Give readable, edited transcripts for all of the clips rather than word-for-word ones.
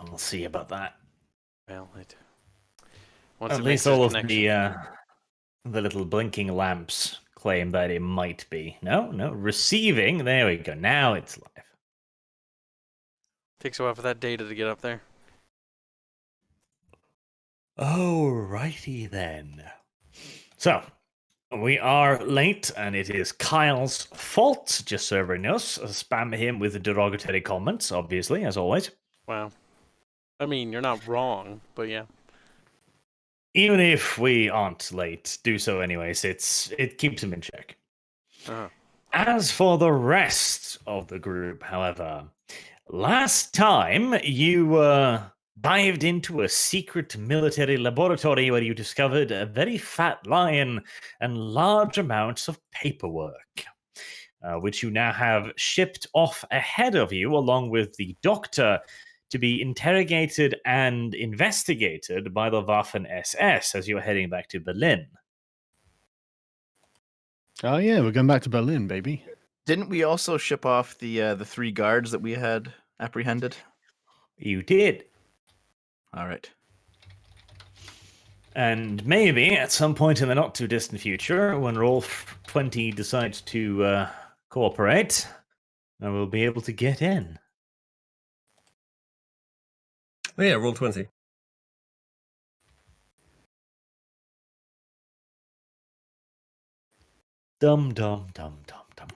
We'll see about that. Well, once At it least makes its all of connection. the little blinking lamps claim that it might be. No, receiving. There we go. Now it's live. Takes a while for that data to get up there. Alrighty then. So, we are late, and it is Kyle's fault, just so everyone knows. Spam him with derogatory comments, obviously, as always. Wow. I mean, you're not wrong, but yeah. Even if we aren't late, do so anyways. It keeps him in check. Uh-huh. As for the rest of the group, however, last time you dived into a secret military laboratory where you discovered a very fat lion and large amounts of paperwork, which you now have shipped off ahead of you, along with the doctor, to be interrogated and investigated by the Waffen SS as you're heading back to Berlin. Oh yeah, we're going back to Berlin, baby. Didn't we also ship off the 3 guards that we had apprehended? You did. All right. And maybe at some point in the not too distant future, when Rolf 20 decides to cooperate, I will be able to get in. Oh yeah, roll 20. Dum.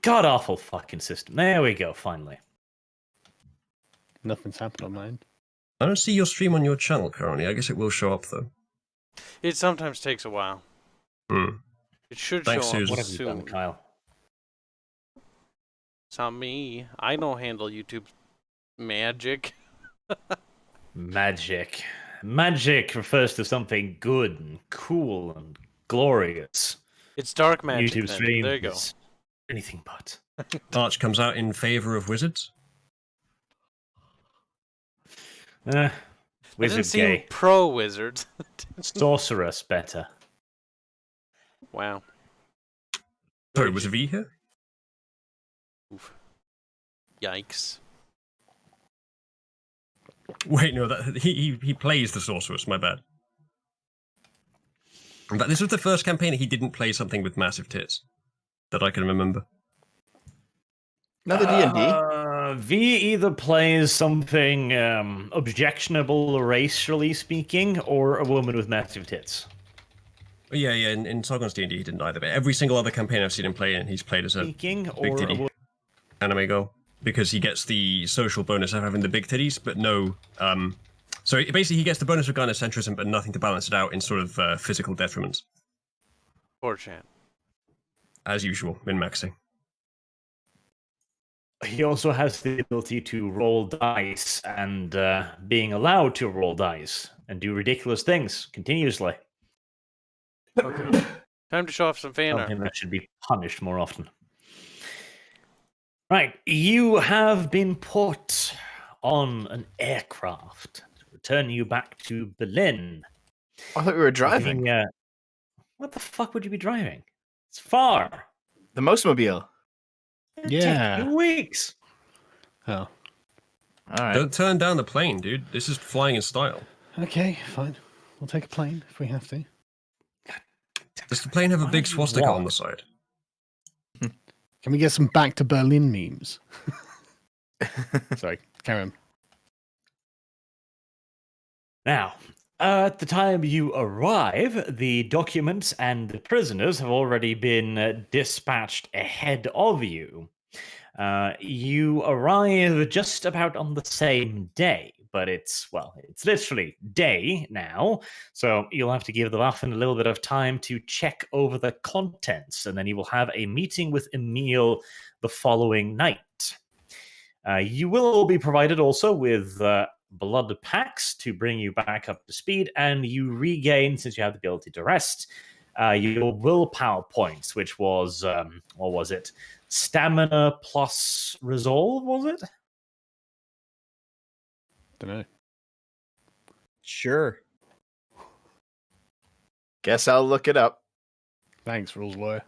God awful fucking system. There we go, finally. Nothing's happened on mine. I don't see your stream on your channel currently. I guess it will show up though. It sometimes takes a while. It should Thanks, show up Susan. What have you done, soon. Kyle? It's not me. I don't handle YouTube magic. Magic. Magic refers to something good and cool and glorious. It's dark magic. YouTube then. streams. There you go. Anything but. Arch comes out in favor of wizards. It Wizard doesn't seem gay. pro wizard. Sorceress better. Wow. Sorry, was a V here? Oof. Yikes. Wait, no, that he plays the sorceress. My bad. In fact, this was the first campaign he didn't play something with massive tits that I can remember. Another D&D. V either plays something objectionable racially speaking, or a woman with massive tits. Yeah, in Sargon's D&D he didn't either, but every single other campaign I've seen him play in, he's played as a Speaking, big or a titty anime girl, because he gets the social bonus of having the big titties, but no... so basically he gets the bonus of gynocentrism, but nothing to balance it out in sort of physical detriments. 4chan. As usual, min-maxing. He also has the ability to roll dice, and being allowed to roll dice and do ridiculous things continuously. Okay. Time to show off some fan art. Something that should be punished more often. Right, you have been put on an aircraft to return you back to Berlin. I thought we were driving. What the fuck would you be driving? It's far. The Mostmobile. It'd Yeah. take 2 weeks. Oh, All right. Don't turn down the plane, dude. This is flying in style. okay, fine. We'll take a plane if we have to. Does the plane have a Why big don't you swastika on walk? the side? Can we get some back to Berlin memes? Sorry, carry on. Now, at the time you arrive, the documents and the prisoners have already been dispatched ahead of you. You arrive just about on the same day, but it's literally day now, so you'll have to give the Waffen a little bit of time to check over the contents, and then you will have a meeting with Emil the following night. You will be provided also with blood packs to bring you back up to speed, and you regain, since you have the ability to rest, your willpower points, which was, what was it? Stamina plus resolve, was it? Don't know. Sure. Guess I'll look it up. Thanks, rules lawyer.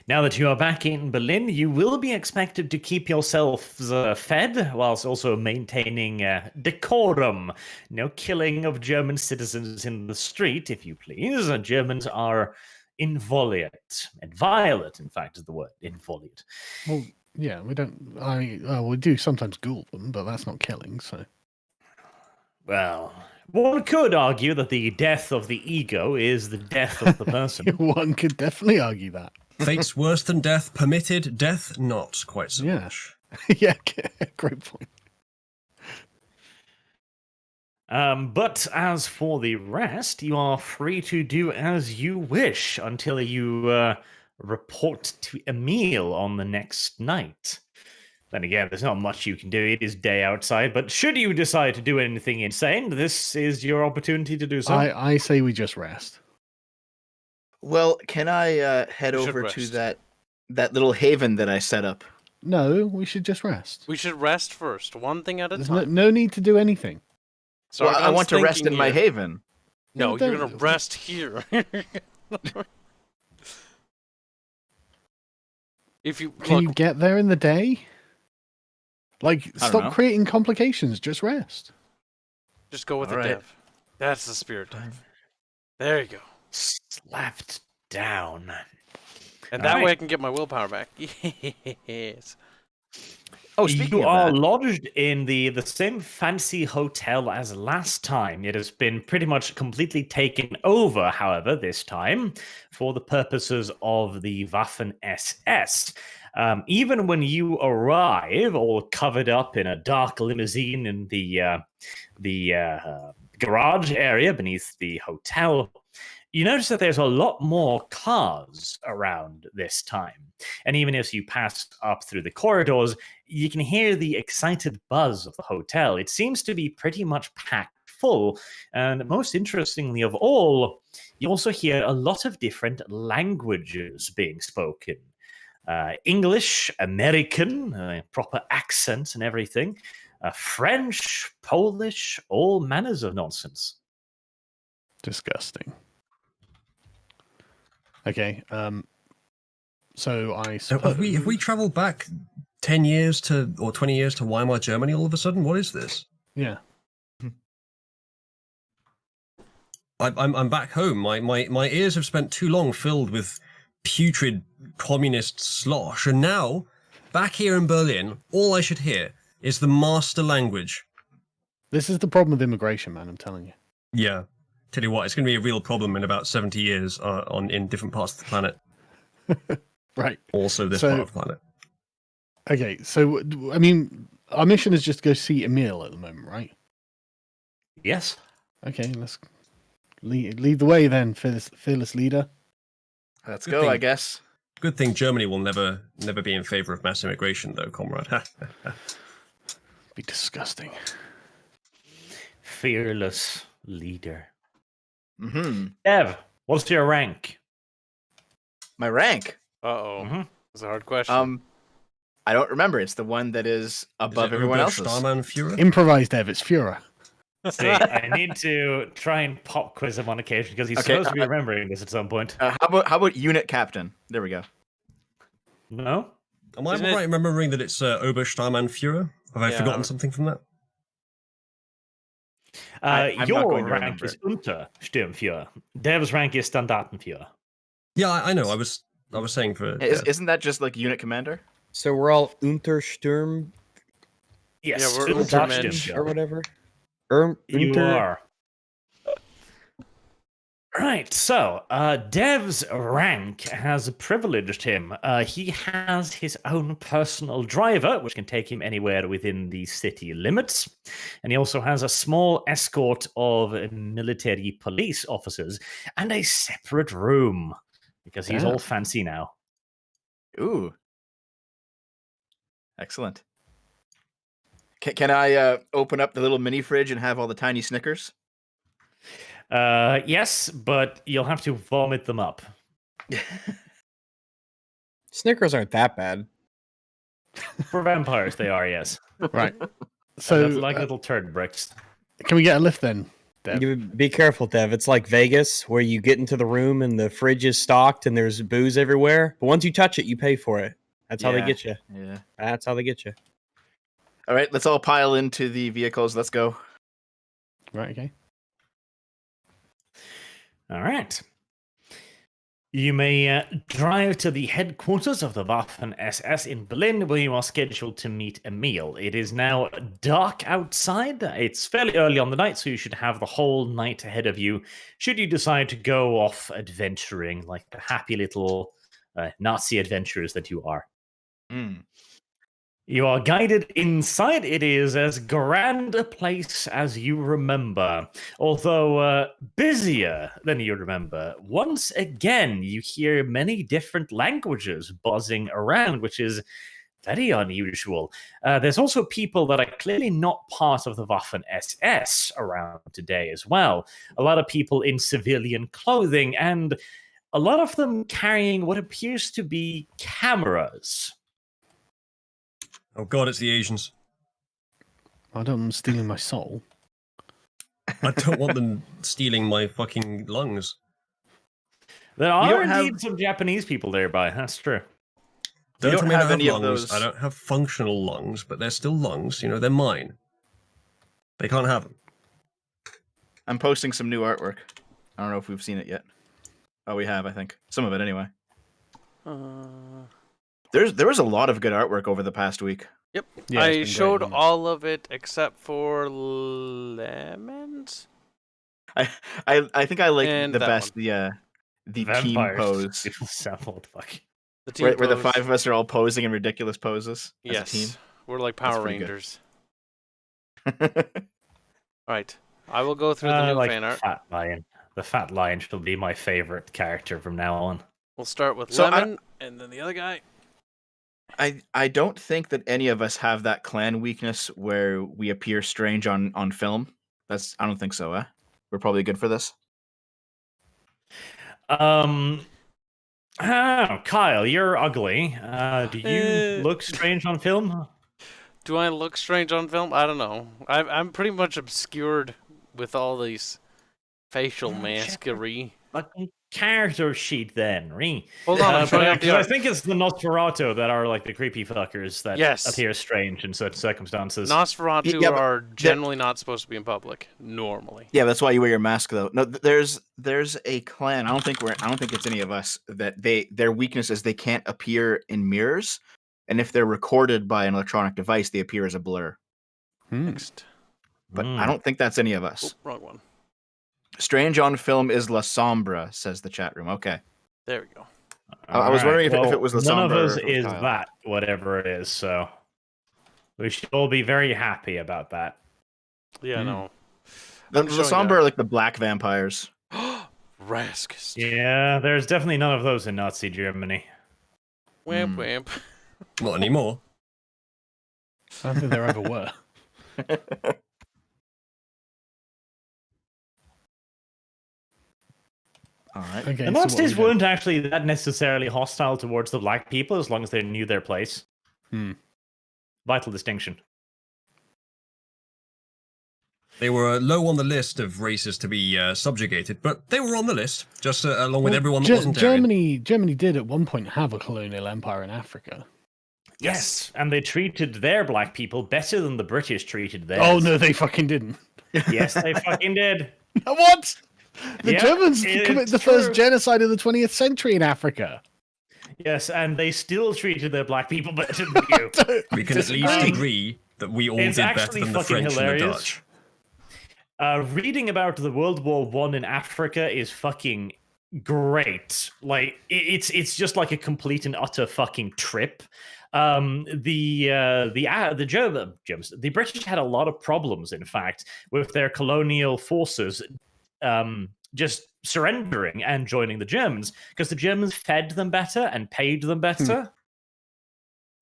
Now that you are back in Berlin, you will be expected to keep yourselves fed, whilst also maintaining decorum. No killing of German citizens in the street, if you please. Germans are inviolate. And violent, in fact, is the word. Inviolate. Well, yeah, we don't. We do sometimes ghoul them, but that's not killing. So, Well, one could argue that the death of the ego is the death of the person. one could definitely argue that. Fate's worse than death, permitted, death not quite so Yeah. much. Yeah, great point. But as for the rest, you are free to do as you wish until you report to Emil on the next night. Then again, there's not much you can do. It is day outside, but should you decide to do anything insane, this is your opportunity to do so. I say we just rest. Well, can I head We should over to rest. that little haven that I set up? No, we should just rest. We should rest first, one thing at a There's time. no need to do anything. Well, I Sargon's want to rest in thinking my here. haven. No, No, you're don't- gonna rest here. If you Can look, you get there in the day? Like, don't stop know. creating complications. Just rest. just go with the Alright. dev. That's the spirit dive. There you go. Slapped down. And that Alright. way I can get my willpower back. Yes. Oh, speaking You of are that, lodged in the same fancy hotel as last time. It has been pretty much completely taken over, however, this time, for the purposes of the Waffen SS. Even when you arrive, all covered up in a dark limousine in the garage area beneath the hotel, you notice that there's a lot more cars around this time. And even as you pass up through the corridors, you can hear the excited buzz of the hotel. It seems to be pretty much packed full. And most interestingly of all, you also hear a lot of different languages being spoken. English, American, proper accents and everything. French, Polish, all manners of nonsense. Disgusting. Okay. So I So suppose have we traveled back 10 years to or 20 years to Weimar, Germany all of a sudden? What is this? Yeah. I'm back home. My ears have spent too long filled with putrid communist slosh, and now, back here in Berlin, all I should hear is the master language. This is the problem with immigration, man. I'm telling you. Yeah. Tell you what, it's going to be a real problem in about 70 years in different parts of the planet. Right. Also this So- part of the planet. Okay. So I mean, our mission is just to go see Emil at the moment, right? Yes? Okay. Let's lead the way then, fearless leader. let's Good go, thing. I guess. Good thing Germany will never be in favor of mass immigration, though, comrade. Be disgusting. Fearless leader. Mm-hmm. Ev, what's your rank? My rank. Uh-oh. Mhm. That's a hard question. I don't remember. It's the one that is above everyone else's. Starman Führer? Improvised Dev. It's Führer. See, I need to try and pop quiz him on occasion because he's Okay, supposed to be remembering this at some point. How about unit captain? There we go. No? Am I Isn't right it- remembering that it's Oberstarman Führer? Have I Yeah. forgotten something from that? I'm not Your going to rank remember is it. Untersturmführer. Dev's rank is Standartenführer. Yeah, I know. I was saying for. Isn't that just like unit commander? So we're all Untersturm Yes, Yeah, we're Untersturmführer. or whatever. You Unter- are. Right, so Dev's rank has privileged him. He has his own personal driver, which can take him anywhere within the city limits. And he also has a small escort of military police officers and a separate room because he's Yeah. all fancy now. Ooh. Excellent. Can I open up the little mini fridge and have all the tiny Snickers? Yes, but you'll have to vomit them up. Snickers aren't that bad. For vampires, they are, yes. Right. So So like little turd bricks. can we get a lift then, Dev. You be careful, Dev. It's like Vegas, where you get into the room and the fridge is stocked and there's booze everywhere. But once you touch it, you pay for it. That's how they get you. Yeah. That's how they get you. All right, let's all pile into the vehicles. Let's go. Right, okay. All right. You may drive to the headquarters of the Waffen-SS in Berlin, where you are scheduled to meet Emil. It is now dark outside. It's fairly early on the night, so you should have the whole night ahead of you, should you decide to go off adventuring like the happy little Nazi adventurers that you are. Mm. You are guided inside. It is as grand a place as you remember, although busier than you remember. Once again, you hear many different languages buzzing around, which is very unusual. There's also people that are clearly not part of the Waffen-SS around today as well. A lot of people in civilian clothing, and a lot of them carrying what appears to be cameras. Oh god, it's the Asians. I don't want them stealing my soul. I don't want them stealing my fucking lungs. There don't are have- indeed some Japanese people nearby. That's true. Don't don't tell me I have don't any have of lungs. those- I don't have functional lungs, but they're still lungs. You know, they're mine. They can't have them. I'm posting some new artwork. I don't know if we've seen it yet. Oh, we have, I think. Some of it, anyway. There was a lot of good artwork over the past week. Yep. Yeah, it's I been great, showed hasn't it? all of it except for lemons. I think I like And the that best the team Vampires. pose People sound what the fuck. The team where the pose. five of us are all posing in ridiculous poses as Yes, a team. we're like That's Power pretty good. Rangers. Right. I will go through the I new like fan art. Fat Lion. The Fat Lion shall be my favorite character from now on. We'll start with So Lemon, and then the other guy. I don't think that any of us have that clan weakness where we appear strange on film. I don't think so, eh? We're probably good for this. Kyle, you're ugly. Do you look strange on film? Do I look strange on film? I don't know. I'm pretty much obscured with all these facial masquerade. Fucking character sheet then, right? Hold on, I'm showing up the I art. think it's the Nosferatu that are like the creepy fuckers that Yes. appear strange in certain circumstances. Nosferatu Yeah, but are generally not supposed to be in public. Normally. Yeah, that's why you wear your mask though. No, there's a clan. I don't think it's any of us that their weakness is they can't appear in mirrors, and if they're recorded by an electronic device, they appear as a blur. Next. But I don't think that's any of Oh, us. wrong one. Strange on film is La Sombra, says the chat room. Okay. There we go. I was wondering if it was the none of Sombra or us if it was is Kyle. that, whatever it is, so we should all be very happy about that. Yeah, Hmm. no. The I'm showing Sombra that. are like the black vampires. Raskist. Yeah, there's definitely none of those in Nazi Germany. Wamp Hmm. wamp. Not anymore. I don't think there ever were. All right. Okay, The so what Nazis we got? weren't actually that necessarily hostile towards the black people as long as they knew their place. Hmm. Vital distinction. They were low on the list of races to be subjugated, but they were on the list, just along with Well, everyone that wasn't Aryan. Germany did at one point have a colonial empire in Africa. Yes, and they treated their black people better than the British treated theirs. Oh no, they fucking didn't. Yes, they fucking did. What? The Yeah, Germans it's committed the first true. genocide of the 20th century in Africa. Yes, and they still treated their black people better than you. We can at least Disagree. agree that we all It's did better actually than the fucking French and the hilarious. Dutch. Reading about the World War I in Africa is fucking great. Like it's just like a complete and utter fucking trip. The Germans, the British had a lot of problems, in fact, with their colonial forces just surrendering and joining the Germans because the Germans fed them better and paid them better.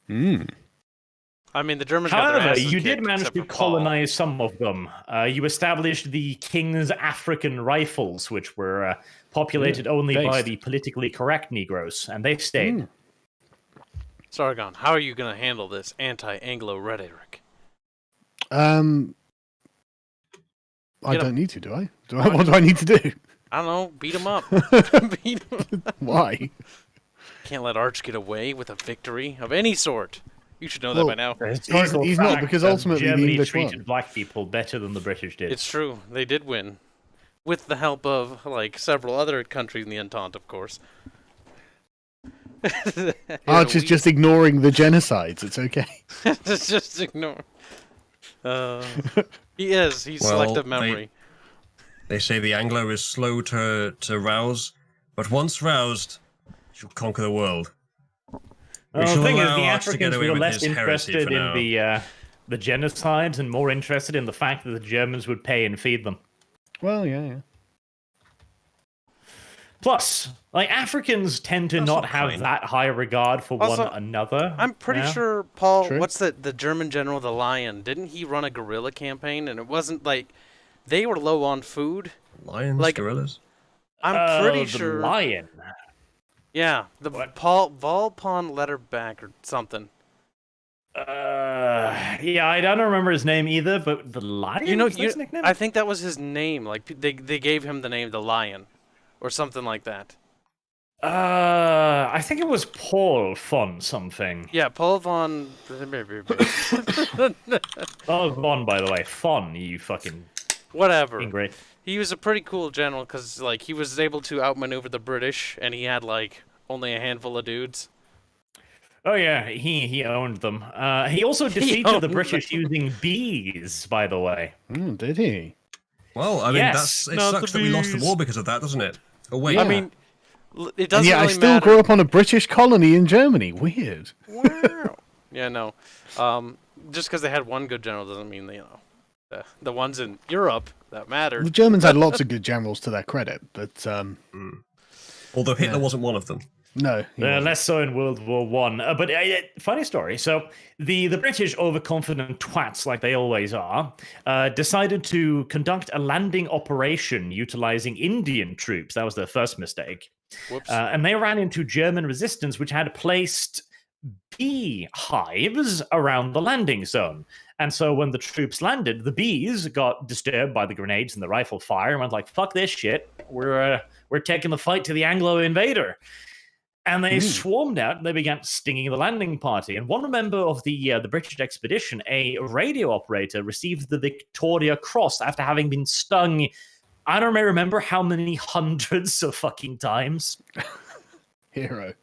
I mean, the Germans got their However, asses you did kicked, manage except to for Paul. colonize some of them. You established the King's African Rifles, which were populated only by based. the politically correct Negroes, and they stayed. Sargon, how are you going to handle this anti-Anglo rhetoric? Well, I don't need to, do I? What do I need to do? I don't know. Beat him up. Beat 'em up. Why? Can't let Arch get away with a victory of any sort. You should know that by now. The historical He's not, fact because that ultimately the Germany English treated won. black people better than the British did. It's true. They did win. With the help of, like, several other countries in the Entente, of course. Arch is just ignoring the genocides. It's okay. just ignore. He is. He's Well, selective memory. They say the Anglo is slow to rouse, but once roused, she'll conquer the world. Well, shall the thing is, allow the Arch to get Africans away were with less his heresy for interested in now. the genocides and more interested in the fact that the Germans would pay and feed them. Well, yeah. Plus, like, Africans tend to That's not not have kind. that high regard for Also, one another. I'm pretty yeah? sure, Paul, True. what's the German general, the Lion? Didn't he run a guerrilla campaign? And it wasn't like they were low on food. Lions, like- gorillas. I'm pretty the sure. lion. Yeah, the What? Volpon Letterback or something. Yeah, I don't remember his name either, but the lion. You know, was that his nickname? I think that was his name. Like they gave him the name the Lion, or something like that. I think it was Paul von something. Yeah, Paul von. Oh, von, by the way, von. You fucking Whatever. great. He was a pretty cool general because like he was able to outmaneuver the British, and he had like only a handful of dudes. Oh yeah, he owned them. He also defeated owned the them. British using bees, by the way. Did he? Well, I mean, Yes, it not sucks the that we lost the bees. war because of that, doesn't it? Oh wait, I Yeah. mean, it And doesn't yet I really still matter. grew up on a British colony in Germany. Weird. Wow. Yeah, no. Just because they had one good general doesn't mean that, the ones in Europe that The mattered. Germans had lots of good generals to their credit, but although Hitler wasn't one of them. no. he wasn't. Less so in World War One. But funny story. So the British, overconfident twats like they always are, decided to conduct a landing operation utilizing Indian troops. That was their first mistake. Whoops. And they ran into German resistance, which had placed bee hives around the landing zone. And so when the troops landed, the bees got disturbed by the grenades and the rifle fire and went like, "Fuck this shit! We're taking the fight to the Anglo invader." And they swarmed out and they began stinging the landing party. And one member of the British expedition, a radio operator, received the Victoria Cross after having been stung. I don't remember how many hundreds of fucking times. Hero.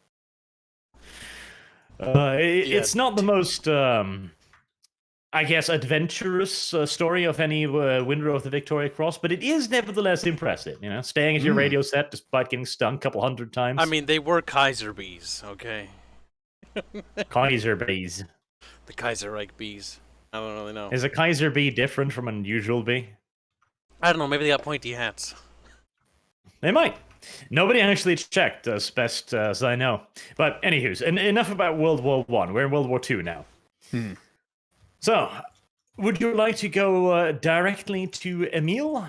It's not the most, I guess, adventurous story of any winner of the Victoria Cross, but it is nevertheless impressive. You know, staying at your radio set despite getting stung a couple hundred times. I mean, they were Kaiser bees, okay? Kaiser bees. The Kaiserreich bees. I don't really know. Is a Kaiser bee different from an unusual bee? I don't know. Maybe they got pointy hats. They might. Nobody actually checked, as best as I know. But anywho's, enough about World War One. We're in World War Two now. So, would you like to go directly to Emil?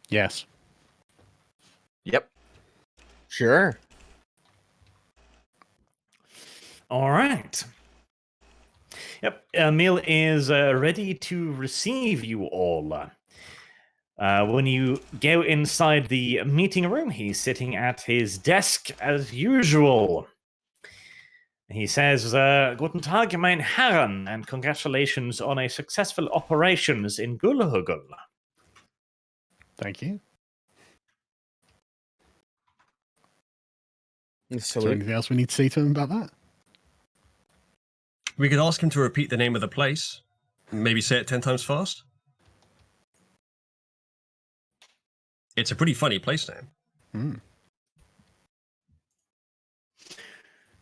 Yes. Yep. Sure. All right. Yep, Emil is ready to receive you all. When you go inside the meeting room, he's sitting at his desk as usual. He says, Guten Tag, mein Herren, and congratulations on a successful operations in Gulhugul. Thank you. Is there Salute. anything else we need to say to him about that? We could ask him to repeat the name of the place. Maybe say it 10 times fast. It's a pretty funny place name.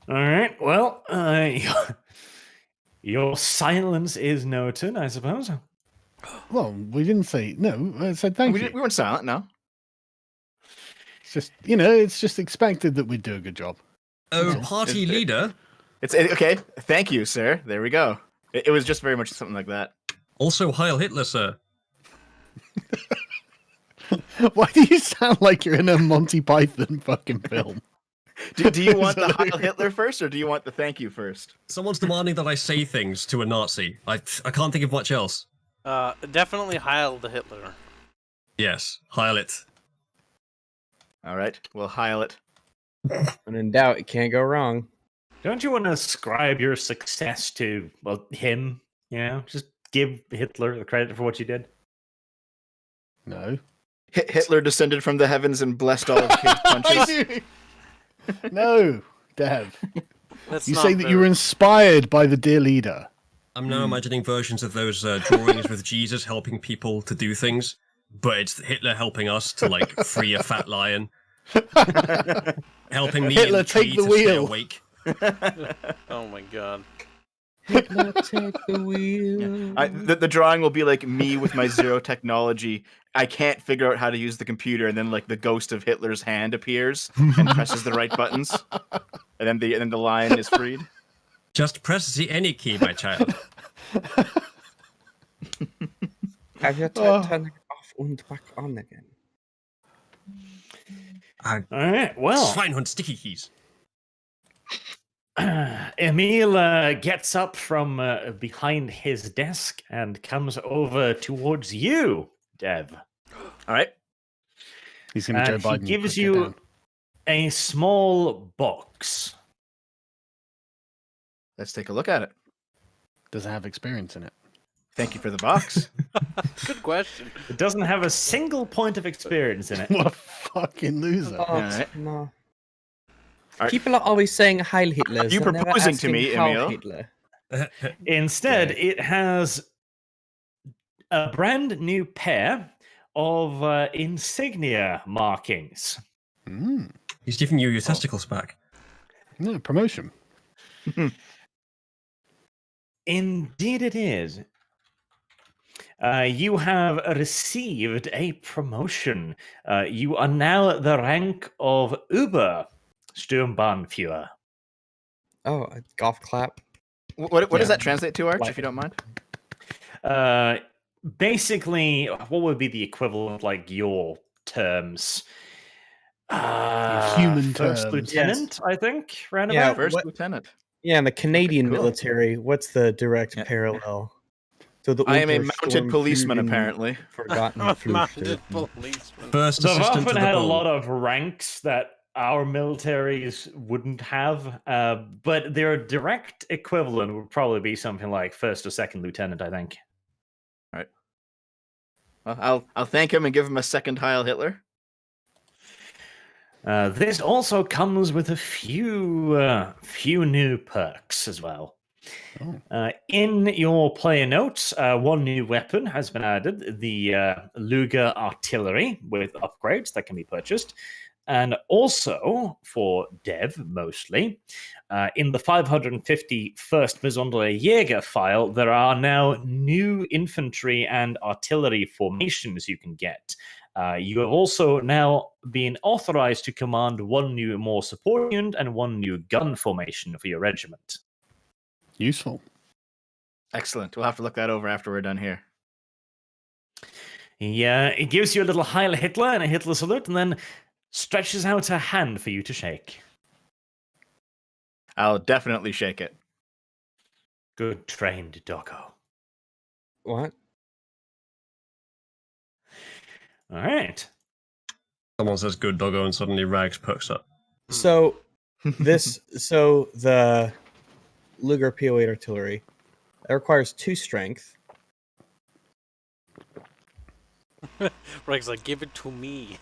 All right, well, your silence is noted, I suppose. Well, we didn't say no. I said thank you. We weren't silent, no. It's just, it's just expected that we'd do a good job. Oh, party leader. Okay. Thank you, sir. There we go. It was just very much something like that. Also, Heil Hitler, sir. Why do you sound like you're in a Monty Python fucking film? Do you want the Heil Hitler first, or do you want the thank you first? Someone's demanding that I say things to a Nazi. I can't think of much else. Definitely Heil the Hitler. Yes, Heil it. All right, we'll Heil it. When in doubt, it can't go wrong. Don't you want to ascribe your success to, well, him? You know, just give Hitler the credit for what you did. No. Hitler descended from the heavens and blessed all of King's punches. No, Dev. That's You not say that you were very- inspired by the dear leader. I'm now imagining versions of those drawings with Jesus helping people to do things, but it's Hitler helping us to like free a fat lion, helping me Hitler, in the tree take the to stay wheel. awake. Oh my god. Hitler, take the wheel. The drawing will be like me with my zero technology. I can't figure out how to use the computer, and then like the ghost of Hitler's hand appears and presses the right buttons, and then the lion is freed. Just press the any key, my child. Have you turned it off and back on again? All right, well, Schweinhund sticky keys. Emil gets up from behind his desk and comes over towards you, Dev. All right. He's going to Joe And Biden. he gives it you down. a small box. Let's take a look at it. Does it have experience in it? Thank you for the box. Good question. It doesn't have a single point of experience in it. What a fucking loser. Oh, Alright. no. Are- People are always saying Heil Hitler. you they're never proposing to asking me, how Emil? Hitler. Instead, it has a brand new pair of insignia markings. Mm. He's giving you your testicles back. No, promotion. Indeed, it is. You have received a promotion. You are now at the rank of Sturmbannführer. Oh, a golf clap. What does Yeah. that translate to, Arch, Like- if you don't mind? Basically, what would be the equivalent, like your terms? human First terms. lieutenant, I think. Roundabout. Yeah, First what- lieutenant. Yeah, in the Canadian cool. military, what's the direct Yeah. parallel? So the I am a mounted policeman, Untersturmführer apparently. Forgotten Mounted Flüchter. policeman. First The assistant to Waffen the had a bull. lot of ranks that our militaries wouldn't have, but their direct equivalent would probably be something like first or second lieutenant, I think. Well, I'll thank him and give him a second Heil Hitler. This also comes with a few new perks as well. In your player notes, one new weapon has been added: the Luger artillery with upgrades that can be purchased. And also, for Dev mostly, in the 550 First Maison de la Jäger file, there are now new infantry and artillery formations you can get. You have also now been authorized to command one new more support unit and one new gun formation for your regiment. Useful. Excellent. We'll have to look that over after we're done here. Yeah, it gives you a little Heil Hitler and a Hitler salute, and then stretches out a hand for you to shake. I'll definitely shake it. Good trained, doggo. What? All right. Someone says good doggo and suddenly Rags perks up. So the Luger PO8 artillery that requires 2 strength. Reg's like, give it to me.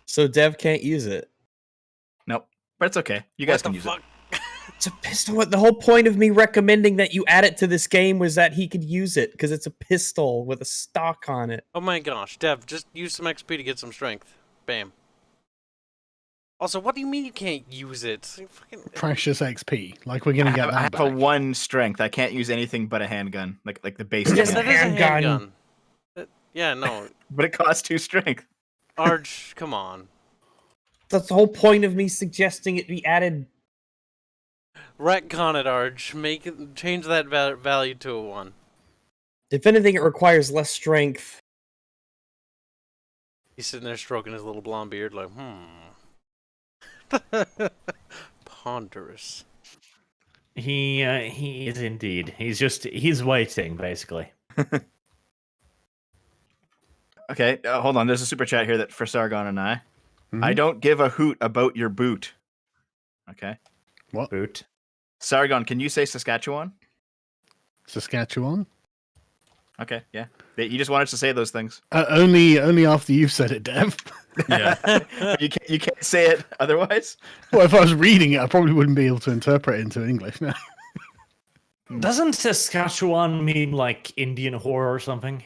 So Dev can't use it. Nope. But it's okay. You guys can use it. It's a pistol. The whole point of me recommending that you add it to this game was that he could use it because it's a pistol with a stock on it. Oh my gosh, Dev, just use some XP to get some strength. Bam. Also, what do you mean you can't use it? You fucking... Precious XP. Like we're going to get I that have a back. 1 strength. I can't use anything but a handgun, like the base. Yes, That handgun. is a handgun. handgun. Yeah, no. But it costs 2 strength. Arch, come on. That's the whole point of me suggesting it be added. Retcon it, Arch. Make it, change that value to a 1. If anything, it requires less strength. He's sitting there stroking his little blonde beard like, Ponderous. He is indeed. He's waiting, basically. Okay, hold on. There's a super chat here that for Sargon and I. Mhm. I don't give a hoot about your boot. Okay. What? Boot. Sargon, can you say Saskatchewan? Saskatchewan? Okay, yeah. You just wanted to say those things. Only after you've said it, Dev. Yeah. You can't say it otherwise? Well, if I was reading it, I probably wouldn't be able to interpret it into English now. Doesn't Saskatchewan mean like Indian whore or something?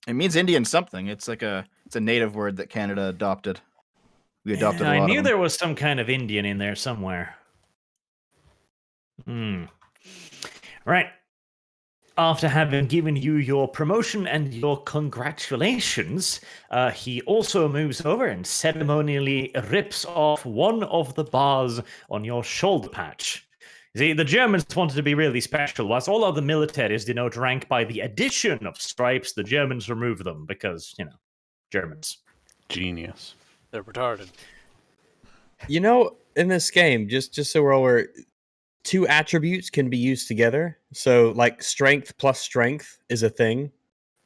It means Indian something. It's a native word that Canada adopted. We adopted a lot I of knew them. there was some kind of Indian in there somewhere. Right. After having given you your promotion and your congratulations, he also moves over and ceremonially rips off one of the bars on your shoulder patch. See, the Germans wanted to be really special. Whilst all other militaries denote rank by the addition of stripes, the Germans remove them because, Germans. Genius. They're retarded. You know, in this game, just so we're all aware, 2 attributes can be used together. So, like, strength plus strength is a thing.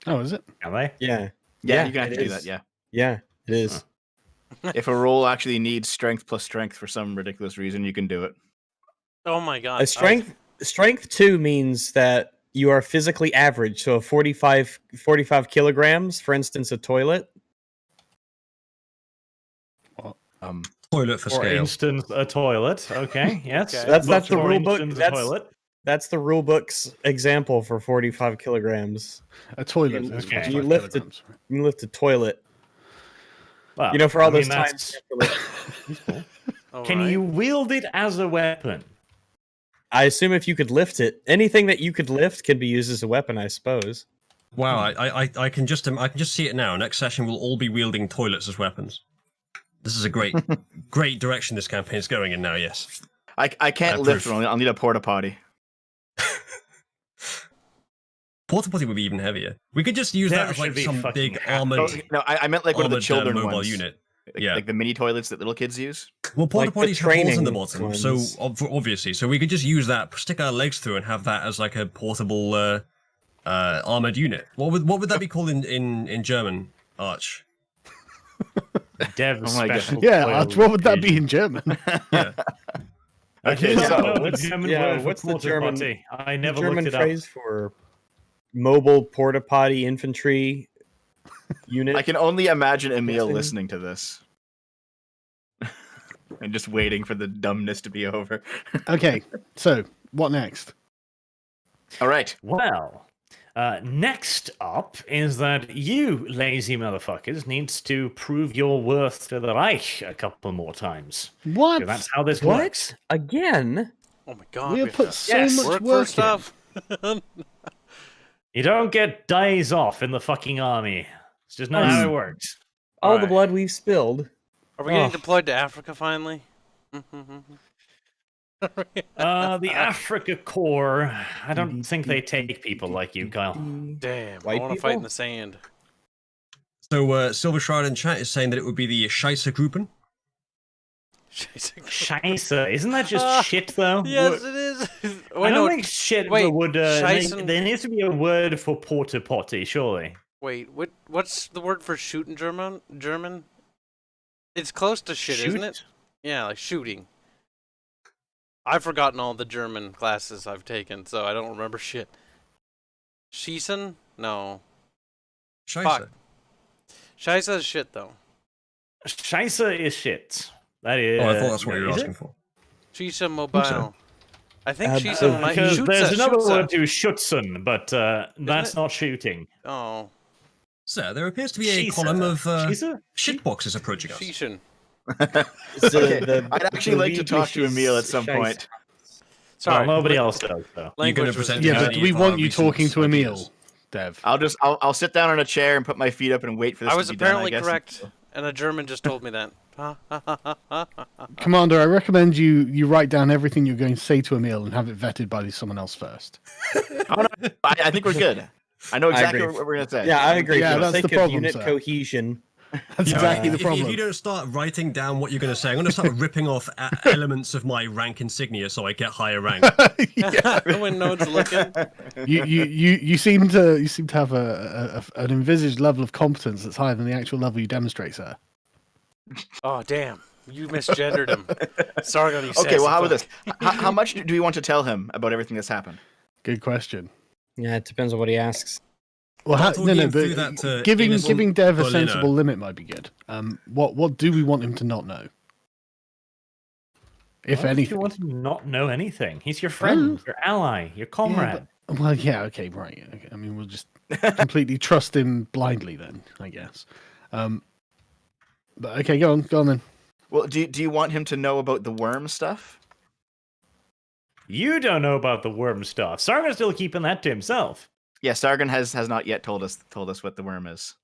Oh, is it? Am I? Yeah. Yeah, you can it actually do is. that, yeah. Yeah, it is. If a roll actually needs strength plus strength for some ridiculous reason, you can do it. Oh my god. A strength 2 means that you are physically average. So 45 kilograms, for instance, a toilet. Toilet for For scale. instance, a toilet. Okay, yes. Okay. That's the For rule book. instance, a toilet. That's the rule book's example for 45 kilograms. A toilet. You- is okay. 45 you lift it. kilograms. You can lift a toilet. Well, For all I mean, those times. Can you wield it as a weapon? I assume if you could lift it, anything that you could lift can be used as a weapon, I suppose. Wow, I can just see it now. Next session we'll all be wielding toilets as weapons. This is a great direction this campaign is going in now. Yes. I can't lift one. I'll need a porta potty. Porta potty would be even heavier. We could just use that as There like should be some fucking big half- armored, Oh, no, I meant like one of the armored children mobile ones. unit. Like, Yeah. like the mini toilets that little kids use. Well, porta Like the potties have holes in the training bottom, so ones. obviously, so we could just use that, stick our legs through, and have that as like a portable armored unit. What would that be called in German? Arch. Dev Oh my God. special Yeah, toilet what would that be occasion. in German? Yeah. Okay, I don't so know the what's- German yeah, word for what's the porta German- potty. I never German looked it phrase for mobile porta potty infantry unit. I can only imagine Emil Guessing. listening to this. And just waiting for the dumbness to be over. Okay, so what next? All right. up. Well, next up is that you, lazy motherfuckers, needs to prove your worth to the Reich a couple more times. What? 'Cause that's how this What? works. Again? Oh my god. We we have put to so Yes. much work for work in. stuff. You don't get days off in the fucking army. It's just not how it works. All the Alright. blood we've spilled. Are we getting Oh. deployed to Africa finally? The Africa Corps, I don't think they take people like you, Kyle. Damn, White I want to fight in people? the sand. So Silver Shroud in chat is saying that it would be the Scheisse Gruppen. Scheisse. Isn't that just shit, though? Yes, it is. Oh, I no, don't think shit wait, would... Scheissen- there needs to be a word for porta potty, surely. wait, what's the word for shoot in German? It's close to shit, isn't it? Yeah, like shooting. I've forgotten all the German classes I've taken, so I don't remember shit. Schießen? No. Scheisse. Fuck. Scheisse is shit, though. Scheisse is shit. That is... Oh, I thought that's what you were is it? asking for. Schießen mobile. I think so Schießen might Because shoot. there's another word to schützen, but that's it? not shooting. Oh, So there appears to be a Scheisse. column of Scheisse? shitboxes approaching us. Schießen. Okay, I'd actually like to talk to Emil at some point. Sorry. Well, nobody else does, though. You're going Language to was- present Yeah, to but me we if want our you recent talking to Emil, ideas. Dev. I'll sit down on a chair and put my feet up and wait for this I to was be done, apparently guess. correct, and a German just told me that. Commander, I recommend you write down everything you're going to say to Emil and have it vetted by someone else first. I think we're good. I know exactly agree. what we're going to say. Yeah, I agree. Yeah, For the that's sake the of problem, unit sir. cohesion, That's Yeah, exactly the if problem. you don't start writing down what you're going to say, I'm going to start ripping off elements of my rank insignia so I get higher rank. Yeah. When no one's looking. You seem to have an envisaged level of competence that's higher than the actual level you demonstrate, sir. Oh, damn. You misgendered him. Sargon, you Okay, well, how about sassy this? How much do we want to tell him about everything that's happened? Good question. Yeah, it depends on what he asks. Well, Start talking him but through that to giving innocent Dev a Berliner. sensible limit might be good. What do we want him to not know? If Why would anything. you want to not know anything? He's your friend, your ally, your comrade. Well, yeah, okay, right. Okay. I mean, we'll just completely trust him blindly then, I guess. But okay, go on then. Well, do you want him to know about the worm stuff? You don't know about the worm stuff. Sargon's still keeping that to himself. Yeah, Sargon has not yet told us what the worm is.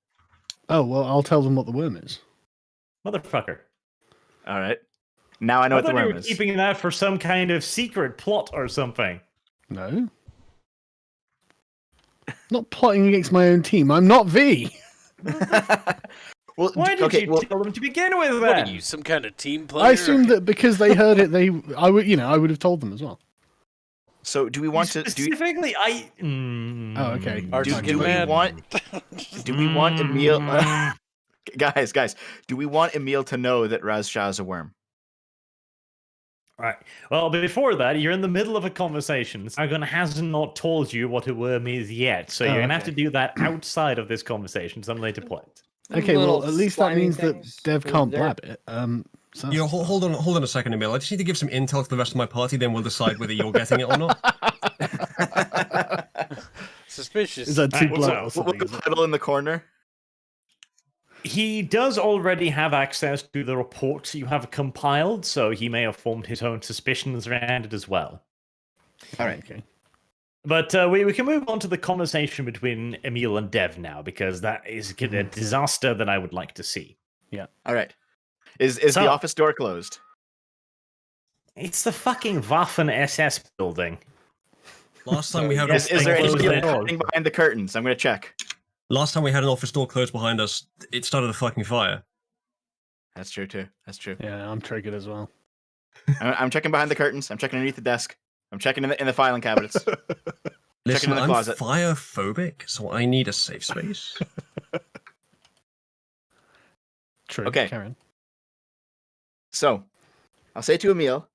Oh well, I'll tell them what the worm is. Motherfucker. All right. Now I know what the thought you worm were is. keeping that for some kind of secret plot or something. No. Not plotting against my own team. I'm not V. Well, Why did okay, you well, tell them to begin with What then? are you, some kind of team player? I assumed that because they heard it, I would have told them as well. so do we want to? Specifically, Oh, okay. Archie's Do getting we mad. do we want Emil? Guys, do we want Emil to know that Raz Shah is a worm? Right. Well, before that, you're in the middle of a conversation. Sargon has not told you what a worm is yet, so Oh, you're going to have okay. to do that outside of this conversation some later point. Okay, well, Little at least that slimy means that things Dev over can't there. blab it. So You know, that's- hold on a second, Emil. I just need to give some intel to the rest of my party, then we'll decide whether you're getting it or not. Suspicious. Is that too Alright, blunt so or We'll something? go is it? huddle in the corner. He does already have access to the reports you have compiled, so he may have formed his own suspicions around it as well. All right. Okay. But we can move on to the conversation between Emil and Dev now, because that is a disaster that I would like to see. All right. Is So- the office door closed? It's the fucking Waffen SS building. Last time we had Yes, Is there close anybody the doors. hiding behind the curtains? I'm gonna check. Last time we had an office door closed behind us, it started a fucking fire. That's true too. That's true. Yeah, I'm triggered as well. I'm checking behind the curtains. I'm checking underneath the desk. I'm checking in the filing cabinets. Listen, in the I'm closet. fire phobic, so I need a safe space. True. Okay. Karen. So, I'll say to Emil,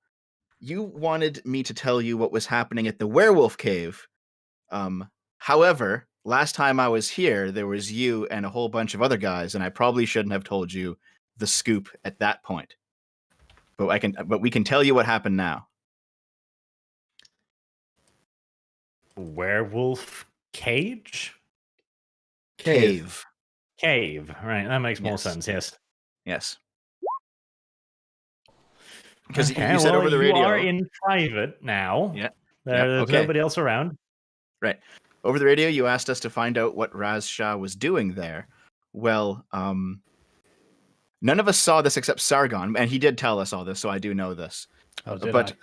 you wanted me to tell you what was happening at the werewolf cave. However, last time I was here, there was you and a whole bunch of other guys, and I probably shouldn't have told you the scoop at that point. But we can tell you what happened now. Werewolf cage? Cave. Cave. Right, that makes more Yes. sense, yes. Yes. Because Okay, you said well, over the you radio. are in private now. Yeah. There's okay. nobody else around. Right. Over the radio, you asked us to find out what Raz Shah was doing there. Well, none of us saw this except Sargon, and he did tell us all this, so I do know this. Oh, did But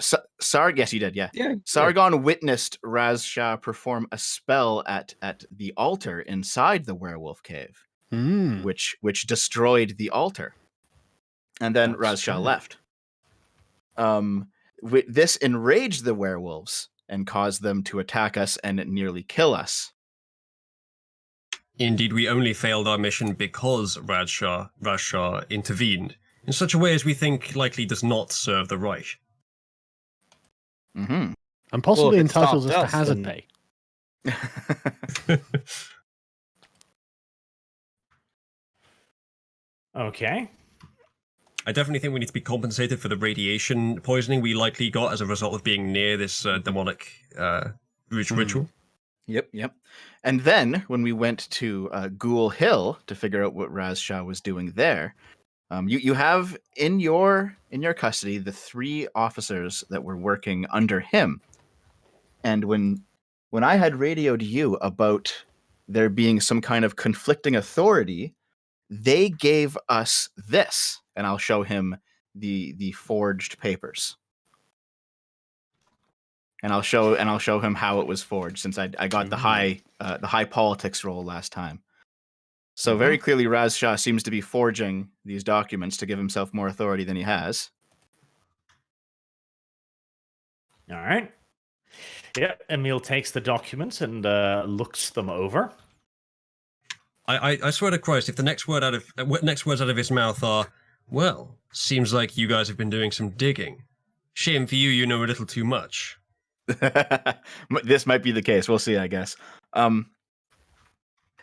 yes, you did, yeah. Yeah. Sargon witnessed Raz Shah perform a spell at the altar inside the werewolf cave, I? Mm. which destroyed the altar, and then That's Raz Shah true. left. This enraged the werewolves and caused them to attack us and nearly kill us. Indeed, we only failed our mission because Rajshah intervened in such a way as we think likely does not serve the Reich. Mm-hmm. And possibly if it entitles us stopped to us, hazard then- pay. Okay. I definitely think we need to be compensated for the radiation poisoning we likely got as a result of being near this demonic ritual. Yep. And then when we went to Ghoul Hill to figure out what Raz Shah was doing there, you have in your custody the 3 officers that were working under him. And when I had radioed you about there being some kind of conflicting authority, they gave us this, and I'll show him the forged papers. And I'll show him how it was forged, since I got the high politics roll last time. So very clearly, Raz Shah seems to be forging these documents to give himself more authority than he has. All right. Yeah, Emil takes the documents and looks them over. I swear to Christ, if the next words out of his mouth are, well, seems like you guys have been doing some digging. Shame for you, you know a little too much. This might be the case. We'll see, I guess.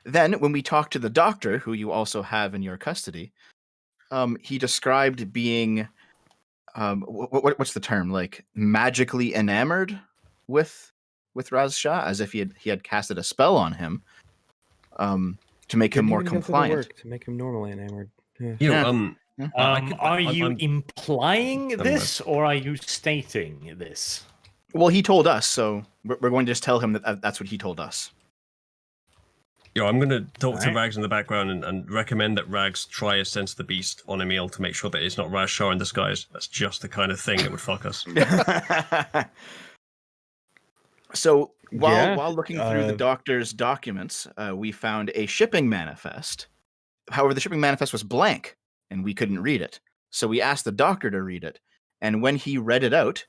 Then, when we talk to the doctor, who you also have in your custody, he described being, what's the term? Like magically enamored with Raz Shah, as if he had casted a spell on him, to make him more compliant. To make him normally enamored. Yeah. You know, Are you I'm- implying this, or are you stating this? Well, he told us, so we're going to just tell him that that's what he told us. I'm going to talk to Alright. Rags in the background and recommend that Rags try a sense of the beast on Emil to make sure that it's not Raz Shah in disguise. That's just the kind of thing that would fuck us. So Yeah, while looking through the doctor's documents, we found a shipping manifest. However, the shipping manifest was blank, and we couldn't read it. So we asked the doctor to read it, and when he read it out,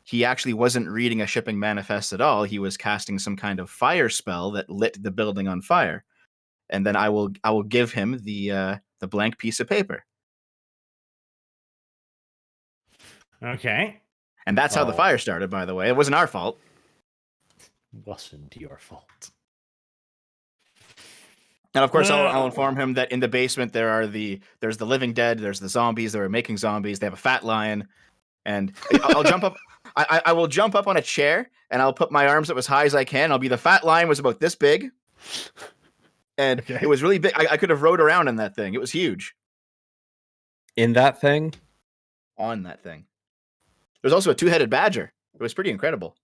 he actually wasn't reading a shipping manifest at all. He was casting some kind of fire spell that lit the building on fire. And then I will give him the blank piece of paper. Okay. And that's how the Oh. fire started, by the way. It wasn't our fault. Wasn't your fault. And of course, No. I'll inform him that in the basement there's the living dead, there's the zombies that are making zombies. They have a fat lion, and I'll jump up. I will jump up on a chair and I'll put my arms up as high as I can. I'll be the fat lion was about this big, and Okay. it was really big. I could have rode around in that thing. It was huge. In that thing? On that thing, there's also a two-headed badger. It was pretty incredible.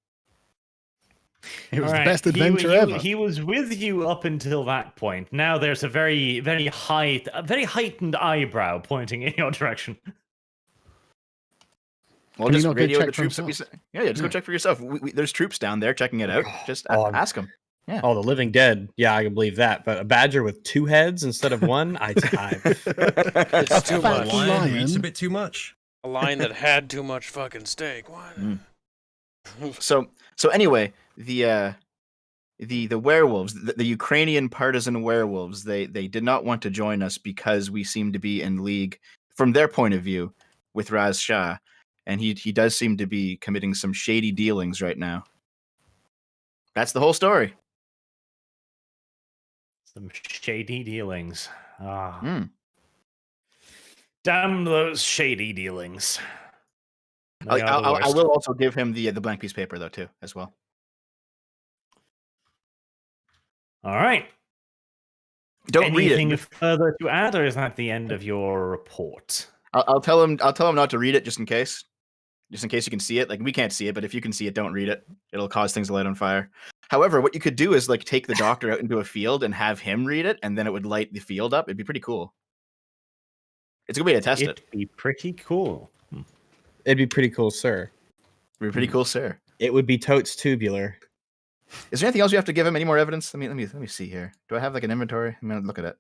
It was All the right, best adventure ever. He was with you up until that point. Now there's a very heightened eyebrow pointing in your direction. Well, Can he just not go radio the check for troops. himself? Just go check for yourself. There's troops down there checking it out. Just ask them. Oh, the living dead. Yeah, I can believe that. But a badger with two heads instead of one? It's too fat much. lion. Eats a bit too much. A lion that had too much fucking steak. What? So anyway, the werewolves, the Ukrainian partisan werewolves, they did not want to join us because we seem to be in league, from their point of view, with Raz Shah, and he does seem to be committing some shady dealings right now. That's the whole story. Some shady dealings. Ah. Hmm. Damn those shady dealings. They are the I worst. will also give him the blank piece of paper though too, as well. All right. Don't Anything read it. further to add, or is that the end of your report? I'll tell him not to read it just in case you can see it. Like, we can't see it, but if you can see it, don't read it. It'll cause things to light on fire. However, what you could do is like take the doctor out into a field and have him read it, and then it would light the field up. It'd be pretty cool. It's a good way to test it. It'd be pretty cool. It'd be pretty cool, sir. It'd be pretty cool, sir. It would be totes tubular. Is there anything else we have to give him? Any more evidence? Let me see here. Do I have like an inventory? I'm gonna look at it.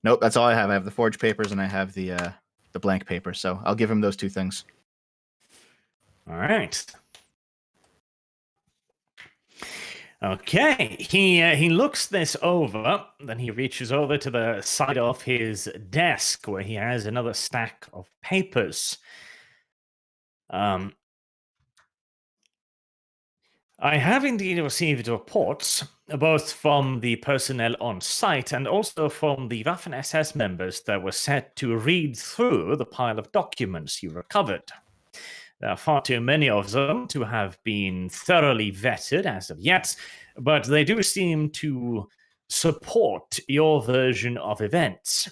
Nope, that's all I have. I have the forged papers and I have the blank paper. So I'll give him those two things. All right. Okay. He looks this over, then he reaches over to the side of his desk where he has another stack of papers. I have indeed received reports, both from the personnel on site and also from the Waffen-SS members that were set to read through the pile of documents you recovered. There are far too many of them to have been thoroughly vetted as of yet, but they do seem to support your version of events.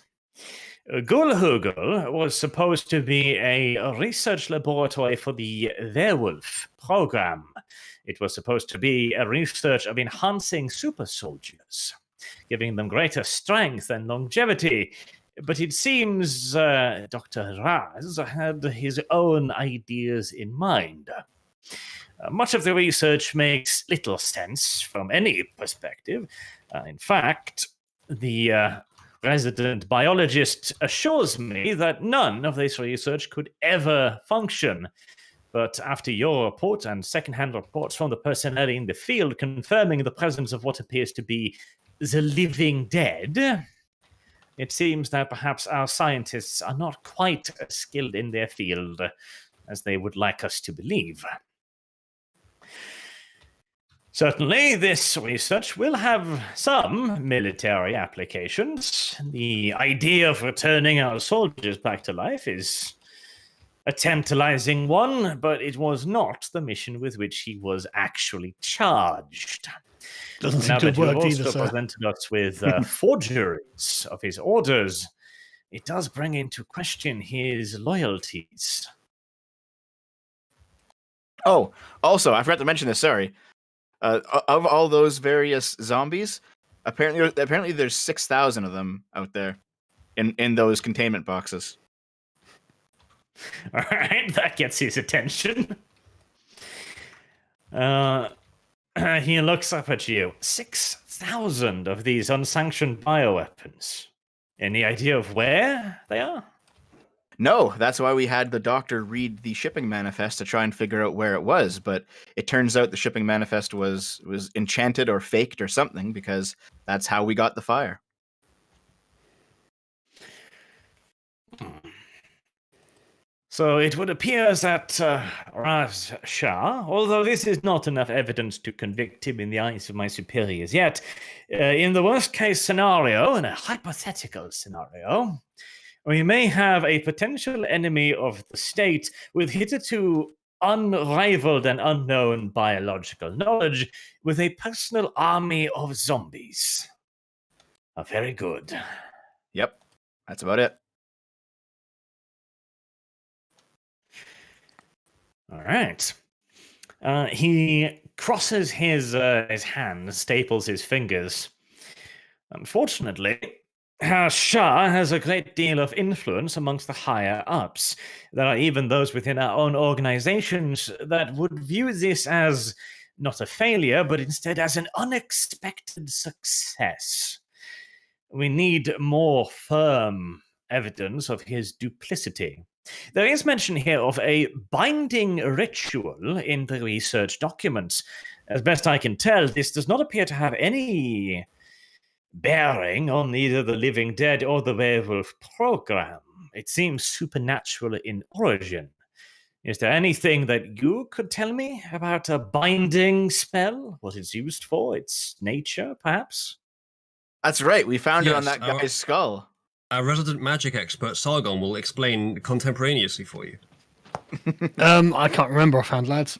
Gulhugel was supposed to be a research laboratory for the Werewolf program. It was supposed to be a research of enhancing super soldiers, giving them greater strength and longevity. But it seems Dr. Raz had his own ideas in mind. Much of the research makes little sense from any perspective, In fact, the resident biologist assures me that none of this research could ever function. But after your report and second-hand reports from the personnel in the field confirming the presence of what appears to be the living dead, it seems that perhaps our scientists are not quite as skilled in their field as they would like us to believe. Certainly, this research will have some military applications. The idea of returning our soldiers back to life is a tantalizing one, but it was not the mission with which he was actually charged. Doesn't seem Now to that have you have worked also either, sir. presented us with forgeries of his orders, it does bring into question his loyalties. Oh, also, I forgot to mention this. Sorry. Of all those various zombies, apparently there's 6,000 of them out there in those containment boxes. All right, that gets his attention. He looks up at you. 6,000 of these unsanctioned bioweapons. Any idea of where they are? No, that's why we had the doctor read the shipping manifest to try and figure out where it was, but it turns out the shipping manifest was enchanted or faked or something, because that's how we got the fire. So it would appear that Raz Shah, although this is not enough evidence to convict him in the eyes of my superiors yet, in the worst case scenario, in a hypothetical scenario, we may have a potential enemy of the state with hitherto unrivaled and unknown biological knowledge, with a personal army of zombies. Very good. Yep, that's about it. All right. He crosses his hands, staples his fingers. Unfortunately, Shah has a great deal of influence amongst the higher ups. There are even those within our own organizations that would view this as not a failure, but instead as an unexpected success. We need more firm evidence of his duplicity. There is mention here of a binding ritual in the research documents. As best I can tell, this does not appear to have any bearing on either the living dead or the werewolf program. It seems supernatural in origin. Is there anything that you could tell me about a binding spell? What it's used for? Its nature, perhaps? That's right, we found it on Yes, that guy's skull. Our resident magic expert, Sargon, will explain contemporaneously for you. I can't remember offhand, lads.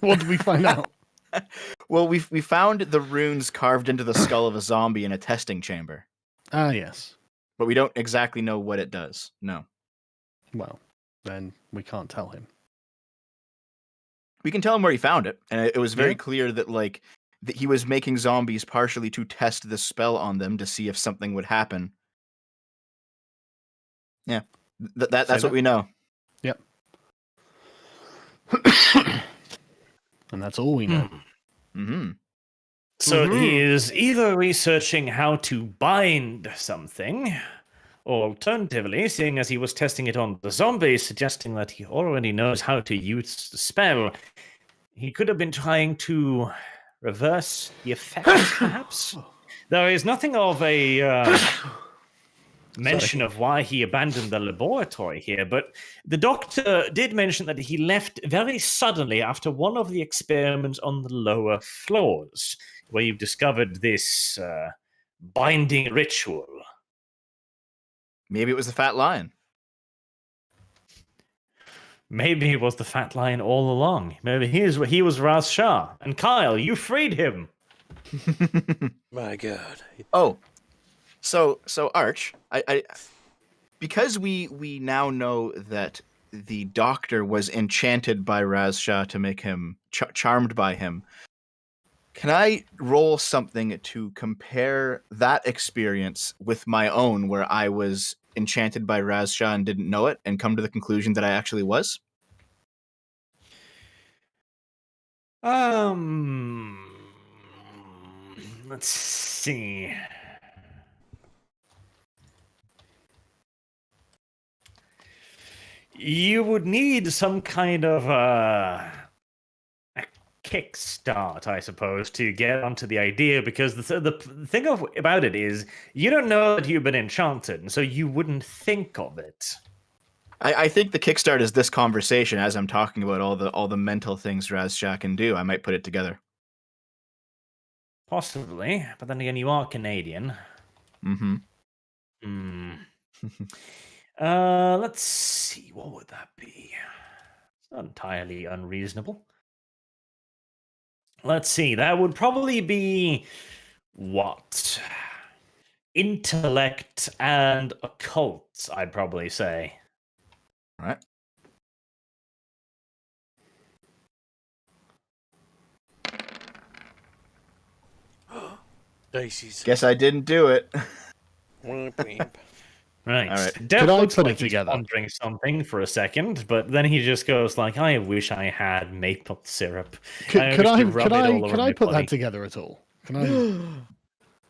What did we find out? Well, we found the runes carved into the skull of a zombie in a testing chamber, Ah, yes. but we don't exactly know what it does. No. Well, then we can't tell him. We can tell him where he found it, and it was very Yeah. clear that that he was making zombies partially to test the spell on them to see if something would happen. Yeah, that's what we know. Yep. And that's all we know. Mm-hmm. So he is either researching how to bind something, or alternatively, seeing as he was testing it on the zombies, suggesting that he already knows how to use the spell. He could have been trying to reverse the effects, perhaps? There is nothing of a mention of why he abandoned the laboratory here, but the doctor did mention that he left very suddenly after one of the experiments on the lower floors, where you've discovered this binding ritual. Maybe it was the fat lion. Maybe it was the fat lion all along. Maybe he was Raz Shah. And Kyle, you freed him. My God. Oh, so Arch, I because we now know that the doctor was enchanted by Raz Shah to make him charmed by him. Can I roll something to compare that experience with my own, where I was enchanted by Raz Shah and didn't know it, and come to the conclusion that I actually was? Let's see. You would need some kind of a kickstart, I suppose, to get onto the idea, because the thing about it is you don't know that you've been enchanted, and so you wouldn't think of it. I think the kickstart is this conversation as I'm talking about all the mental things Razshah can do. I might put it together. Possibly, but then again, you are Canadian. Mm-hmm. Let's see, what would that be? It's not entirely unreasonable. Let's see, that would probably be what? Intellect and occult, I'd probably say. All right. Dicey's. Guess I didn't do it. Right. All right. Dev Could I looks put it like he's together? pondering something for a second, but then he just goes like, "I wish I had maple syrup. Could I put body." that together at all? Can I?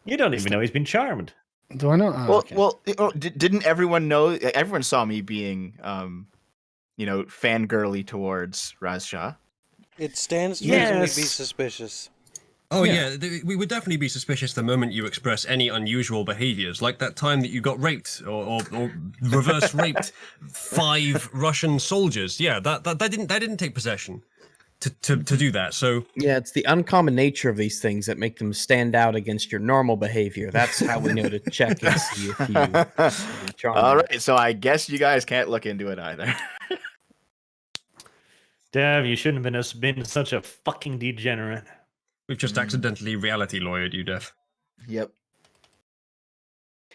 You don't even know he's been charmed. Do I not? Oh, okay. Well, didn't everyone know? Everyone saw me being, fangirly towards Razshah. It stands to reason we'd be Yes. suspicious. Oh Yeah. yeah, we would definitely be suspicious the moment you express any unusual behaviors, like that time that you got raped or reverse raped 5 Russian soldiers. Yeah, that didn't take possession to do that. So Yeah, it's the uncommon nature of these things that make them stand out against your normal behavior. That's how we know to check and see if you charm. All right, so I guess you guys can't look into it either. Dev, you shouldn't have been such a fucking degenerate. we've just accidentally reality lawyered you, Def. Yep.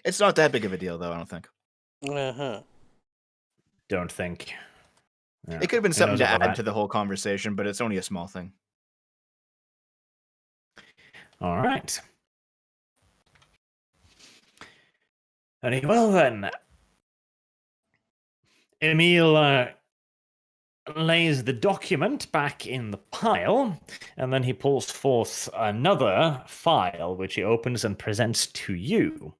It's not that big of a deal, though. I don't think Uh-huh. Don't think. Yeah, it could have been who something knows to about add that. to the whole conversation, but it's only a small thing. All right. Very well then. Emil lays the document back in the pile, and then he pulls forth another file, which he opens and presents to you.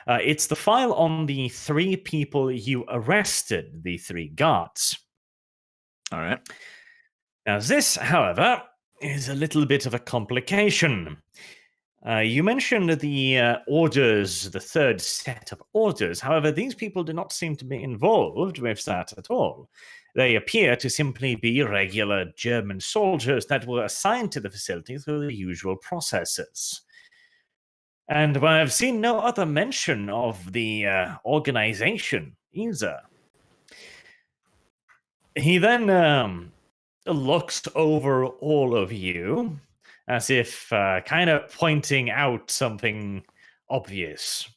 It's the file on the 3 people you arrested, the 3 guards. All right. Now, this, however, is a little bit of a complication. You mentioned the orders, the 3rd set of orders. However, these people do not seem to be involved with that at all. They appear to simply be regular German soldiers that were assigned to the facility through the usual processes. And I've seen no other mention of the organization either. He then looks over all of you as if kind of pointing out something obvious.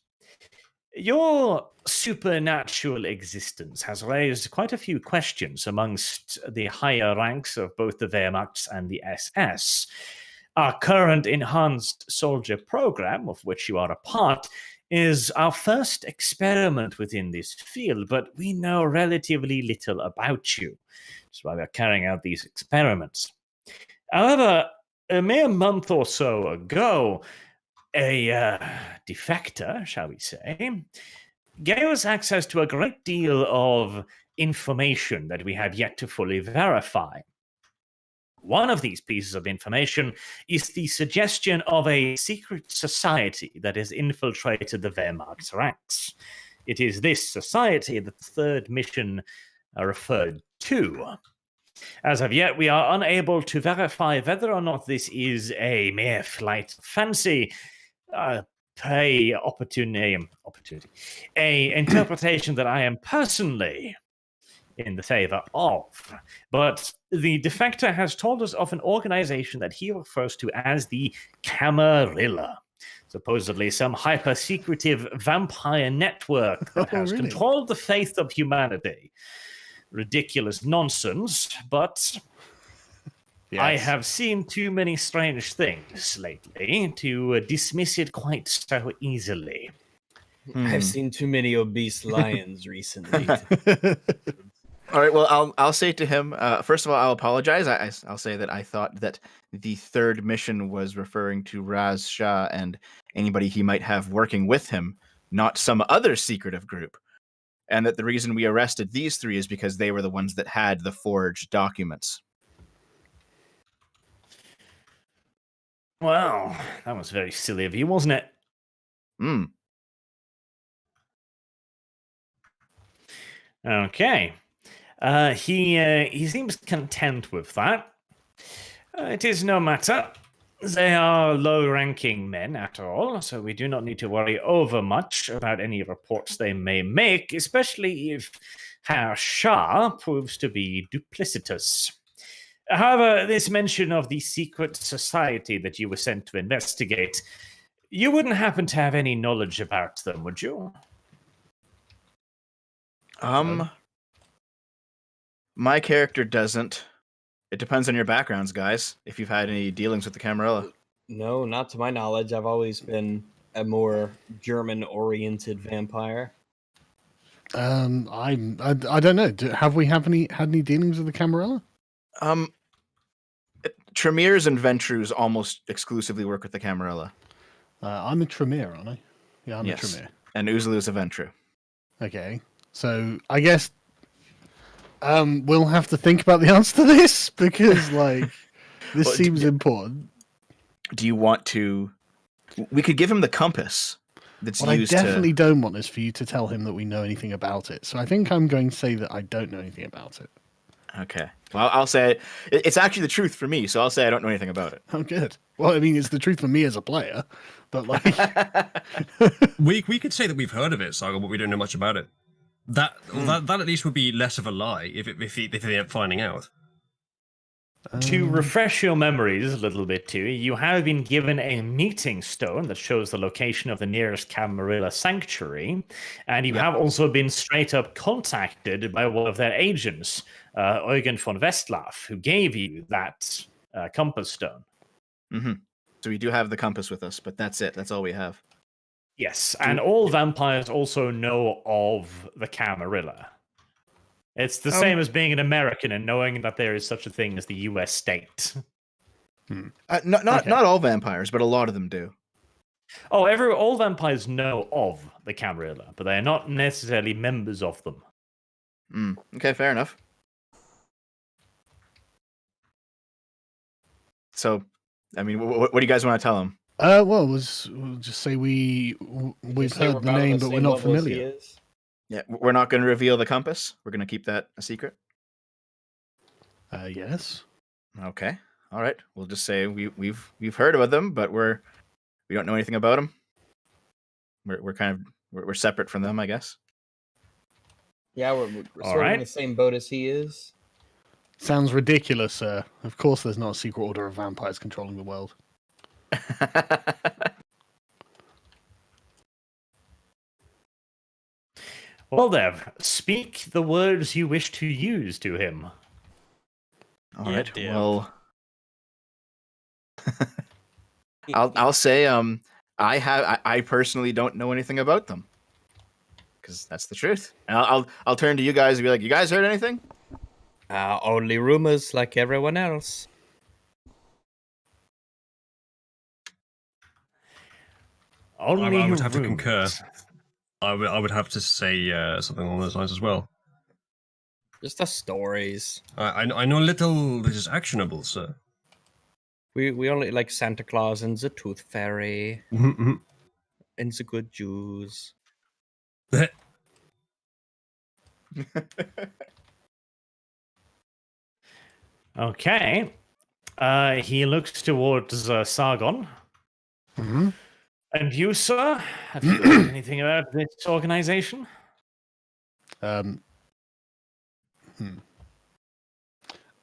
Your supernatural existence has raised quite a few questions amongst the higher ranks of both the Wehrmacht and the SS. Our current enhanced soldier program, of which you are a part, is our first experiment within this field, but we know relatively little about you. That's why we're carrying out these experiments. However, a mere month or so ago, a defector, shall we say, gave us access to a great deal of information that we have yet to fully verify. One of these pieces of information is the suggestion of a secret society that has infiltrated the Wehrmacht's ranks. It is this society that the 3rd mission referred to. As of yet, we are unable to verify whether or not this is a mere flight of fancy, a interpretation that I am personally in the favor of. But the defector has told us of an organization that he refers to as the Camarilla. Supposedly some hyper-secretive vampire network that has really? controlled the faith of humanity. Ridiculous nonsense, but I Yes. have seen too many strange things lately to dismiss it quite so easily. I've seen too many obese lions recently. All right. Well, I'll say to him. First of all, I'll apologize. I'll say that I thought that the third mission was referring to Raz Shah and anybody he might have working with him, not some other secretive group, and that the reason we arrested these three is because they were the ones that had the forged documents. Well, that was very silly of you, wasn't it? Hmm. Okay. He seems content with that. It is no matter. They are low-ranking men at all, so we do not need to worry overmuch about any reports they may make, especially if Herr Shah proves to be duplicitous. However, this mention of the secret society that you were sent to investigate, you wouldn't happen to have any knowledge about them, would you? My character doesn't. It depends on your backgrounds, guys. If you've had any dealings with the Camarilla. No, not to my knowledge. I've always been a more German-oriented vampire. I don't know. Have we had any dealings with the Camarilla? Tremiers and Ventrus almost exclusively work with the Camarilla. I'm a Tremere, aren't I? Yeah, I'm a Tremere. And Uzulu's a Ventru. Okay, so I guess we'll have to think about the answer to this because, like, this Well, seems important. Do you want to? We could give him the compass. That's What I used definitely don't want is for you to tell him that we know anything about it. So I think I'm going to say that I don't know anything about it. Okay. Well, I'll say it's actually the truth for me, so I'll say I don't know anything about it. Oh, good. Well, I mean, it's the truth for me as a player, but like, We could say that we've heard of it, Saga, but we don't know much about it. That at least would be less of a lie if they end up finding out. To refresh your memories a little bit too, you have been given a meeting stone that shows the location of the nearest Camarilla sanctuary, and you have also been straight up contacted by one of their agents, Eugen von Westlaff, who gave you that compass stone. Mm-hmm. So we do have the compass with us, but that's it. That's all we have. Yes, and all vampires also know of the Camarilla. It's the same as being an American and knowing that there is such a thing as the U.S. state. Not all vampires, but a lot of them do. Oh, all vampires know of the Camarilla, but they are not necessarily members of them. Okay, fair enough. So, I mean, what do you guys want to tell him? well, we'll just say we've heard the name, but we're not familiar. Yeah, we're not going to reveal the compass. We're going to keep that a secret. Yes. Okay. All right. We'll just say we've heard of them, but we don't know anything about them. We're separate from them, I guess. Yeah, we're sort of in the same boat as he is. Sounds ridiculous, sir. Of course, there's not a secret order of vampires controlling the world. Well, Dev, speak the words you wish to use to him. All right. Well, I'll say I personally don't know anything about them because that's the truth. And I'll turn to you guys and be like, you guys heard anything? Only rumors, like everyone else. I would have to concur. I would have to say something along those lines as well. Just the stories. I know little that is actionable, sir. We only like Santa Claus and the Tooth Fairy Mm-hmm. and the good Jews. Okay. He looks towards Sargon. Mm-hmm. And you, sir? Have you heard anything about this organization? I'm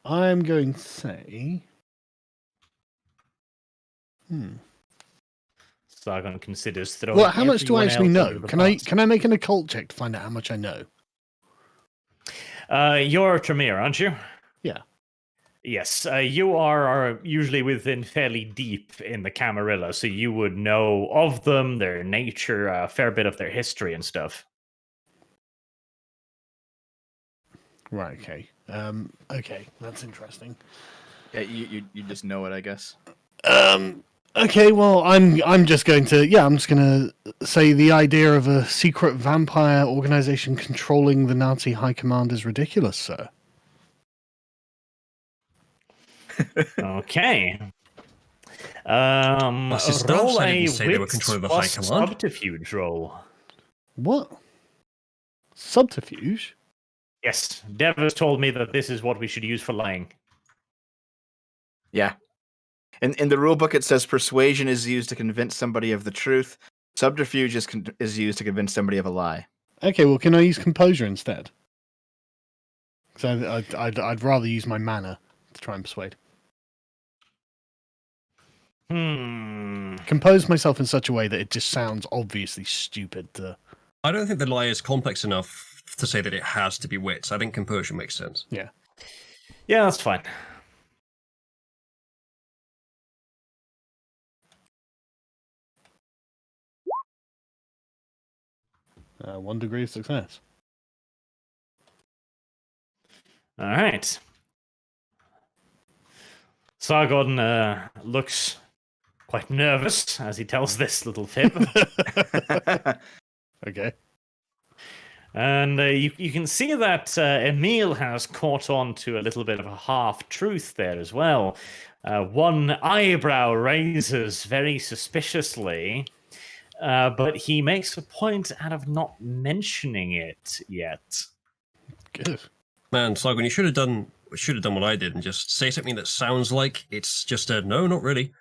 going to say... Sargon considers throwing. Well, how much do I actually everyone else know? under the Can I make an occult check to find out how much I know? You're a Tremere, aren't you? Yeah. Yes, you are usually within fairly deep in the Camarilla, so you would know of them, their nature, a fair bit of their history and stuff. Right. Okay. Okay, that's interesting. Yeah, you just know it, I guess. Okay, well, I'm just going to I'm just going to say the idea of a secret vampire organization controlling the Nazi high command is ridiculous, sir. Okay. Plus, his staff Roll said he a didn't say they were wits controlling the high plus command. subterfuge roll. What? Subterfuge? Yes, Dev has told me that this is what we should use for lying. Yeah. In the rule book, it says persuasion is used to convince somebody of the truth. Subterfuge is used to convince somebody of a lie. Okay, well, can I use composure instead? Because I'd rather use my mana to try and persuade. Compose myself in such a way that it just sounds obviously stupid to... I don't think the lie is complex enough to say that it has to be wits. I think composure makes sense. Yeah. Yeah, that's fine. 1 degree of success. All right. Sargon looks quite nervous as he tells this little fib. Okay. And you can see that Emil has caught on to a little bit of a half-truth there as well. One eyebrow raises very suspiciously, but he makes a point out of not mentioning it yet. Good. Man, Sargon, you should have done what I did and just say something that sounds like it's just a no, not really,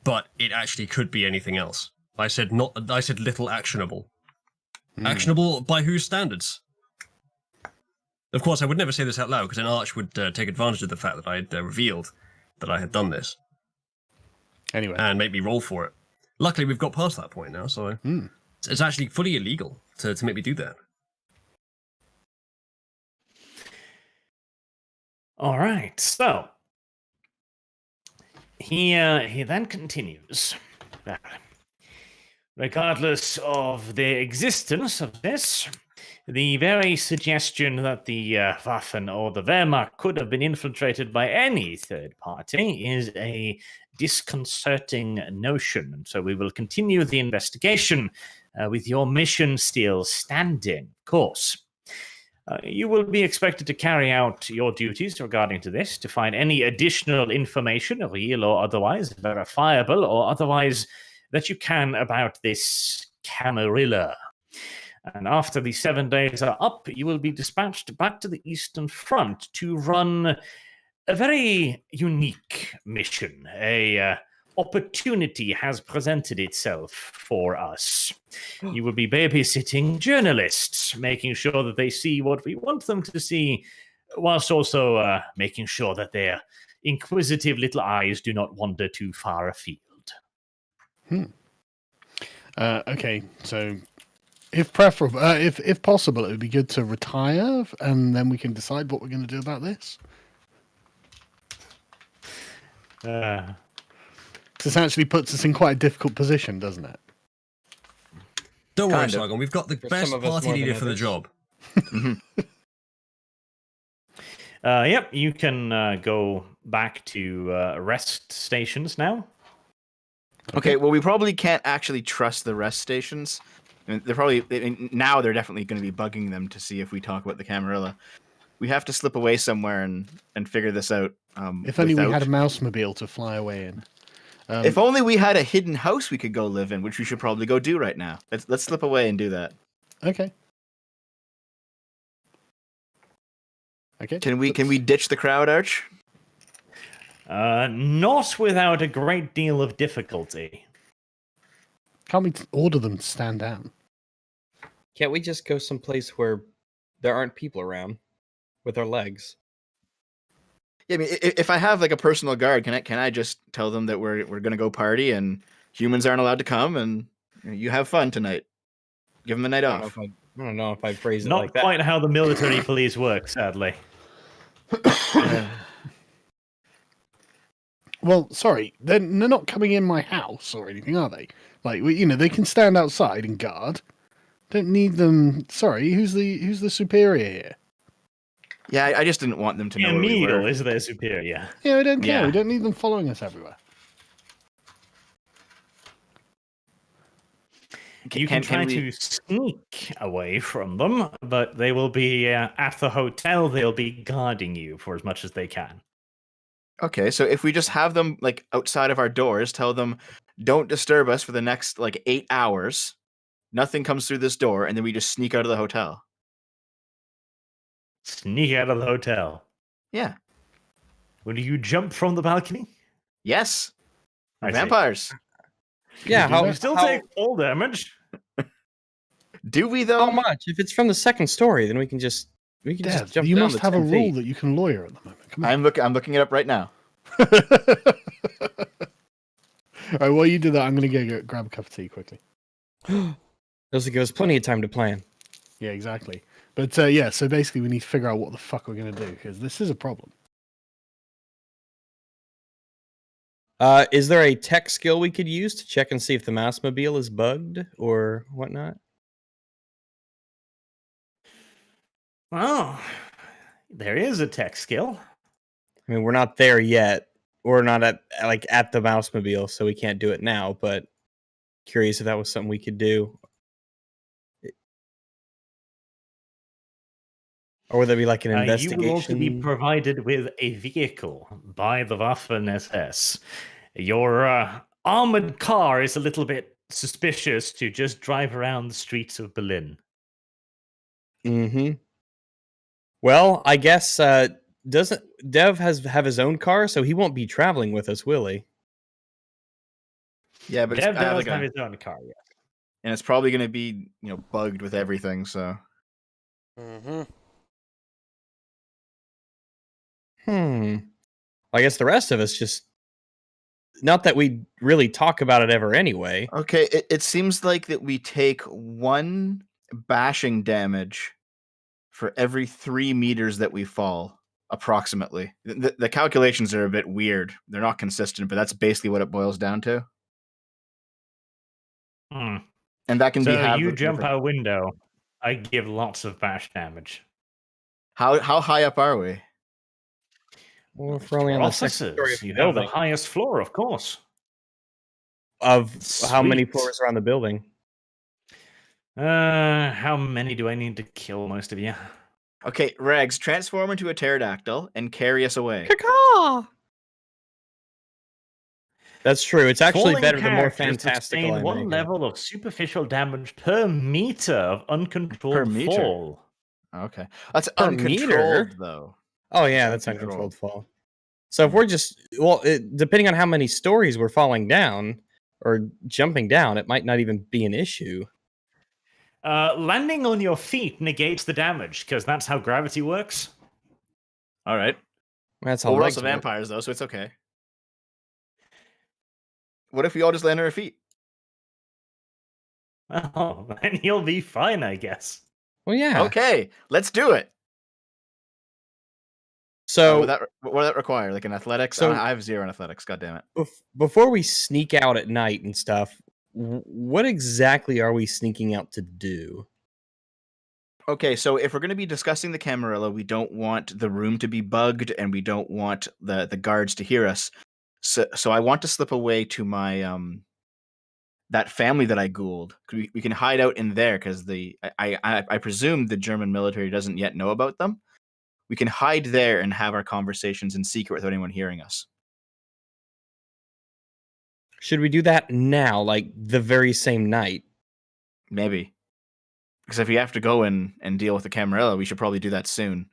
but it actually could be anything else. I said little actionable. Actionable by whose standards? Of course, I would never say this out loud because an arch would take advantage of the fact that I had revealed that I had done this. Anyway. And make me roll for it. Luckily, we've got past that point now, so it's actually fully illegal to make me do that. All right, so he then continues. Regardless of the existence of this, the very suggestion that the Waffen or the Wehrmacht could have been infiltrated by any third party is a disconcerting notion. So we will continue the investigation with your mission still standing, of course. You will be expected to carry out your duties regarding to this, to find any additional information, real or otherwise, verifiable or otherwise, that you can about this Camarilla. And after the 7 days are up, you will be dispatched back to the Eastern Front to run a very unique mission. A opportunity has presented itself for us. You will be babysitting journalists, making sure that they see what we want them to see, whilst also making sure that their inquisitive little eyes do not wander too far afield. Okay, so if preferable, if possible, it would be good to retire, and then we can decide what we're going to do about this. This actually puts us in quite a difficult position, doesn't it? Don't worry, Kind of. Sargon. We've got the For best some of us party more than leader for the others. job. Yep, you can go back to rest stations now. Okay, well, we probably can't actually trust the rest stations. And now they're definitely going to be bugging them to see if we talk about the Camarilla. We have to slip away somewhere and figure this out. If only we had a mouse-mobile to fly away in. If only we had a hidden house we could go live in, which we should probably go do right now. Let's slip away and do that. Okay. Okay. Can we ditch the crowd, Arch? Not without a great deal of difficulty. Can't we order them to stand down? Can't we just go someplace where there aren't people around with our legs? Yeah, I mean, if I have like a personal guard, can I just tell them that we're gonna go party and humans aren't allowed to come and you have fun tonight? Give them the night off. I don't know if I phrase it Not like that. quite how the military police work, sadly. Well, sorry, they're not coming in my house or anything, are they? Like, they can stand outside and guard. Don't need them. Sorry, who's the superior here? Yeah, I just didn't want them to know where we Emil were. is their superior. Yeah, we don't care. Yeah. We don't need them following us everywhere. You can try to sneak away from them, but they will be at the hotel. They'll be guarding you for as much as they can. Okay, so if we just have them like outside of our doors, tell them, don't disturb us for the next like 8 hours. Nothing comes through this door, and then we just sneak out of the hotel. Sneak out of the hotel. Yeah. Will you jump from the balcony? Yes. I We're see. vampires. Yeah, You still take full damage. Do we though? How much? If it's from the second story, then we can just Dev, jump you down must the have a 10 rule feet. that you can lawyer at the moment. Come on. I'm looking it up right now. All right, while you do that, I'm going to go grab a cup of tea quickly. Those give us plenty of time to plan. Yeah, exactly. But yeah, so basically we need to figure out what the fuck we're going to do, because this is a problem. Is there a tech skill we could use to check and see if the Massmobile is bugged or whatnot? Well, there is a tech skill. I mean, we're not there yet. We're not at the Massmobile, so we can't do it now. But curious if that was something we could do, or would that be like an You investigation? will also be provided with a vehicle by the Waffen-SS. Your armored car is a little bit suspicious to just drive around the streets of Berlin. Mm-hmm. Well, I guess doesn't Dev have his own car, so he won't be traveling with us, will he? Yeah, but Dev I have, does like, have his own car, yes. and it's probably going to be bugged with everything. So Mm-hmm. I guess the rest of us just not that we really talk about it ever anyway. okay, it seems like that we take 1 bashing damage for every 3 meters that we fall, approximately. The calculations are a bit weird. They're not consistent, but that's basically what it boils down to. Hmm. And that can be So you jump out a window. I give lots of bash damage. How high up are we? Well, if we're only on the second story of Offices. the You have the building. highest floor, of course. Of how many Sweet. floors are on the building? How many do I need to kill most of you? Okay, Regs, transform into a pterodactyl and carry us away. Caw! That's true. It's actually Falling better the more characters fantastical sustain I one make it. level of superficial damage per meter of uncontrolled Per meter? fall. Okay, that's Per uncontrolled meter? though. Oh yeah, That's that's uncontrolled uncontrolled. fall. So if we're just depending on how many stories we're falling down or jumping down, it might not even be an issue. Landing on your feet negates the damage because that's how gravity works. All right. That's how Well, we're legs also work. vampires though, so it's okay. What if we all just land on our feet? Oh, then you'll be fine, I guess. Well, yeah. Okay, let's do it. So what would that require? Like an athletics? So- I have 0 in athletics. God damn it. before we sneak out at night and stuff, what exactly are we sneaking out to do? Okay, so if we're going to be discussing the Camarilla, we don't want the room to be bugged, and we don't want the guards to hear us. So I want to slip away to my that family that I ghouled. We can hide out in there because I presume the German military doesn't yet know about them. We can hide there and have our conversations in secret without anyone hearing us. Should we do that now, like the very same night? Maybe. Because if we have to go in and deal with the Camarilla, we should probably do that soon.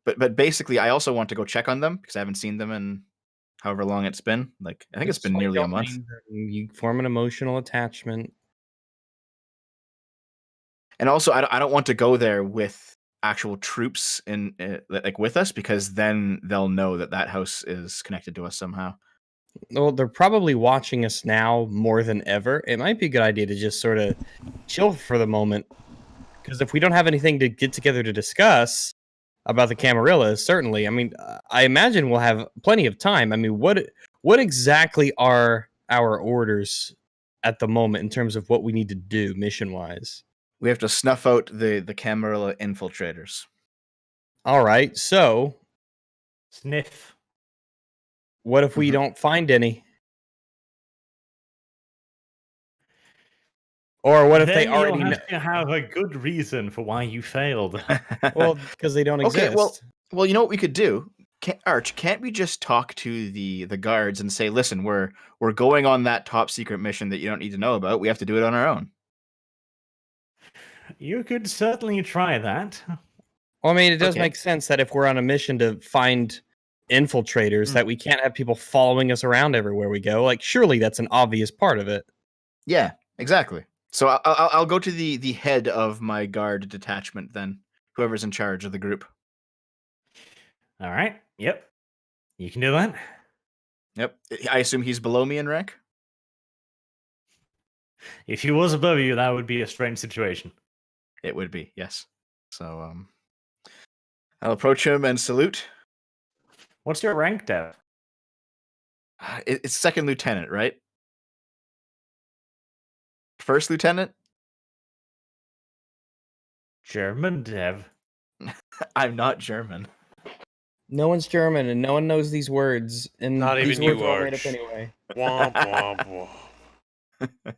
But basically, I also want to go check on them because I haven't seen them in however long it's been. Like, I think it's been So you nearly a don't month. name them, you form an emotional attachment. And also, I don't want to go there with actual troops in like with us because then they'll know that house is connected to us somehow. Well, they're probably watching us now more than ever. It might be a good idea to just sort of chill for the moment. Because if we don't have anything to get together to discuss about the Camarillas, certainly, I mean, I imagine we'll have plenty of time. I mean, what exactly are our orders at the moment in terms of what we need to do mission-wise? We have to snuff out the Camarilla infiltrators. All right. So, Sniff. what if we Mhm. don't find any? Or what if they Then already you'll know? have to have a good reason for why you failed. Well, because they don't Okay, exist. well, you know what we could do, Arch? Can't we just talk to the guards and say, "Listen, we're going on that top secret mission that you don't need to know about. We have to do it on our own." You could certainly try that. Well, I mean, it does Okay. make sense that if we're on a mission to find infiltrators, Mm. that we can't have people following us around everywhere we go. Like, surely that's an obvious part of it. Yeah, exactly. So I'll go to the head of my guard detachment then, whoever's in charge of the group. All right. Yep. You can do that. Yep. I assume he's below me in rank. If he was above you, that would be a strange situation. It would be, yes. So I'll approach him and salute. What's your rank, Dev? It's second lieutenant, right? First lieutenant? German, Dev. I'm not German. No one's German, and no one knows these words. And Not these even words you, are all made up Arch. anyway. Womp womp womp.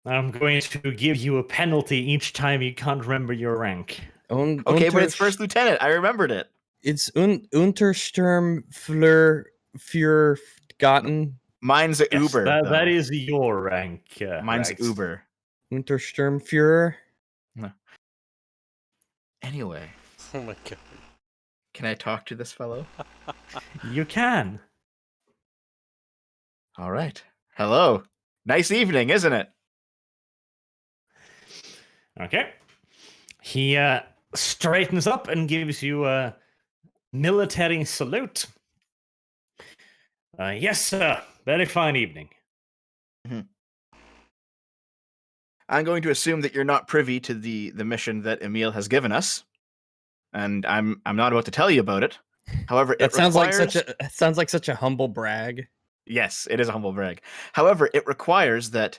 I'm going to give you a penalty each time you can't remember your rank. Okay, but it's first lieutenant. I remembered it. It's Untersturmführergatten. Mine's Yes, Uber. that though. is your rank. Mine's Rex. Uber. Untersturmführer. Anyway, Oh my god. can I talk to this fellow? You can. All right. Hello. Nice evening, isn't it? Okay. He straightens up and gives you a military salute. Yes, sir. Very fine evening. I'm going to assume that you're not privy to the mission that Emil has given us, and I'm not about to tell you about it. However, That it sounds requires... like such a humble brag. Yes, it is a humble brag. However, it requires that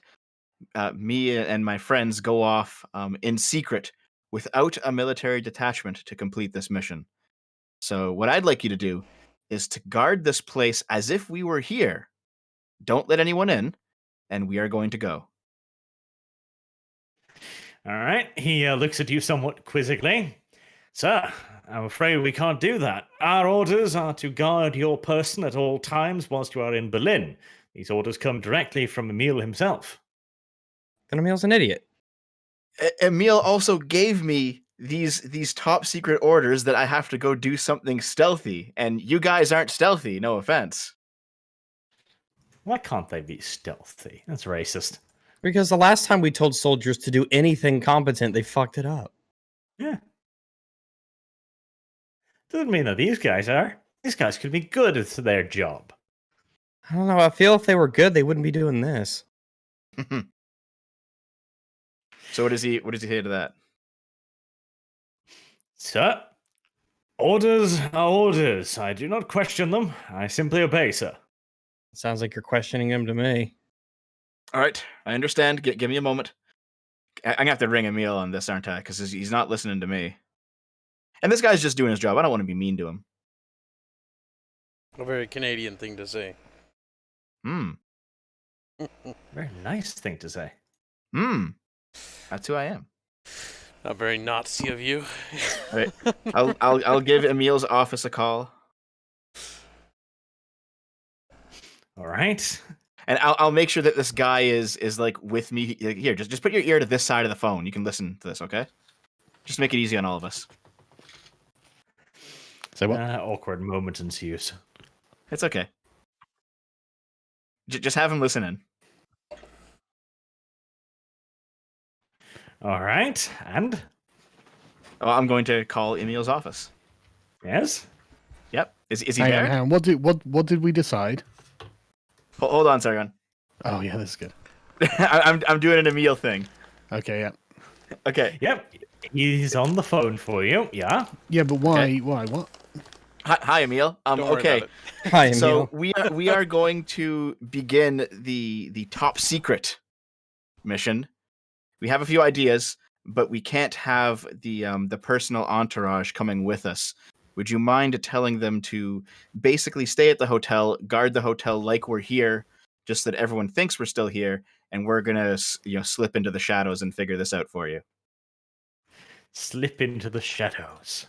me and my friends go off in secret without a military detachment to complete this mission. So what I'd like you to do is to guard this place as if we were here. Don't let anyone in, and we are going to go. All right. He looks at you somewhat quizzically. Sir, I'm afraid we can't do that. Our orders are to guard your person at all times whilst you are in Berlin. These orders come directly from Emil himself. Then Emil's an idiot. Emil also gave me these top secret orders that I have to go do something stealthy, and you guys aren't stealthy, no offense. Why can't they be stealthy? That's racist. Because the last time we told soldiers to do anything competent, they fucked it up. Yeah. Doesn't mean that these guys are. These guys could be good at their job. I don't know. I feel if they were good, they wouldn't be doing this. So what does he say to that? Sir, orders are orders. I do not question them. I simply obey, sir. Sounds like you're questioning them to me. All right, I understand. Give me a moment. I'm gonna have to ring Emil on this, aren't I? Because he's not listening to me. And this guy's just doing his job. I don't want to be mean to him. A very Canadian thing to say. Very nice thing to say. That's who I am. Not very Nazi of you. All right. I'll give Emil's office a call. All right. And I'll make sure that this guy is like with me. Here, just put your ear to this side of the phone. You can listen to this, okay? Just make it easy on all of us. Say what? Awkward moment ensues. It's okay. Just have him listen in. All right. And? Oh, I'm going to call Emil's office. Yes? Yep. Is he Hang there? on. What did we decide? Hold on, Sargon. Oh yeah, this is good. I'm doing an Emil thing. Okay, yeah. Okay. Yep. He's on the phone for you. Yeah. Yeah, but why? Okay. Why? What? Hi, Emil. Don't worry Okay. about it. Hi, Emil. So we are going to begin the top secret mission. We have a few ideas. but we can't have the personal entourage coming with us. Would you mind telling them to basically stay at the hotel, guard the hotel like we're here, just that everyone thinks we're still here, and we're gonna slip into the shadows and figure this out for you. Slip into the shadows.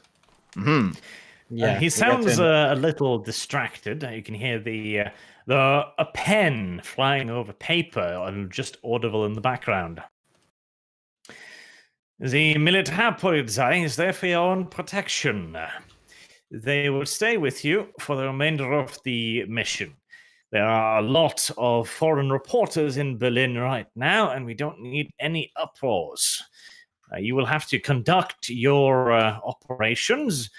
Hmm. Yeah, He we got sounds to- a little distracted. You can hear a pen flying over paper and just audible in the background. The Militärpolizei is there for your own protection. They will stay with you for the remainder of the mission. There are a lot of foreign reporters in Berlin right now, and we don't need any uproars. You will have to conduct your operations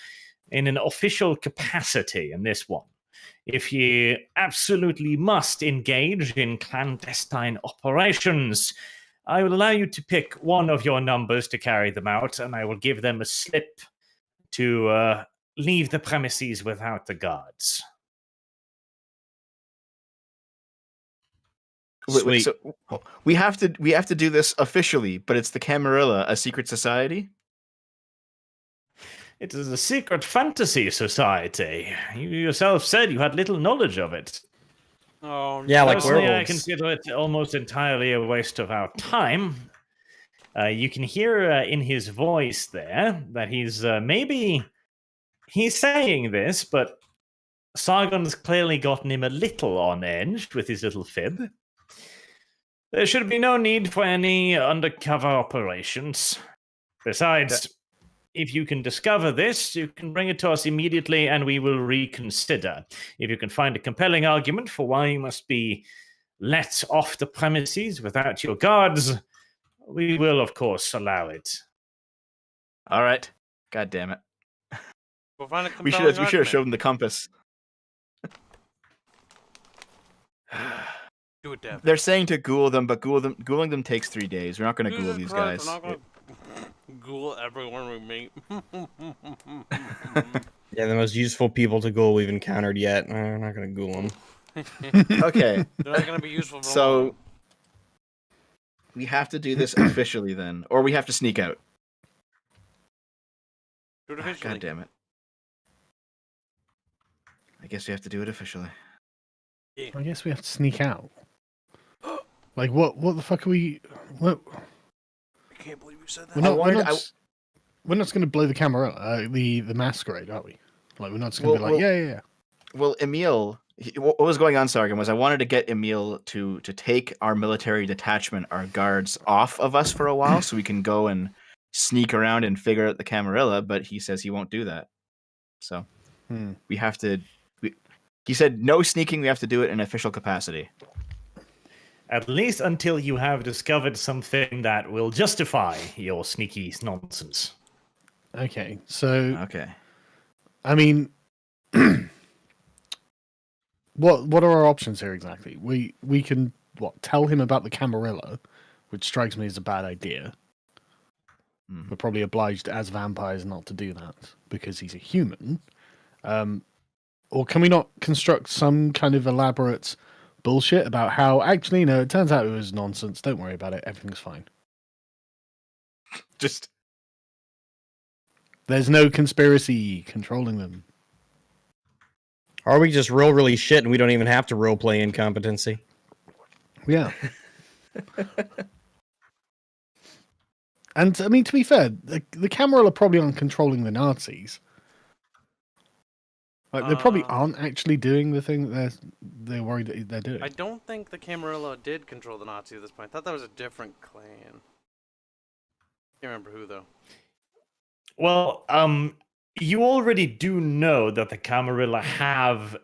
in an official capacity in this one. If you absolutely must engage in clandestine operations, I will allow you to pick one of your numbers to carry them out, and I will give them a slip to leave the premises without the guards. Wait, Sweet. so we have to do this officially, but it's the Camarilla, a secret society? It is a secret fantasy society. You yourself said you had little knowledge of it. Oh, Yeah, like Personally, I werewolves. consider it almost entirely a waste of our time. You can hear in his voice there that he's he's saying this, but Sargon's clearly gotten him a little on edge with his little fib. There should be no need for any undercover operations. Besides, if you can discover this, you can bring it to us immediately and we will reconsider. If you can find a compelling argument for why you must be let off the premises without your guards, we will, of course, allow it. All right. God damn it. we'll find a We compelling should have argument. showed them the compass. Do it, Dev. They're saying to ghoul them, but ghouling them takes 3 days. We're not going to ghoul Jesus these Christ, guys. We're not gonna ghoul everyone we meet. Yeah, the most useful people to ghoul we've encountered yet. I'm not going to ghoul them. Okay, They're not gonna be useful for so long. we have to do this officially then, or we have to sneak out. Do it officially. God damn it. I guess we have to do it officially. I guess we have to sneak out. Like what? What the fuck are we? What? I can't believe you said that. We're not. wanted- We're not going to blow the camera. The masquerade, are we? Like we're not just going to Well- be like, yeah. Well, Emil, what was going on, Sargon, was I wanted to get Emil to take our military detachment, our guards, off of us for a while so we can go and sneak around and figure out the Camarilla, but he says he won't do that. So we have to... He said no sneaking, we have to do it in official capacity. At least until you have discovered something that will justify your sneaky nonsense. Okay, so Okay. I mean, what are our options here exactly? We can tell him about the Camarilla, which strikes me as a bad idea. We're probably obliged as vampires not to do that because he's a human. Or can we not construct some kind of elaborate bullshit about how actually no, it turns out it was nonsense. Don't worry about it. Everything's fine. Just... There's no conspiracy controlling them. Or are we just really shit and we don't even have to roleplay incompetency? Yeah. And I mean, to be fair, the Camarilla probably aren't controlling the Nazis. Like they probably aren't actually doing the thing that they're worried that they're doing. I don't think the Camarilla did control the Nazis at this point. I thought that was a different clan. Can't remember who though. Well, you already do know that the Camarilla have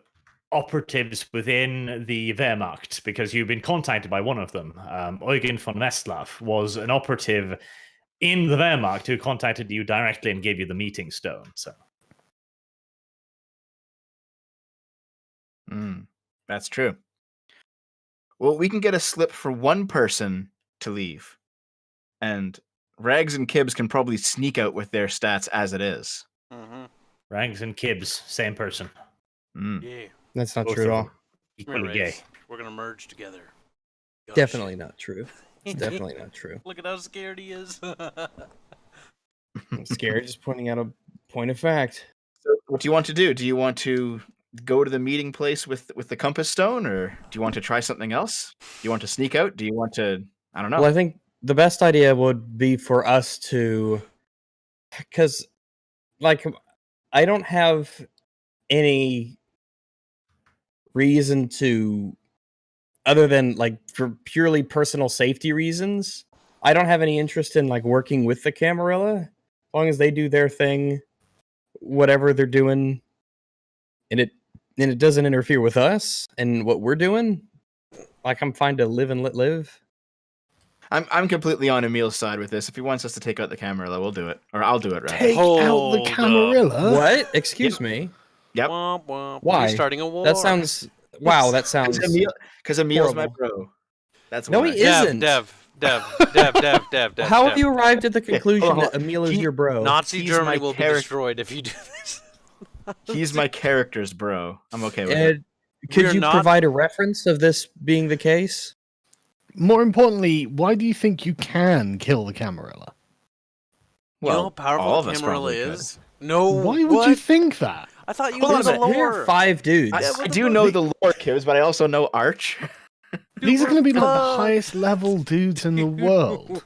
operatives within the Wehrmacht because you've been contacted by one of them. Eugen von Westlaff was an operative in the Wehrmacht who contacted you directly and gave you the meeting stone. So, That's true. Well, we can get a slip for one person to leave. And Rags and Kibbs can probably sneak out with their stats as it is. Mm-hmm. Rags and Kibbs, same person. Yeah. That's not Both true at of all. them. Equally gay. We're gonna merge together. Gosh. Definitely not true. It's definitely not true. Look at how scared he is. I'm scared. Just pointing out a point of fact. So what do you want to do? Do you want to go to the meeting place with the compass stone, or do you want to try something else? Do you want to sneak out? Do you want to? I don't know. Well, I think the best idea would be for us to, because, like, I don't have any reason to, other than like for purely personal safety reasons, I don't have any interest in like working with the Camarilla. As long as they do their thing, whatever they're doing, and it doesn't interfere with us and what we're doing, like I'm fine to live and let live. I'm completely on Emil's side with this. If he wants us to take out the Camarilla, we'll do it, or I'll do it rather. Take out Hold the up. Camarilla? What? Excuse me. Yep. Womp womp. Why? You're starting a war. That sounds. Wow, that sounds. Because Emil's my horrible. bro. That's No, why. he isn't. Dev. How have you arrived at the conclusion hold on. that Emil is He- your bro? Nazi He's Germany my will be character. destroyed if you do this. He's my character's bro. I'm okay with it. Could We're you not- provide a reference of this being the case? More importantly, why do you think you can kill the Camarilla? You know how all powerful of the us Camarilla probably could. is? No. Why would what? you think that? I thought you Hold knew on the a minute. Here are lore. 5 dudes. I do know the lore, Kibbs, but I also know Arch. These are going to be like the fuck. highest level dudes in the world.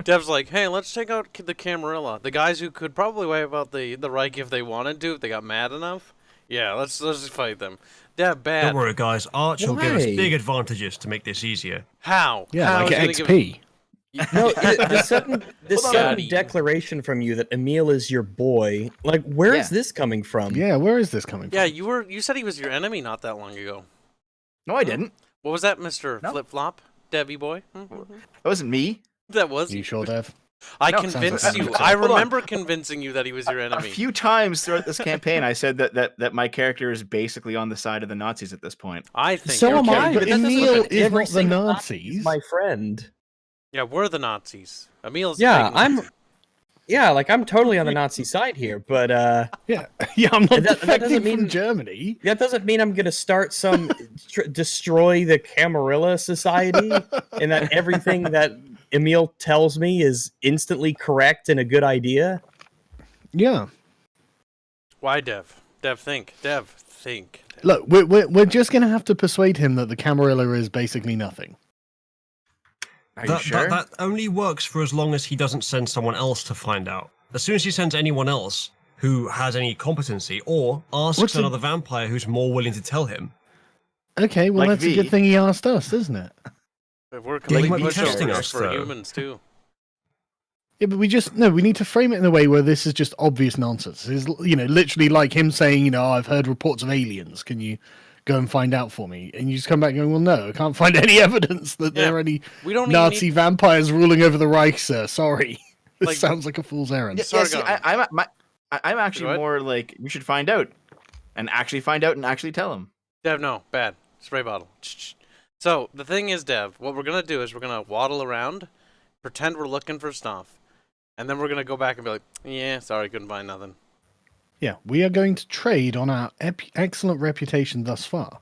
Dev's like, hey, let's take out the Camarilla. The guys who could probably wipe out the Reich if they wanted to, if they got mad enough. Yeah, let's just fight them. Dev, bad. Don't worry, guys. Arch will give us Why? big advantages to make this easier. How? Yeah, How like is he gonna XP. No, the sudden Hold on. sudden declaration from you that Emil is your boy. Like, where is Yeah. this coming from? Yeah, where is this coming Yeah, from? you said he was your enemy not that long ago. No, I didn't. What was that, Mr. No. Flip Flop? Debbie boy? Mhm. That wasn't me. That was You sure, Dev? I No, convinced sounds like- you. Hold I on. remember convincing you that he was your A enemy. few times throughout this campaign, I said that my character is basically on the side of the Nazis at this point. I think So you're am I, kidding. but but that doesn't Emil mean is every not the single Nazis. Nazi is my friend. Yeah, we're the Nazis. Emil's Yeah, big- I'm totally on the Nazi side here, but Yeah, yeah. I'm not That doesn't defecting mean- from Germany. that doesn't mean I'm gonna start some destroy the Camarilla society, and that everything that Emil tells me is instantly correct and a good idea. Yeah. Why, Dev? Dev, think. Dev, think. Look, we're just gonna have to persuade him that the Camarilla is basically nothing. Are you sure? That only works for as long as he doesn't send someone else to find out. As soon as he sends anyone else who has any competency, or asks What's the- another vampire who's more willing to tell him, Okay, well Like that's a V. good thing he asked us, isn't it? If we're Yeah, complete he might be pushovers testing us, for though. humans, too. Yeah, but we need to frame it in a way where this is just obvious nonsense. It's, literally like him saying, I've heard reports of aliens. Can you go and find out for me? And you just come back going, well, no, I can't find any evidence that there are any We don't Nazi even vampires ruling over the Reich, sir. Sorry. This Like- sounds like a fool's errand. Yeah, Sargon. I'm actually What? more like you should find out, and actually tell him. Dev, no. Bad. Spray bottle. So, the thing is, Dev, what we're going to do is we're going to waddle around, pretend we're looking for stuff, and then we're going to go back and be like, yeah, sorry, couldn't find nothing. Yeah, we are going to trade on our excellent reputation thus far.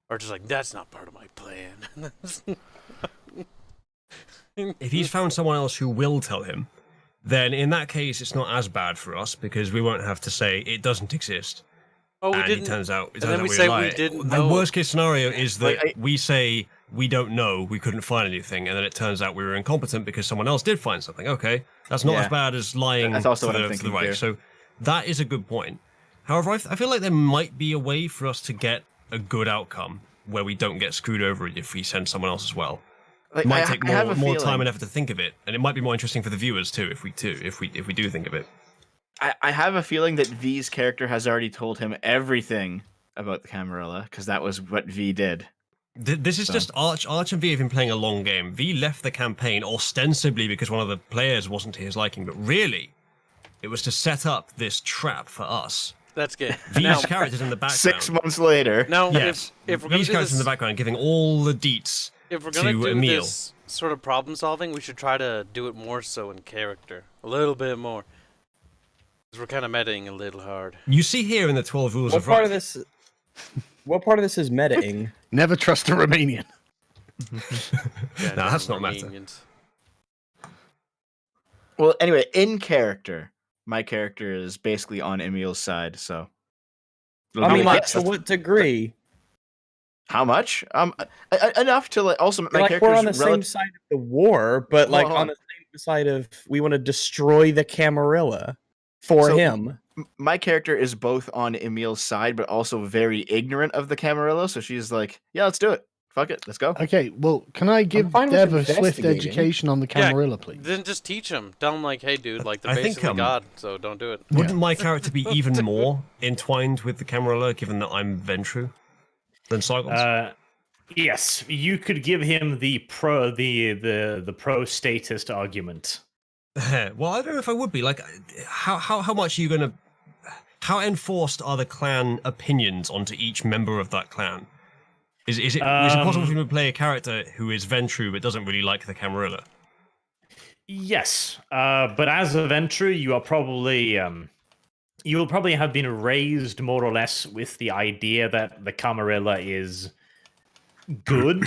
Or just like, that's not part of my plan. if he's found someone else who will tell him, then in that case it's not as bad for us because we won't have to say it doesn't exist. Oh, we And didn't. it turns out, then we we're say we lying. didn't The know. worst case scenario is that Like, we say we don't know, we couldn't find anything, and then it turns out we were incompetent because someone else did find something. Okay, that's not Yeah. as bad as lying That's also to what I'm the thinking right. too. So that is a good point. However, I feel like there might be a way for us to get a good outcome where we don't get screwed over if we send someone else as well. Like, It might I take have a more time feeling- and effort to think of it, and it might be more interesting for the viewers too if we do think of it. I have a feeling that V's character has already told him everything about the Camarilla because that was what V did. This is So- just Arch and V have been playing a long game. V left the campaign ostensibly because one of the players wasn't to his liking, but really, it was to set up this trap for us. That's good. V's Now, characters in the background. 6 months later. now Yes, if we're going V's to do characters in this, the background giving all the deets. if we're going to to do Emil. this sort of problem solving, we should try to do it more so in character. A little bit more. Because we're kind of metaing a little hard. You see here in the 12 Rules What of part Right. of this? What part of this is metaing? Never trust a Romanian. Yeah, No, that's not meta. Romanians. Well, anyway, in character, my character is basically on Emil's side. So, I mean, like, yes, to what degree? how much? Enough to like. Also, my Like, character we're on the is same side of the war, but like Hold on on. the same side of we want to destroy the Camarilla for So, him. My character is both on Emil's side, but also very ignorant of the Camarilla. So she's like, "Yeah, let's do it. Fuck it, let's go." Okay, well, can I give fine with Dev a swift investigating. education on the Yeah, Camarilla, please? Then just teach him. Tell him like, hey, dude, like they're I think, basically God, so don't do it. Wouldn't my character be even more entwined with the Camarilla, given that I'm Ventru, than Sargon's? Yes, you could give him the pro statist argument. Well, I don't know if I would be. Like, how much are you gonna? How enforced are the clan opinions onto each member of that clan? Is it possible for me to play a character who is Ventru but doesn't really like the Camarilla? Yes, but as a Ventru, you are probably you will probably have been raised more or less with the idea that the Camarilla is good.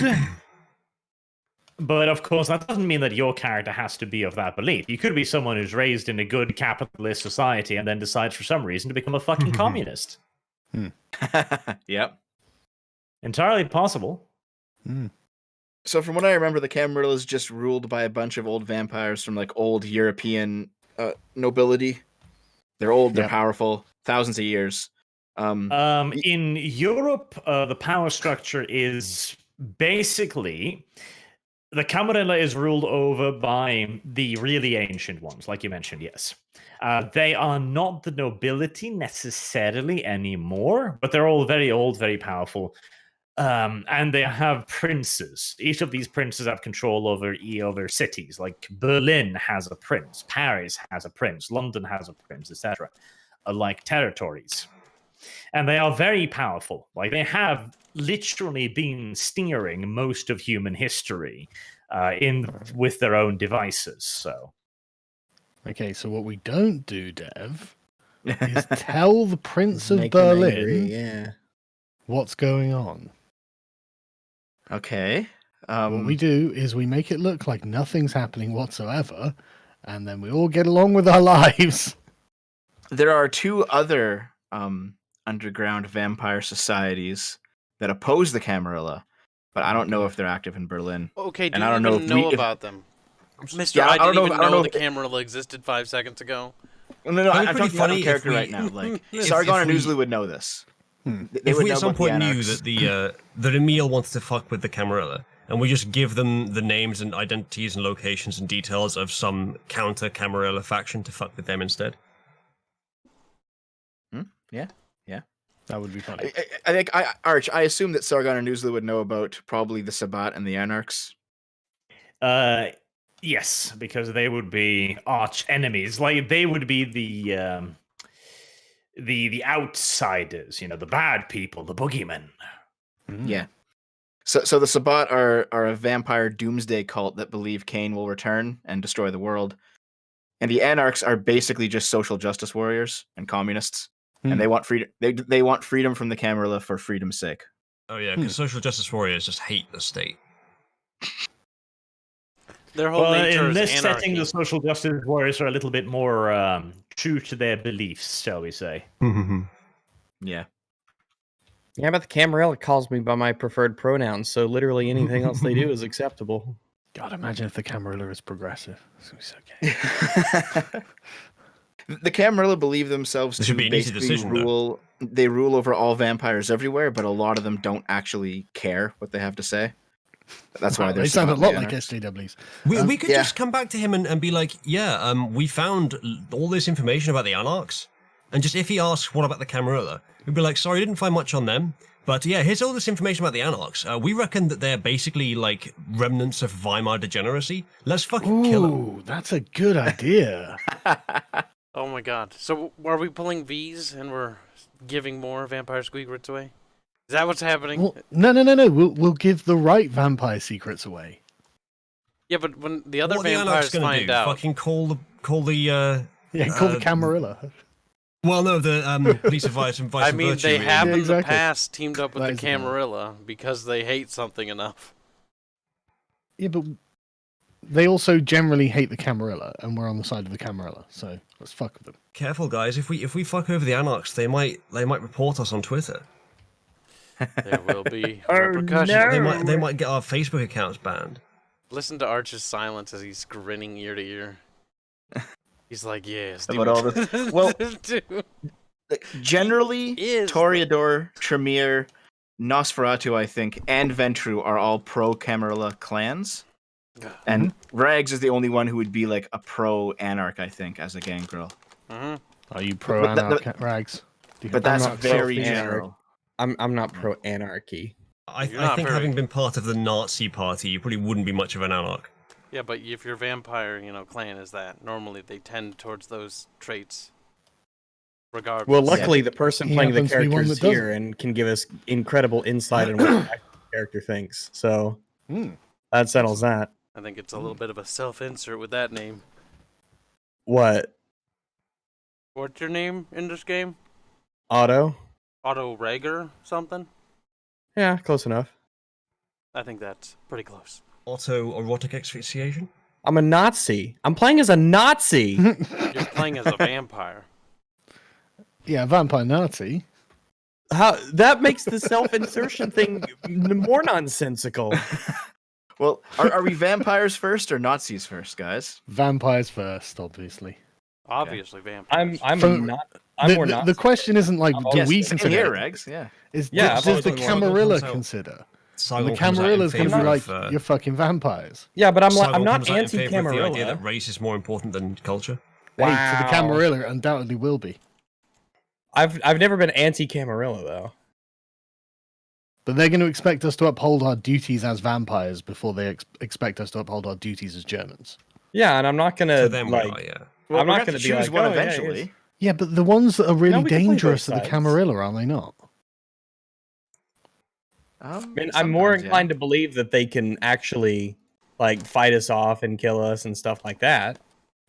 But of course, that doesn't mean that your character has to be of that belief. You could be someone who's raised in a good capitalist society and then decides for some reason to become a fucking communist. Yep. Entirely possible. So from what I remember, the Camarilla is just ruled by a bunch of old vampires from like old European nobility. They're old, they're powerful, thousands of years. In Europe, the power structure is basically the Camarilla is ruled over by the really ancient ones, like you mentioned, yes. They are not the nobility necessarily anymore, but they're all very old, very powerful. And they have princes. Each of these princes have control over cities. Like Berlin has a prince, Paris has a prince, London has a prince, etc. Like territories. And they are very powerful. Like they have literally been steering most of human history with their own devices. So, Okay, so what we don't do, Dev, is tell the Prince of Make him Berlin angry, yeah. what's going on. Okay. What we do is we make it look like nothing's happening whatsoever, and then we all get along with our lives. There are two other underground vampire societies that oppose the Camarilla, but I don't know if they're active in Berlin. Okay, do And you I don't even know if about them? Mister, Yeah, I I don't didn't know- even I don't know know the if- Camarilla existed 5 seconds ago. No, That'd I'm be talking about funny in character if we- right now. Like if Sargon and we- Oozly would know this. They If would we know at some about the point knew Anarchs. that that Emil wants to fuck with the Camarilla, and we just give them the names and identities and locations and details of some counter Camarilla faction to fuck with them instead. Yeah. That would be funny. I think Arch. I assume that Sargon and Oozly would know about probably the Sabbat and the Anarchs. yes, because they would be arch enemies. Like they would be the outsiders, the bad people, the boogeymen. Yeah. So the Sabbat are a vampire doomsday cult that believe Cain will return and destroy the world. And the Anarchs are basically just social justice warriors and communists. And they want freedom. They want freedom from the Camarilla for freedom's sake. Oh yeah, because social justice warriors just hate the state. Their whole nature in is this anarchy. setting, the social justice warriors are a little bit more true to their beliefs, shall we say. Yeah. Yeah, but the Camarilla calls me by my preferred pronouns, so literally anything else they do is acceptable. God, imagine if the Camarilla is progressive. This would be so gay. The Camarilla believe themselves This to should be an easy basically decision, though. rule. They rule over all vampires everywhere, but a lot of them don't actually care what they have to say. That's why Wow, they're they sound a Sabbat lot and like Anarchs. SJWs. We could yeah. just come back to him and be like, yeah, we found all this information about the Anarchs, and just if he asks what about the Camarilla, we'd be like, sorry, didn't find much on them, but yeah, here's all this information about the Anarchs. We reckon that they're basically like remnants of Weimar degeneracy. Let's fucking kill them. Ooh, that's a good idea. Oh my god. So are we pulling V's and we're giving more vampire secrets away? Is that what's happening? Well, no. We'll give the right vampire secrets away. Yeah, but when the other What are the vampires Anarchs gonna find do? out, Fucking call the Yeah, call the Camarilla. Well, no, the police advice and vice I mean, virtue. they have Yeah, in exactly. the past teamed up with That the is the point. Camarilla because they hate something enough. Yeah, but they also generally hate the Camarilla, and we're on the side of the Camarilla, so let's fuck with them. Careful, guys. If we fuck over the Anarchs, they might report us on Twitter. There will be Oh, repercussions. no. They might get our Facebook accounts banned. Listen to Arch's silence as he's grinning ear to ear. He's like, yes, About all this. Well, like, generally, Is Toreador, Tremere, Nosferatu, I think, and Ventru are all pro-Camarilla clans. And Rags is the only one who would be like a pro-Anarch, I think, as a gangrel. Are you pro-Anarch, Rags? But that's not very pro-Anarch. general. I'm not pro anarchy. I You're not think very- having been part of the Nazi party, you probably wouldn't be much of an Anarch. Yeah, but if your vampire, clan is that, normally they tend towards those traits. Regardless. Well, luckily the person He playing the happens to be one character is that here and can give us incredible insight on what the character thinks. So that settles that. I think it's a little bit of a self-insert with that name. What? What's your name in this game? Otto? Otto Rager something? Yeah, close enough. I think that's pretty close. Autoerotic asphyxiation? I'm a Nazi. I'm playing as a Nazi. You're playing as a vampire. Yeah, vampire Nazi. How that makes the self-insertion thing more nonsensical. Well, are we vampires first or Nazis first, guys? Vampires first, obviously. Obviously vampires. I'm From- not. I'm more The Nazi. question isn't like, do Yes, we same consider here, it? Regs, yeah. Yeah, I've Does always the been one. Camarilla Sargon consider? And the Sargon comes out in Camarilla's going to be favour like, of, you're fucking vampires. Yeah, but I'm Sargon not comes out in favour of the idea anti-Camarilla. that race is more important than culture. Hey, to the Wow. Camarilla, it undoubtedly will be. I've never been anti-Camarilla though. But they're going to expect us to uphold our duties as vampires before they expect us to uphold our duties as Germans. Yeah, and I'm not gonna To them, we like. are, yeah. Well, I'm we're not gonna gonna have be to choose like, one "Oh, yeah, eventually. here's-" Yeah, but the ones that are really we can play dangerous both are the sides. Camarilla, are they not? I mean, I'm more sometimes, yeah. inclined to believe that they can actually like fight us off and kill us and stuff like that.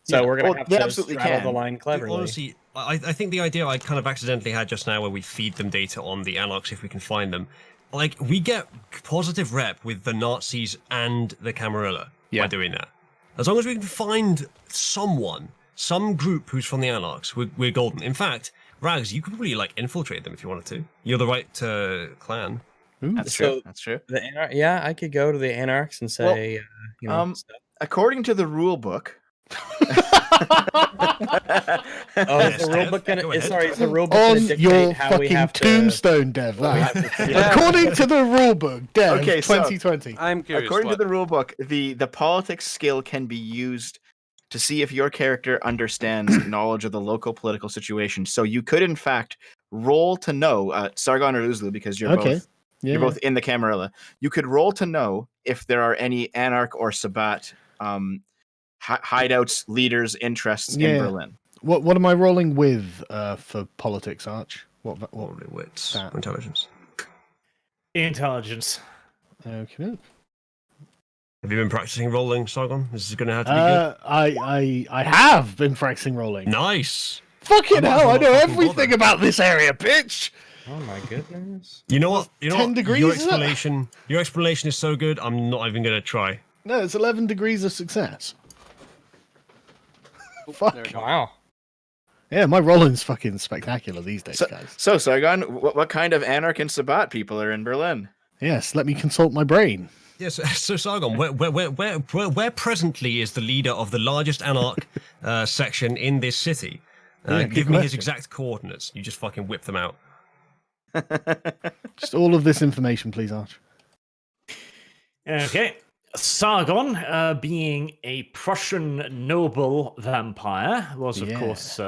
So Yeah. we're gonna Well, have they to absolutely straddle the can. line cleverly. Honestly, I think the idea I kind of accidentally had just now, where we feed them data on the Anarchs if we can find them, like we get positive rep with the Nazis and the Camarilla by doing that. As long as we can find someone, some group who's from the Anarchs, we're golden. In fact, Rags, you could probably like infiltrate them if you wanted to. You're the right clan. That's So- true. That's true. The yeah, I could go to the Anarchs and say, stuff. According to the rule book. Oh, is the rule Dev, book gonna? go ahead. Sorry, is the rule book gonna On dictate your how we fucking have to? tombstone, Dev. That. Yeah. According to the rulebook, Dev, Okay, so- 2020. I'm curious. According what? to the rule book, the politics skill can be used to see if your character understands knowledge of the local political situation. So you could, in fact, roll to know, Sargon or Uzlu, because you're Okay. both you're both in the Camarilla. You could roll to know if there are any Anarch or Sabbat hideouts, leaders, interests in Yeah. Berlin. What am I rolling with for politics, Arch? What? Probably wits, that? intelligence. Intelligence. Okay. Have you been practicing rolling, Sargon? This is going to have to be good. I have been practicing rolling. Nice. Fucking I might as hell! well I not know fucking everything bother. about this area, bitch. Oh my goodness! You know what? You know 10 what? degrees, Your is it? explanation is so good. I'm not even going to try. No, it's 11 degrees of success. Oop, Fuck. there we go. Wow. Yeah, my rolling's fucking spectacular these days, guys. So Sargon, what kind of Anarch and Sabbat people are in Berlin? Yes, let me consult my brain. Yes. So Sargon, where presently is the leader of the largest Anarch section in this city? Yeah, good give me his question. exact coordinates. You just fucking whip them out. Just all of this information, please, Arch. Okay. Sargon, being a Prussian noble vampire, was of Yeah. course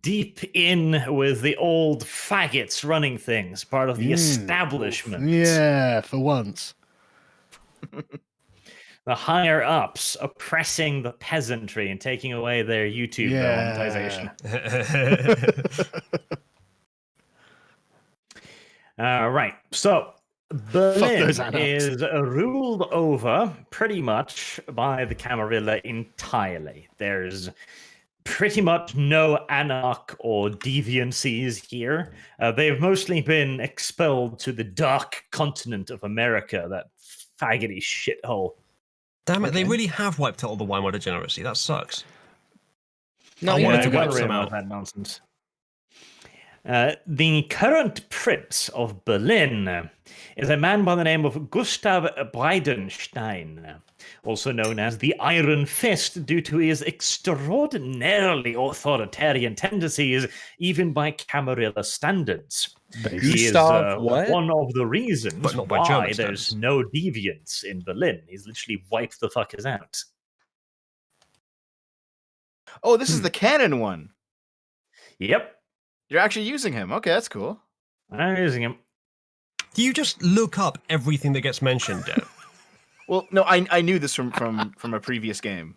deep in with the old faggots running things, part of the establishment. Yeah, for once. The higher ups oppressing the peasantry and taking away their YouTube monetization. Right. So Berlin those Anarchs. is ruled over pretty much by the Camarilla entirely. There's pretty much no anarch or deviancies here. They've mostly been expelled to the dark continent of America, that faggoty shithole. Damn it, they Okay. really have wiped out all the Weimar degeneracy. That sucks. No, I yeah, wanted to got wipe rid some of all out. that nonsense. The current Prince of Berlin is a man by the name of Gustav Breidenstein, also known as the Iron Fist due to his extraordinarily authoritarian tendencies, even by Camarilla standards. He is Gustav what? one of the reasons But not by why German there's standards. no deviants in Berlin. He's literally wiped the fuckers out. Oh, this is the canon one. Yep, You're actually using him. Okay, that's cool. I'm using him. Do you just look up everything that gets mentioned, Dev? Well, no, I knew this from a previous game.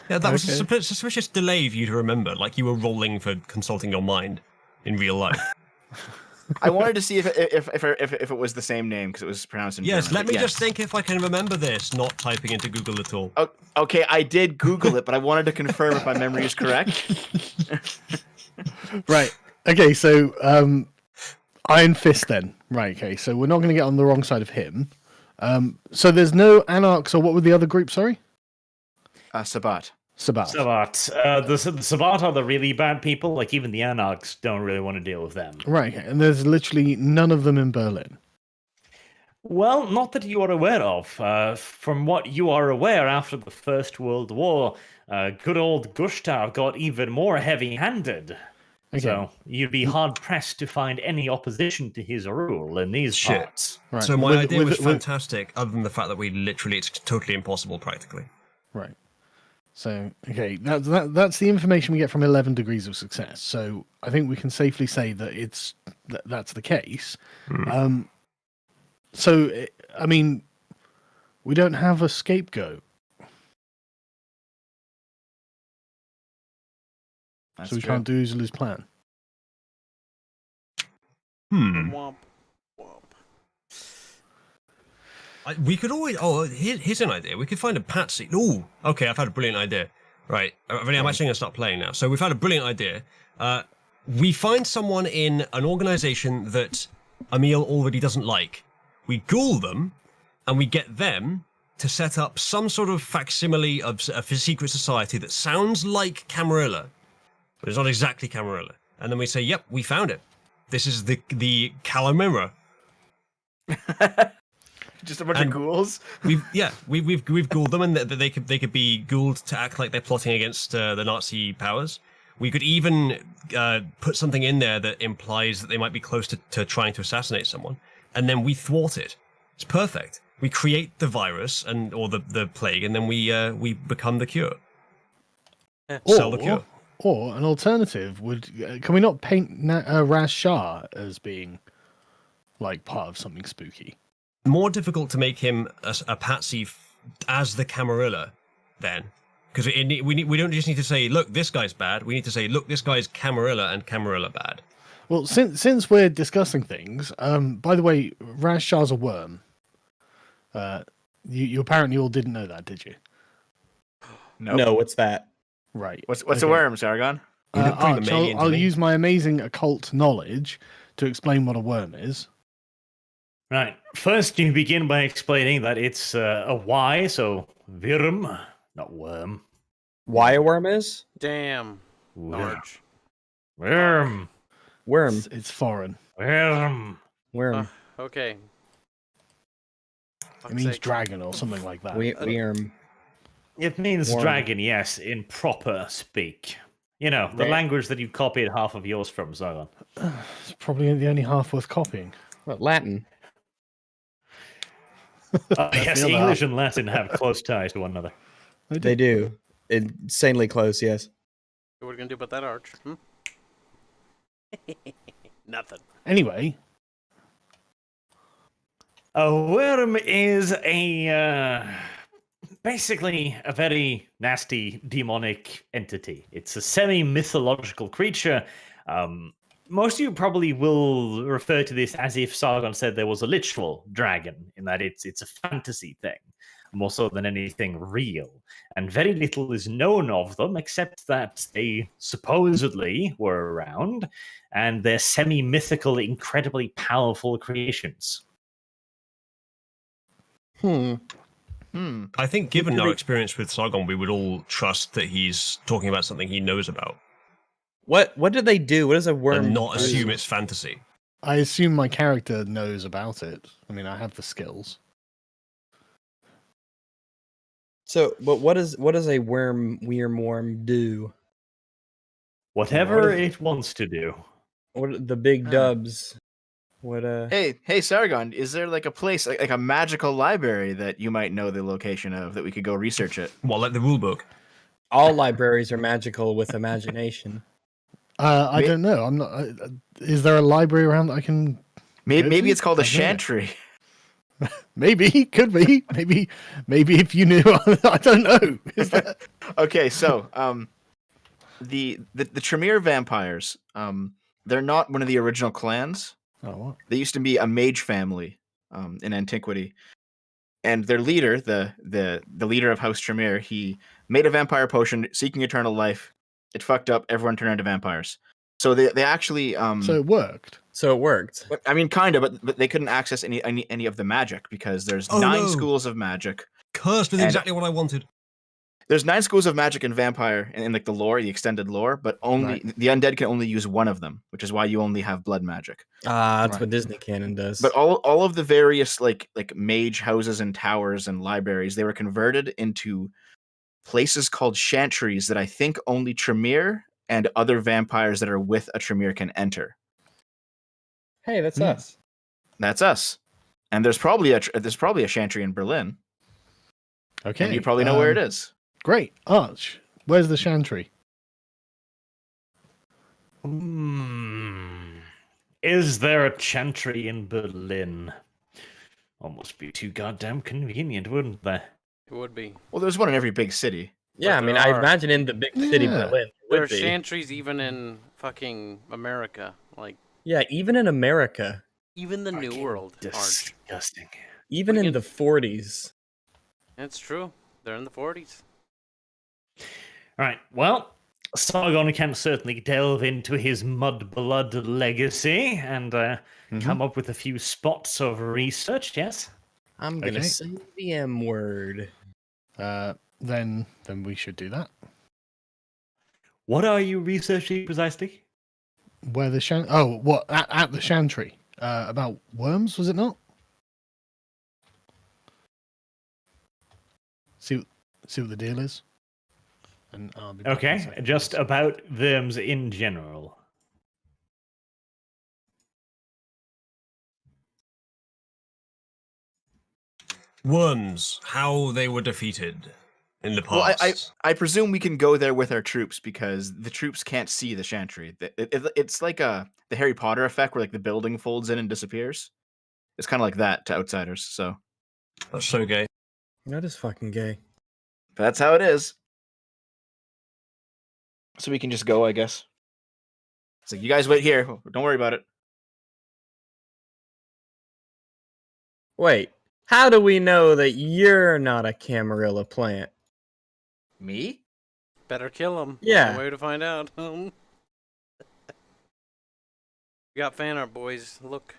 Yeah, that was a Okay. suspicious delay for you to remember, like you were rolling for consulting your mind in real life. I wanted to see if it was the same name because it was pronounced in Yes, German. let but me just think if I can remember this, not typing into Google at all. Oh, okay, I did Google it, but I wanted to confirm if my memory is correct. Right. Okay, so Iron Fist then. Right, okay, so we're not going to get on the wrong side of him. So there's no anarchs, or what were the other group, sorry? Sabat. Sabat. Sabat. The Sabat are the really bad people. Like, even the anarchs don't really want to deal with them. Right, okay, and there's literally none of them in Berlin. Well, not that you are aware of. From what you are aware, after the First World War, good old Gustav got even more heavy-handed. Okay. So you'd be hard-pressed to find any opposition to his rule in these Shit. parts. Right. So my with- idea with- was with- fantastic, other than the fact that it's totally impossible practically. Right. So, okay, that's the information we get from 11 degrees of success. So I think we can safely say that that's the case. So, I mean, we don't have a scapegoat, That's so we true. can't do Uzulu's plan. Womp, womp. We could always. Oh, here's an idea. We could find a patsy. Oh, okay. I've had a brilliant idea. Right. I'm actually going to start playing now. So we've had a brilliant idea. We find someone in an organization that Emil already doesn't like. We ghoul them, and we get them to set up some sort of facsimile of a secret society that sounds like Camarilla, but it's not exactly Camarilla. And then we say, "Yep, we found it. This is the Calamira." Just a bunch And- of ghouls. We've ghouled them, and that they could be ghouled to act like they're plotting against the Nazi powers. We could even put something in there that implies that they might be close to trying to assassinate someone, and then we thwart it. It's perfect. We create the virus or the plague, and then we become the cure. Sell the cure. Or an alternative would can we not paint Raz Shah as being like part of something spooky? More difficult to make him a patsy as the Camarilla, then. Because we don't just need to say, look, this guy's bad. We need to say, look, this guy's Camarilla and Camarilla bad. Well, since we're discussing things, by the way, Raz Shah's a worm. You apparently all didn't know that, did you? Nope. No, what's that? Right. What's Okay. a worm, Sargon? You look pretty Arch, mammalian to I'll me. use my amazing occult knowledge to explain what a worm is. Right. First, you begin by explaining that it's a Y, so Virm, not worm. Why a worm is? Damn. Worm. Large. Worm. Worm. It's foreign. Worm. Worm. Okay. It means dragon or something like that. Worm. It means Worm. dragon, yes, in proper speak. You know, the Right. language that you copied half of yours from, Sargon. It's probably the only half worth copying. What, Latin? Yes, the other English half. and Latin have close ties to one another. They do. Insanely close, yes. What are we gonna do about that arch? Nothing. Anyway, A worm is basically a very nasty demonic entity. It's a semi-mythological creature. Most of you probably will refer to this as if Sargon said there was a literal dragon, in that it's a fantasy thing. more so than anything real. And very little is known of them except that they supposedly were around and they're semi-mythical, incredibly powerful creations. Hmm. I think, given do our they- experience with Sargon, we would all trust that he's talking about something he knows about, What do they do? What does a worm and not do? assume it's fantasy. I assume my character knows about it. I mean, I have the skills. So, but what does a worm do? Whatever What is- it wants to do. What are the big Huh. dubs? What Hey, Sargon, is there like a place, like a magical library that you might know the location of that we could go research it? Well, like the rule book. all libraries are magical with imagination. I May- don't know. I'm not. Is there a library around that I can? Maybe, Go to? it's called a I've heard it. chantry. Maybe, could be. Maybe if you knew, I don't know. Is that? Okay, so the Tremere vampires, they're not one of the original clans. Oh, what? They used to be a mage family in antiquity, and their leader, the leader of House Tremere, he made a vampire potion seeking eternal life. It fucked up. Everyone turned into vampires. So they actually So it worked. So it worked. I mean, kind of, but they couldn't access any of the magic because there's Oh, 9 no. schools of magic. Cursed with And- exactly what I wanted. There's 9 schools of magic in vampire in like the lore, the extended lore, but only Right. the undead can only use one of them, which is why you only have blood magic. That's Right. what Disney canon does. But all of the various like mage houses and towers and libraries, they were converted into places called chantries that I think only Tremere and other vampires that are with a Tremere can enter. hey, that's Hmm. us. That's us. And there's probably a chantry in Berlin, Okay. and you probably know where it is. Great. Arch. Where's the chantry? Is there a chantry in Berlin? Almost be too goddamn convenient, wouldn't there? It would be. Well, there's one in every big city. Yeah, I But mean, there I are- imagine in the big city Yeah. Berlin it There would are be. chantries even in fucking America, like Yeah, even in America, even the New Fucking World. Arch. Disgusting. even We in can- the 40s. It's true. They're in the 40s. Right, well, Sargon can certainly delve into his mud-blood legacy and come up with a few spots of research, yes? I'm gonna Okay. say the M word. Then we should do that. What are you researching precisely? Where the Oh, what at the chantry? About worms, was it not? See what the deal is. And I'll be back in a Okay, second. just about worms in general. Worms, how they were defeated in the Well, past. I presume we can go there with our troops because the troops can't see the chantry. It's like the Harry Potter effect where like the building folds in and disappears. It's kind of like that to outsiders. So That's so gay. That is fucking gay. that's how it is. So we can just go, I guess. It's like you guys wait here. Don't worry about it. Wait, how do we know that you're not a Camarilla plant? Me? Better kill them. Yeah. No way to find out. We got fan art, boys. Look.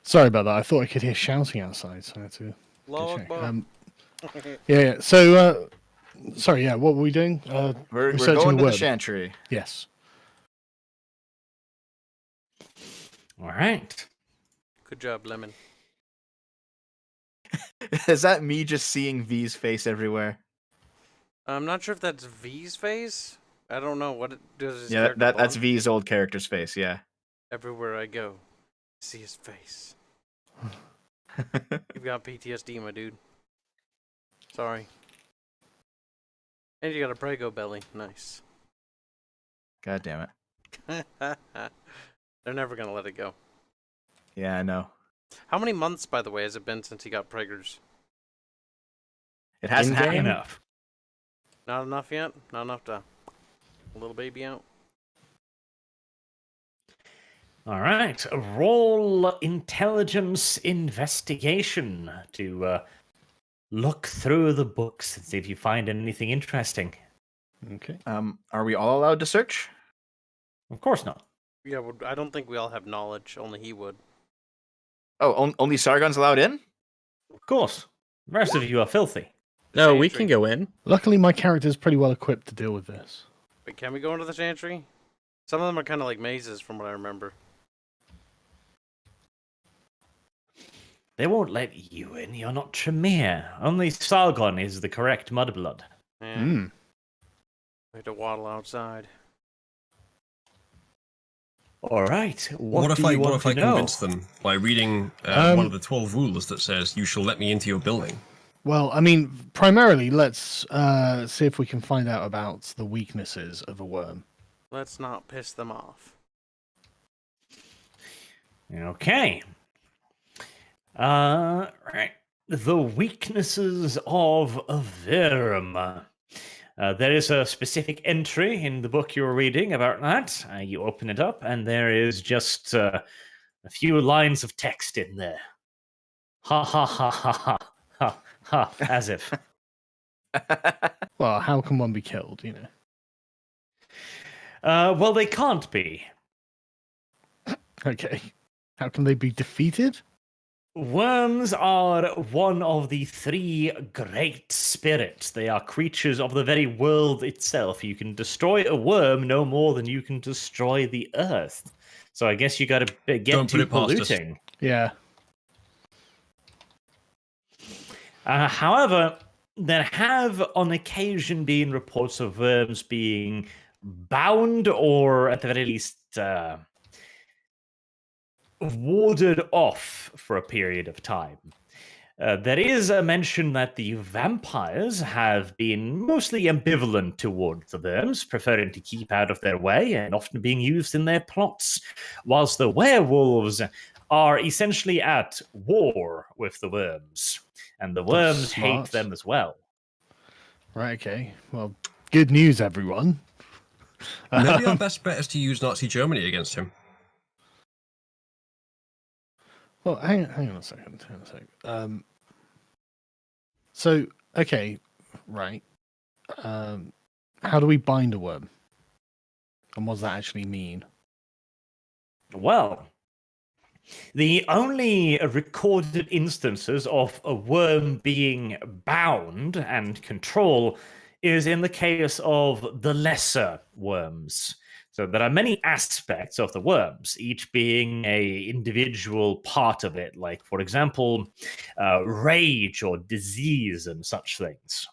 Sorry about that. I thought I could hear shouting outside, so I had to Log check. bomb. Yeah. So, sorry. Yeah. What were we doing? We're Researching going a to the word. chantry. Yes. All right. Good job, Lemon. Is that me just seeing V's face everywhere? I'm not sure if that's V's face. I don't know what it does. His Yeah, character that's blonde? V's old character's face. Yeah. Everywhere I go, see his face. You've got PTSD, my dude. Sorry. And you got a Prego belly. Nice. God damn it. They're never gonna let it go. Yeah, I know. How many months, by the way, has it been since he got Prager's? It hasn't In-game? happened. Enough. Not enough yet? Not enough to a little baby out? All right. Roll intelligence investigation to look through the books and see if you find anything interesting. Okay. Are we all allowed to search? Of course not. Yeah, I don't think we all have knowledge. Only he would. Oh, only Sargon's allowed in? Of course. The rest of you are filthy. No, we Chantry. can go in. Luckily, my character is pretty well equipped to deal with this. Wait, can we go into the chantry? Some of them are kind of like mazes, from what I remember. They won't let you in. You're not Tremere. Only Sargon is the correct mudblood. Yeah, Hmm. we had to waddle outside. All right. What if do you I want to know? convince them by reading one of the 12 rules that says you shall let me into your building? Well, I mean, primarily, let's see if we can find out about the weaknesses of a worm. Let's not piss them off. Okay. Right. The weaknesses of a worm. There is a specific entry in the book you're reading about that. You open it up, and there is just a few lines of text in there. Ha ha ha ha ha ha ha. As if. Well, how can one be killed, you know? Well, they can't be. Okay. How can they be defeated? Worms are one of the three great spirits. They are creatures of the very world itself. You can destroy a worm no more than you can destroy the earth. So I guess you got to get Don't put to it past us. polluting. Yeah. However, there have on occasion been reports of worms being bound or at the very least warded off for a period of time. There is a mention that the vampires have been mostly ambivalent toward the worms, preferring to keep out of their way and often being used in their plots, whilst the werewolves are essentially at war with the worms, and the worms hate smart. them as well. Right, okay. Well, good news, everyone. Maybe our best bet is to use Nazi Germany against him. Well, hang on a second. So, okay, right. How do we bind a worm? And what does that actually mean? Well, the only recorded instances of a worm being bound and control is in the case of the lesser worms. So there are many aspects of the worms, each being a individual part of it, like, for example, rage or disease and such things.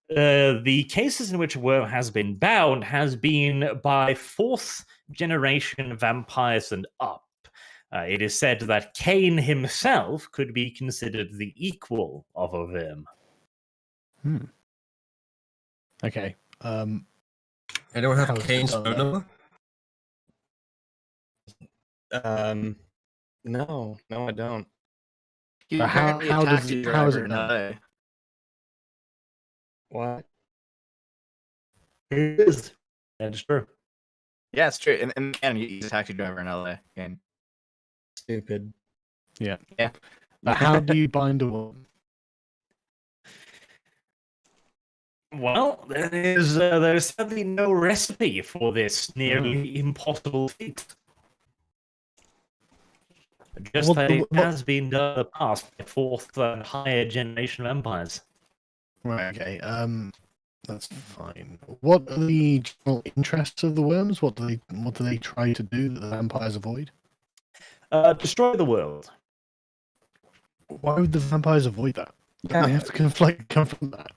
The cases in which a worm has been bound has been by fourth generation vampires and up. It is said that Cain himself could be considered the equal of a worm. Okay. Anyone have How is it Kane's done phone then? number? No, I don't. He's But how apparently a does taxi it- how is driver it in done? LA. What? It is. That is true. Yeah, it's true. And he's a taxi driver in LA. And Stupid. But how do you bind a worm? Well, there's sadly no recipe for this nearly impossible feat. Just What- that it what- has been done in the past by fourth and higher generation vampires. Right, okay. That's fine. What are the general interests of the worms? What do they try to do that the vampires avoid? Destroy the world. Why would the vampires avoid that? Yeah. They have to come from that.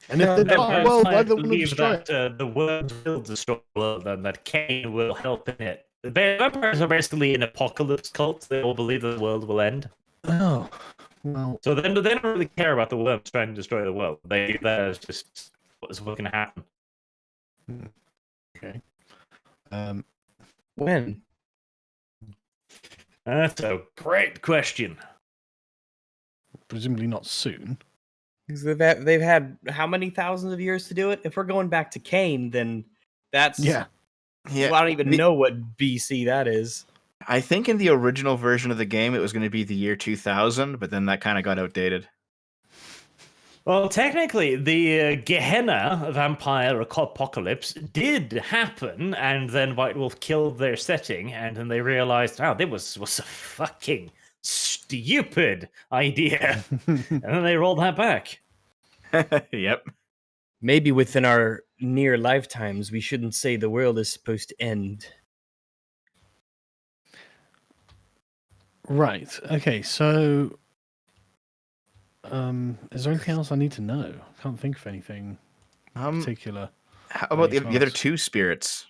And Yeah, if they're not, Vampires well, why might don't they believe destroy that it? the world will destroy the world and that Cain will help in it. The vampires are basically an apocalypse cult. They all believe that the world will end. Oh, well, So then they don't really care about the worms trying to destroy the world. They view that as just what's going to happen. okay. When? That's a great question. Presumably not soon. Because they've had how many thousands of years to do it? If we're going back to Cain, then that's Yeah. Well, I don't even know what BC that is. I think in the original version of the game, it was going to be the year 2000, but then that kind of got outdated. Well, technically, the Gehenna vampire apocalypse did happen, and then White Wolf killed their setting, and then they realized, oh, this was a fucking stupid idea. And then they rolled that back. Yep. Maybe within our near lifetimes, we shouldn't say the world is supposed to end. Right. Okay. So, is there anything else I need to know? I can't think of anything particular. How about the Anything other else? 2 spirits?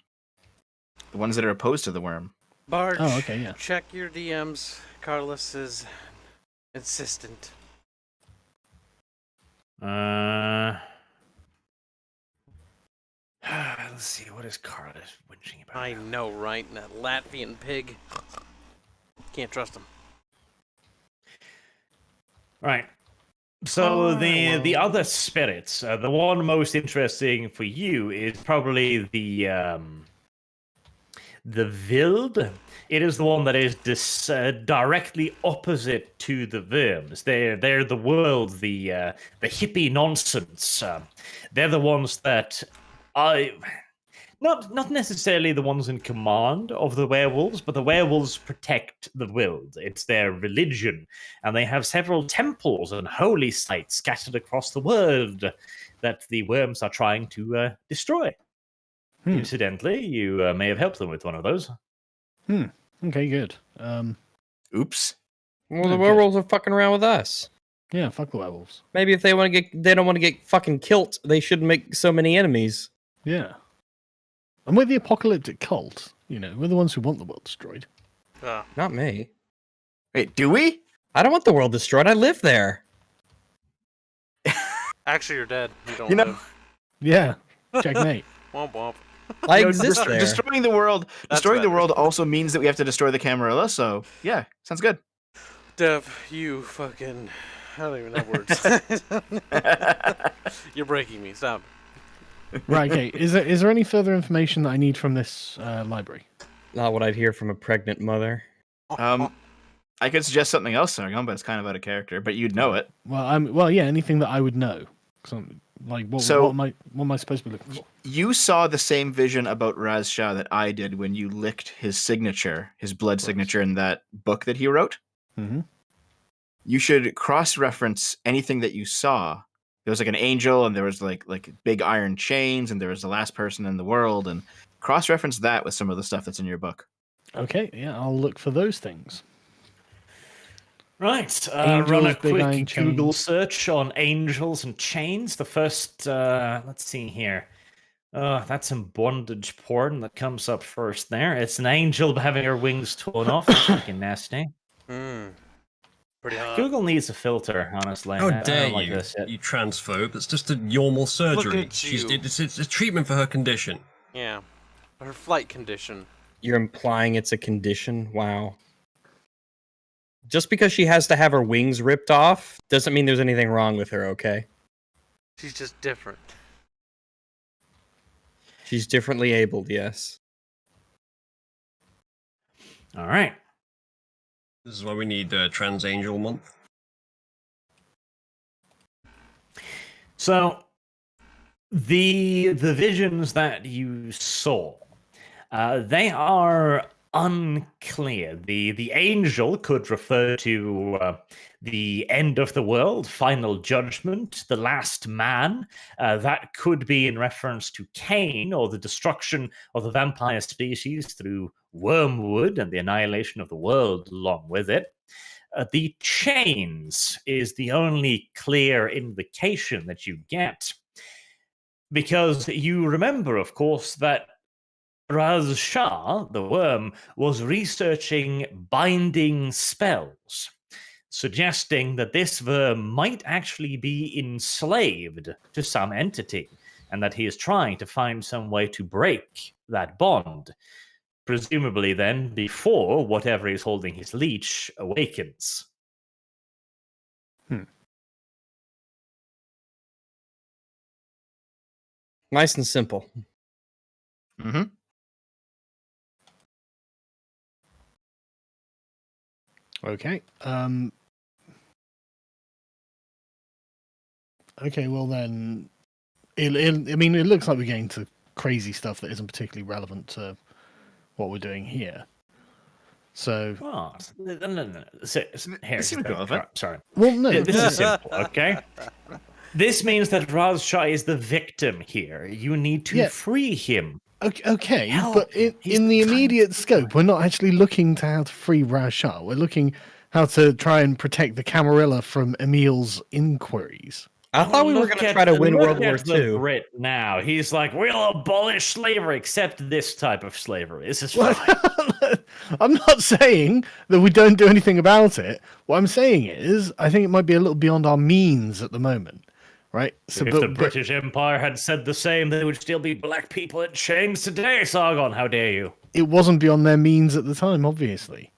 The ones that are opposed to the worm. Barge, Oh, okay, yeah. check your DMs. Carlos is insistent. Let's see, what is Carlos whinging about? I know, right? And that Latvian pig. Can't trust him. Right. So the other spirits, the one most interesting for you is probably the Wild. It is the one that is directly opposite to the Worms. They're the world, the hippie nonsense. They're the ones that I. Not necessarily the ones in command of the werewolves, but the werewolves protect the Wild. It's their religion, and they have several temples and holy sites scattered across the world that the worms are trying to destroy. Incidentally, you may have helped them with one of those. Okay, good. Oops. Well, Oh, the good. werewolves are fucking around with us. Yeah, fuck the werewolves. Maybe if they don't want to get fucking killed, they shouldn't make so many enemies. Yeah. And we're the apocalyptic cult. You know, we're the ones who want the world destroyed. Not me. Wait, do we? I don't want the world destroyed. I live there. Actually, you're dead. You don't You know, live. Yeah. Checkmate. Womp womp. I you know, exist there. destroying the world. That's Destroying the better. world also means that we have to destroy the Camarilla. So yeah, sounds good. Dev, you fucking. I don't even have words. You're breaking me. Stop. Right, okay. Is there any further information that I need from this library? Not what I'd hear from a pregnant mother. I could suggest something else, Sargon, but it's kind of out of character. But you'd know it. Well, yeah, anything that I would know. Like, what am I supposed to be looking for? You saw the same vision about Raz Shah that I did when you licked his signature, his blood signature in that book that he wrote. Mm-hmm. You should cross-reference anything that you saw. There was like an angel, and there was like big iron chains, and there was the last person in the world, and cross-reference that with some of the stuff that's in your book. Okay, yeah, I'll look for those things. Right, Angels, run a big iron quick Google chains. search on angels and chains. The first, let's see here. That's some bondage porn that comes up first there. It's an angel having her wings torn off. That's fucking nasty. Pretty hot. Google needs a filter, honestly. How I dare don't like you, this shit. you transphobe? It's just a normal surgery. at you. It's a treatment for her condition. Yeah. Her flight condition. You're implying it's a condition? Wow. Just because she has to have her wings ripped off doesn't mean there's anything wrong with her, okay? She's just different. She's differently abled, yes. All right. This is why we need Trans Angel Month. So, the visions that you saw, they are unclear. The angel could refer to the end of the world, final judgment, the last man. That could be in reference to Cain or the destruction of the vampire species through wormwood and the annihilation of the world along with it. The chains is the only clear indication that you get. Because you remember, of course, that Raz Shah, the worm, was researching binding spells, suggesting that this worm might actually be enslaved to some entity, and that he is trying to find some way to break that bond. Presumably, then, before whatever is holding his leash awakens. Nice and simple. Mm-hmm. Okay. Okay, well then, I mean, it looks like we're getting to crazy stuff that isn't particularly relevant to what we're doing here. So, Oh, no. Here, This seems relevant. sorry. well, no, This is simple, okay? This means that Razshah is the victim here. You need to Yeah. free him. okay, Help but him. He's in the the kind of immediate scope, we're not actually looking to how to free Rashah. We're looking how to try and protect the Camarilla from Emil's inquiries. I thought we were going to try to win World War II. Brit now. He's like, we'll abolish slavery, except this type of slavery. This is Well, fine. I'm not saying that we don't do anything about it. What I'm saying is, I think it might be a little beyond our means at the moment, right? So, If the British Empire had said the same, there would still be black people in chains today, Sargon. How dare you? it wasn't beyond their means at the time, obviously.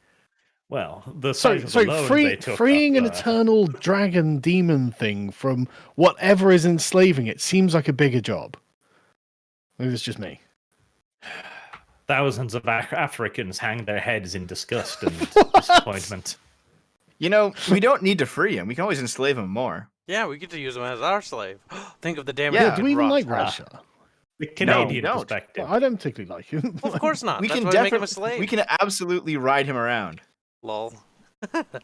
Well, the So, size of the loan they took freeing up, an eternal dragon demon thing from whatever is enslaving it seems like a bigger job. Maybe it's just me. Thousands of Africans hang their heads in disgust and disappointment. You know, we don't need to free him. We can always enslave him more. Yeah, we get to use him as our slave. Think of the damage. Yeah, we Do we even like Ross. Rasha? The Canadian don't. perspective. I don't particularly like him. Well, of course not. We That's can why we make him a definitely, slave. we can absolutely ride him around. Lol.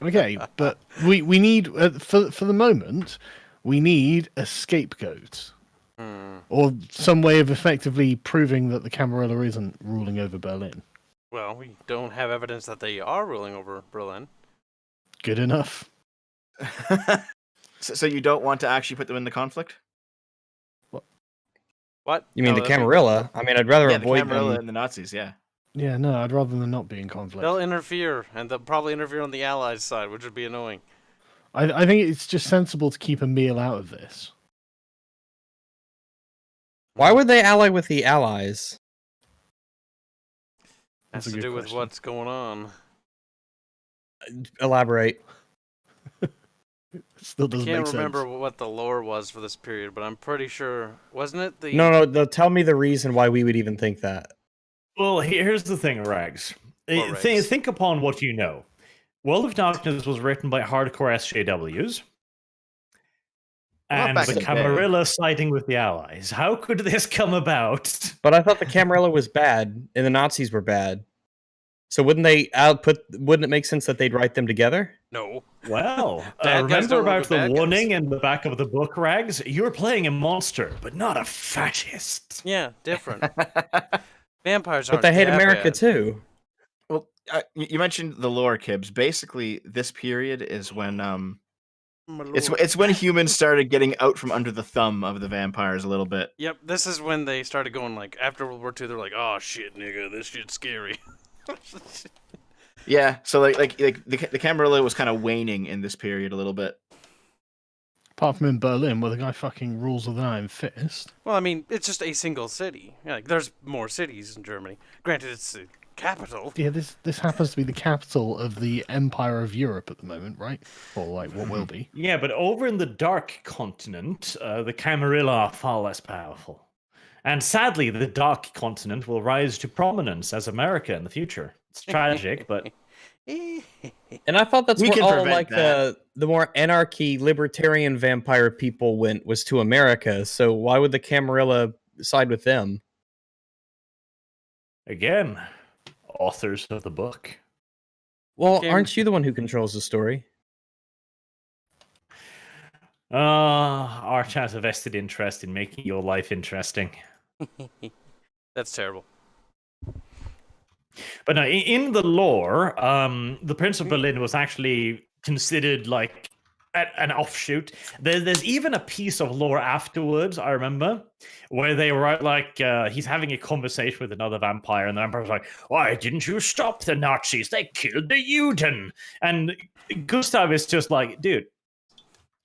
Okay, but we need for the moment we need a scapegoat or some way of effectively proving that the Camarilla isn't ruling over Berlin. Well, we don't have evidence that they are ruling over Berlin. Good enough. So you don't want to actually put them in the conflict? What? You mean No, the that'd be- Camarilla? I mean, I'd rather Yeah, the avoid Camarilla them. and the Nazis, yeah. Yeah, no, I'd rather than not be in conflict. They'll interfere, and they'll probably interfere on the Allies' side, which would be annoying. I think it's just sensible to keep Emil out of this. Why would they ally with the Allies? That's Has a to good do with question. what's going on. Elaborate. Still I doesn't can't make remember sense. what the lore was for this period, but I'm pretty sure wasn't it the No, tell me the reason why we would even think that. Well, here's the thing, Rags. Or Rags. Think upon what you know. World of Darkness was written by hardcore SJWs. Well, And back the in the day. Camarilla siding with the Allies. How could this come about? But I thought the Camarilla was bad and the Nazis were bad. So wouldn't it make sense that they'd write them together? No. Well, Bad guys remember don't work about with the bad guys. warning in the back of the book, Rags? You're playing a monster, but not a fascist. Yeah, different. Vampires But aren't they hate that America bad. too. Well, you mentioned the lore, Kibbs. Basically, this period is when My it's lord. when humans started getting out from under the thumb of the vampires a little bit. Yep, this is when they started going like after World War II. They're like, "Oh shit, nigga, this shit's scary." Yeah, so like the Camarilla was kind of waning in this period a little bit. Apart from in Berlin, where the guy fucking rules with an iron fist. Well, I mean, it's just a single city. Yeah, like, there's more cities in Germany. Granted, it's the capital. Yeah, this happens to be the capital of the Empire of Europe at the moment, right? Or like what will be. Yeah, but over in the Dark Continent, the Camarilla are far less powerful. And sadly, the Dark Continent will rise to prominence as America in the future. It's tragic, but And I thought that's We where can all prevent like the more anarchy libertarian vampire people went was to America. So why would the Camarilla side with them? again, authors of the book. Well, Cam- aren't you the one who controls the story? Arch has a vested interest in making your life interesting. That's terrible. But no, in the lore, the Prince of Berlin was actually considered like an offshoot. There's even a piece of lore afterwards, I remember, where they were like, he's having a conversation with another vampire, and the vampire's like, "Why didn't you stop the Nazis? They killed the Juden." And Gustav is just like, "Dude,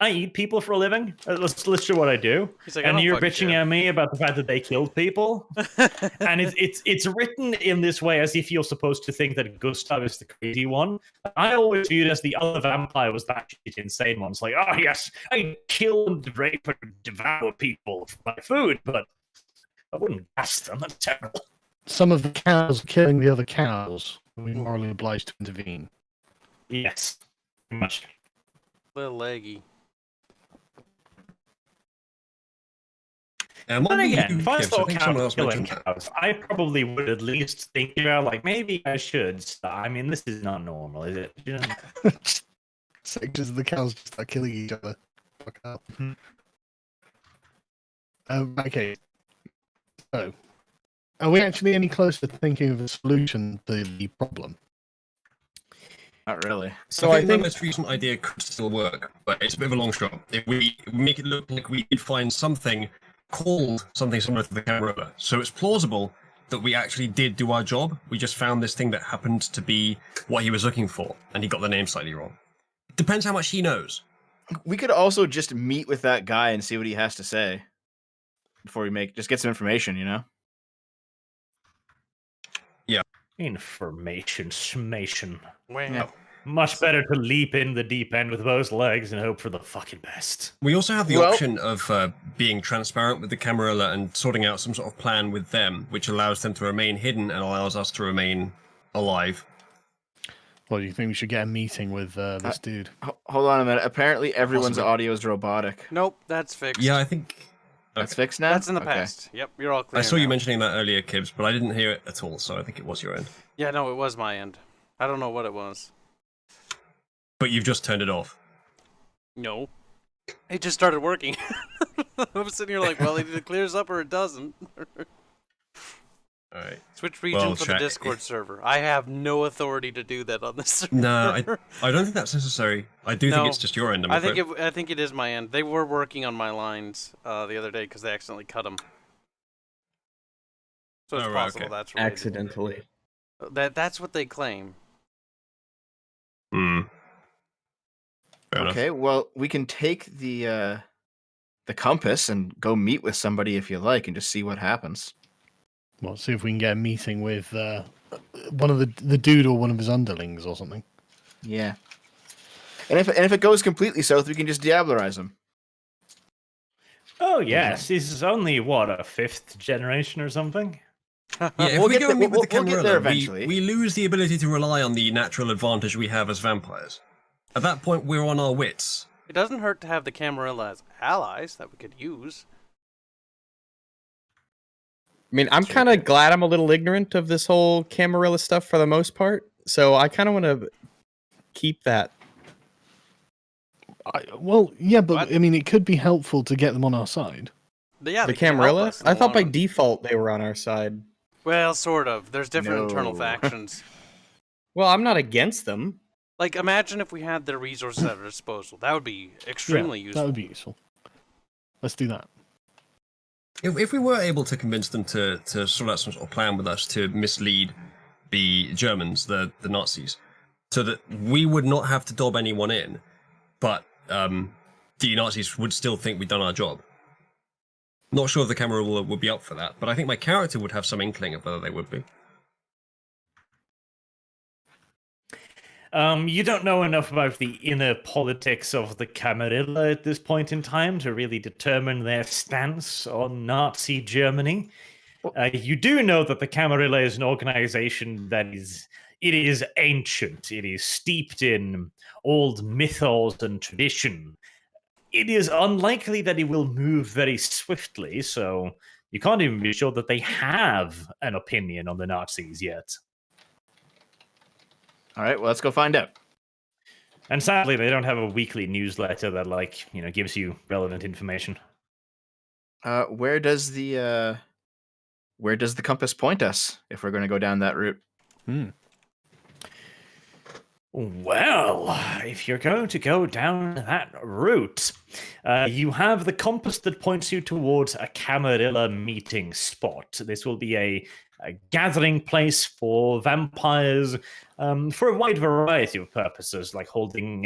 I eat people for a living. That's literally what I do." He's like, "I And don't you're fucking bitching care." at me about the fact that they killed people. And it's written in this way as if you're supposed to think that Gustav is the crazy one. I always viewed as the other vampire was that shit insane one. It's like, oh yes, I kill and rape and devour people for my food, but I wouldn't gas them. That's terrible. Some of the cows are killing the other cows. We're morally obliged to intervene. Yes, much. Little leggy. And what Then were again, you, if I Gibbs? I saw think someone cows else killing mentioned that. cows, I probably would at least think about, like, maybe I should stop. I mean, this is not normal, is it? You know? Sections of the cows just start killing each other. Fuck up. Okay. So, are we actually any closer to thinking of a solution to the problem? Not really. So I think the most recent idea could still work, but it's a bit of a long shot. If we make it look like we did find something called something similar to the Camarilla, so it's plausible that we actually did do our job. We just found this thing that happened to be what he was looking for, and he got the name slightly wrong. Depends how much he knows. We could also just meet with that guy and see what he has to say before we just get some information, you know? Information, smation. Wow. Yeah. Much better to leap in the deep end with both legs and hope for the fucking best. We also have the Well- option of being transparent with the Camarilla and sorting out some sort of plan with them, which allows them to remain hidden and allows us to remain alive. Well, do you think we should get a meeting with this dude? Hold on a minute. Apparently, everyone's Possibly. audio is robotic. Nope, that's fixed. Yeah, I think... That's Okay. fixed now? That's in the Okay. past. Yep, you're all clear. I saw you now. mentioning that earlier, Kibbs, but I didn't hear it at all, so I think it was your end. Yeah, no, it was my end. I don't know what it was. But you've just turned it off. No. It just started working. I'm sitting here like, well, either it clears up or it doesn't. Alright. Switch region Well, for the Discord server. I have no authority to do that on this server. No, I don't think that's necessary. I do No. think it's just your end, I'm I afraid. think it is my end. They were working on my lines the other day because they accidentally cut them. So it's Oh, right, possible okay. that's related. Accidentally. That's what they claim. Hmm. Fair enough. Okay, well, we can take the compass and go meet with somebody if you like and just see what happens. Well, see if we can get a meeting with one of the dude or one of his underlings or something. Yeah. And if it goes completely south, we can just diablerize him. Oh, yes, this is only, what, a 5th generation or something? Yeah, if We'll we get go there- and meet with the we'll get there Camarilla, eventually. we lose the ability to rely on the natural advantage we have as vampires. At that point, we're on our wits. It doesn't hurt to have the Camarilla as allies that we could use. I mean, I'm kind of glad I'm a little ignorant of this whole Camarilla stuff for the most part. So I kind of want to keep that. Well, yeah, but What? I mean, it could be helpful to get them on our side. But yeah, The they can help Camarilla? us in the I thought by long run. default they were on our side. Well, sort of. There's different internal No. factions. Well, I'm not against them. Like, imagine if we had their resources at our disposal. That would be extremely Yeah, useful. that would be useful. Let's do that. If we were able to convince them to sort out some sort of plan with us to mislead the Germans, the Nazis, so that we would not have to dob anyone in, but the Nazis would still think we'd done our job. Not sure if the Camarilla would be up for that, but I think my character would have some inkling of whether they would be. You don't know enough about the inner politics of the Camarilla at this point in time to really determine their stance on Nazi Germany. You do know that the Camarilla is an organization that is ancient. It is steeped in old mythos and tradition. It is unlikely that it will move very swiftly, so you can't even be sure that they have an opinion on the Nazis yet. All right, well, let's go find out. And sadly, they don't have a weekly newsletter that, gives you relevant information. Where does the compass point us if we're going to go down that route? Well, if you're going to go down that route, you have the compass that points you towards a Camarilla meeting spot. This will be a gathering place for vampires for a wide variety of purposes, like holding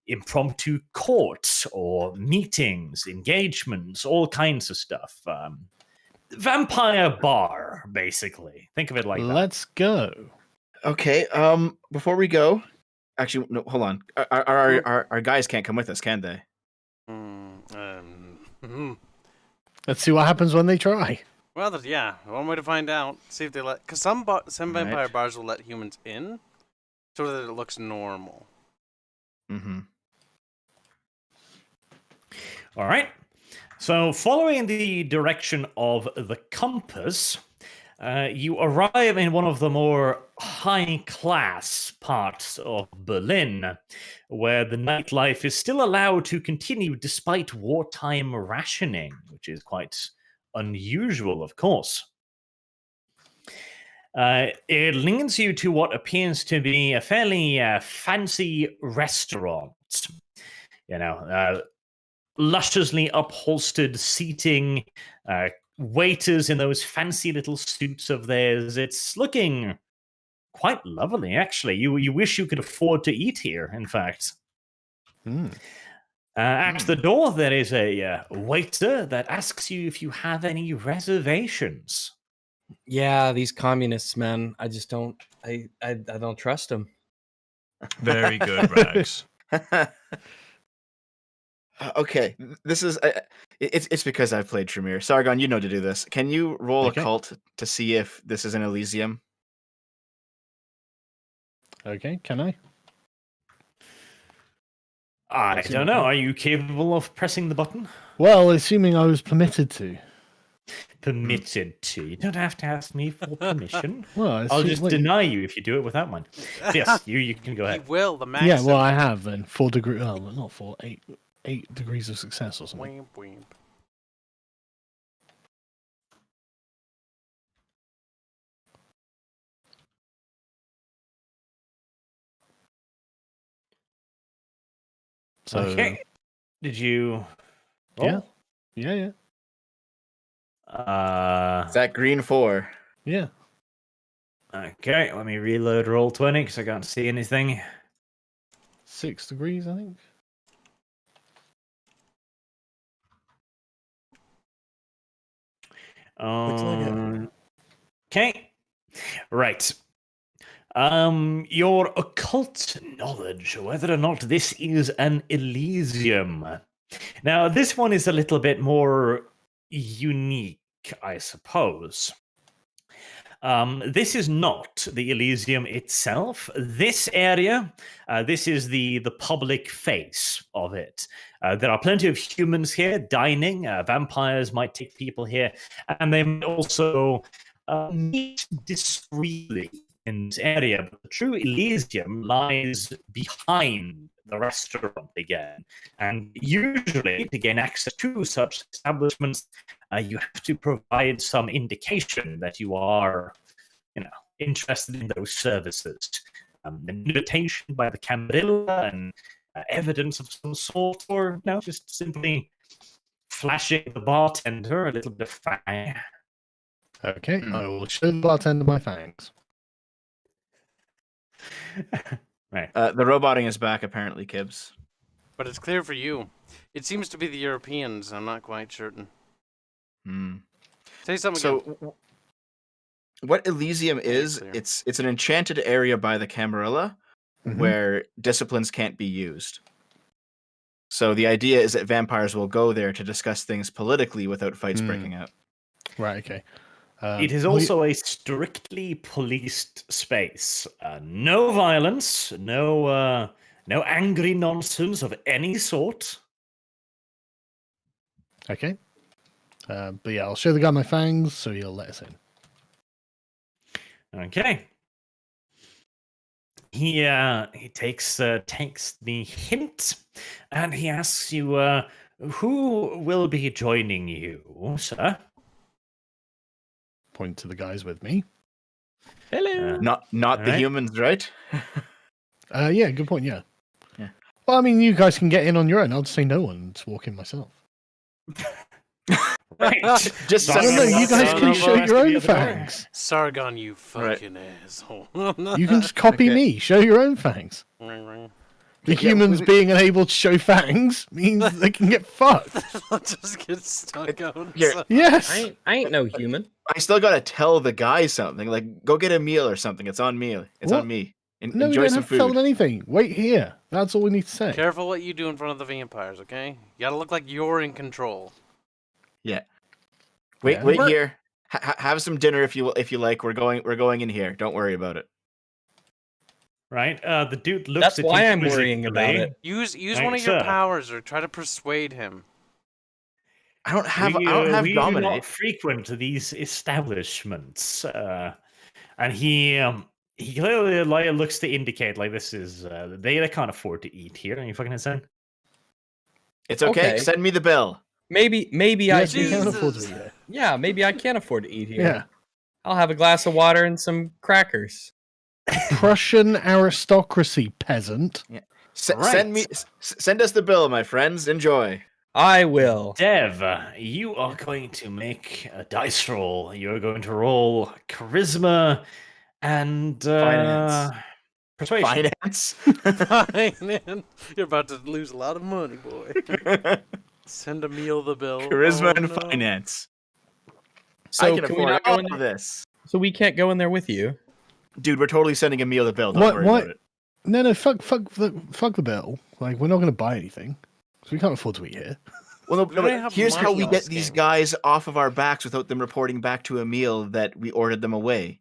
impromptu courts or meetings, engagements, all kinds of stuff. Vampire bar, basically. Think of it like that. Let's go. Okay. Before we go, actually, no. Hold on. Our guys can't come with us, can they? Let's see what happens when they try. Well, yeah, one way to find out. See if they let... Because some vampire Right. bars will let humans in, so that it looks normal. Mm-hmm. All right. So, following the direction of the compass, you arrive in one of the more high-class parts of Berlin, where the nightlife is still allowed to continue despite wartime rationing, which is quite unusual, of course. It leads you to what appears to be a fairly fancy restaurant. You know, lusciously upholstered seating, waiters in those fancy little suits of theirs. It's looking quite lovely, actually. You wish you could afford to eat here, in fact. At the door, there is a waiter that asks you if you have any reservations. Yeah, these communists, man. I just don't. I don't trust them. Very good, Rags. Okay, this is it's because I've played Tremere. Sargon, you know to do this. Can you roll Okay. a cult to see if this is an Elysium? Okay, can I? I don't know. Are you capable of pressing the button? Well, assuming I was permitted to. Permitted to. You don't have to ask me for permission. Well, I'll just deny you if you do it without mine. Yes, you can go He ahead. will, the maxim. Yeah, well, I have then 4 degrees. Oh, not 4, 8 degrees of success or something. Wimp, wimp. So, Okay. Did you? Yeah. roll? yeah. Is that green 4? Yeah. Okay. Let me reload roll 20 because I can't see anything. 6 degrees, I think. Okay. Right. Your occult knowledge, whether or not this is an Elysium. Now, this one is a little bit more unique, I suppose. This is not the Elysium itself. This area, this is the public face of it. There are plenty of humans here dining. Vampires might take people here, and they might also meet discreetly in this area. But the true Elysium lies behind the restaurant again. And usually, to gain access to such establishments, you have to provide some indication that you are, interested in those services. An invitation by the Camarilla and evidence of some sort, or just simply flashing the bartender a little bit of fang. Okay, I will show the bartender my fangs. Right. The roboting is back, apparently, Kibbs. But it's clear for you. It seems to be the Europeans. I'm not quite certain. Say something again. So, what Elysium is, clear. it's an enchanted area by the Camarilla where disciplines can't be used. So the idea is that vampires will go there to discuss things politically without fights breaking out. Right, okay. It is also a strictly policed space. No violence, no angry nonsense of any sort. Okay. But yeah, I'll show the guy my fangs, so he'll let us in. Okay. He takes the hint, and he asks you, who will be joining you, sir? Point to the guys with me. Hello. Not the Alright. humans, right? Yeah, good point, yeah. Yeah. Well, I mean, you guys can get in on your own. I'll just say no one and just walk in myself. Right. Just I don't know, you guys can show your own fangs. Sargon, you Right. fucking asshole. You can just copy Okay. me, show your own fangs. The humans being unable to show fangs means they can get fucked. I'll just get stuck on. Here. Yes. I ain't no human. I still gotta tell the guy something, like go get a meal or something. It's on me. It's What? on me. No, you Enjoy don't some have to tell them food. anything. Wait here. That's all we need to say. Careful what you do in front of the vampires, okay? You gotta look like you're in control. Wait, Yeah. wait here. Have some dinner if you like. We're going in here. Don't worry about it. Right. The dude looks That's at why you I'm worrying about quizzically. it. Use Right, one of your sir. powers or try to persuade him. I don't have we do dominate. not frequent these establishments. And he clearly like looks to indicate like this is they can't afford to eat here. Are you fucking insane? It's okay. Okay. Send me the bill. Maybe Yes, I we do. can afford to Jesus. eat here. Yeah, maybe I can afford to eat here. Yeah. I'll have a glass of water and some crackers. Prussian aristocracy, peasant. Send us the bill, my friends. Enjoy. I will. Dev, you are going to make a dice roll. You're going to roll charisma and Finance. persuasion. Finance. Fine. You're about to lose a lot of money, boy. Send Emil the bill. Charisma Oh, and no. finance. So I can we afford not go all in of there? this. So we can't go in there with you. Dude, we're totally sending Emil the bill. Don't What- worry what? about it. No, fuck the bill. Like, we're not going to buy anything. So we can't afford to eat here. Well, no, We no, don't but have here's how money we on get this these game. guys off of our backs without them reporting back to Emil that we ordered them away.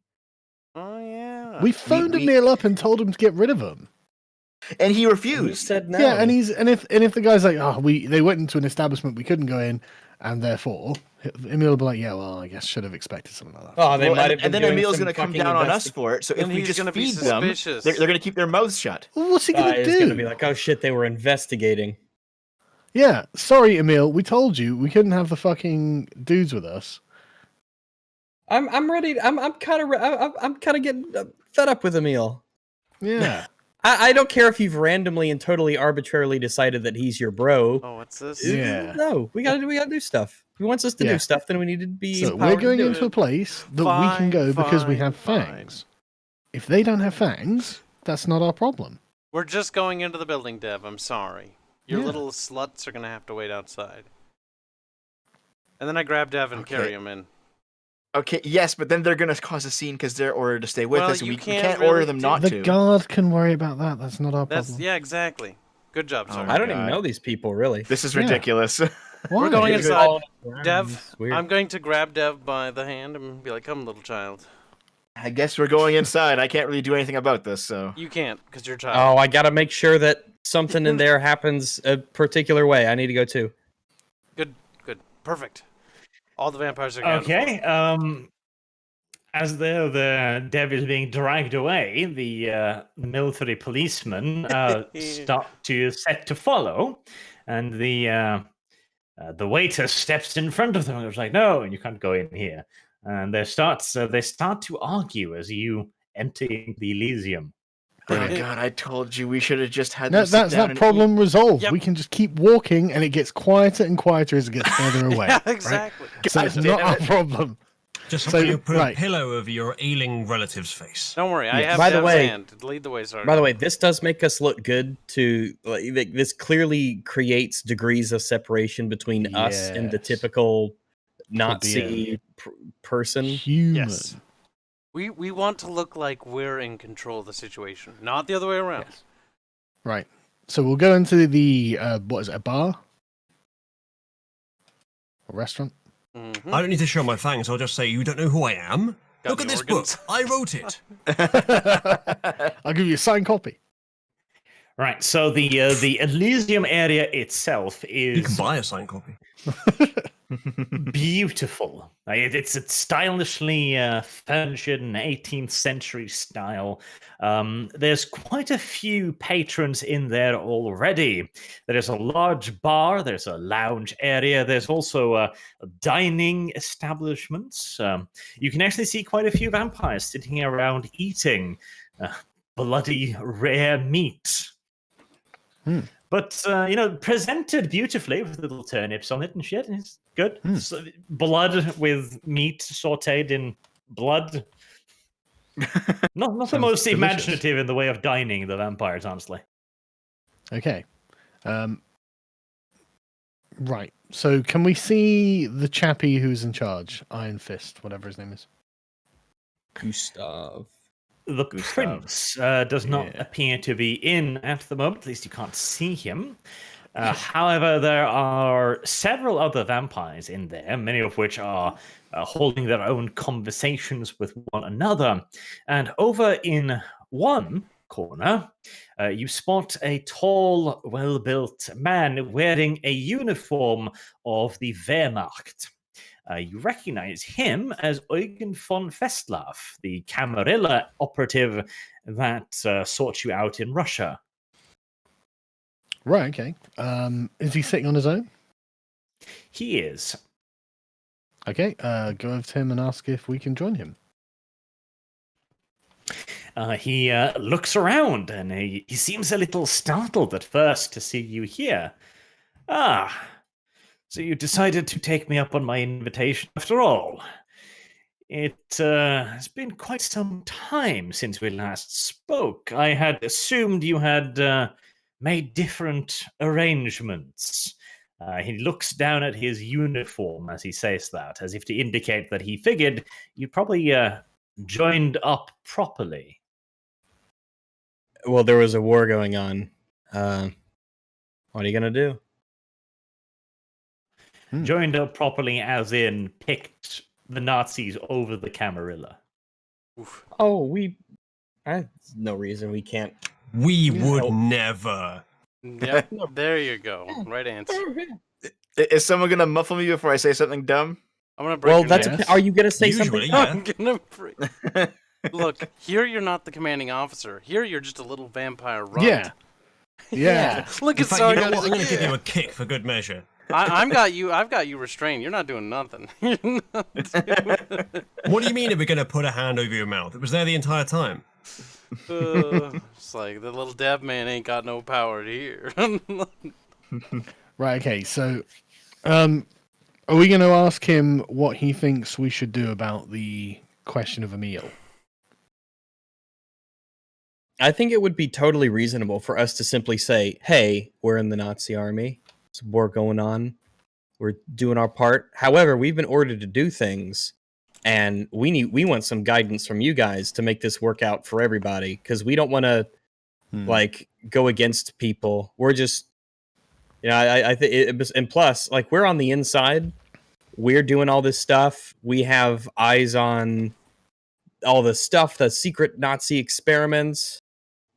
Oh yeah. We phoned we- Emil up and told him to get rid of them. And he He refused. said no. Yeah, and if the guy's like, oh, they went into an establishment we couldn't go in, and therefore Emil will be like, yeah, well, I guess should have expected something like that. Oh, they Well, might and, have been and then doing Emil's some going to come fucking down on us for it. So if Then we he's just gonna be feed them, suspicious. they're going to keep their mouths shut. Well, what's he gonna Guy do? is gonna be like, oh shit, they were investigating. Yeah, sorry, Emil, we told you we couldn't have the fucking dudes with us. I'm ready. I'm kind of getting fed up with Emil. Yeah. I don't care if you've randomly and totally arbitrarily decided that he's your bro. Oh, what's this? Yeah. No, we gotta do stuff. If he wants us to Yeah. do stuff, then we need to be So empowered we're going to do into it. a place that we can Fine, go because we fine, have fine. fangs. If they don't have fangs, that's not our problem. We're just going into the building, Dev. I'm sorry. Your Yeah. little sluts are gonna have to wait outside. And then I grab Dev and carry Okay. him in. Okay, yes, but then they're going to cause a scene because they're ordered to stay with Well, us, and you we can't can't really order them do- not The to. guard can worry about that. That's not our That's problem. yeah, exactly. Good job, Oh sir. my I don't even God. know these people really. This is Yeah. ridiculous. Why? We're going They're inside. all around. Dev, It's weird. I'm going to grab Dev by the hand and be like, "Come, little child." I guess we're going inside. I can't really do anything about this, so. You can't, because you're a child. Oh, I gotta make sure that something in there happens a particular way. I need to go too. Good, perfect. All the vampires are accounted for. Okay. As the Dev is being dragged away, the military policemen start to set to follow, and the waiter steps in front of them and was like, "No, you can't go in here." And they start to argue as you enter the Elysium. Oh my God, I told you we should have just had No, them sit that's down that and problem resolved. Yep. We can just keep walking, and it gets quieter and quieter as it gets further away. Yeah, exactly. So it's God not damn our it. problem. Just So, so you put right. a pillow over your ailing relative's face. Don't worry, I Yes. have By the Dev's way- hand. Lead the way, sir. By the way, this does make us look good to like, this clearly creates degrees of separation between us and the Yes. typical being Nazi person. Human. Yes. We want to look like we're in control of the situation, not the other way around. Yes. Right. So we'll go into the what is it, a bar? A restaurant? Mhm. I don't need to show my fangs. I'll just say, you don't know who I am? Got Look the at this organs. book. I wrote it. I'll give you a signed copy. Right. So the Elysium area itself You can is buy a signed copy. beautiful. It's stylishly furnished in 18th century style. There's quite a few patrons in there already. There's a large bar. There's a lounge area. There's also dining establishments. You can actually see quite a few vampires sitting around eating bloody rare meat. Hmm. But presented beautifully with little turnips on it and shit. It's good. Hmm. So, blood with meat sautéed in blood. Not the Sounds most delicious. imaginative in the way of dining the vampires, honestly. Okay. Right. So can we see the chappie who's in charge? Iron Fist, whatever his name is. Gustav. The Gustav. prince does not Yeah. appear to be in at the moment. At least you can't see him. However, there are several other vampires in there, many of which are holding their own conversations with one another. And over in one corner, you spot a tall, well-built man wearing a uniform of the Wehrmacht. You recognize him as Eugen von Festlaff, the Camarilla operative that sought you out in Russia. Right, okay. Is he sitting on his own? He is. Okay, go over to him and ask if we can join him. He looks around and he seems a little startled at first to see you here. Ah, so you decided to take me up on my invitation after all. It has been quite some time since we last spoke. I had assumed you had made different arrangements. He looks down at his uniform as he says that, as if to indicate that he figured you probably joined up properly. Well, there was a war going on. What are you gonna do? Joined up properly as in picked the Nazis over the Camarilla. Oof. Oh, there's no reason we can't. We would Nope. never. Yep, there you go. Right answer. Is someone gonna muffle me before I say something dumb? I'm gonna break Well, your that's. neck. Yes. Are you gonna say Usually, something? yeah. I'm gonna break. Look, here you're not the commanding officer. Here you're just a little vampire runt. Yeah. Yeah. Look In at fact, you know Sargon. what? I'm going to give Yeah. you a kick for good measure. I've got you restrained. You're not doing nothing. You're not doing- What do you mean that we're going to put a hand over your mouth? It was there the entire time. It's like the little dev man ain't got no power here. Right, okay, so are we going to ask him what he thinks we should do about the question of Emil? I think it would be totally reasonable for us to simply say, "Hey, we're in the Nazi army. There's a war going on. We're doing our part. However, we've been ordered to do things, and we want some guidance from you guys to make this work out for everybody. Because we don't want to like go against people. We're just, I think, and plus, like we're on the inside. We're doing all this stuff. We have eyes on all the stuff, the secret Nazi experiments."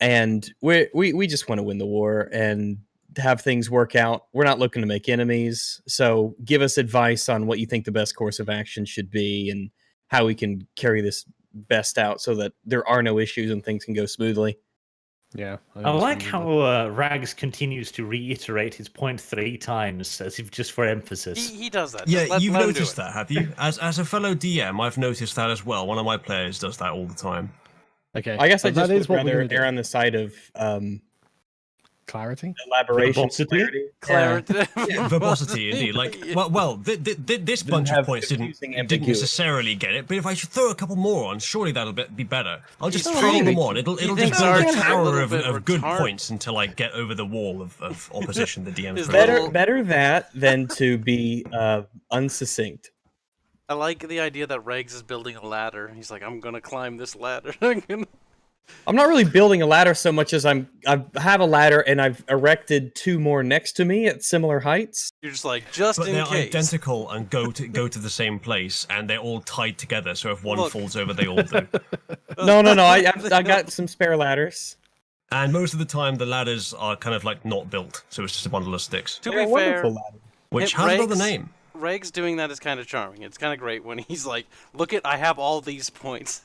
And we just want to win the war and have things work out. We're not looking to make enemies. So give us advice on what you think the best course of action should be and how we can carry this best out so that there are no issues and things can go smoothly. Yeah. I like how Rags continues to reiterate his point 3 times, as if just for emphasis. he does that. Yeah, Just let you've him do noticed it. that, have you? As a fellow DM, I've noticed that as well. One of my players does that all the time. Okay. I guess I that just is would what we're rather gonna do. err on the side of Clarity? elaboration, Verbosity? clarity. Clarity. Yeah, verbosity, indeed. Like, well, this bunch of have points didn't confusing didn't ambiguity. necessarily get it. But if I should throw a couple more on, surely that'll be better. I'll just He's throw treating them me- on. It'll he just thinks build a Arch's a tower little bit of good retarded. points until I get over the wall of opposition the DM's Is put up. that- Better that than to be unsuccinct. I like the idea that Regs is building a ladder. He's like, I'm gonna climb this ladder. I'm not really building a ladder so much as I have a ladder and I've erected 2 more next to me at similar heights. You're just like, just But in they're case. identical and go to the same place, and they're all tied together. So if one Look. falls over, they all do. No. I got some spare ladders. And most of the time, the ladders are kind of like not built, so it's just a bundle of sticks. To They're be a fair, wonderful ladder. Which It has another Regs- name. Regs doing that is kind of charming. It's kind of great when he's like, look I have all these points.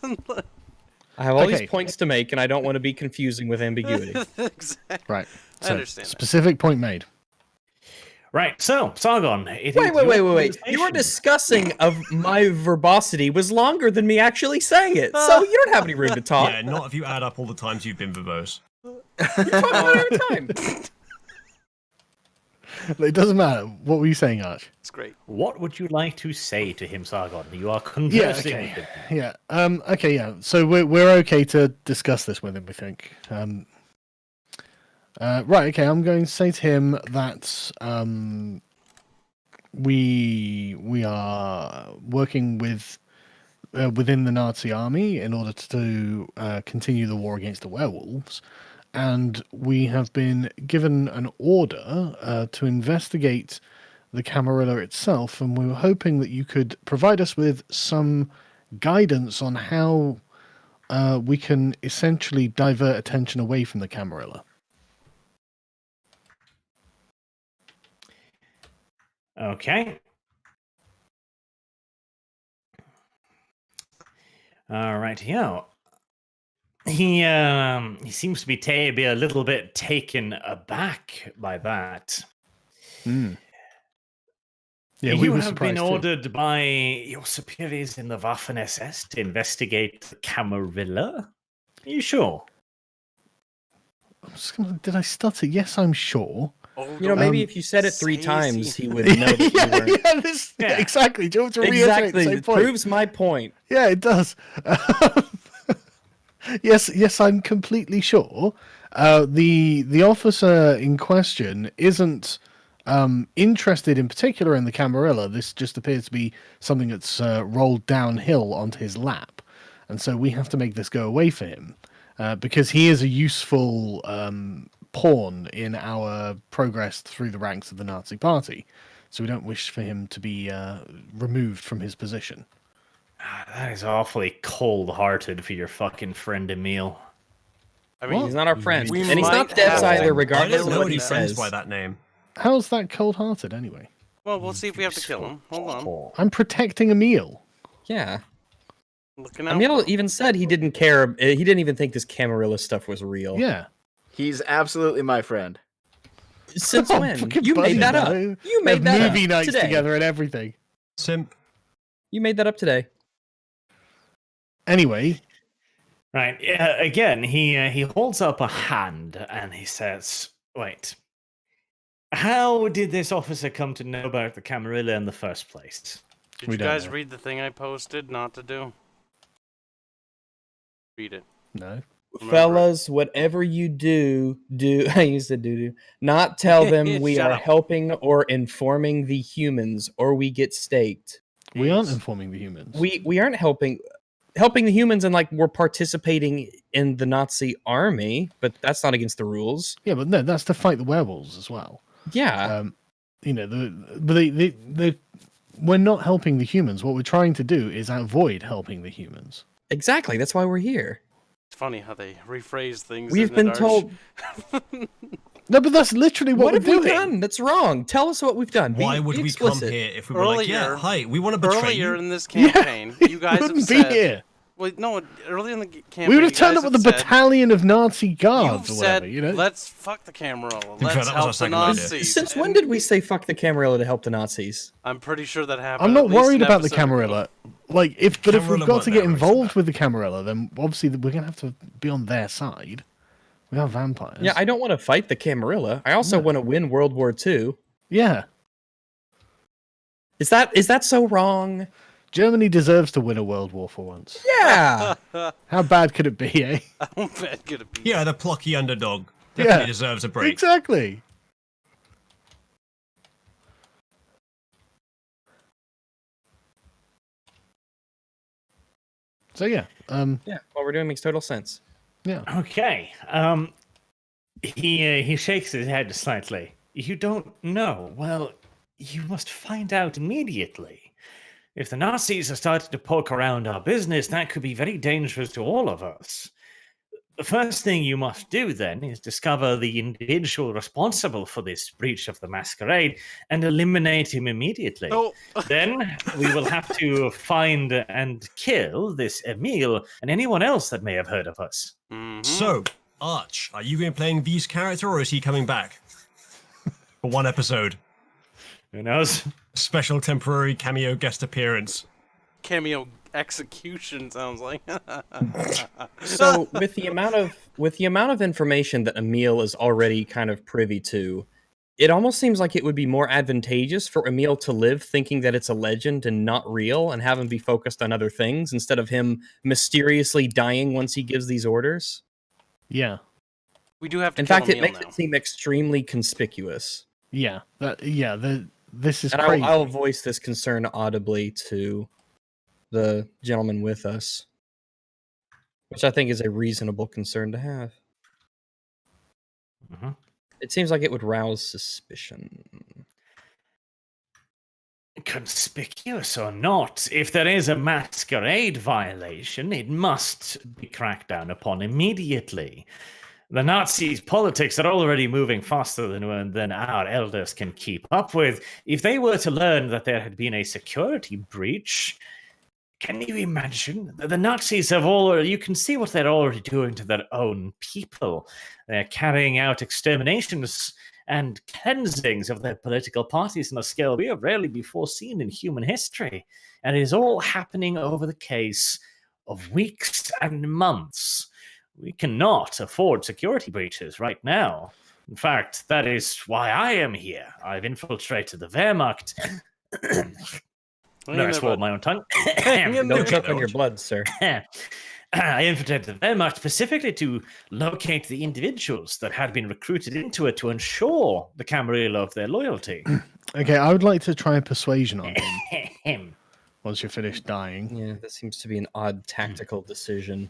I have all Okay. these points to make, and I don't want to be confusing with ambiguity. Exactly. Right. I So, understand that. specific point made. Right, so, Sargon. it is Wait. your Your conversation. discussing of my verbosity was longer than me actually saying it, so you don't have any room to talk. Yeah, not if you add up all the times you've been verbose. You're talking about every time. It doesn't matter. What were you saying, Arch? It's great. What would you like to say to him, Sargon? You are Yeah, conversing okay. with him. Yeah. Okay, yeah. So we're okay to discuss this with him, we think. Right, okay, I'm going to say to him that we are working with within the Nazi army in order to continue the war against the werewolves, and we have been given an order to investigate the Camarilla itself, and we were hoping that you could provide us with some guidance on how we can essentially divert attention away from the Camarilla. Okay. All right, yeah. He seems to be a little bit taken aback by that. Hmm. Yeah, we You were have been surprised too. ordered by your superiors in the Waffen SS to investigate the Camarilla. Are you sure? Did I stutter? Yes, I'm sure. Oh, You know, maybe Um, if you said it 3 say times, see- he would know that you weren't. Yeah. Exactly. Do you want to reiterate the Exactly. same It point? proves my point. Yeah, it does. Yes, I'm completely sure. The officer in question isn't interested in particular in the Camarilla. This just appears to be something that's rolled downhill onto his lap, and so we have to make this go away for him because he is a useful pawn in our progress through the ranks of the Nazi Party. So we don't wish for him to be removed from his position. That is awfully cold-hearted for your fucking friend Emil. I mean, He's not our friend. We and he's not might Dev's have- either, I regardless don't of know what any he friends says. by that name. How's that cold-hearted anyway? well, we'll see if we have to kill him. Hold on. Oh. I'm protecting Emil. Yeah. Looking out. Emil for him. even said he didn't care. He didn't even think this Camarilla stuff was real. Yeah. He's absolutely my friend. Since Oh, when? fucking You buddy, made that up. no. You They have made that up movie nights today. together and everything. Simp. You made that up today. Anyway, Right. Again, he holds up a hand and he says, "Wait. How did this officer come to know about the Camarilla in the first place?" Did we you don't guys know. read the thing I posted not to do? Read it. no. Remember Fellas, whatever you do, I used to do. Not tell them we Shut are up. helping or informing the humans, or we get staked. We aren't Jeez. informing the humans. We aren't helping the humans, and like we're participating in the Nazi army, but that's not against the rules. Yeah, but no, that's to fight the werewolves as well. Yeah. You know, we're not helping the humans. What we're trying to do is avoid helping the humans. Exactly. That's why we're here. It's funny how they rephrase things. We've isn't been it, Arch? told. No, but that's literally what What we're have doing. we done? That's wrong. Tell us what we've done. Why Be would we explicit. come here if we were like, yeah, Earlier- hi, we want to betray Earlier you? in this Yeah, campaign, you guys have wouldn't be said. here. Well, no, earlier in the campaign, We would have you turned guys up with a have said- battalion of Nazi guards You've or whatever. said, You know, let's fuck the Camarilla. fair, Let's that was our help the second idea. Nazis. Since when And did we say fuck the Camarilla to help the Nazis? I'm pretty sure that happened. I'm at not least worried an about the episode ago. Camarilla. Like, if we've Camarilla got weren't to get there, involved Elizabeth. with the Camarilla, then obviously we're gonna have to be on their side. We are vampires. Yeah, I don't want to fight the Camarilla. I also No. want to win World War II. Yeah. Is that so wrong? Germany deserves to win a world war for once. Yeah. How bad could it be, eh? How bad could it be? Yeah, the plucky underdog. Definitely Yeah. deserves a break. Exactly. So yeah, Yeah, what we're doing makes total sense. yeah. Okay. He shakes his head slightly. You don't know. Well, you must find out immediately. If the Nazis are starting to poke around our business, that could be very dangerous to all of us. The first thing you must do then is discover the individual responsible for this breach of the Masquerade and eliminate him immediately. Oh, Then we will have to find and kill this Emil and anyone else that may have heard of us. mhm. So, Arch, are you going to be playing V's character or is he coming back? For one episode. Who knows? Special temporary cameo guest appearance. Cameo execution sounds like. So with the amount of information that Emil is already kind of privy to, it almost seems like it would be more advantageous for Emil to live thinking that it's a legend and not real, and have him be focused on other things instead of him mysteriously dying once he gives these orders. Yeah. We do have to In kill fact, it Emil makes now. it seem extremely conspicuous. Yeah. This is And crazy. I'll voice this concern audibly to the gentleman with us, which I think is a reasonable concern to have. Mhm. It seems like it would rouse suspicion. Conspicuous or not, if there is a masquerade violation, it must be cracked down upon immediately. The Nazis' politics are already moving faster than our elders can keep up with. If they were to learn that there had been a security breach, can you imagine? The Nazis have already, you can see what they're already doing to their own people. They're carrying out exterminations and cleansings of their political parties on a scale we have rarely before seen in human history. And it is all happening over the case of weeks and months. We cannot afford security breaches right now. In fact, that is why I am here. I've infiltrated the Wehrmacht. No, I swallowed my own tongue. Don't choke on your blood, sir. I infiltrated the Wehrmacht specifically to locate the individuals that had been recruited into it to ensure the Camarilla of their loyalty. Okay, I would like to try a persuasion on him Hmm. once you're finished dying. Yeah, that seems to be an odd tactical decision.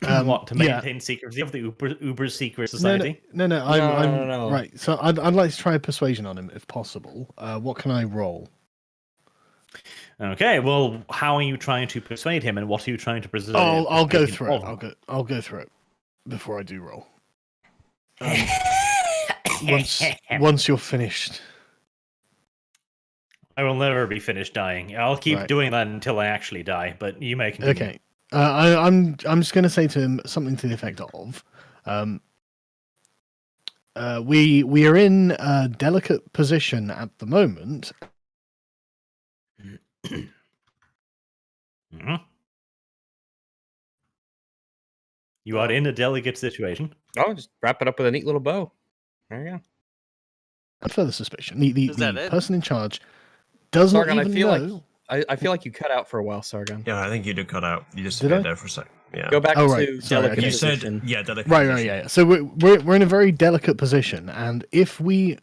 What, to maintain secrecy of the Uber secret society? No, No. right. So I'd like to try a persuasion on him if possible. What can I roll? Okay, well, how are you trying to persuade him, and what are you trying to preserve? I'll go through it. I'll go through it before I do roll. Once you're finished. I will never be finished dying. I'll keep doing that until I actually die, but you may continue. Okay. I'm just going to say to him something to the effect of, we are in a delicate position at the moment. Mhm. You are in a delicate situation. Oh, just wrap it up with a neat little bow. There you go. And further suspicion. The Is that it? person in charge doesn't Sargon, even I feel know. I feel like you cut out for a while, Sargon. Yeah, I think you did cut out. You just Did disappeared I? there for a sec. Yeah. Go back Oh, to right. Sorry, delicate okay. You said position. delicate. Right, position. yeah. So we're in a very delicate position, and if we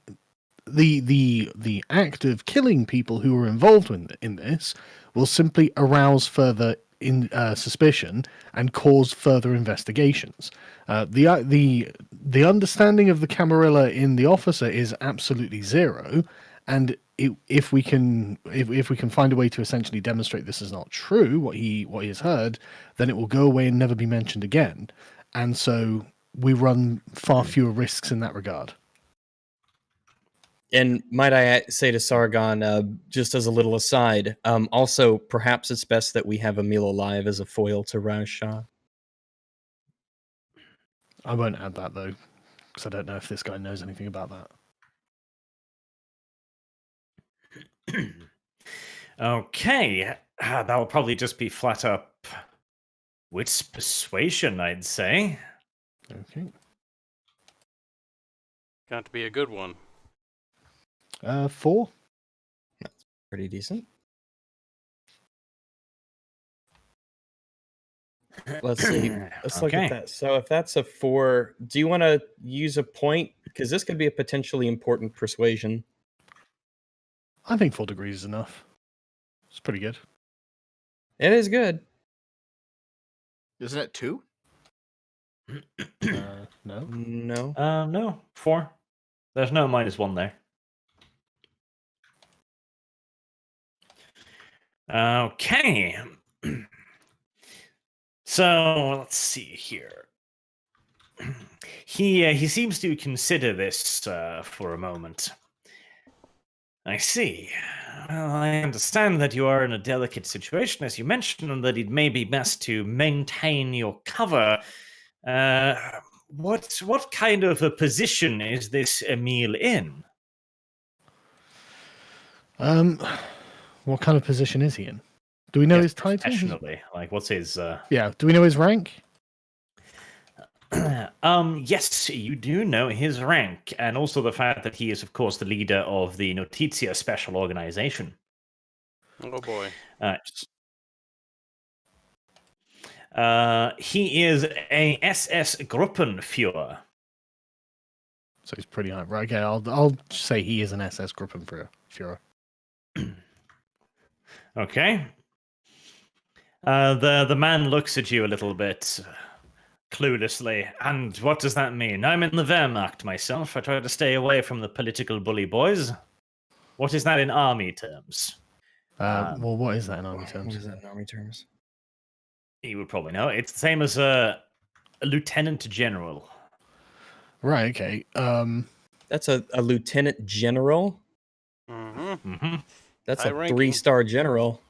the act of killing people who were involved in this will simply arouse further suspicion and cause further investigations. The understanding of the Camarilla in the officer is absolutely zero, and if we can find a way to essentially demonstrate this is not true, what he has heard, then it will go away and never be mentioned again, and so we run far fewer risks in that regard. And might I say to Sargon, just as a little aside, also perhaps it's best that we have Emil alive as a foil to Raj Shah. I won't add that though, because I don't know if this guy knows anything about that. Okay, that will probably just be flat up wits persuasion, I'd say. Okay. Got to be a good one. 4. Pretty decent. Let's see. Let's look Okay. at that. So if that's a 4, do you want to use a point? Because this could be a potentially important persuasion. I think 4 degrees is enough. It's pretty good. It is good. Isn't it 2? No. No. No, 4. There's no -1 there. Okay. So let's see here. He seems to consider this for a moment. I see. Well, I understand that you are in a delicate situation, as you mentioned, and that it may be best to maintain your cover. What kind of a position is this Emil in? What kind of position is he in? Do we know Yes, his title? professionally, like what's his? Yeah. Do we know his rank? Yes, you do know his rank, and also the fact that he is, of course, the leader of the Notizia Special Organization. Oh boy. He is a SS Gruppenführer. So he's pretty high. Right. Okay. I'll say he is an SS Gruppenführer. Okay. The man looks at you a little bit cluelessly. And what does that mean? I'm in the Wehrmacht myself. I try to stay away from the political bully boys. What is that in army terms? Well, what is that in army What terms? is that in army terms? You would probably know. It's the same as a lieutenant general. Right. Okay. That's a lieutenant general. Mm-hmm. Hmm. That's High a ranking. 3-star general.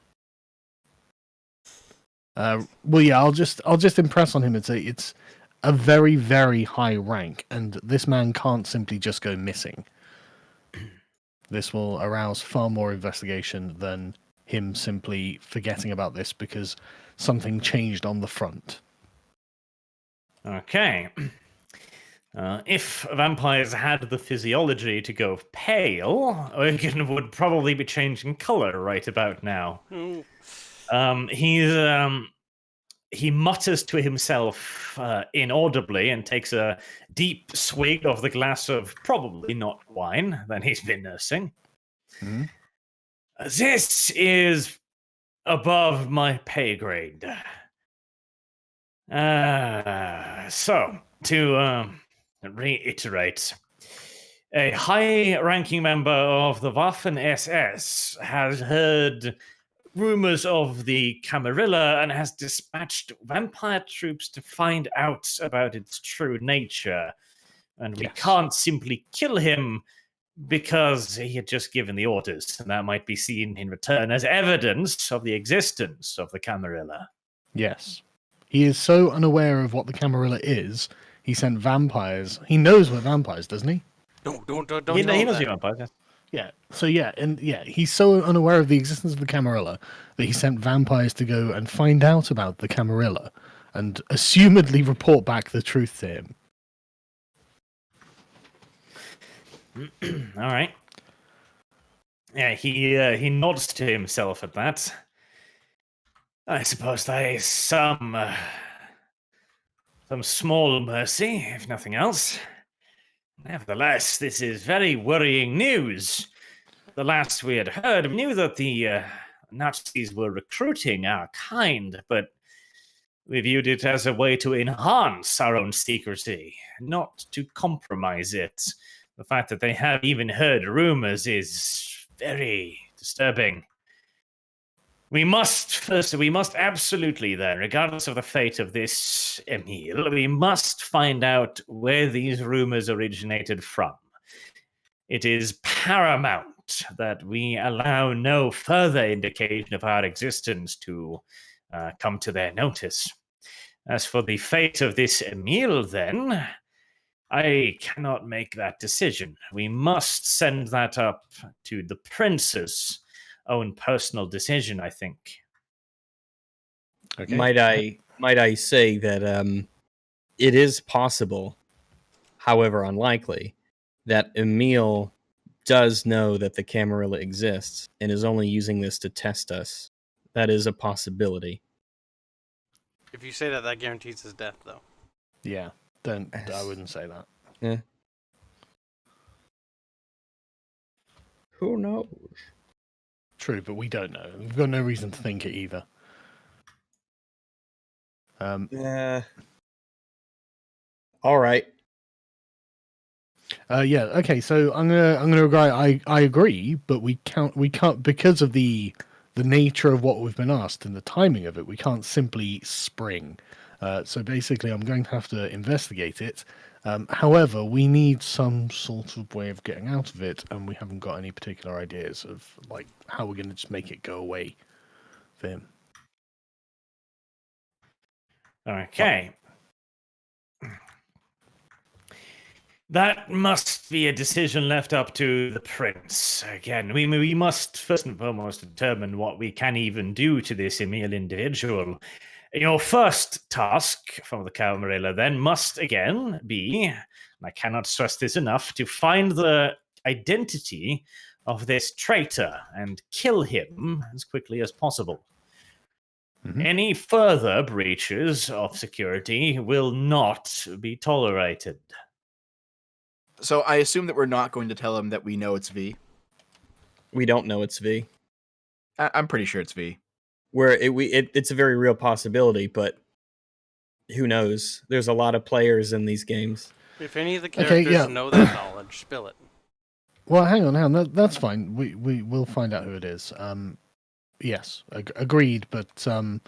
Well, yeah. I'll just impress on him and say it's a very, very high rank, and this man can't simply just go missing. This will arouse far more investigation than him simply forgetting about this because something changed on the front. Okay. If vampires had the physiology to go pale, Oigan would probably be changing color right about now. Ooh. He mutters to himself inaudibly and takes a deep swig of the glass of probably not wine that he's been nursing. Mhm. This is above my pay grade. So, to reiterate, a high-ranking member of the Waffen-SS has heard rumors of the Camarilla and has dispatched vampire troops to find out about its true nature. And we Yes. can't simply kill him because he had just given the orders, and that might be seen in return as evidence of the existence of the Camarilla. Yes. He is so unaware of what the Camarilla is, he sent vampires. He knows we're vampires, doesn't he? Don't He tell him knows that. you vampires, yes. Yeah. So he's so unaware of the existence of the Camarilla that he sent vampires to go and find out about the Camarilla and assumedly report back the truth to him. All right. Yeah, he nods to himself at that. I suppose that is some small mercy, if nothing else. Nevertheless, this is very worrying news. The last we had heard, we knew that the Nazis were recruiting our kind, but we viewed it as a way to enhance our own secrecy, not to compromise it. The fact that they have even heard rumors is very disturbing. We must absolutely then, regardless of the fate of this Emil, we must find out where these rumors originated from. It is paramount that we allow no further indication of our existence to come to their notice. As for the fate of this Emil, then, I cannot make that decision. We must send that up to the prince's own personal decision, I think. Okay. Might I say that it is possible, however unlikely, that Emil does know that the Camarilla exists and is only using this to test us. That is a possibility. If you say that, that guarantees his death, though. Yeah. I wouldn't say that. Yeah. Who knows? True, but we don't know. We've got no reason to think it either. Yeah. All right. Yeah. Okay. So I'm gonna agree. I agree, but we can't because of the nature of what we've been asked and the timing of it. We can't simply spring. So basically, I'm going to have to investigate it. However, we need some sort of way of getting out of it, and we haven't got any particular ideas of like how we're going to just make it go away for him. Okay. That must be a decision left up to the prince. Again, we must first and foremost determine what we can even do to this Emil individual. Your first task for the Camarilla then must again be, and I cannot stress this enough, to find the identity of this traitor and kill him as quickly as possible. Mhm. Any further breaches of security will not be tolerated. So I assume that we're not going to tell him that we know it's V. We don't know it's V. I'm pretty sure it's V. It's a very real possibility, but who knows? There's a lot of players in these games. If any of the Okay, characters yeah. know that knowledge, spill it. Well, hang on. That's fine. We'll find out who it is. Yes, agreed. But can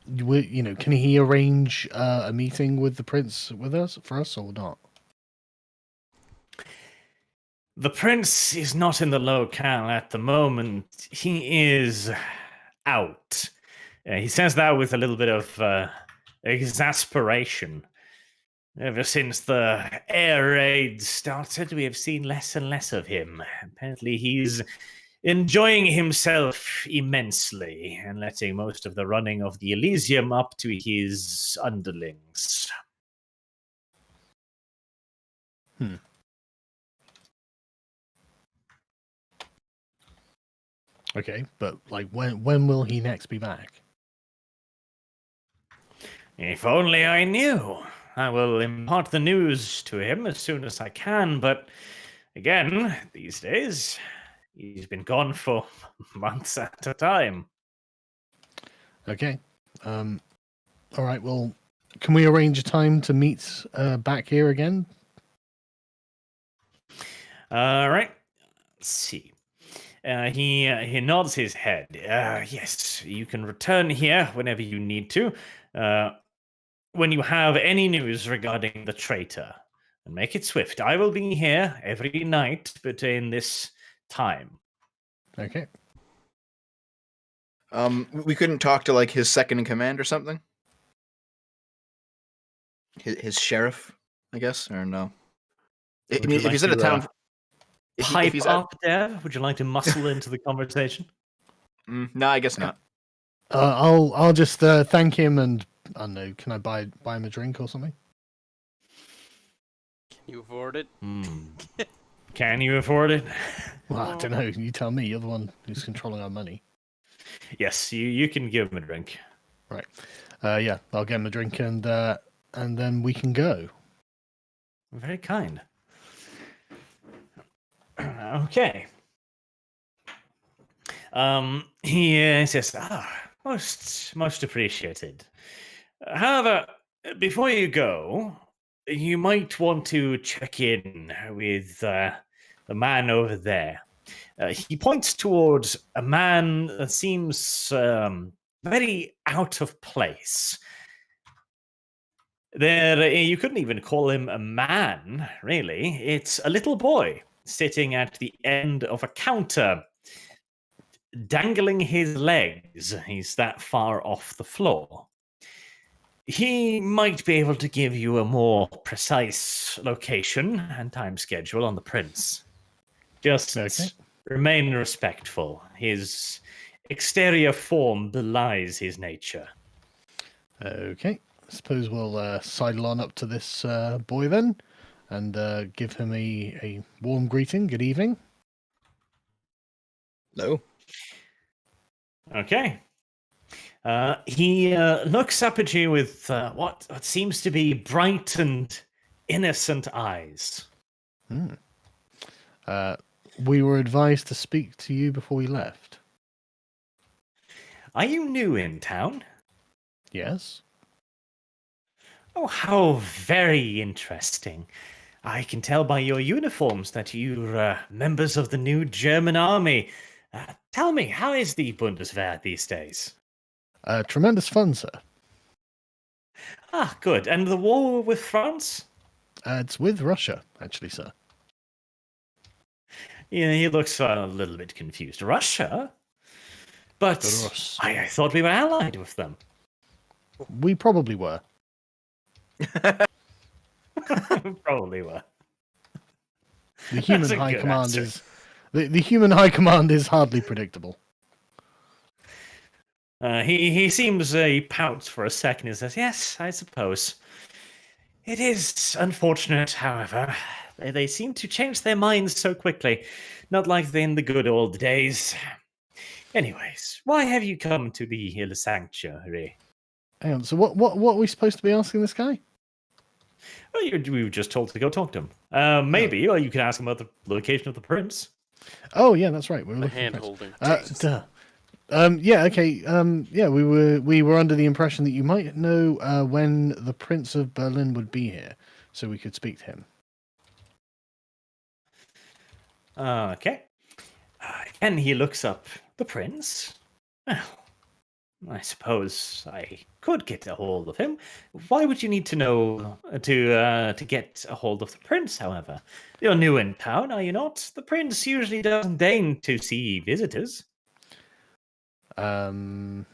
he arrange a meeting with the prince for us or not? The prince is not in the locale at the moment. He is out. He says that with a little bit of exasperation. Ever since the air raid started, we have seen less and less of him. Apparently, he's enjoying himself immensely and letting most of the running of the Elysium up to his underlings. Okay, but when will he next be back? If only I knew. I will impart the news to him as soon as I can, but again, these days, he's been gone for months at a time. Okay. All right. Well, can we arrange a time to meet back here again? All right. Let's see. He nods his head. Yes, you can return here whenever you need to. When you have any news regarding the traitor, and make it swift. I will be here every night between this time. Okay. We couldn't talk to like his second in command or something. His sheriff, I guess, or no? I mean, if he's in a town, Pipe up there. Would you like to muscle into the conversation? No, I guess not. I'll just thank him and I don't know. Can I buy him a drink or something? Can you afford it? Can you afford it? Well, I don't know. You tell me. You're the one who's controlling our money. Yes, you can give him a drink. Right. Yeah, I'll get him a drink and then we can go. Very kind. Okay. He says, most appreciated. However, before you go, you might want to check in with the man over there. He points towards a man that seems very out of place. You couldn't even call him a man, really. It's a little boy sitting at the end of a counter, dangling his legs. He's that far off the floor. He might be able to give you a more precise location and time schedule on the prince. Just remain respectful. His exterior form belies his nature. Okay. I suppose we'll sidle on up to this boy then and give him a warm greeting. Good evening. No. Okay. He looks up at you with what seems to be bright and innocent eyes. We were advised to speak to you before we left. Are you new in town? Yes. Oh, how very interesting. I can tell by your uniforms that you're members of the new German army. Tell me, how is the Bundeswehr these days? Tremendous fun, sir. Ah, good. And the war with France? It's with Russia, actually, sir. Yeah, he looks a little bit confused. Russia? But I thought we were allied with them. We probably were. Probably were. The human high command is the human high command is hardly predictable. He seems he pouts for a second and says, "Yes, I suppose. It is unfortunate, however. They seem to change their minds so quickly, not like in the good old days. Anyways, why have you come to the Hill Sanctuary?" Hang on, so what are we supposed to be asking this guy? Well, we were just told to go talk to him. Maybe, or you can ask him about the location of the prince. Oh yeah, that's right. We were The looking hand for holding. duh. Yeah, okay. Yeah, we were under the impression that you might know when the Prince of Berlin would be here, so we could speak to him. Okay. And he looks up the prince. Well, I suppose I could get a hold of him. Why would you need to know to get a hold of the prince, however? You're new in town, are you not? The prince usually doesn't deign to see visitors. Well,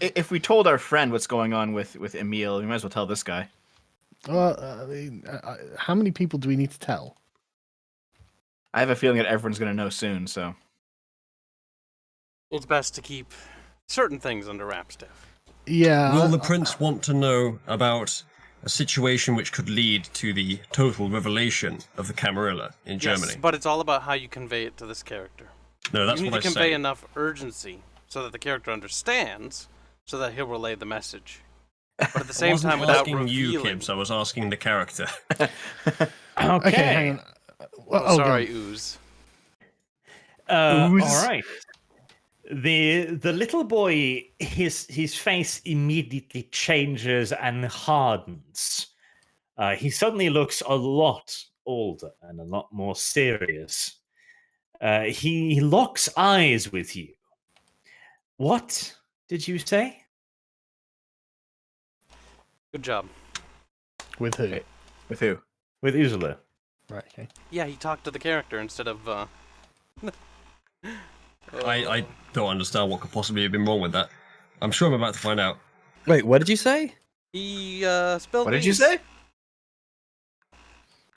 if we told our friend what's going on with Emil, we might as well tell this guy. Well, I mean, how many people do we need to tell? I have a feeling that everyone's going to know soon, so. It's best to keep certain things under wraps, Steph. Yeah. Will the prince want to know about a situation which could lead to the total revelation of the Camarilla in Germany? Yes, but it's all about how you convey it to this character. No, that's you need what to I convey say. enough urgency so that the character understands, so that he'll relay the message. But at the same time, I without wasn't asking you, revealing. Kibbs, I was asking the character. Okay, hang on. Well, Oh, go sorry, on. Ooze. All Ooze. right. The little boy, his face immediately changes and hardens. He suddenly looks a lot older and a lot more serious. He locks eyes with you. What did you say? Good job. With who? Okay. With who? With Uzulu. Right. Okay. Yeah, he talked to the character instead of. I don't understand what could possibly have been wrong with that. I'm sure I'm about to find out. Wait, what did you say? He spilled. What did you beans. say?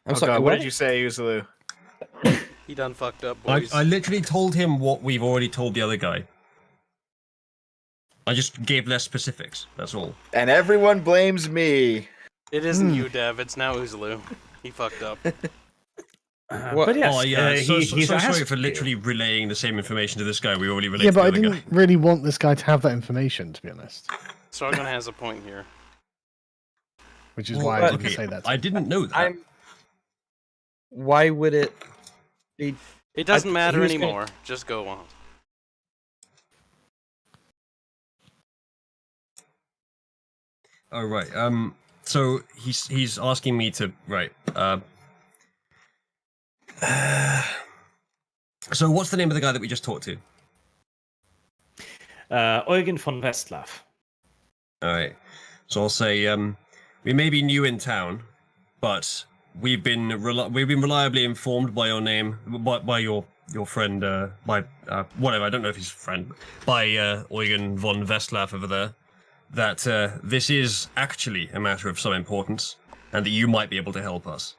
I'm Oh sorry. God, what did you say, Uzulu? He done fucked up, boys. I literally told him what we've already told the other guy. I just gave less specifics, that's all. And everyone blames me. It isn't you, Dev. It's now Uzulu. He fucked up. What? But yes, Oh yeah, he's so sorry asked for you. literally relaying the same information to this guy we already relayed Yeah, to but the I other didn't guy. really want this guy to have that information, to be honest. Sargon has a point here. Which is Well, why I didn't okay, say that. To I him. didn't know that. Why would it be? It doesn't he matter was gonna- anymore. Just go on. Oh right. So he's asking me to so what's the name of the guy that we just talked to? Eugen von Westlaff. All right. So I'll say we may be new in town, but we've been reliably informed by your name, by your friend, by whatever. I don't know if he's a friend, by Eugen von Westlaff over there, that this is actually a matter of some importance, and that you might be able to help us.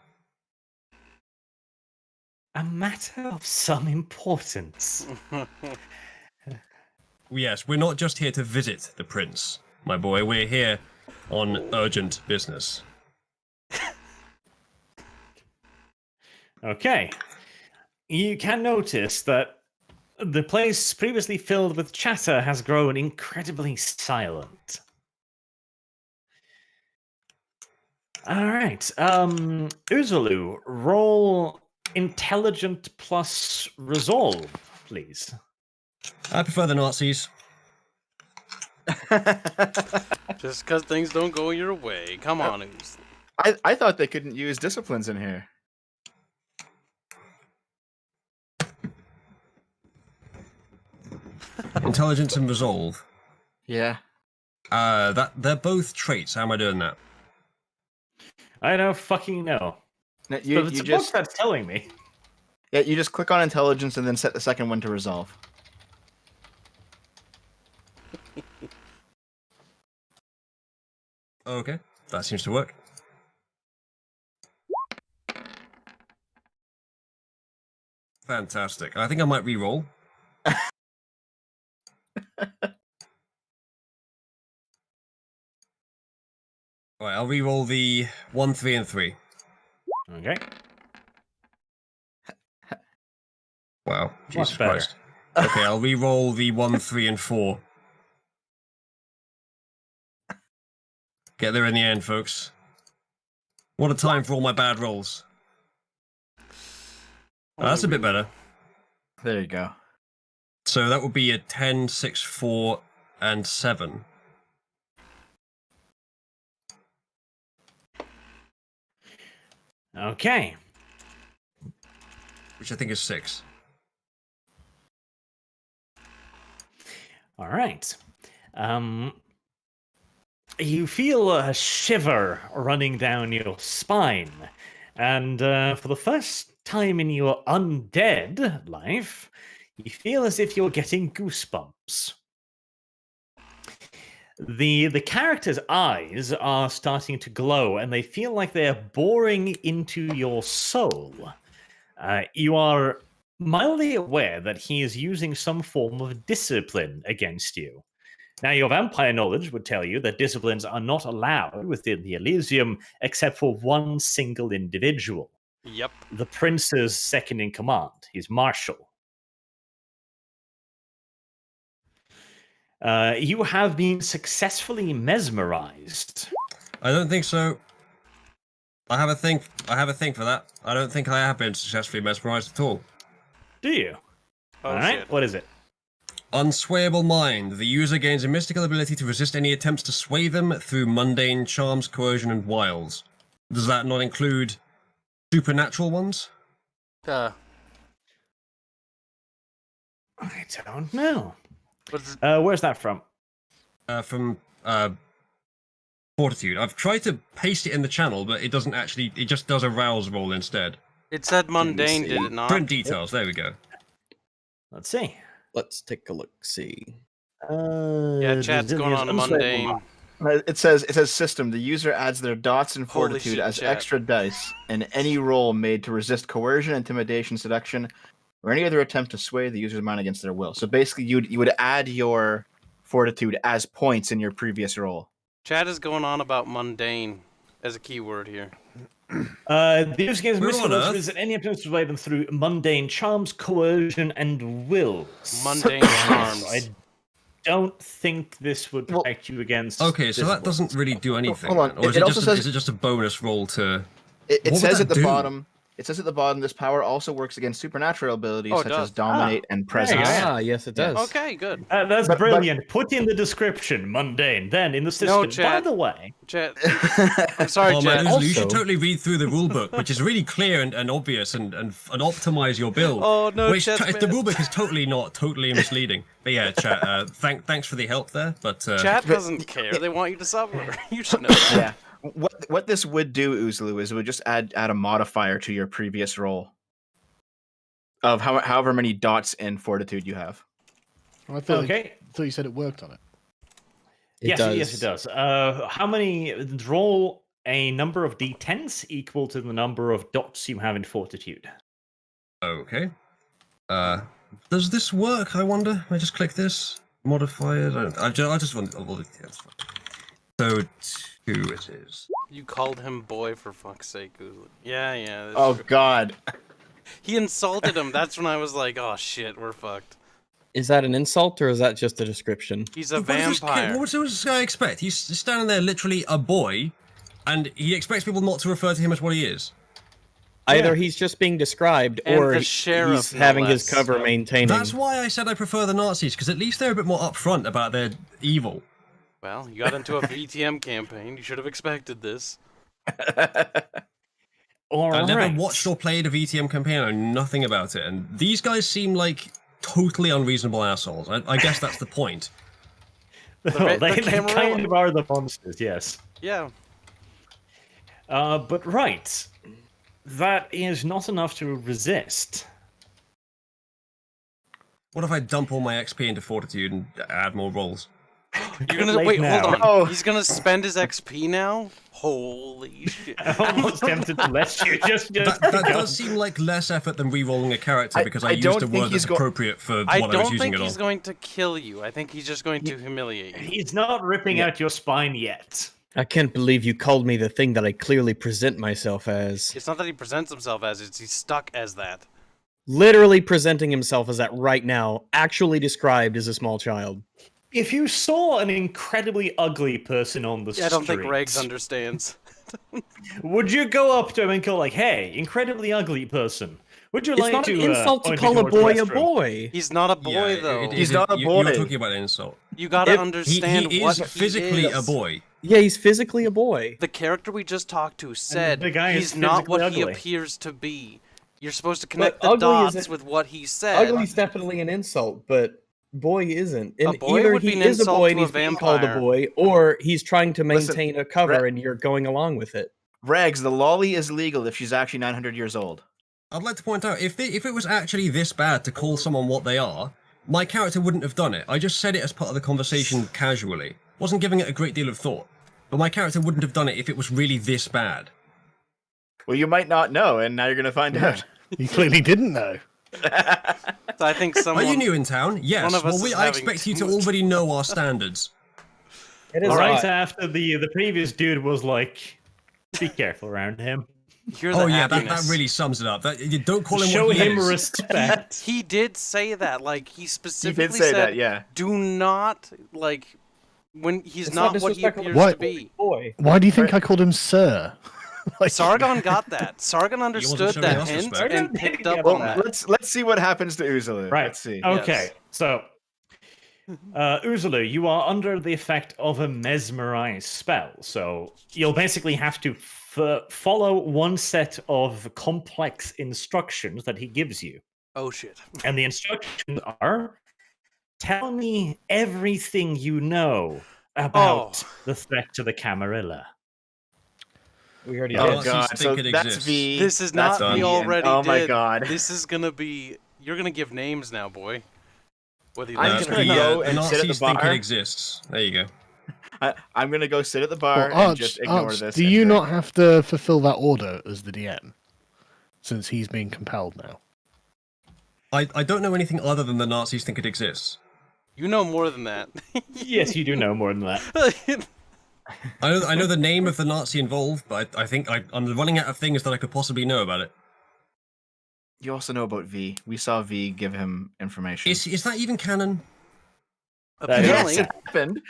A matter of some importance. Yes, we're not just here to visit the prince, my boy. We're here on urgent business. Okay. You can notice that the place previously filled with chatter has grown incredibly silent. All right. Uzulu, roll intelligent plus resolve, please. I prefer the Nazis. Just because things don't go your way. Come on, Ooze. I thought they couldn't use disciplines in here. Intelligence and resolve. Yeah. That they're both traits. How am I doing that? I don't fucking know. No, But you it's a book just that's telling me. yeah, you just click on intelligence and then set the second one to resolve. Okay, that seems to work. Fantastic. I think I might re-roll. Alright, I'll re-roll the 1, 3, and 3. Okay. Wow, Jesus Much better. Christ. Okay, I'll re-roll the 1, 3, and 4. Get there in the end, folks. What a time for all my bad rolls. Oh, that's a bit better. There you go. So that would be a 10, 6, 4, and 7. Okay. Which I think is 6. All right. You feel a shiver running down your spine, and for the first time in your undead life, you feel as if you're getting goosebumps. The character's eyes are starting to glow, and they feel like they're boring into your soul. You are mildly aware that he is using some form of discipline against you. Now, your vampire knowledge would tell you that disciplines are not allowed within the Elysium except for one single individual. Yep. The prince's second in command. He's Marshal. You have been successfully mesmerized. I don't think so. I have a thing for that. I don't think I have been successfully mesmerized at all. Do you? Oh, All right. shit. What is it? Unswayable mind. The user gains a mystical ability to resist any attempts to sway them through mundane charms, coercion, and wiles. Does that not include supernatural ones? I don't know. Where's that from? From Fortitude. I've tried to paste it in the channel, but it doesn't actually. It just does a rouse roll instead. It said mundane, did it not? Print details. There we go. Let's see. Let's take a look. See. Yeah, chat's going on mundane. It says system. The user adds their dots and Holy fortitude shit, as chat. extra dice in any roll made to resist coercion, intimidation, seduction, or any other attempt to sway the user's mind against their will. So basically, you would add your fortitude as points in your previous roll. Chat is going on about mundane as a keyword here. The user gains Where mystical on earth? resist any attempts to sway them through mundane charms, coercion, and wills. Mundane charms. I don't think this would Well, protect you against. Okay, so that disciplines. doesn't really do anything. hold on. Then. Or is It it, also just says- is it just a bonus roll to? It What would says at that the do? bottom. It says at the bottom. This power also works against supernatural abilities Oh, it such does. as dominate and presence. Yeah. Yes, it does. Okay, good. That's But- brilliant. Put in the description, mundane. Then in the system. No, By chat. the way, Chat. I'm sorry, Oh man, chat. you should Also- totally read through the rulebook, which is really clear and obvious and optimize your build. Oh, no, which chat's the mad. rulebook is totally misleading. But yeah, chat. Thanks for the help there. But Chat doesn't care. They want you to suffer. You should know that. Yeah. What this would do, Uzlu, is it would just add a modifier to your previous roll of however many dots in fortitude you have. I thought, okay. thought you said it worked on it. Yes, it does. How many? Roll a number of d10s equal to the number of dots you have in fortitude. Okay. Does this work? I wonder. I just click this modifier. I just want. That's fine. So 2 it is. You called him boy for fuck's sake, Uzli. Yeah. That's Oh true. God. He insulted him. That's when I was like, oh shit, we're fucked. Is that an insult or is that just a description? He's a What does vampire. this guy expect? He's standing there, literally a boy, and he expects people not to refer to him as what he is. Either he's just being described, And or the sheriff, he's no having his less, cover so- maintaining. That's why I said I prefer the Nazis, because at least they're a bit more upfront about their evil. Well, you got into a VtM campaign. You should have expected this. All I never right. watched or played a VTM campaign. I know nothing about it, and these guys seem like totally unreasonable assholes. I guess that's the point. Well, they Camarilla. kind of are the monsters, yes. Yeah. But right, that is not enough to resist. What if I dump all my XP into Fortitude and add more rolls? You're gonna Late wait. now. Hold on. Oh. He's gonna spend his XP now. Holy shit! I'm almost tempted to let you just That go. does seem like less effort than re-rolling a character, because I used don't a think word he's that's go- appropriate for I what I was don't using think it on. he's going to kill you. I think he's just going to humiliate you. He's not ripping out your spine yet. I can't believe you called me the thing that I clearly present myself as. It's not that he presents himself as; it's he's stuck as that. Literally presenting himself as that right now, actually described as a small child. If you saw an incredibly ugly person on the Yeah, I don't think street, Regs understands. would you go up to him and go like, "Hey, incredibly ugly person, would you It's like not to an insult to point call me a towards the boy a restroom?" boy. He's not a boy, though. He's not a You're boy. talking about an insult. You gotta If- understand he what is physically is. a boy. Yeah, he's physically a boy. The character we just talked to said the guy is he's not what physically he ugly. appears to be. You're supposed to connect But the ugly dots isn't- with what he said. Ugly's definitely an insult, but boy isn't. And A boy either would be he an is a insult boy to and a he's being called a vampire. boy, or he's trying to Listen, maintain a cover and you're going along with it. Rags, the lolly is legal if she's actually 900 years old. I'd like to point out, if it was actually this bad to call someone what they are, my character wouldn't have done it. I just said it as part of the conversation casually. Wasn't giving it a great deal of thought. But my character wouldn't have done it if it was really this bad. Well, you might not know, and now you're going to find out. You clearly didn't know. So I think someone. Are you new in town? Yes. One of us Well, is I having expect you too to much- already know our standards. It is All right, odd. after the previous dude was like, be careful around him. You're the Oh yeah, that happiness. really sums it up. You don't call him Show what he him is. respect. He did say that. Like he He specifically did say said, that, yeah. "Do not like when he's It's not what he disrespectful appears What? to be." Boy. Why do you think I called him Sir? Like, Sargon got that. Sargon understood showing that us hint respect. and Sargon picked didn't up get on that. that. Let's see what happens to Uzulu. Right. Let's see. Okay, Yes. so Uzulu, you are under the effect of a mesmerize spell, so you'll basically have to follow one set of complex instructions that he gives you. Oh shit! And the instructions are: tell me everything you know about the threat to the Camarilla. We already Oh, did. Oh god, think so it that's exists. V. This is that's not V, we and- already Oh did. my god. This is gonna be. You're gonna give names now, boy. Whether you I'm like just it or gonna not. go the and sit at the Nazis think bar. it exists. There you go. I'm gonna go sit at the bar well, and just ignore Arch, this. do and you drink. not have to fulfill that order as the DM? Since he's being compelled now. I don't know anything other than the Nazis think it exists. You know more than that. Yes, you do know more than that. I know the name of the Nazi involved, but I think I'm running out of things that I could possibly know about it. You also know about V. We saw V give him information. Is that even canon? Apparently, Yes, it happened.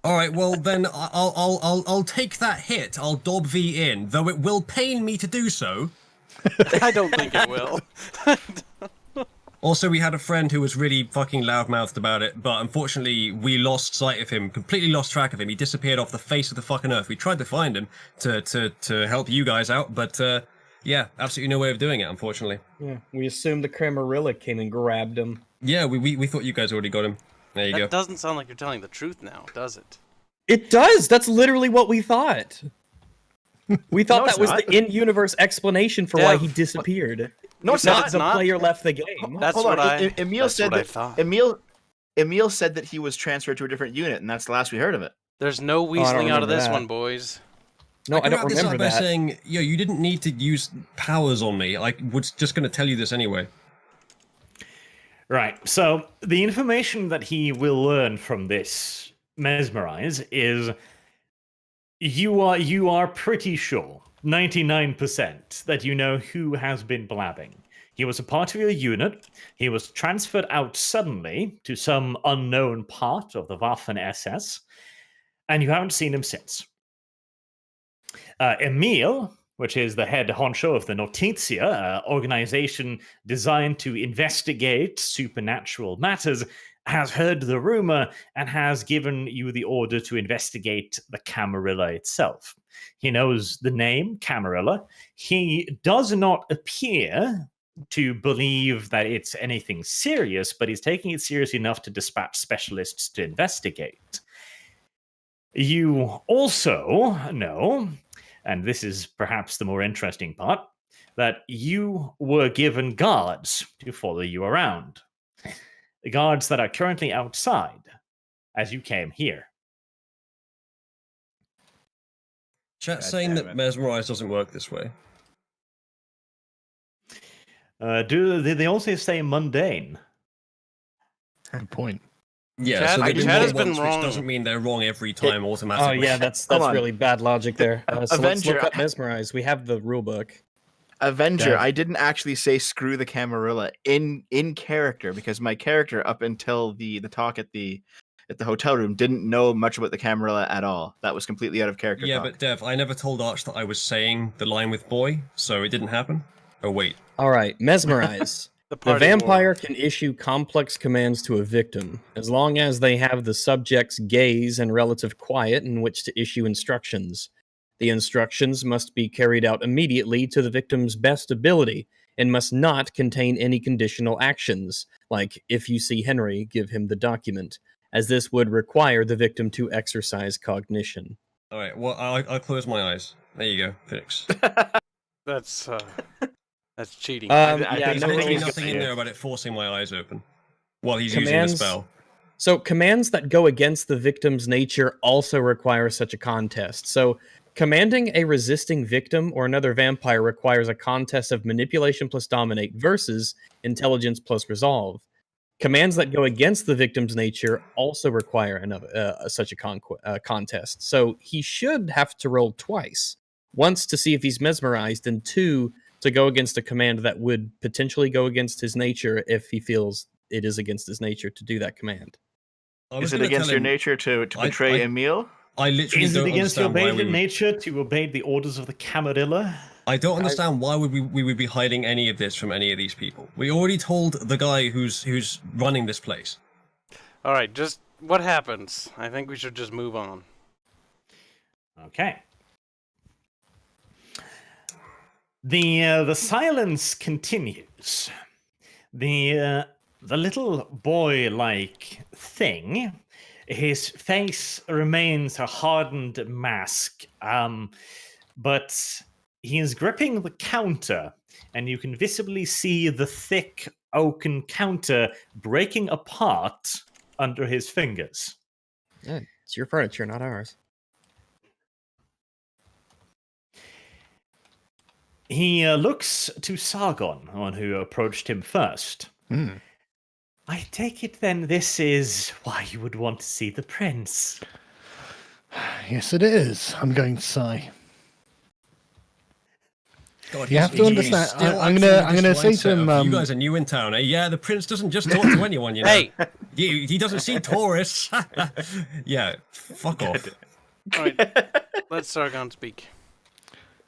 All right, well then I'll take that hit. I'll dob V in, though it will pain me to do so. I don't think it will. Also, we had a friend who was really fucking loudmouthed about it, but unfortunately we lost sight of him, completely lost track of him. He disappeared off the face of the fucking earth. We tried to find him to help you guys out, but yeah, absolutely no way of doing it, unfortunately. Yeah, we assumed the Camarilla came and grabbed him. Yeah, we thought you guys already got him. There you That go. doesn't sound like you're telling the truth now, does it? It does. That's literally what we thought. We thought No, that it's was not. the in-universe explanation for why Dev, he disappeared. No, it's Not not. It's the not. player left the game. That's Hold what on. I. Emil that's said what I that. thought. Emil said that he was transferred to a different unit, and that's the last we heard of it. There's no I don't weaseling out of remember this that. one, boys. No, I can don't wrap this remember up by that. saying, yo, you didn't need to use powers on me. I was just going to tell you this anyway. Right. So the information that he will learn from this mesmerize is you are pretty sure, 99%, that you know who has been blabbing. He was a part of your unit. He was transferred out suddenly to some unknown part of the Waffen SS, and you haven't seen him since. Emil, which is the head honcho of the Notitia, organization designed to investigate supernatural matters, has heard the rumor and has given you the order to investigate the Camarilla itself. He knows the name Camarilla. He does not appear to believe that it's anything serious, but he's taking it serious enough to dispatch specialists to investigate. You also know, and this is perhaps the more interesting part, that you were given guards to follow you around. The guards that are currently outside as you came here. Chat's God saying damn that it. mesmerize doesn't work this way. They also say mundane? Good point. Yeah, Chad- so they've been Chad wrong has been once, wrong. which doesn't mean they're wrong every time Oh automatically. yeah, that's Hold on. really bad logic there. So let's Avenger, look up mesmerize. We have the rule book. Avenger, Dev. I didn't actually say screw the Camarilla in character because my character up until the talk at the hotel room didn't know much about the Camarilla at all. That was completely out of character. Yeah, talk. but Dev, I never told Arch that I was saying the line with boy, so it didn't happen. Oh wait, All right, mesmerize The party vampire war. can issue complex commands to a victim, as long as they have the subject's gaze and relative quiet in which to issue instructions. The instructions must be carried out immediately to the victim's best ability, and must not contain any conditional actions, like, if you see Henry, give him the document, as this would require the victim to exercise cognition. Alright, well, I'll close my eyes. There you go, Phoenix. That's cheating. I Yeah, think no, There's he's really got nothing in the- there about it forcing my eyes open while he's using the Commands- spell. So commands that go against the victim's nature also require such a contest. So commanding a resisting victim or another vampire requires a contest of manipulation plus dominate versus intelligence plus resolve. Commands that go against the victim's nature also require another such a contest. So he should have to roll twice. Once to see if he's mesmerized, and two to go against a command that would potentially go against his nature if he feels it is against his nature to do that command. I was Is it gonna against tell your him, nature to betray Emil? I literally Is it don't against your understand why beta we would, nature to obey the orders of the Camarilla? I don't understand why we would be hiding any of this from any of these people. We already told the guy who's running this place. All right, just what happens? I think we should just move on. Okay. The silence continues. The little boy-like thing, his face remains a hardened mask, but he is gripping the counter, and you can visibly see the thick oaken counter breaking apart under his fingers. Yeah, it's your furniture, not ours. He looks to Sargon, the one who approached him first. I take it then this is why you would want to see the prince. Yes, it is. I'm going to say. God, You have to understand. I'm gonna say to him. You guys are new in town, eh? Yeah, the prince doesn't just talk to anyone, you know. Hey, He doesn't see tourists. Yeah, fuck off. all right, let Sargon speak.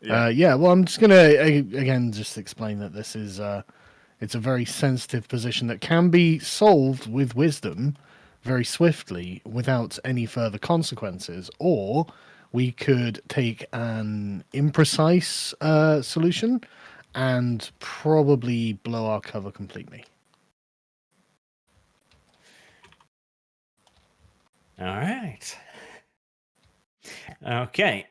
Yeah, well, I'm just gonna again just explain that this is it's a very sensitive position that can be solved with wisdom very swiftly without any further consequences, or we could take an imprecise solution and probably blow our cover completely. All right. Okay.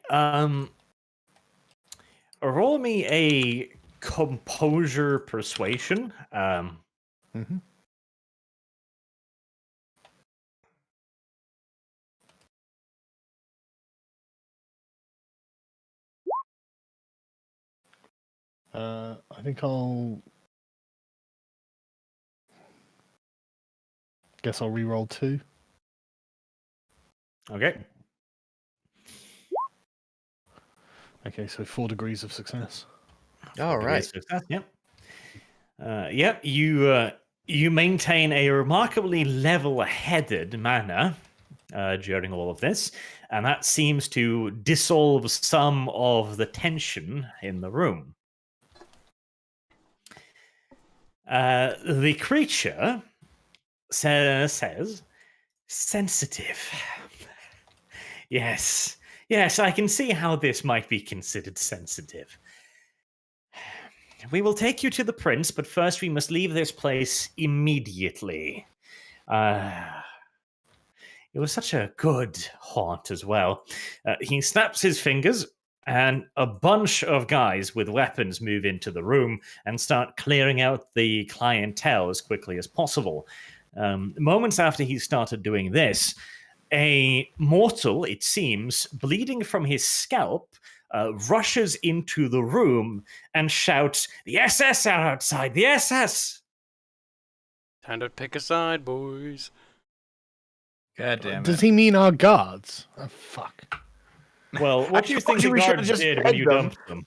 Roll me a composure persuasion. Mm-hmm. I think I'll re-roll 2. Okay. Okay, so 4 degrees of success. All right. Success, yep. Yep. You maintain a remarkably level-headed manner during all of this, and that seems to dissolve some of the tension in the room. The creature says, sensitive. Yes, I can see how this might be considered sensitive. We will take you to the prince, but first we must leave this place immediately. It was such a good haunt as well. He snaps his fingers, and a bunch of guys with weapons move into the room and start clearing out the clientele as quickly as possible. Moments after he started doing this, a mortal, it seems, bleeding from his scalp, rushes into the room and shouts, "The SS are outside! The SS!" Time to pick a side, boys. God damn it. Does he mean our guards? Oh, fuck. Well, what do you think told you the we should've guards just did fed when you them. dumped them?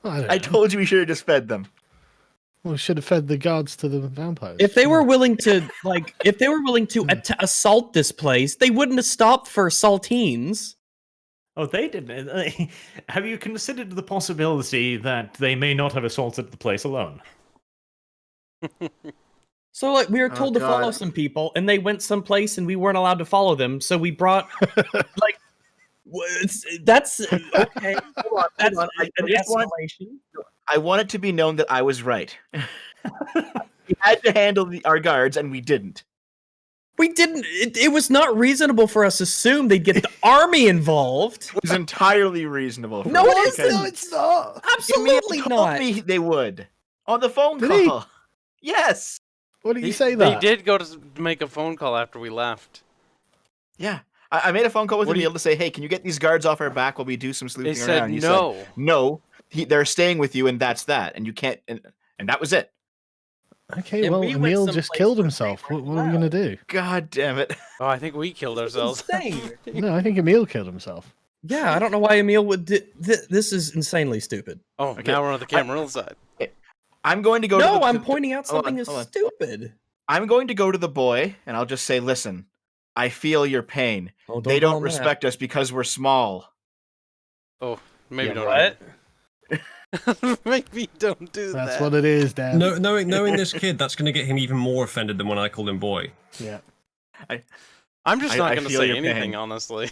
I told you we should have just fed them. Well, we should have fed the guards to the vampires. If they were willing to, assault this place, they wouldn't have stopped for saltines. Oh, they didn't. Have you considered the possibility that they may not have assaulted the place alone? So like we were Oh, told to follow God. some people, and they went someplace, and we weren't allowed to follow them. So we brought like that's okay. Hold on, That's hold on. an escalation. I want it to be known that I was right. We had to handle our guards, and we didn't. We didn't. It was not reasonable for us to assume they'd get the army involved. It was entirely reasonable. For No, us it isn't. because No, it's not. Absolutely Emil not. told me they would on the phone Did he? call. Yes. What did you say that? They did go to make a phone call after we left. Yeah. I made a phone call with What do Emil to say, "Hey, can you get these guards off our back while we do some They sleuthing said around?" He no. said, "No, they're staying with you, and that's that. And you can't." And that was it. Okay, And well, we went Emil just someplace killed where himself. they What weren't are we going to do? God damn it. Oh, I think we killed ourselves. Insane. No, I think Emil killed himself. Yeah, I don't know why Emil would. This is insanely stupid. Oh, Okay. now we're on the Camarilla side. I'm going to go. No, to the, I'm pointing out hold on, something is hold on. stupid. I'm going to go to the boy, and I'll just say, "Listen, I feel your pain. Oh, They call don't him that. respect us because we're small." Oh, maybe Yeah, don't. what? Maybe don't do That's that. what it is, Dan. No, knowing this kid, that's going to get him even more offended than when I called him boy. Yeah. I'm just I not going to feel say your anything, pain. honestly.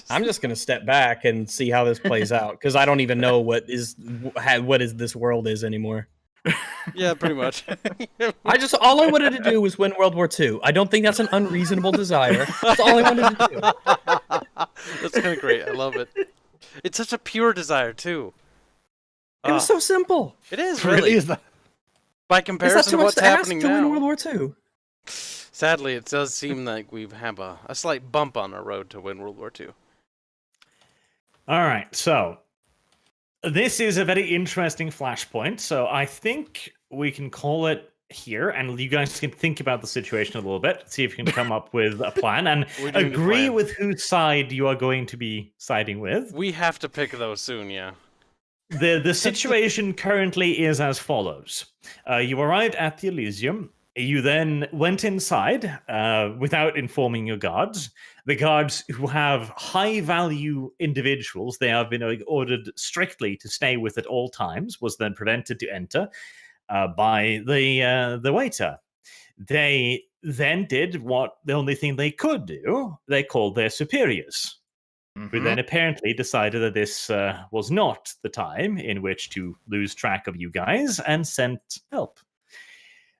I'm just gonna step back and see how this plays out because I don't even know what is this world is anymore. Yeah, pretty much. All I wanted to do was win World War II. I don't think that's an unreasonable desire. That's all I wanted to do. That's kind of great. I love it. It's such a pure desire too. It was so simple. It is Really really. is that? By Is that comparison too to much what's to ask happening to win World now. War II? Sadly, it does seem like we have a slight bump on our road to win World War II. All right, so this is a very interesting flashpoint. So I think we can call it here, and you guys can think about the situation a little bit, see if you can come up with a plan, and We're doing a agree plan. with whose side you are going to be siding with. We have to pick those soon, yeah. The situation currently is as follows. You arrived at the Elysium. You then went inside without informing your guards. The guards, who have high-value individuals, they have been ordered strictly to stay with at all times, was then prevented to enter by the waiter. They then did what the only thing they could do. They called their superiors, who then apparently decided that this was not the time in which to lose track of you guys and sent help.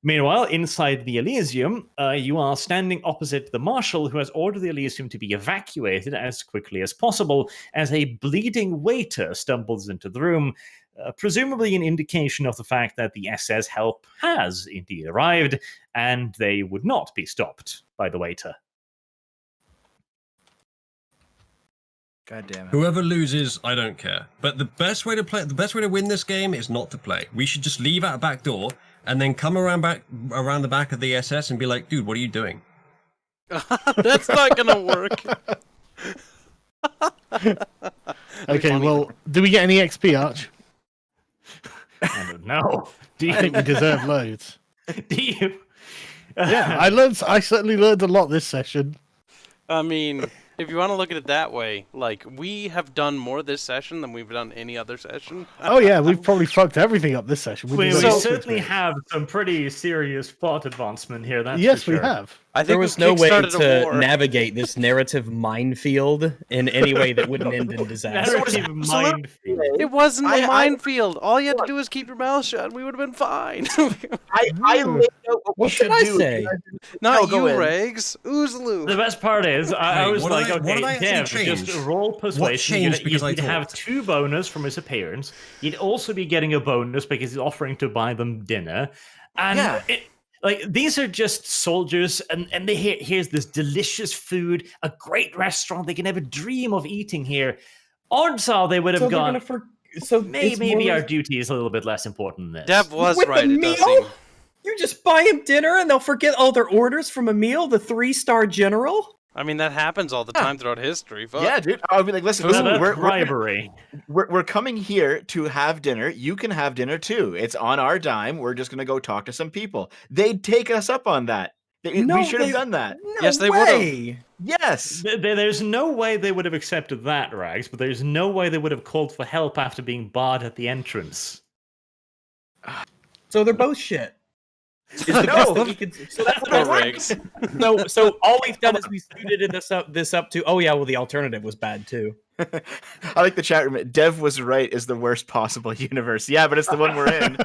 Meanwhile, inside the Elysium, you are standing opposite the marshal who has ordered the Elysium to be evacuated as quickly as possible as a bleeding waiter stumbles into the room, presumably an indication of the fact that the SS help has indeed arrived and they would not be stopped by the waiter. God damn it. Whoever loses, I don't care. But the best way to win this game is not to play. We should just leave out a back door and then come around the back of the SS and be like, dude, what are you doing? That's not gonna work. Okay, well, do we get any XP, Arch? I don't know. Do I think we deserve loads. Do you? Yeah, I certainly learned a lot this session. I mean, if you want to look at it that way, like, we have done more this session than we've done any other session. Oh yeah, we've probably fucked everything up this session. We did all sorts certainly of it. have some pretty serious plot advancement here. That's Yes, for we sure. have. I think There was no way kickstarted a to war. navigate this narrative minefield in any way that wouldn't end in disaster. Narrative minefield. It wasn't a I- minefield. All you had to do was keep your mouth shut, and we would have been fine. I laid out what we What should should I do. say? Not go you, in. Regs. The Oozaloo. best part is, I Hey, was what like, did I- what okay, did I actually Dev, just change? roll persuasion. changed You'd, because I you'd have talked? 2 bonus from his appearance. You'd also be getting a bonus because he's offering to buy them dinner. And Yeah. these are just soldiers, and they here's this delicious food, a great restaurant they can never dream of eating here. Odds are they would have So they're gone. gonna so it's Maybe more- our duty is a little bit less important than this. Dev was with right. the It does meal? seem. You just buy him dinner and they'll forget all their orders from a meal. The 3-star general. I mean, that happens all the time throughout history. Fuck. Yeah, dude. I'll be like, listen, No, that's we're bribery. we're coming here to have dinner. You can have dinner too. It's on our dime. We're just gonna go talk to some people. They'd take us up on that. No, We should have they- done that. No Yes, they would've. way. Yes. There's no way they would have accepted that, Rags, but there's no way they would have called for help after being barred at the entrance. So they're both shit. Is the best that we could. So that's what Poor I Riggs. So all we've done is we suited this up to. Oh yeah, well the alternative was bad too. I like the chat room. Dev was right is the worst possible universe. Yeah, but it's the one we're in.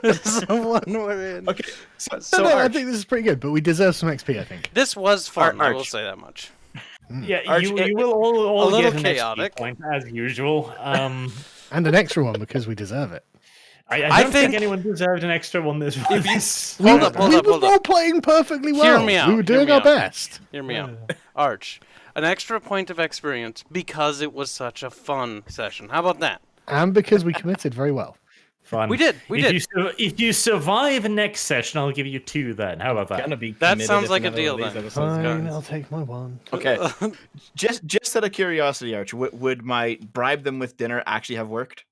It's the one we're in. Okay, so, No, I Arch, think this is pretty good, but we deserve some XP. I think. This was fun. I will Arch. say that much. Yeah, Arch, you it- will all a little get an chaotic. XP point as usual. And an extra one because we deserve it. I I don't think think- anyone deserved an extra one this one. Hold up, hold we up, were hold up. role playing perfectly well. Hear me out, We were hear doing me our out. best. Hear me out. Arch, an extra point of experience because it was such a fun session. How about that? And because we committed very well. Fun. We did. If you survive next session, I'll give you 2 then. How about that? Gonna be That committed sounds if like a another deal one of these then. episodes Fine, goes. I'll take my one. okay, just out of curiosity, Arch, would my bribe them with dinner actually have worked?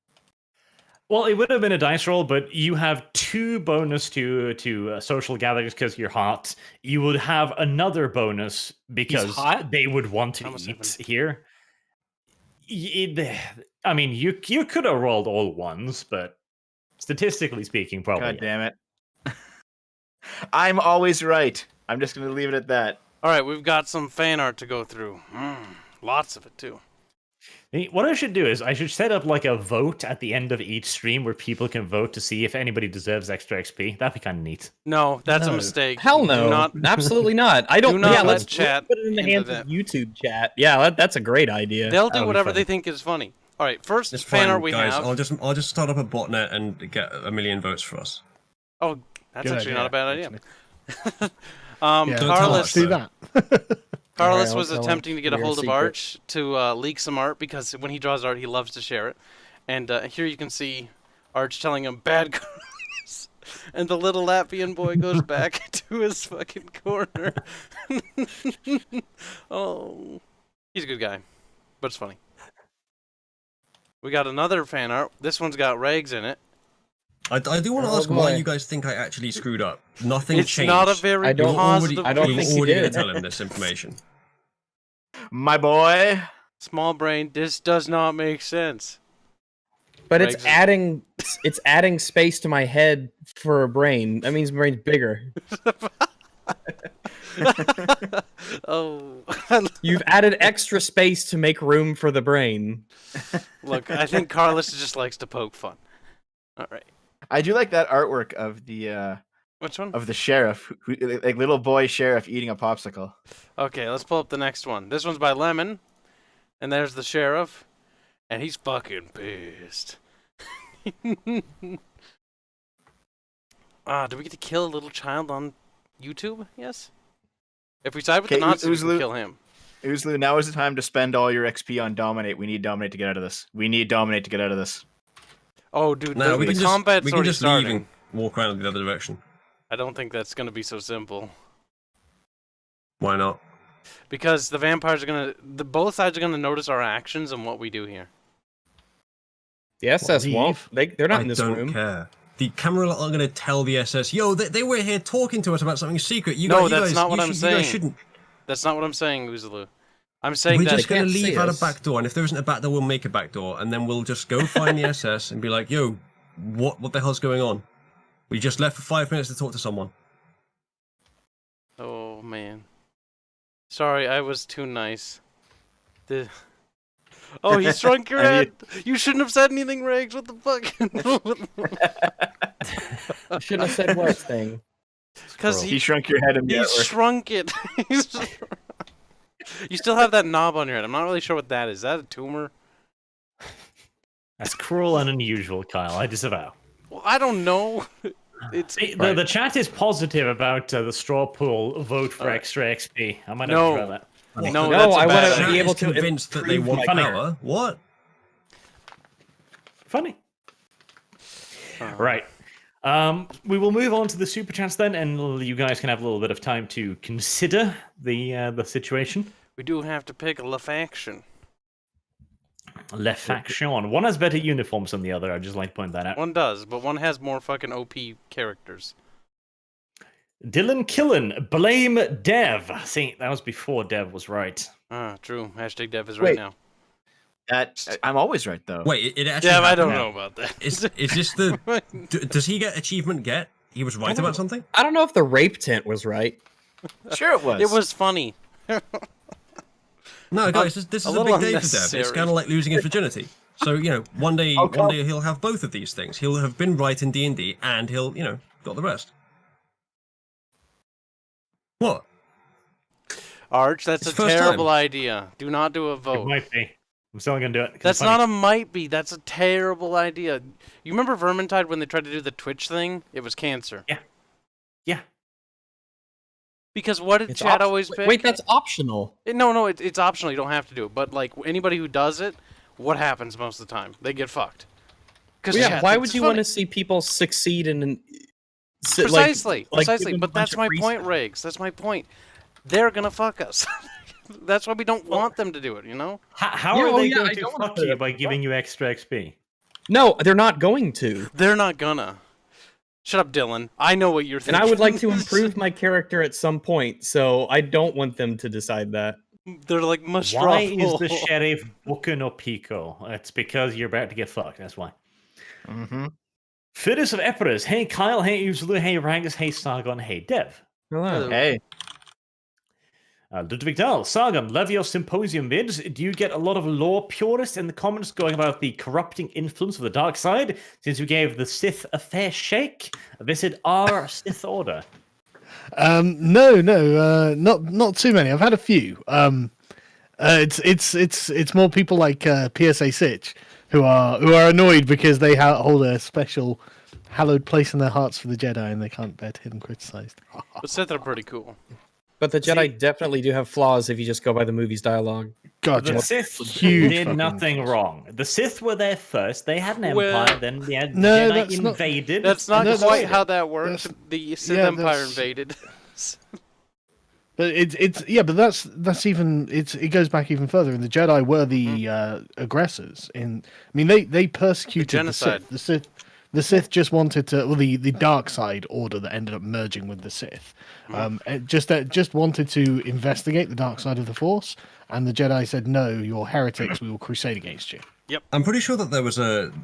Well, it would have been a dice roll, but you have 2 bonus to social gatherings because you're hot. You would have another bonus because hot? they would want to Almost eat here. I mean, you could have rolled all ones, but statistically speaking, probably. God damn it! I'm always right. I'm just gonna leave it at that. All right, we've got some fan art to go through. Lots of it too. What I should do is I should set up like a vote at the end of each stream where people can vote to see if anybody deserves extra XP. That'd be kind of neat. No, that's a No. mistake. Hell Do no, not- absolutely not. I don't. do not yeah, let let's chat put it in the into hands that. of YouTube chat. Yeah, that's a great idea. They'll do That'll be whatever fun. they think is funny. All right, first It's fan fine, art we guys. have. I'll just start up a botnet and get 1 million votes for us. Oh, that's Good actually not a bad idea. actually. Yeah, Don't tell Carlos, us, do that. Carlos Alright, was I'll tell attempting to get a him your hold of secret. Arch to leak some art because when he draws art, he loves to share it. And here you can see Arch telling him bad Carlos, and the little Latvian boy goes back to his fucking corner. Oh, he's a good guy, but it's funny. We got another fan art. This one's got rags in it. I do want to Oh, ask why boy. you guys think I actually screwed up. Nothing It's changed. not a very I don't- positive. I don't We were think he already going did. to tell him this information. My boy. Small brain. This does not make sense. But Rags it's is- adding space to my head for a brain. That means my brain's bigger. Oh, You've added extra space to make room for the brain. look. I think Carlos just likes to poke fun. All right. I do like that artwork of the Which one? sheriff, who, like little boy sheriff eating a popsicle. Okay, let's pull up the next one. This one's by Lemon, and there's the sheriff, and he's fucking pissed. Do we get to kill a little child on YouTube? Yes. If we side with the Okay, Nazis, we can Uzlu- kill him. Uzlu, now is the time to spend all your XP on Dominate. We need Dominate to get out of this. We need Dominate to get out of this. Oh, dude, No, the combat's we can already just leave starting. and walk around the other direction. I don't think that's gonna be so simple. Why not? Because the vampires are both sides are gonna notice our actions and what we do here. The SS won't. They're not I in this don't room. care. The camera aren't going to tell the SS, yo, they were here talking to us about something secret. You No, guys, that's not what I'm You saying. guys shouldn't. That's not what I'm saying, Uzulu. I'm saying We're that just going to can't leave see out a us. back door, and if there isn't a back door, we'll make a back door, and then we'll just go find the SS and be like, yo, what the hell's going on? We just left for 5 minutes to talk to someone. Oh man. Sorry, I was too nice. Oh, he shrunk your head. You shouldn't have said anything, Riggs. What the fuck? I shouldn't have said worse thing. Because He shrunk your head he immediately. shrunk it. You still have that knob on your head. I'm not really sure what that is. Is that a tumor? That's cruel and unusual, Kyle. I disavow. Well, I don't know. It's The chat is positive about the straw poll vote for extra XP. I might have No. to try that. no. No, That's a I bad wanna idea. be able is to convinced that they improve want my power. What? Funny. Right. We will move on to the super chats then, and you guys can have a little bit of time to consider the situation. We do have to pick a faction. Le faction. One has better uniforms than the other. I'd just like to point that out. One does, but one has more fucking OP characters. Dylan Killen, blame Dev. See, that was before Dev was right. Ah, true. Hashtag Dev is right Wait. now. I'm always right though. Wait, it actually Dev, I don't happened? know about that. Is this the... does he get achievement get? he was right about something? I don't know if the rape tent was right. Sure, it was. It was funny. No, guys, this is a little big day for Dev. It's unnecessary. kind of like losing his virginity. So, one day he'll have both of these things. He'll have been right in D&D, and he'll, got the rest. What? Arch, that's It's a first terrible time. idea. Do not do a It vote. might be. I'm still gonna do it. 'cause That's it's funny. not a might be. That's a terrible idea. You remember Vermintide when they tried to do the Twitch thing? It was cancer. Yeah. Because what did It's Chad optional. always pick? Wait, that's optional. No, it's optional. You don't have to do it. But like anybody who does it, what happens most of the time? They get fucked. Because Well, yeah, why would you want to see people succeed in Precisely. give them a But bunch that's of my free point, stuff? Riggs. That's my point. They're gonna fuck us. That's why we don't want them to do it. You know? How Yeah, are oh, they yeah, going I to don't wanna fuck put you it by up giving you extra XP? No, they're not going to. They're not gonna. Shut up, Dylan. I know what you're And thinking. I would like to improve my character at some point, so I don't want them to decide that. They're like mush Why is ruffle. the sheriff booking up Pico? It's because you're about to get fucked. That's why. Mm-hmm. Fittest of Emperors. Hey Kyle. Hey Uzulu. Hey Rangus. Hey Sargon. Hey Dev. Hello. Hey, Ludwig Dahl. Sargon. Love your symposium vids. Do you get a lot of lore purists in the comments going about the corrupting influence of the dark side? Since you gave the Sith a fair shake, visit our Sith Order. No, not too many. I've had a few. It's more people like PSA Sitch who are annoyed because they hold a special hallowed place in their hearts for the Jedi and they can't bear to hear them criticized. But Sith are pretty cool. But the Jedi definitely do have flaws if you just go by the movie's dialogue. Gotcha. The Sith Huge did fucking nothing flaws. wrong. The Sith were there first. They had an Well- empire. Then the No, Jedi that's not- invaded. That's not No, quite that's- how that works. that's- The Sith yeah, Empire that's- invaded. But but that's even it goes back even further. And the Jedi were the aggressors. They persecuted the genocide. Sith. The Sith just wanted to, the dark side order that ended up merging with the Sith, it just wanted to investigate the dark side of the Force, and the Jedi said, "No, you're heretics. We will crusade against you." I'm pretty sure that there was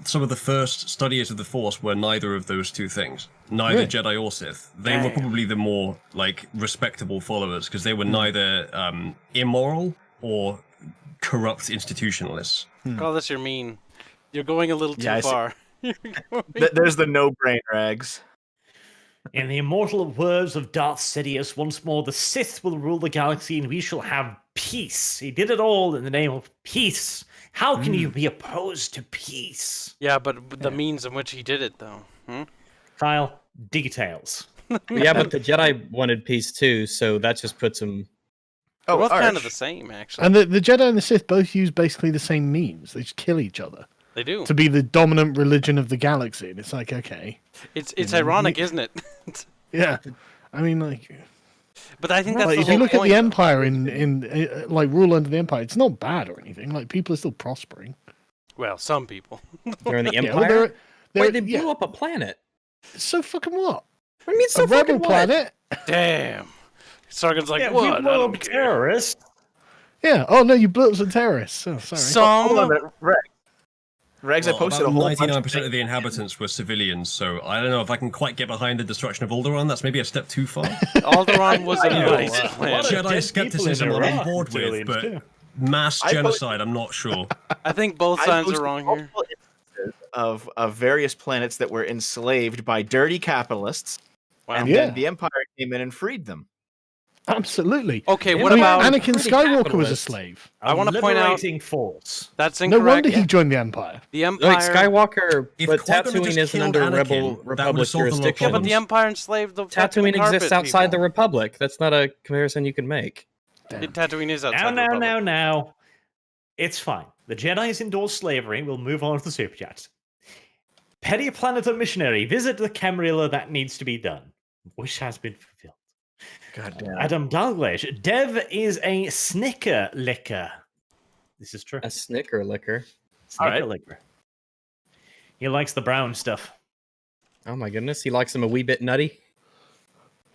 some of the first studiers of the Force were neither of those two things. Neither Really? Jedi or Sith. They were probably the more, respectable followers, because they were neither immoral or corrupt institutionalists. Call this your mean. You're going a little too Yeah, I see. far. There's the no-brain rags. In the immortal words of Darth Sidious, once more the Sith will rule the galaxy and we shall have peace. He did it all in the name of peace. How can you be opposed to peace? Yeah, but the means in which he did it, though. Kyle, details. Yeah, but the Jedi wanted peace too, so that just puts them. They're both kind of Arch. the same, actually. And the Jedi and the Sith both use basically the same means. They just kill each other They do. to be the dominant religion of the galaxy. And it's like, okay, It's ironic, isn't it? yeah. I mean, But I think that's like the if whole you look at point. the Empire in rule under the Empire, it's not bad or anything. Like people are still prospering. Well, some people. They're in the Yeah, Empire. well, they're, Wait, they blew up a planet. So fucking what? I mean, so A rebel fucking what? planet? Damn. Sargon's like, Yeah, what? we I blew don't up care. terrorists. Yeah. Oh no, you blew up some terrorists. Oh, sorry. Hold on a Some. minute, Regs, I posted a About whole bunch 99% of the inhabitants were civilians, so I don't know if I can quite get behind the destruction of Alderaan. That's maybe a step too far. Alderaan was a know, nice a lot planet. of Jedi dead skepticism people in I'm on Iraq, board with, Julian, but too. mass I genocide, I'm not sure. I think both I sides are posted wrong here. multiple instances of various planets that were enslaved by dirty capitalists, Wow. and Yeah. then the Empire came in and freed them. Absolutely. Okay, I what mean, about... Anakin pretty Skywalker was a capitalist. slave? I wanna point out- Liberating force. That's No incorrect. wonder he joined the Empire. The Empire... Like Skywalker, If but Qui-Gon had Tatooine just isn't killed under Anakin, Rebel that would've Republic solved a lot of jurisdiction. Yeah, but the problems. Empire enslaved the fucking Tatooine exists carpet outside the people. Republic. That's not a comparison you can make. Tatooine is outside Now, the now, Republic. now. It's fine. The Jedi's endorsed slavery. We'll move on to the super chats. Petty Planeter Missionary. Visit the Camarilla that needs to be done. Wish has been fulfilled. God damn. Adam Dalglish. Dev is a snicker licker. This is true. A Snicker liquor. Snicker Alright. licker. He likes the brown stuff. Oh my goodness, he likes them a wee bit nutty.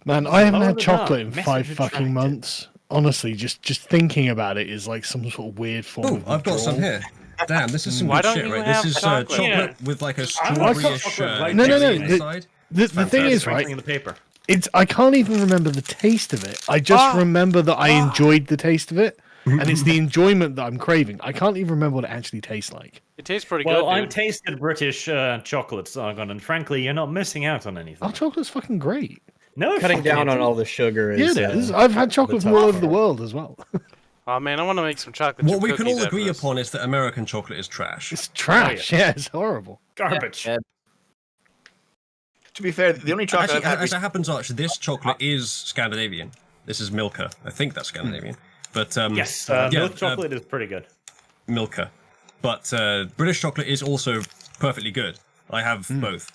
Man, I haven't Lower had the chocolate in bar. 5 Message fucking attracted. months. Honestly, just thinking about it is like some sort of weird form Oh, of I've got some withdrawal. here. Damn, this is some Why good don't shit, you right? have This is chocolate? chocolate Yeah. with like a I like strawberryish chocolate right No, texture no, inside. The thing is, Sprinkling right? in the paper. I can't even remember the taste of it. I just remember that I enjoyed the taste of it, and it's the enjoyment that I'm craving. I can't even remember what it actually tastes like. It tastes pretty Well, good, I've dude. tasted British chocolates, Sargon, and frankly, you're not missing out on anything. Our chocolate's fucking great. No, Cutting fucking down on isn't. all the sugar Yeah, is. it is. I've had chocolate from tough all over the part. world as well. Oh man, I want to make some chocolate chip What we can cookies all after agree this. upon is that American chocolate is trash. It's trash. Yeah, it's horrible. Garbage. Yeah. To be fair, the only chocolate Actually, I've had as it happens, Arch, this chocolate is Scandinavian. This is Milka. I think that's Scandinavian. But Yes, yeah, milk chocolate is pretty good. Milka. But British chocolate is also perfectly good. I have both.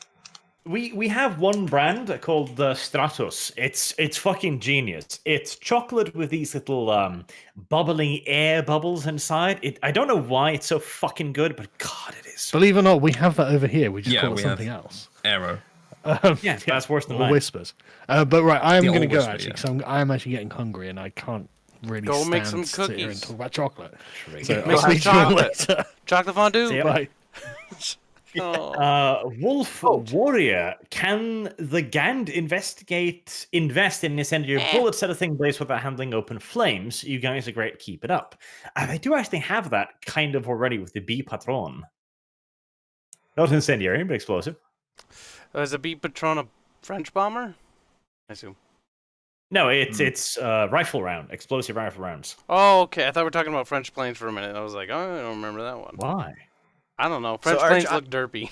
We have one brand called the Stratos. It's fucking genius. It's chocolate with these little bubbling air bubbles inside. I don't know why it's so fucking good, but God, it is. Believe it or not, we have that over here. We just Yeah, call it we something have else. Aero. Yeah, that's worse than Or mine. whispers. But right, I am Yeah, going to or go whisper, actually, yeah. because I am actually getting hungry and I can't really Go stand make some to sit here and cookies. talk about chocolate. Make So Make I'll some speak to you chocolate. later. Chocolate fondue. See ya. Bye. Oh. Wolf Warrior, can the Gand invest in incendiary bullets set a thing blaze without handling open flames? You guys are great, keep it up. They do actually have that kind of already with the B Patron. Not incendiary, but explosive. Is a B Patron a French bomber? I assume. No, it's rifle round, explosive rifle rounds. Oh, okay. I thought we were talking about French planes for a minute. I was like, oh, I don't remember that one. Why? I don't know. French Arch, planes look derpy.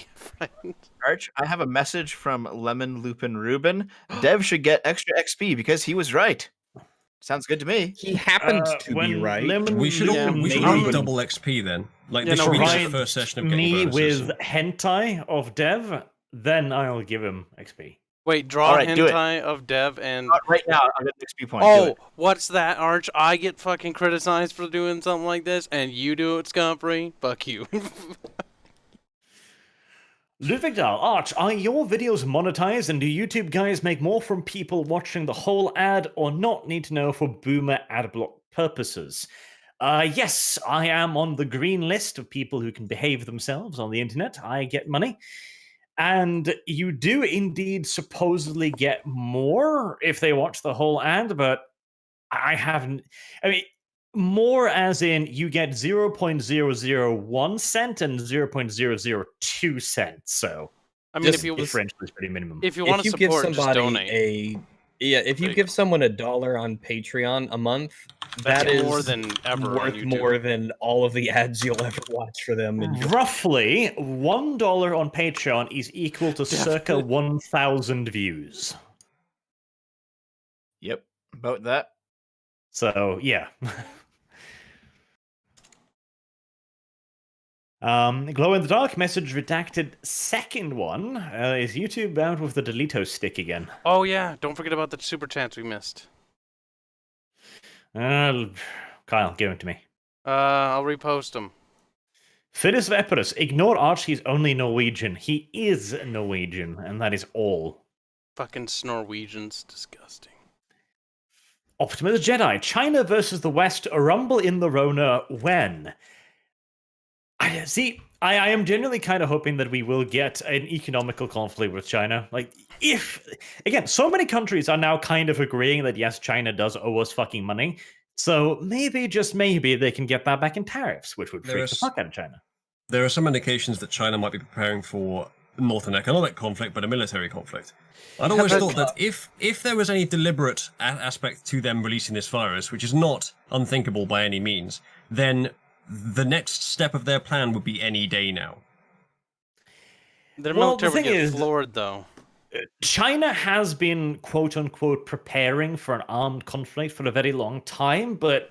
Arch, I have a message from Lemon Lupin Rubin. Dev should get extra XP because he was right. Sounds good to me. He happens to be when right. We should all maybe. double XP then. Like Yeah, this no, should we be should. the first session of getting Me bonuses. with hentai of Dev, then I'll give him XP. Wait, draw Alright, do it. hentai of Dev and... Right now, I'll get an XP point. Do Oh, it. what's that, Arch? I get fucking criticized for doing something like this, and you do it scot-free? Fuck you. Ludwigdahl, Arch, are your videos monetized, and do YouTube guys make more from people watching the whole ad or not? Need to know for boomer ad block purposes. Yes, I am on the green list of people who can behave themselves on the internet. I get money. And you do indeed supposedly get more if they watch the whole ad, but I haven't. I mean, more as in you get 0.001 cent and 0.002 cents. So I mean, Just- if you differential is pretty minimum. if you want to support, just donate. If you give someone $1 on Patreon a month, That's that is more than ever on worth YouTube. more than all of the ads you'll ever watch for them. in your- Roughly $1 on Patreon is equal to circa Definitely. 1,000 views. Yep, about that. So yeah. Glow in the dark message redacted. Second one is YouTube out with the Delito stick again. Oh yeah, don't forget about the super chance we missed. Kyle, give it to me. I'll repost them. Finis Veperus, ignore Arch, he's only Norwegian. He is Norwegian, and that is all. Fucking Norwegians, disgusting. Optimus Jedi, China versus the West, a rumble in the Rona when? I am genuinely kind of hoping that we will get an economical conflict with China. Like, again, so many countries are now kind of agreeing that yes, China does owe us fucking money. So maybe, just maybe, they can get that back in tariffs, which would freak the fuck out of China. There are some indications that China might be preparing for not an economic conflict, but a military conflict. I'd always thought that if there was any deliberate aspect to them releasing this virus, which is not unthinkable by any means, then the next step of their plan would be any day now. Their Well, military the would thing get is- floored, though. China has been, quote-unquote, preparing for an armed conflict for a very long time, but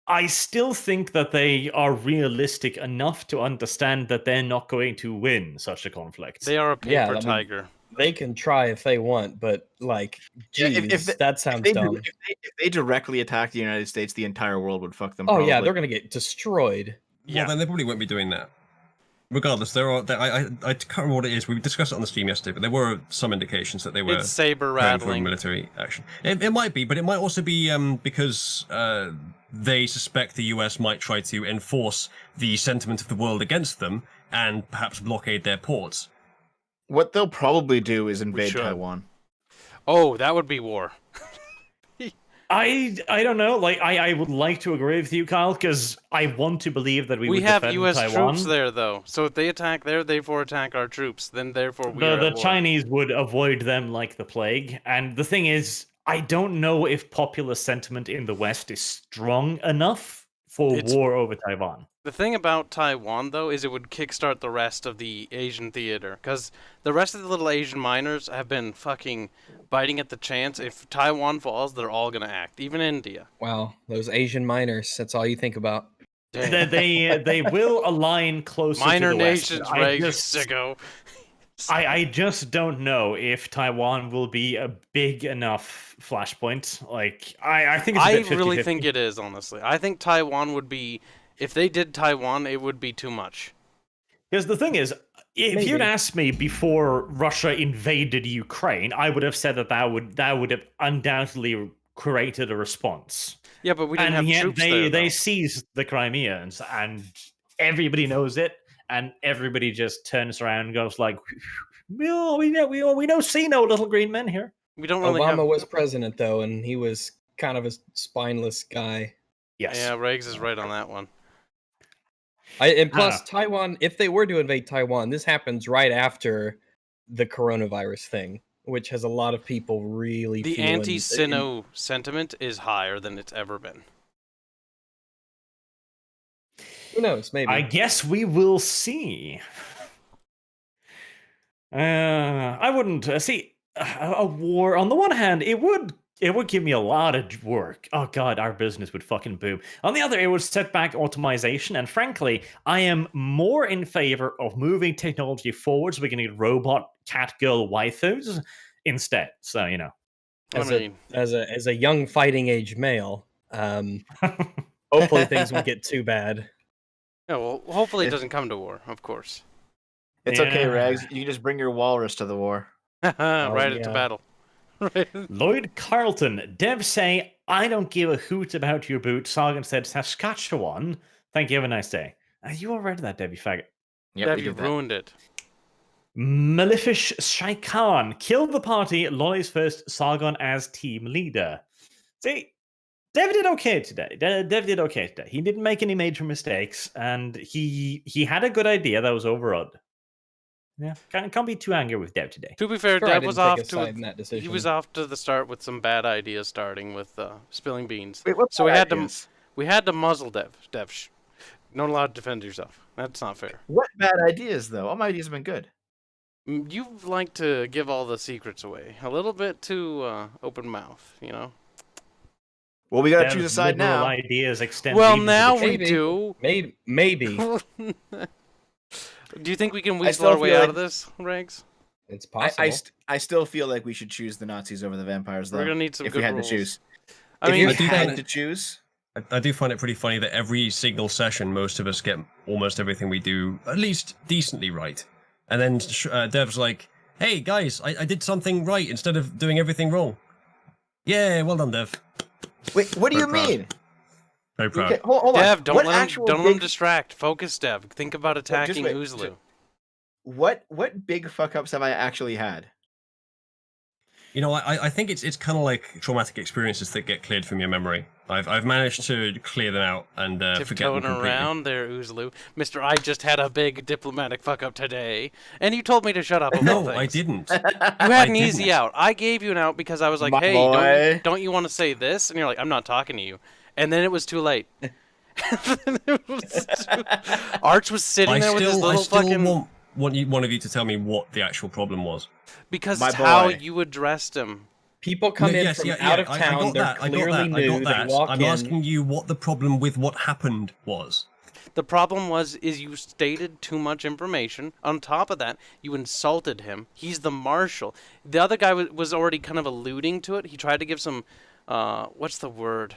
I still think that they are realistic enough to understand that they're not going to win such a conflict. They are a Yeah, paper I mean, tiger. They can try if they want, but like, Yeah, geez, if they- that sounds If dumb. they directly attack the United States, the entire world would fuck them. Oh yeah, probably. they're gonna get destroyed. Yeah. Well, then they probably won't be doing that. Regardless, I can't remember what it is. We discussed it on the stream yesterday, but there were some indications that they were It's saber preparing for rattling. military action. It might be, but it might also be because they suspect the US might try to enforce the sentiment of the world against them and perhaps blockade their ports. What they'll probably do is invade should. Taiwan. Oh, that would be war. I don't know. Like I would like to agree with you, Kyle, because I want to believe that we would have defend U.S. Taiwan. troops there, though. So if they attack there, they therefore attack our troops. Then therefore we are The at war. Chinese would avoid them like the plague. And the thing is, I don't know if popular sentiment in the West is strong enough for war over Taiwan. The thing about Taiwan, though, is it would kickstart the rest of the Asian theater. Because the rest of the little Asian miners have been fucking biting at the chance. If Taiwan falls, they're all going to act. Even India. Wow, those Asian miners. That's all you think about. They will align closer Minor to the West. nations, I Reg, just- sicko. I just don't know if Taiwan will be a big enough flashpoint. Like I think it's a bit 50-50. really think it is, honestly. I think Taiwan would be... If they did Taiwan, it would be too much. Because the thing is, if you'd asked me before Russia invaded Ukraine, I would have said that would have undoubtedly created a response. Yeah, but we didn't And have yet troops they there, they though. seized the Crimeans, and everybody knows it, and everybody just turns around and goes like, we don't see no little green men here. We don't really Obama have... was president though, and he was kind of a spineless guy. Yes. Yeah, Regs is right on that one. And plus, Taiwan, if they were to invade Taiwan, this happens right after the coronavirus thing, which has a lot of people really The feeling... anti-Sino sentiment is higher than it's ever been. Who knows? Maybe. I guess we will see. I wouldn't see a war. On the one hand, it would give me a lot of work. Oh god, our business would fucking boom. On the other, it would set back automation, and frankly, I am more in favor of moving technology forward so we can get robot cat girl waifus instead. So you know, as a young fighting age male, hopefully things won't get too bad. Yeah, well, hopefully it doesn't come to war, of course. It's okay, Rags. You can just bring your walrus to the war. Right into battle. Lloyd Carlton, devs say, I don't give a hoot about your boot. Sargon said, Saskatchewan. Thank you, have a nice day. You all read that, Debbie faggot. Yep, Dev, you ruined it. Malefish Shaikan, kill the party. Lloyd's first Sargon as team leader. See, Dev did okay today. Dev did okay today. He didn't make any major mistakes, and he had a good idea that was overrun. Yeah, can't be too angry with Dev today. To be fair, Sure, Dev was off to he was off to the start with some bad ideas, starting with spilling beans. Wait, what So we bad had to muzzle Dev. Not allowed to defend yourself. That's not fair. What bad ideas, though? All my ideas have been good. You like to give all the secrets away. A little bit too open mouth, you know? Well, we gotta Dev's choose a side liberal now. ideas extend Well, even to now the we do. Maybe. Do you think we can I weasel still our way feel out like- of this, Regs? It's possible. I still feel like we should choose the Nazis over the vampires, though. We're gonna need some if good we had rules. to choose. I If mean, you do had kinda- to choose, I do find it pretty funny that every single session, most of us get almost everything we do at least decently right. And then Dev's like, hey, guys, I did something right instead of doing everything wrong. Yeah, well done, Dev. wait, what do you Very proud. mean? Very proud. Okay, hold on. Dev, don't What let him, actual don't let him big- distract. Focus, Dev. Think about attacking wait, Uzlu. What big fuck ups have I actually had? You know, I think it's kind of like traumatic experiences that get cleared from your memory. I've managed to clear them out and forget them Tiptoeing completely. around there, Uzlu. Mister, I just had a big diplomatic fuck up today, and you told me to shut up about No, things. I didn't. You had I an easy didn't. out. I gave you an out because I was like, My hey, boy. don't you want to say this? And you're like, I'm not talking to you. And then it was too late. Arch was sitting I there with his still little fucking... want one of you to tell me what the actual problem was. Because My it's how boy. you addressed him. People come in Yes, from yeah, out of I town. got They're that. clearly I new. got They that. walk I'm in. asking you what the problem with what happened was. The problem is you stated too much information. On top of that, you insulted him. He's the marshal. The other guy was already kind of alluding to it. He tried to give some, what's the word?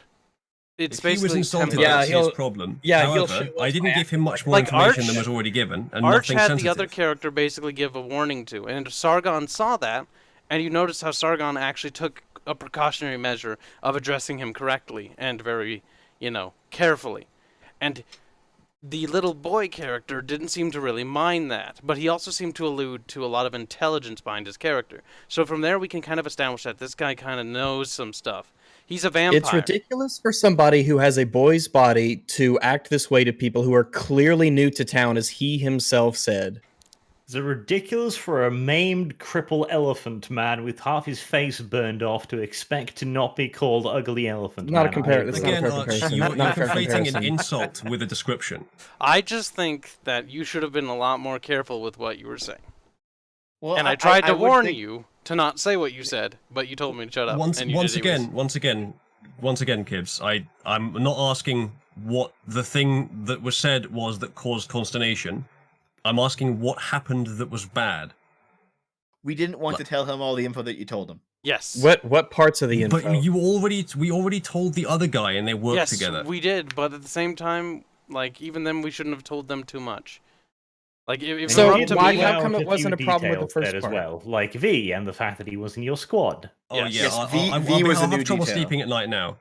It's If he was basically insulted, tempo. Yeah, that's his he'll- problem. yeah, he'll However, show I us didn't by give him much more Like information Arch- than was already given, and Arch nothing had sensitive. the other character basically give a warning to, and Sargon saw that, and you notice how Sargon actually took a precautionary measure of addressing him correctly and very, carefully. And the little boy character didn't seem to really mind that, but he also seemed to allude to a lot of intelligence behind his character. So from there, we can kind of establish that this guy kind of knows some stuff. He's a vampire. It's ridiculous for somebody who has a boy's body to act this way to people who are clearly new to town, as he himself said. Is it ridiculous for a maimed, crippled elephant man with half his face burned off to expect to not be called ugly elephant Not a man? comparison. Again, Not a fair Arch, comparison. you're Not a fair conflating an comparison. insult with a description. I just think that you should have been a lot more careful with what you were saying. Well, And I tried to would warn think- you to not say what you said, but you told me to shut up. Once and you did again, kids, I'm not asking what the thing that was said was that caused consternation. I'm asking what happened that was bad. We didn't want to tell him all the info that you told him. Yes. What parts of the info? But we already told the other guy, and they worked Yes, together. we did, but at the same time, like, even then, we shouldn't have told them too much. Like, if So it were up to why- me, how come it wasn't a problem with the Details first there as part? well, like V and the fact that he was in your squad. Oh Yes. yeah, Yes, I'll V was a new have trouble detail. sleeping at night now.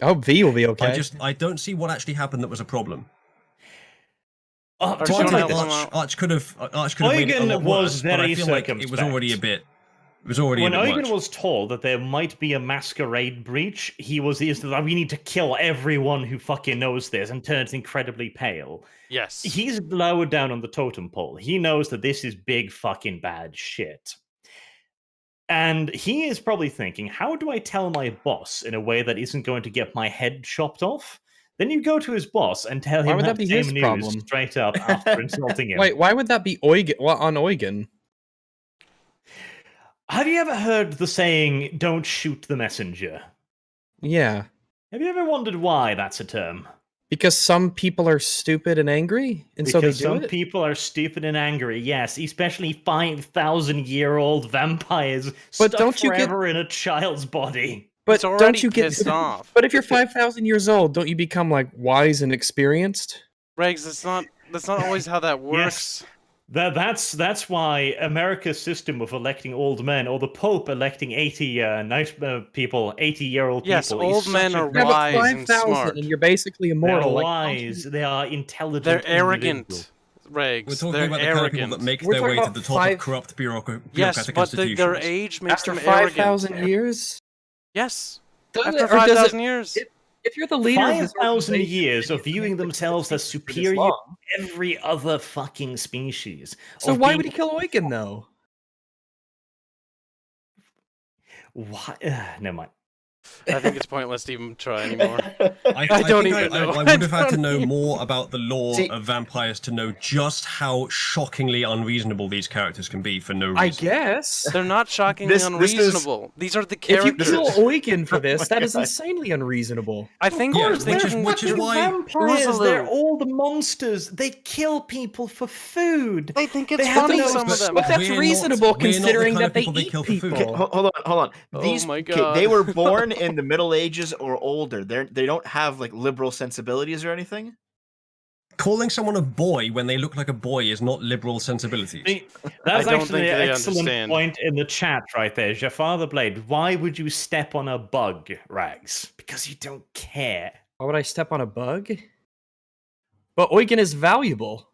Oh, V will be okay. I don't see what actually happened that was a problem. Oh, Or to should put I it help this- them out? Arch could have made it a Eugen lot was worse, but I very feel like it was circumspect. already a bit. It was already When a bit Eugen much. was told that there might be a masquerade breach, he was like, we need to kill everyone who fucking knows this, and turns incredibly pale. yes. He's lower down on the totem pole. He knows that this is big fucking bad shit. And he is probably thinking, how do I tell my boss in a way that isn't going to get my head chopped off? Then you go to his boss and tell Why him would that that be same his news problem? straight up after insulting him. Wait, why would that be Eugen? Well, on Eugen? Have you ever heard the saying, don't shoot the messenger? Yeah, Have you ever wondered why that's a term? because some people are stupid and angry, and so they Because do some it. people are stupid and angry, yes, especially 5,000-year-old vampires But stuck don't you get- forever in a child's body. But It's already don't you get pissed off. But if you're 5,000 years old, don't you become like wise and experienced? Regs, that's not always how that works. That's why America's system of electing old men, or the Pope electing 80-year-old people, Yes, is old such men a are Yeah, but wise and 5,000 smart. and you're basically immortal. They're like, wise. They are intelligent. They're arrogant, individuals. Regs. We're talking They're about the kind of people arrogant. that make We're their way talking to the about top five- of corrupt bureaucratic Yes, but institutions. their age makes After them arrogant. 5,000 years? Yes. Does After it- or does it- 5,000 years. If you're the leader of this 5,000 organization, years and of you viewing think that themselves as it's for this superior long, to every other fucking species. So of why being- would he kill Eugen, though? Why? Never mind. I think it's pointless to even try anymore. I don't think even know. I I would have had to don't know even- more about the lore See- of vampires to know just how shockingly unreasonable these characters can be for no reason. I guess. They're not shockingly This is- unreasonable. These are the If you characters. kill Eugen for this, my that is God. insanely unreasonable. I think Yeah, there's which is Fucking why vampires, Oozaloo. they're all the monsters. They kill people for food. They think it's They have funny, to know- some of them. But that's We're not- reasonable we're not the considering kind that of they people they eat kill for food. people. Okay, hold on. Oh These my okay, God. they were born in the Middle Ages or older. They don't have like liberal sensibilities or anything. calling someone a boy when they look like a boy is not liberal sensibilities. See, that's I don't actually think an they excellent understand. point in the chat right there. Jafar the Blade, why would you step on a bug, Rags? Because you don't care. Why would I step on a bug? But Eugen is valuable.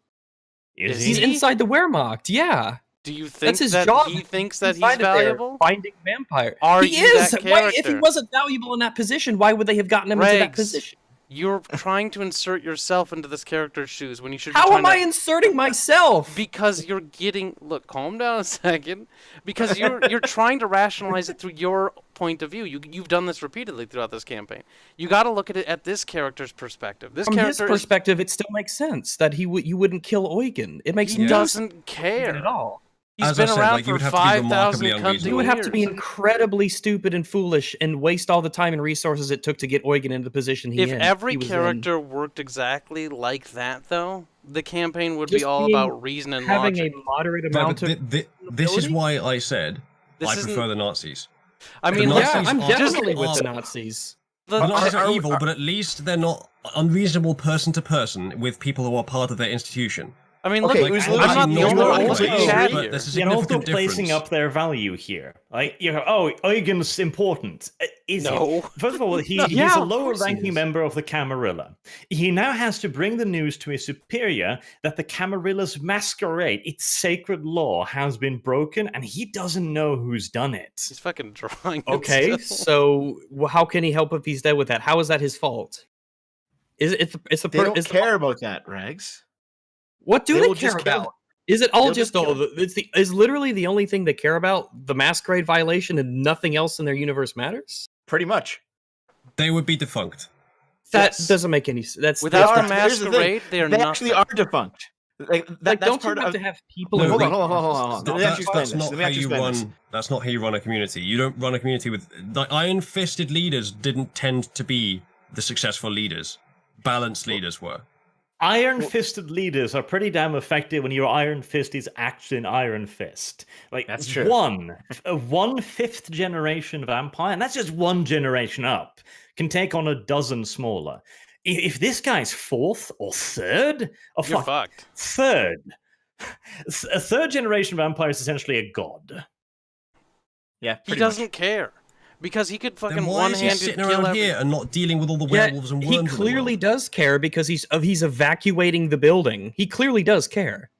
Is He's he? inside the Wehrmacht, yeah. Do you think That's his that job. he thinks that he's Inside of there, valuable? Finding vampire. Are he you is. that Why, if he character? wasn't valuable in that position, why would they have gotten him into that Regs, position? You're trying to insert yourself into this character's shoes when you should be How trying am I to... inserting myself? Because you're getting... Look, calm down a second. Because you're trying to rationalize it through your point of view. You've done this repeatedly throughout this campaign. You got to look at it at this character's perspective. This From his character perspective, it still makes sense that you wouldn't kill Eugen. It makes he no doesn't sense care at all. He's As I been said, around like, you for would have to be 5,000 remarkably countries. unreasonable. You would have to be years. incredibly stupid and foolish and waste all the time and resources it took to get Eugen into the position If he every was in. character worked exactly like that, though, the campaign would be Just all being- about reason and having logic. a moderate No, amount but of this is why I said This I isn't- prefer the Nazis. I mean, the look, yeah, Nazis I'm are- definitely with the are- Nazis. the- The Nazis are are- evil, but at least they're not unreasonable person to person with people who are part of their institution. I mean, Okay, look, Uzlu, I'm not you the know only what? one Also, playing you chat agree, here. There's a You're also significant placing difference. up their value here. Like, you go, oh, Eugen's important. Is he? No. First of all, he's Yeah, a of course he lower-ranking is. member of the Camarilla. He now has to bring the news to his superior that the Camarilla's Masquerade, its sacred law, has been broken, and he doesn't know who's done it. He's fucking drawing. it Okay, still. so how can he help if he's dead with that? How is that his fault? Is it? It's the they don't it's care about that, Rags. What do They they will care just kill- about? Is it all they'll just just kill is literally the only thing they care about the Masquerade violation and nothing else in their universe matters? Pretty much. They would be defunct. That Yes. doesn't make any sense. That's Without that's- our here's the thing. Masquerade, they are They nothing. actually are defunct. Like, that, like, that's don't you part have of. to have people? No, in hold on, the- hold on, hold on, hold on. Let me actually explain That's this. not Let me how actually you explain run. this. That's not how you run a community. You don't run a community with like iron-fisted leaders. Didn't tend to be the successful leaders. Balanced leaders were. Iron-fisted leaders are pretty damn effective when your iron fist is actually an iron fist. Like That's true. one fifth generation vampire, and that's just one generation up, can take on a dozen smaller. If this guy's fourth or third, You're fucked. third, a third generation vampire is essentially a god. Yeah, He pretty doesn't much. care because he could fucking Then why is he one-handed sitting kill around here and not dealing with all the werewolves and worms? he in the clearly world? does care because he's evacuating the building. He clearly does care.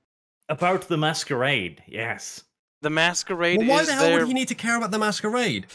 About the Masquerade, yes. The Masquerade Well, why is the hell their... would he need to care about the Masquerade?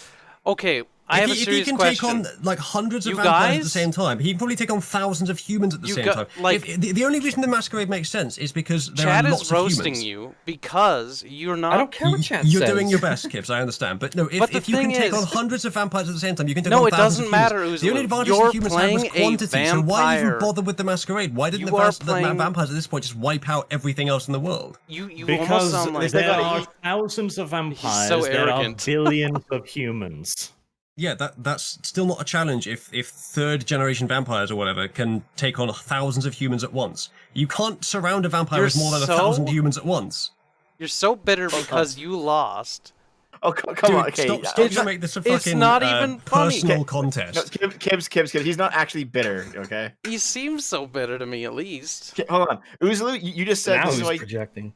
Okay, I have a If he serious can question. take on like hundreds of You vampires at the guys- same time, he can probably take on thousands of humans at the You same got- time. like- The only reason the Masquerade makes sense is because there Chad are lots is of roasting humans. you because you're not... I don't care what chat You're says. doing your best, Kibbs, I understand. But no, But the if you can thing take on is- hundreds of vampires at the same time, you can take No, on it thousands doesn't of matter, humans. The only Uzlu. advantage You're the humans had was playing a quantity, so why even vampire. bother with the Masquerade? Why didn't You the are the playing- vampires at this point just wipe out everything else in the world? You almost Because sound like there are that. thousands of vampires, so there are arrogant. billions of humans. Yeah, that's still not a challenge if third generation vampires or whatever can take on thousands of humans at once. You can't surround a vampire You're with more than so- 1,000 humans at once. You're so bitter because you lost. Oh, come Dude, on. Okay. stop It's trying to not- make this a fucking it's not even funny. personal No, contest. Kibbs. He's not actually bitter. Okay. He seems so bitter to me, at least. Hold on, Uzlu. You just said Now this is he's why. projecting.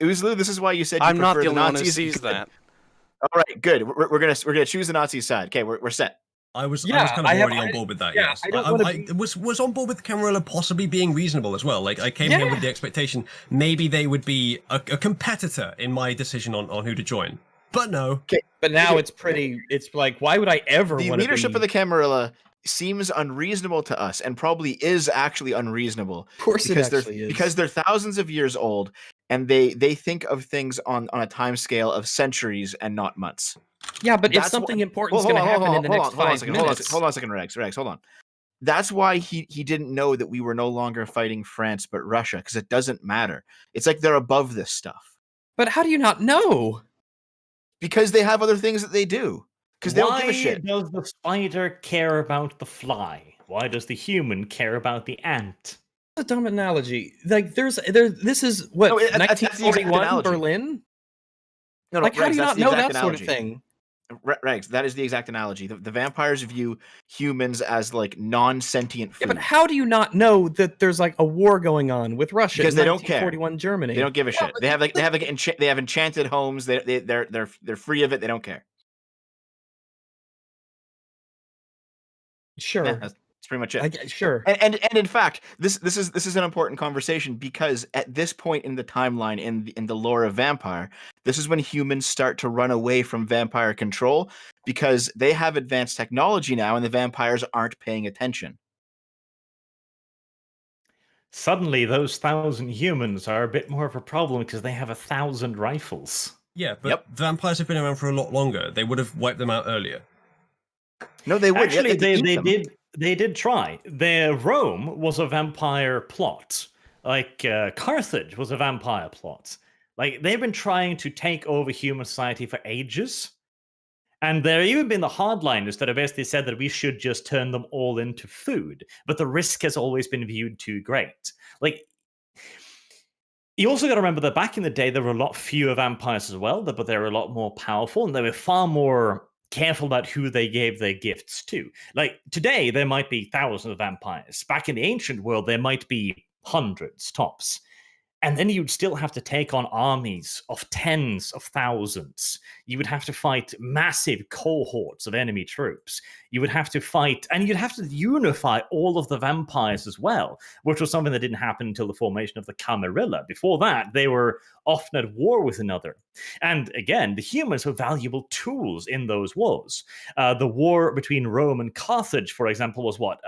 Uzlu, this is why you said you I'm not prefer the only one who Nazis. sees Good. that. All right, good. We're gonna choose the Nazi side. Okay, we're set. I was Yeah, kind of I have- already on I- board with that. yeah, Yes, I don't wanna I was on board with Camarilla possibly being reasonable as well. Like I came here Yeah. with the expectation maybe they would be a competitor in my decision on who to join. But no, But now it's pretty. It's like, why would I ever? The wanna leadership be... of the Camarilla seems unreasonable to us, and probably is actually unreasonable. Of course, it because actually is. because they're thousands of years old, and they think of things on a time scale of centuries and not months. yeah, but if that's something wh- important is going to happen in the next 5 minutes, hold on a second, Rex, hold on. That's why he didn't know that we were no longer fighting France but Russia, because it doesn't matter. It's like they're above this stuff but how do you not know? because they have other things that they do. Because they don't give a Why shit. does the spider care about the fly? Why does the human care about the ant? That's a dumb analogy. Like, this is what No, that's the exact 1941 analogy. Berlin. No, Like, how Rex, do you that's not the know exact that sort of analogy. thing? Rex, that is the exact analogy. The vampires view humans as like non-sentient food. Yeah, but how do you not know that there's like a war going on with Russia? Because in they don't care. 1941 Germany. They don't give a shit. They have they have enchanted homes. They're free of it. They don't care. Sure. Yeah, that's pretty much it. Sure. And in fact, this is an important conversation because at this point in the timeline in the lore of vampire, this is when humans start to run away from vampire control because they have advanced technology now and the vampires aren't paying attention. Suddenly, those 1,000 humans are a bit more of a problem because they have 1,000 rifles. yeah, but Yep. vampires have been around for a lot longer. They would have wiped them out earlier. No, they would. Actually, eat them. they did try. Their Rome was a vampire plot. Like Carthage was a vampire plot. Like they've been trying to take over human society for ages. And there have even been the hardliners that have basically said that we should just turn them all into food. But the risk has always been viewed too great. Like, you also got to remember that back in the day, there were a lot fewer vampires as well, but they were a lot more powerful, and they were far more careful about who they gave their gifts to. Like, today, there might be thousands of vampires. Back in the ancient world, there might be hundreds, tops. And then you'd still have to take on armies of tens of thousands. You would have to fight massive cohorts of enemy troops. You would have to fight, and you'd have to unify all of the vampires as well, which was something that didn't happen until the formation of the Camarilla. Before that, they were often at war with another. And again, the humans were valuable tools in those wars. The war between Rome and Carthage, for example, was what?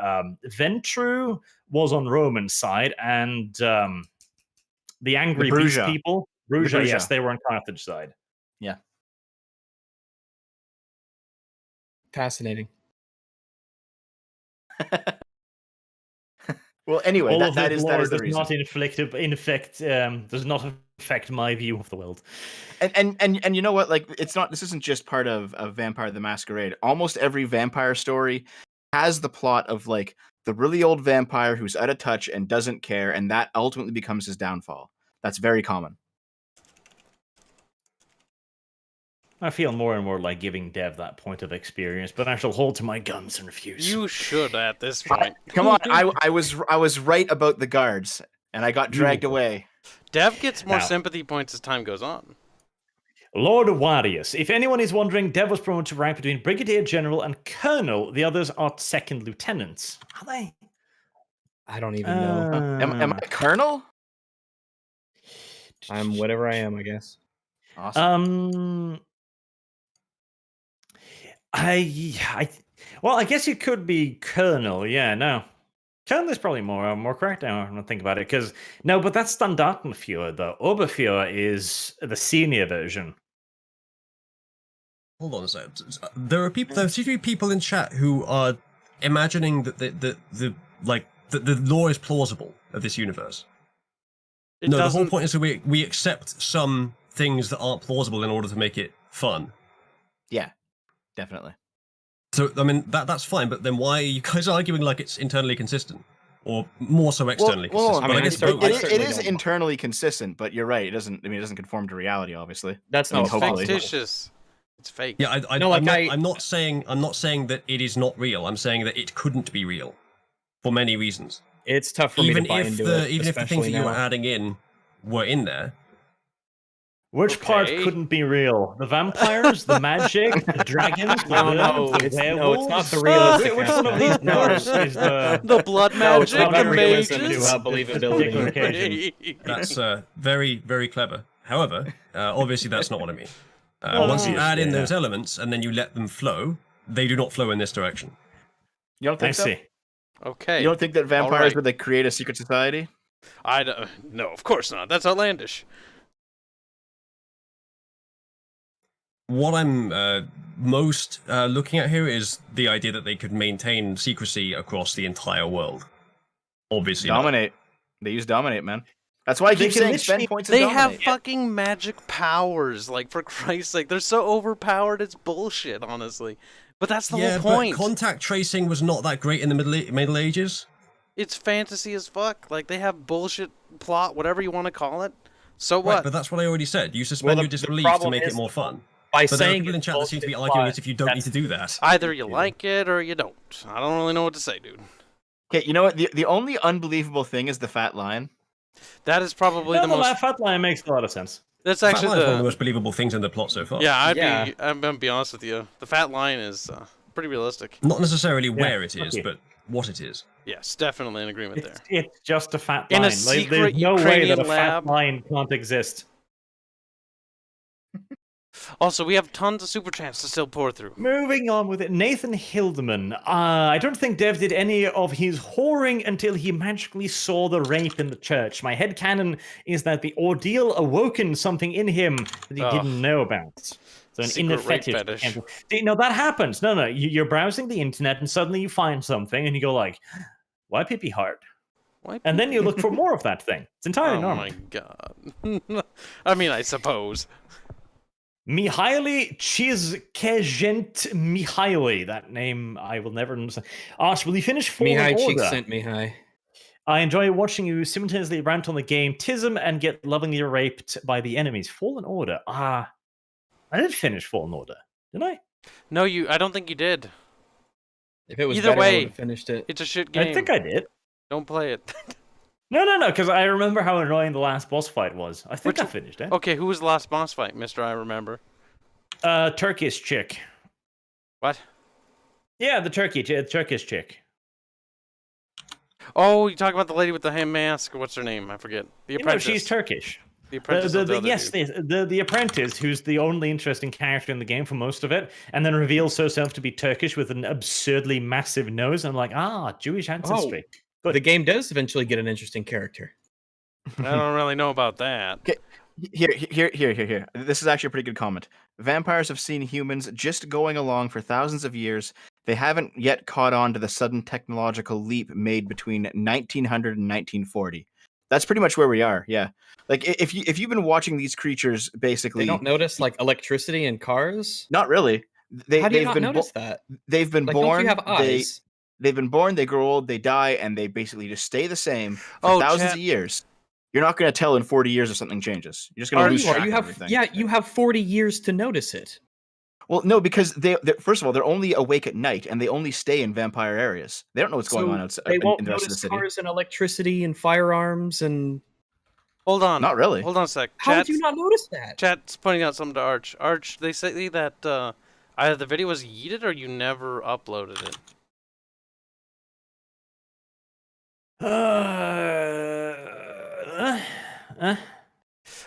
Ventru was on Roman side, and the angry beast Bruja. people, Bruja, yes, they were on Carthage side. Yeah. Fascinating. Well, anyway, All of that this is lore the does reason. does not affect my view of the world. And you know what? Like, it's not. This isn't just part of Vampire the Masquerade. Almost every vampire story has the plot of like the really old vampire who's out of touch and doesn't care, and that ultimately becomes his downfall. That's very common. I feel more and more like giving Dev that point of experience, but I shall hold to my guns and refuse. You should at this point. Come on, I was right about the guards, and I got dragged away. Dev gets more Now- sympathy points as time goes on. Lord Warius. If anyone is wondering, Dev was promoted to rank between Brigadier General and Colonel. The others are second lieutenants. Are they? I don't even know. Am I Colonel? I'm whatever I am, I guess. Awesome. Well, I guess you could be Colonel. Yeah, no. Colonel is probably more correct now when I think about it. Because no, but that's Standartenführer, though. Oberführer is the senior version. Hold on a second. There seem to be people in chat who are imagining that the lore is plausible of this universe. The whole point is that we accept some things that aren't plausible in order to make it fun. Yeah, definitely. So, I mean, that's fine, but then why are you guys arguing like it's internally consistent? Or more so externally consistent? I mean, But I guess I It is internally consistent, but you're right. It doesn't conform to reality, obviously. That's I mean, not hopefully. Fictitious. It's fake. Yeah, I'm not saying that it is not real. I'm saying that it couldn't be real for many reasons. It's tough for me to buy into it. Even if the things that you were now. adding in were in there. Which part couldn't be real? The vampires, the magic, the dragons, the it's werewolves? not the realistic Which one of these aspect. parts is the... The blood No, it's magic, not the realistic mages. to believability. occasion. That's very, very clever. However, obviously that's not what I mean. Well, Once you add in yeah. those elements and then you let them flow, they do not flow in this direction. You don't think I so? see. Okay. You don't think that vampires Alright. would like create a secret society? I don't. No, of course not. That's outlandish. What I'm most looking at here is the idea that they could maintain secrecy across the entire world. Obviously, not. Dominate. They use dominate, man. That's why I They keep can saying literally- spend points and They have dominate. fucking magic powers. Like, for Christ's sake, they're so overpowered. It's bullshit, honestly. But that's the Yeah, whole point. but contact tracing was not that great in the Middle Ages. It's fantasy as fuck. Like, they have bullshit plot, whatever you want to call it. So Right, what? but that's what I already said. You suspend the your disbelief to problem make it is more fun. By But there are saying people in it's chat that seem to be bullshit arguing plot, as if you don't need to do that. Either you like it or you don't. I don't really know what to say, dude. Okay, you know what? The only unbelievable thing is the fat lion. That is probably the most. Fat line makes a lot of sense. That's Fat actually Lion's one of the the. most believable things in the plot so far. Yeah, Yeah. I'm gonna be honest with you. The fat line is pretty realistic. Not necessarily where it is, okay. but what it is. Yes, definitely in agreement there. It's just a fat In a line. secret There's no way that a Ukrainian fat lab. line can't exist. Also, we have tons of super chats to still pour through. Moving on with it, Nathan Hildeman. I don't think Dev did any of his whoring until he magically saw the rape in the church. My headcanon is that the ordeal awoken something in him that he didn't know about. So an Secret inner rape fetish. fetish. No, that happens. No, you're browsing the internet and suddenly you find something and you go like, why pee hard? Why And then you look for more of that thing. It's entirely Oh normal. my god. I mean, I suppose. Mihaly Chizkejent Mihaly. That name I will never understand. Arch, will you finish Fallen Mihai Order? Cheeks sent Mihai. I enjoy watching you simultaneously rant on the game Tism and get lovingly raped by the enemies. Fallen Order. I did finish Fallen Order, didn't I? No, I don't think you did. If it was Either better, I way, would have finished it. It's a shit game. I think I did. Don't play it. No, because I remember how annoying the last boss fight was. I think I finished it. Okay, who was the last boss fight, Mister? I remember. Turkish chick. What? Yeah, the Turkish chick. Oh, you talk about the lady with the hand mask. What's her name? I forget. The apprentice. She's Turkish. The apprentice. The apprentice, who's the only interesting character in the game for most of it, and then reveals herself to be Turkish with an absurdly massive nose. I'm like, Jewish ancestry. The game does eventually get an interesting character. I don't really know about that. Okay. Here. This is actually a pretty good comment. Vampires have seen humans just going along for thousands of years. They haven't yet caught on to the sudden technological leap made between 1900 and 1940. That's pretty much where we are. Yeah. Like if you've been watching these creatures, basically, They don't notice like electricity in cars. not really. How do you not notice that? They've been Like, born. don't you have eyes? They've been born. They grow old. They die, and they basically just stay the same for thousands of years. You're not going to tell in 40 years if something changes. You're just going to lose track of everything. Yeah, you have 40 years to notice it. Well, no, because they first of all, they're only awake at night, and they only stay in vampire areas. They don't know what's going on outside They won't in the rest of the notice city. cars and electricity and firearms and. Hold on. Not really. Hold on a sec. How did you not notice that? Chat's pointing out something to Arch. Arch, they say that either the video was yeeted or you never uploaded it.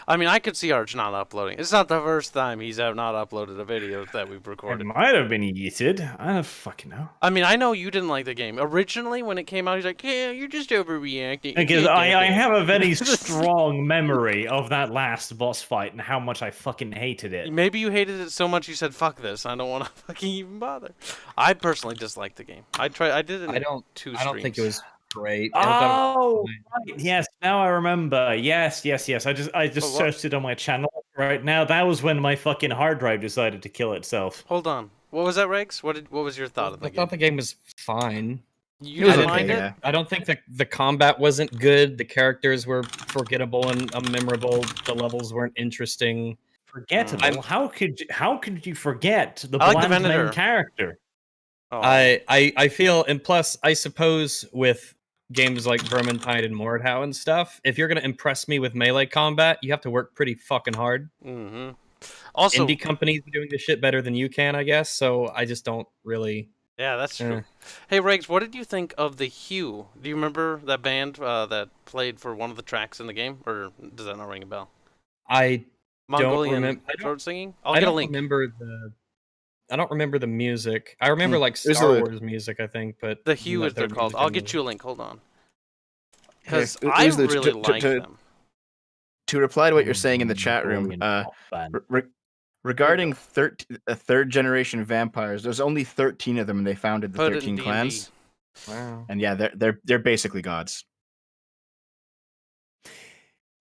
I mean, I could see Arch not uploading. It's not the first time he's not uploaded a video that we've It recorded. might have been yeeted. I don't fucking know. I mean, I know you didn't like the game. Originally, when it came out, he's like, yeah, you're just overreacting. Because I have a very strong memory of that last boss fight and how much I fucking hated it. Maybe you hated it so much you said, fuck this. I don't want to fucking even bother. I personally disliked the game. I did it in two streams. I don't think it was great. Oh, right. Yes. Now I remember. Yes. I just searched it on my channel right now. That was when my fucking hard drive decided to kill itself. Hold on. What was that, Regs? What was your thought of the game? I thought the game was fine. You didn't mind it? Yeah. I don't think the combat wasn't good. The characters were forgettable and unmemorable. The levels weren't interesting. Forgettable? How could you forget the I like the bland main Venator. character? Oh. I feel, and plus, I suppose with games like Vermintide and Mordhau and stuff, if you're gonna impress me with melee combat, you have to work pretty fucking hard. Mm-hmm. Also, indie companies are doing this shit better than you can, I guess. So I just don't really. Yeah, that's true. Hey, Regs, what did you think of the Hue? Do you remember that band that played for one of the tracks in the game, or does that not ring a bell? Mongolian throat singing. I'll get a link. I don't remember the music. I remember like Star Wars music, I think, but the Hue is they're called. I'll get you a link. Hold on, because I really like them. To reply to what you're saying in the chat room, regarding third generation vampires, there's only 13 of them, and they founded the 13 clans. Wow. And yeah, they're basically gods.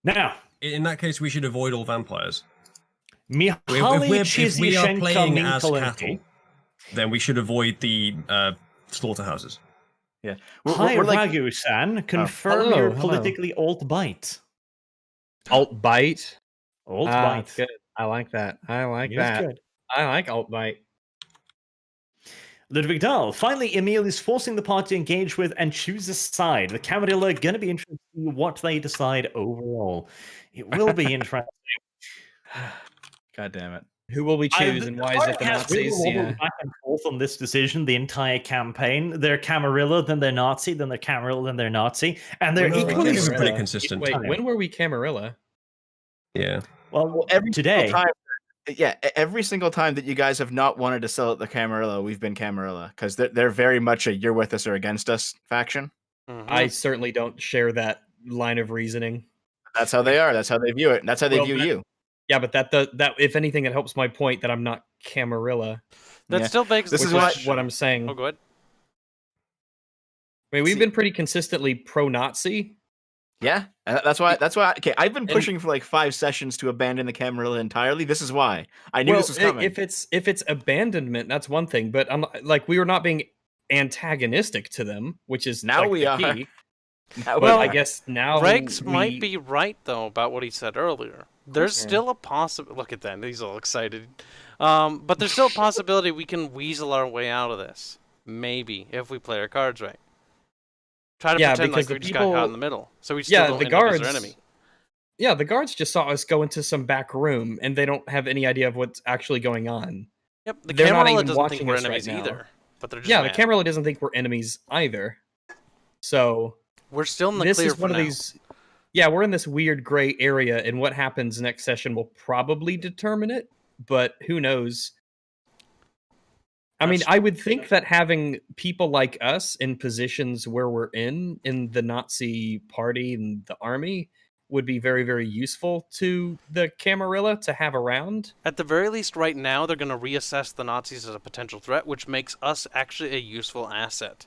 Now, In that case, we should avoid all vampires. If we are playing as cattle, then we should avoid the slaughterhouses. Yeah. Hi, Ragu-san. Confirm your politically alt-bite. Alt-bite? Alt-bite. Good. I like that. I like that. Good. I like alt-bite. Ludwig Dahl. Finally, Emil is forcing the party to engage with and choose a side. The Camarilla are going to be interested to see what they decide overall. It will be interesting. God damn it. Who will we choose and why is it the Nazis? Back and forth on this decision the entire campaign. They're Camarilla, then they're Nazi, then they're Camarilla, then they're Nazi, and they're equally pretty consistent. Wait, when were we Camarilla? Yeah. Well, today. Every single time that you guys have not wanted to sell at the Camarilla, we've been Camarilla because they're very much a "you're with us or against us" faction. Mm-hmm. I certainly don't share that line of reasoning. That's how they are. That's how they view it. And that's how they view you. Yeah, but that if anything, it helps my point that I'm not Camarilla. That still begs. This is what I'm saying. Oh, go ahead. I mean, we've been pretty consistently pro-Nazi. Yeah, that's why. Okay, I've been pushing for like 5 sessions to abandon the Camarilla entirely. This is why I knew this was coming. If it's abandonment, that's one thing. But I'm like, we were not being antagonistic to them, which is now like we are. Well, I guess now Regs might be right though about what he said earlier. There's still a possibility. Look at that; he's all excited. But there's still a possibility we can weasel our way out of this. Maybe if we play our cards right. Try to Yeah, pretend because like the we just got caught people- in the middle, so we still Yeah, don't the end up as guards. their enemy. Yeah, the guards just saw us go into some back room, and they don't have any idea of what's actually going on. Yep, the They're not Camarilla even doesn't think watching we're us right enemies now. either, but they're just Yeah, mad. the Camarilla doesn't think we're enemies either. So We're still in the this clear is for one of now. these. Yeah, we're in this weird gray area, and what happens next session will probably determine it. But who knows? I mean, I would think that having people like us in positions where we're in the Nazi party and the army would be very, very useful to the Camarilla to have around. At the very least, right now, they're going to reassess the Nazis as a potential threat, which makes us actually a useful asset.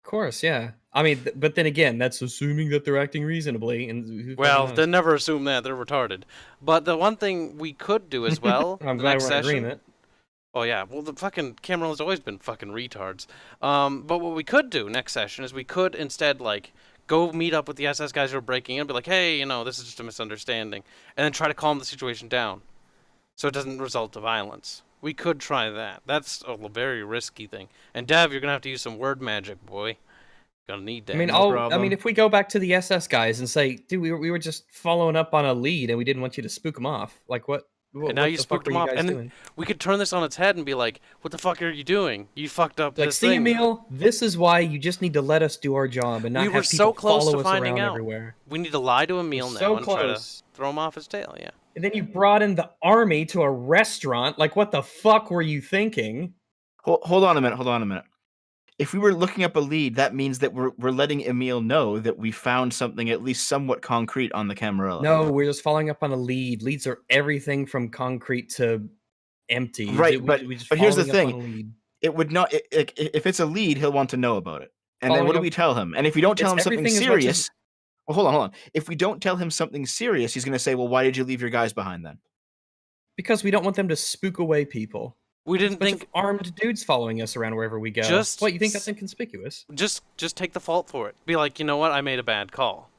Of course, yeah. I mean, but then again, that's assuming that they're acting reasonably. And who fucking Well, knows? they never assume that. They're retarded. But the one thing we could do as well, I'm the glad next we're in session... agreement. Oh, yeah. Well, the fucking Cameron's always been fucking retards. But what we could do next session is we could instead, like, go meet up with the SS guys who are breaking in and be like, hey, you know, this is just a misunderstanding. And then try to calm the situation down so it doesn't result to violence. We could try that. That's a very risky thing. And Dev, you're going to have to use some word magic, boy. Gonna need that. I mean, if we go back to the SS guys and say, dude, we were just following up on a lead and we didn't want you to spook them off. Like, what? And now you spooked them off. And then we could turn this on its head and be like, what the fuck are you doing? You fucked up like, this see, thing. Emil, this is why you just need to let us do our job and not We have were people so close follow to us finding around out. everywhere. We need to lie to Emil We're now so and try to close. throw him off his tail, yeah. And then you brought in the army to a restaurant. Like, what the fuck were you thinking? Hold on a minute. If we were looking up a lead, that means that we're letting Emil know that we found something at least somewhat concrete on the Camarilla. No, we're just following up on a lead. Leads are everything from concrete to empty. Right, but here's the following up on a thing. lead. It would not. If it's a lead, he'll want to know about it. And then what do we tell him? And if we don't tell him something serious, well, hold on. If we don't tell him something serious, he's going to say, "Well, why did you leave your guys behind then?" Because we don't want them to spook away people. We didn't There's a think bunch of armed dudes following us around wherever we go. Just What, you think that's inconspicuous? just take the fault for it. Be like, you know what, I made a bad call.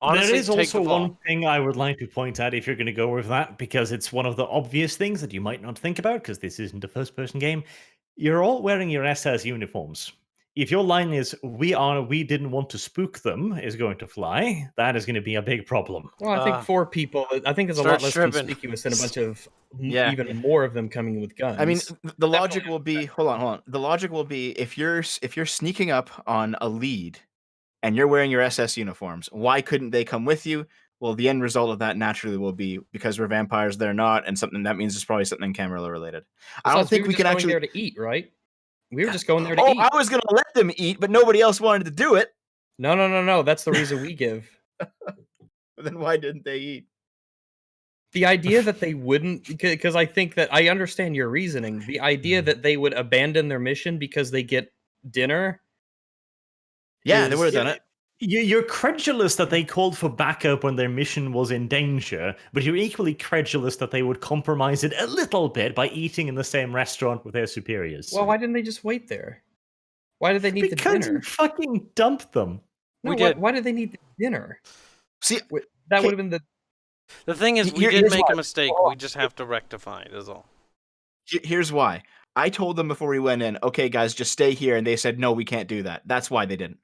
Honestly, there is take also the fault. one thing I would like to point out if you're going to go with that, because it's one of the obvious things that you might not think about, because this isn't a first-person game. You're all wearing your SS uniforms. If your line is we didn't want to spook them is going to fly, that is going to be a big problem. Well, I think 4 people. I think it's a lot less conspicuous than a bunch of even more of them coming with guns. I mean, the logic will be hold on. The logic will be if you're sneaking up on a lead and you're wearing your SS uniforms, why couldn't they come with you? Well, the end result of that naturally will be because we're vampires, they're not, and something that means it's probably something Camarilla related. I don't think we can actually there to eat, right? We were just going there to eat. I was going to let them eat, but nobody else wanted to do it. No. That's the reason we give. Then why didn't they eat? The idea that they wouldn't, because I think that I understand your reasoning. The idea that they would abandon their mission because they get dinner. Yeah, they would have done it. You're credulous that they called for backup when their mission was in danger, but you're equally credulous that they would compromise it a little bit by eating in the same restaurant with their superiors. Well, why didn't they just wait there? Why did they need the dinner? Because you fucking dumped them. No, why did they need the dinner? See, that would have been the... The thing is, we did make a mistake. We just have to rectify it, is all. Here's why. I told them before we went in, okay, guys, just stay here, and they said, no, we can't do that. That's why they didn't.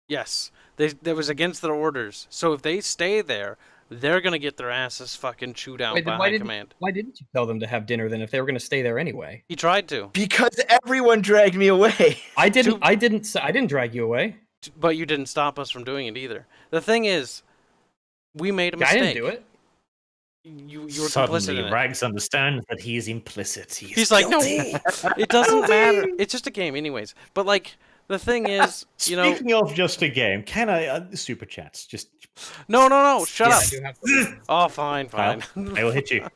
Yes. That was against their orders. So if they stay there, they're going to get their asses fucking chewed out by high command. Why didn't you tell them to have dinner then if they were going to stay there anyway? He tried to. Because everyone dragged me away. I didn't drag you away. But you didn't stop us from doing it either. The thing is, we made a mistake. I didn't do it. You were Suddenly, complicit in it. Rags understands that he is implicit. He's like, no, it doesn't matter. It's just a game anyways. But like, the thing is, you know... Speaking of just a game, can I... super chats, just... No, shut up. Yeah, Oh, fine. I will hit you.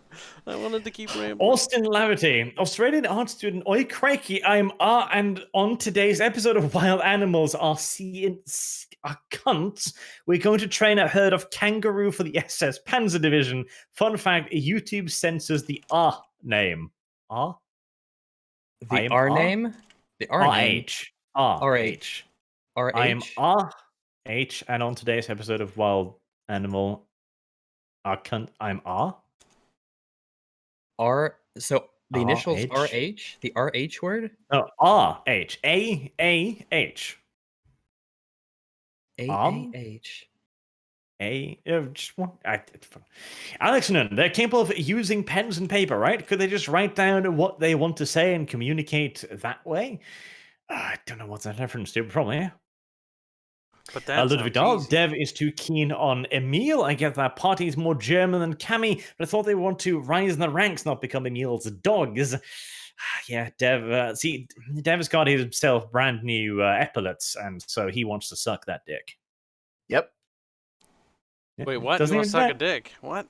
I wanted to keep rambling. Austin Laverty, Australian art student. Oi, crikey, I'm and on today's episode of Wild Animals, our cunts, we're going to train a herd of kangaroo for the SS Panzer Division. Fun fact, YouTube censors the R name. R? The R name? The R name? RH. RH. I am RH, and on today's episode of Wild Animal, I'm R. R. So the initials RH? RH? The RH word? No, RH. A-H. AAH. Just one. Alex Nunn, they're capable of using pens and paper, right? Could they just write down what they want to say and communicate that way? I don't know what's that reference to. Probably, yeah. But that Ludwig sounds Dahl, easy. Dev is too keen on Emil. I get that Party's more German than Cammy, but I thought they want to rise in the ranks, not become Emil's dogs. Yeah, Dev. See, Dev has got himself brand new epaulets, and so he wants to suck that dick. Yep. Wait, what? Doesn't You want to even suck a dick? What?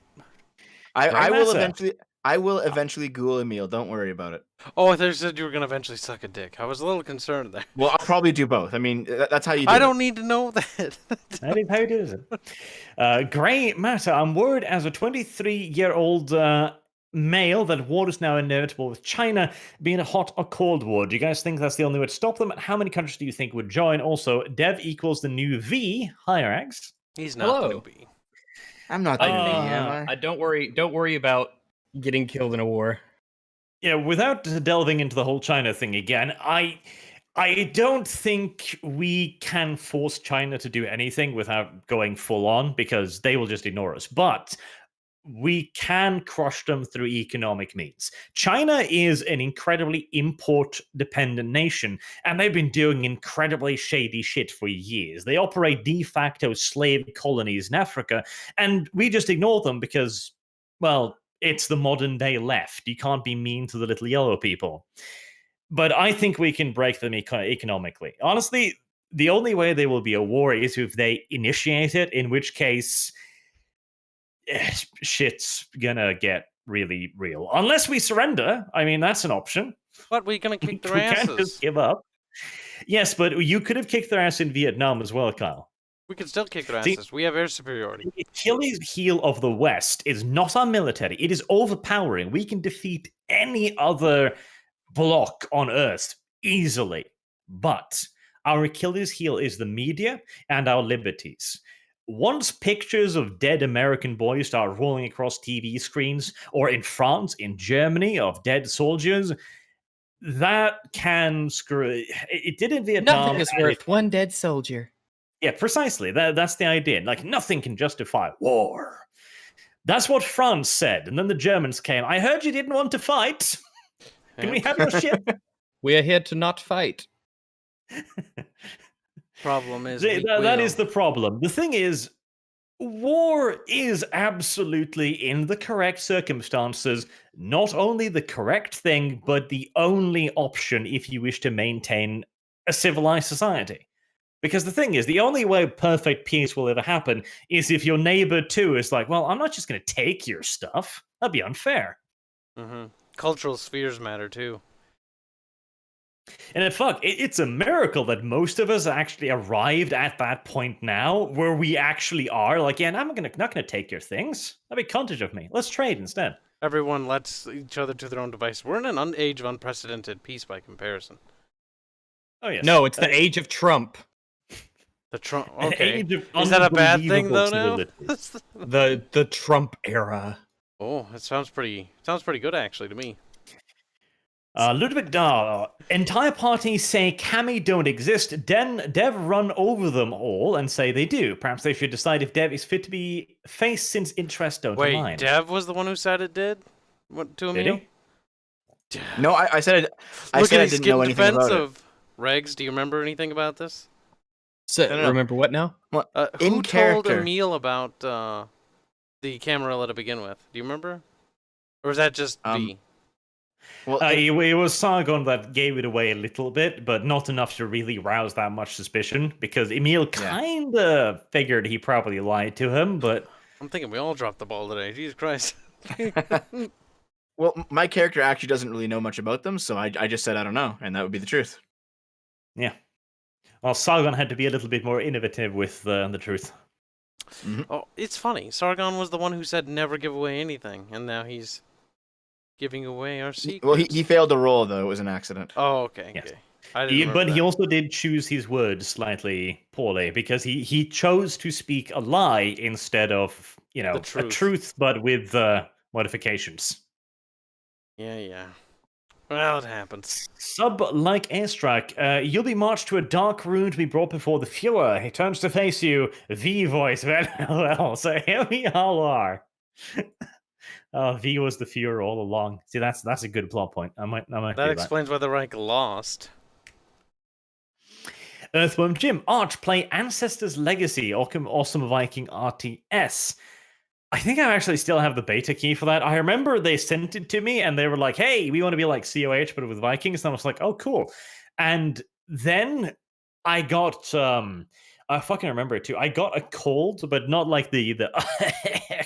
I will matter. eventually. I will eventually ghoul Emil. Don't worry about it. Oh, I thought you said you were going to eventually suck a dick. I was a little concerned there. Well, I'll probably do both. I mean, that's how you do I it. don't need to know that. That is how it is. Grey matter. I'm worried as a 23-year-old male that war is now inevitable with China being a hot or cold war. Do you guys think that's the only way to stop them? And how many countries do you think would join? Also, Dev equals the new V. Hi, Rags. He's not the Hello. newbie. I'm not the I, newbie, am I? don't worry about getting killed in a war. Yeah, without delving into the whole China thing again, I don't think we can force China to do anything without going full on because they will just ignore us. But we can crush them through economic means. China is an incredibly import-dependent nation, and they've been doing incredibly shady shit for years. They operate de facto slave colonies in Africa, and we just ignore them because, well, it's the modern day left. You can't be mean to the little yellow people. But I think we can break them economically. Honestly, the only way there will be a war is if they initiate it, in which case shit's gonna get really real. Unless we surrender. I mean, that's an option. What? We going to kick their We can't asses? just give up. Yes, but you could have kicked their ass in Vietnam as well, Kyle. We can still kick their See- asses. We have air superiority. The Achilles heel of the West is not our military. It is overpowering. We can defeat any other bloc on Earth easily. But our Achilles heel is the media and our liberties. Once pictures of dead American boys start rolling across TV screens, or in France, in Germany, of dead soldiers, that can screw. It did in Vietnam. Nothing is and worth one dead soldier. Yeah, precisely. That's the idea. Like, nothing can justify war. That's what France said. And then the Germans came. I heard you didn't want to fight. Can we have your ship? We are here to not fight. Problem is, That is the problem. The thing is, war is absolutely, in the correct circumstances, not only the correct thing, but the only option if you wish to maintain a civilized society. Because the thing is, the only way perfect peace will ever happen is if your neighbor too is like, well, I'm not just going to take your stuff. That'd be unfair. Mm-hmm. Cultural spheres matter too. And it's a miracle that most of us actually arrived at that point now where we actually are like, yeah, I'm not gonna take your things. That'd be contage of me. Let's trade instead. Everyone lets each other to their own device. We're in an age of unprecedented peace by comparison. Oh yes. No, it's the age of Trump. The Trump. An Okay. age of Is that a bad thing though? unbelievable Now. civility. The Trump era. Oh, it sounds pretty good actually to me. Ludwig Dahl, entire parties say Cammy don't exist. Dev run over them all and say they do. Perhaps they should decide if Dev is fit to be faced since interests don't Wait, align. Dev was the one who said it did? What to Did Emil? he? No, I said I Look said at I he's didn't know getting anything about it. defensive. Regs, do you remember anything about this? So, No. remember what now? Well, Who in told character. Emil about the Camarilla to begin with? Do you remember? Or was that just V? Well, It was Sargon that gave it away a little bit, but not enough to really rouse that much suspicion, because Emil kind of figured he probably lied to him, but... I'm thinking we all dropped the ball today. Jesus Christ. well, my character actually doesn't really know much about them, so I just said I don't know, and that would be the truth. Yeah. Well, Sargon had to be a little bit more innovative with the truth. Oh, it's funny. Sargon was the one who said never give away anything, and now he's giving away our secrets. Well, he failed the roll, though. It was an accident. Oh, okay. Yes. Okay. I didn't remember But he that. also did choose his words slightly poorly, because he chose to speak a lie instead of, The a truth. truth, but with modifications. Yeah. Well, it happens. Sub-like airstrike. You'll be marched to a dark room to be brought before the Fuhrer. He turns to face you. V voice. Well, so here we all are. V was the Fuhrer all along. See, that's a good plot point. I might That do explains why the Reich lost. Earthworm Jim. Arch, play Ancestors Legacy, Awesome Viking RTS. I think I actually still have the beta key for that. I remember they sent it to me and they were like, hey, we want to be like COH, but with Vikings. And I was like, oh, cool. And then I got, I fucking remember it too. I got a cold, but not like the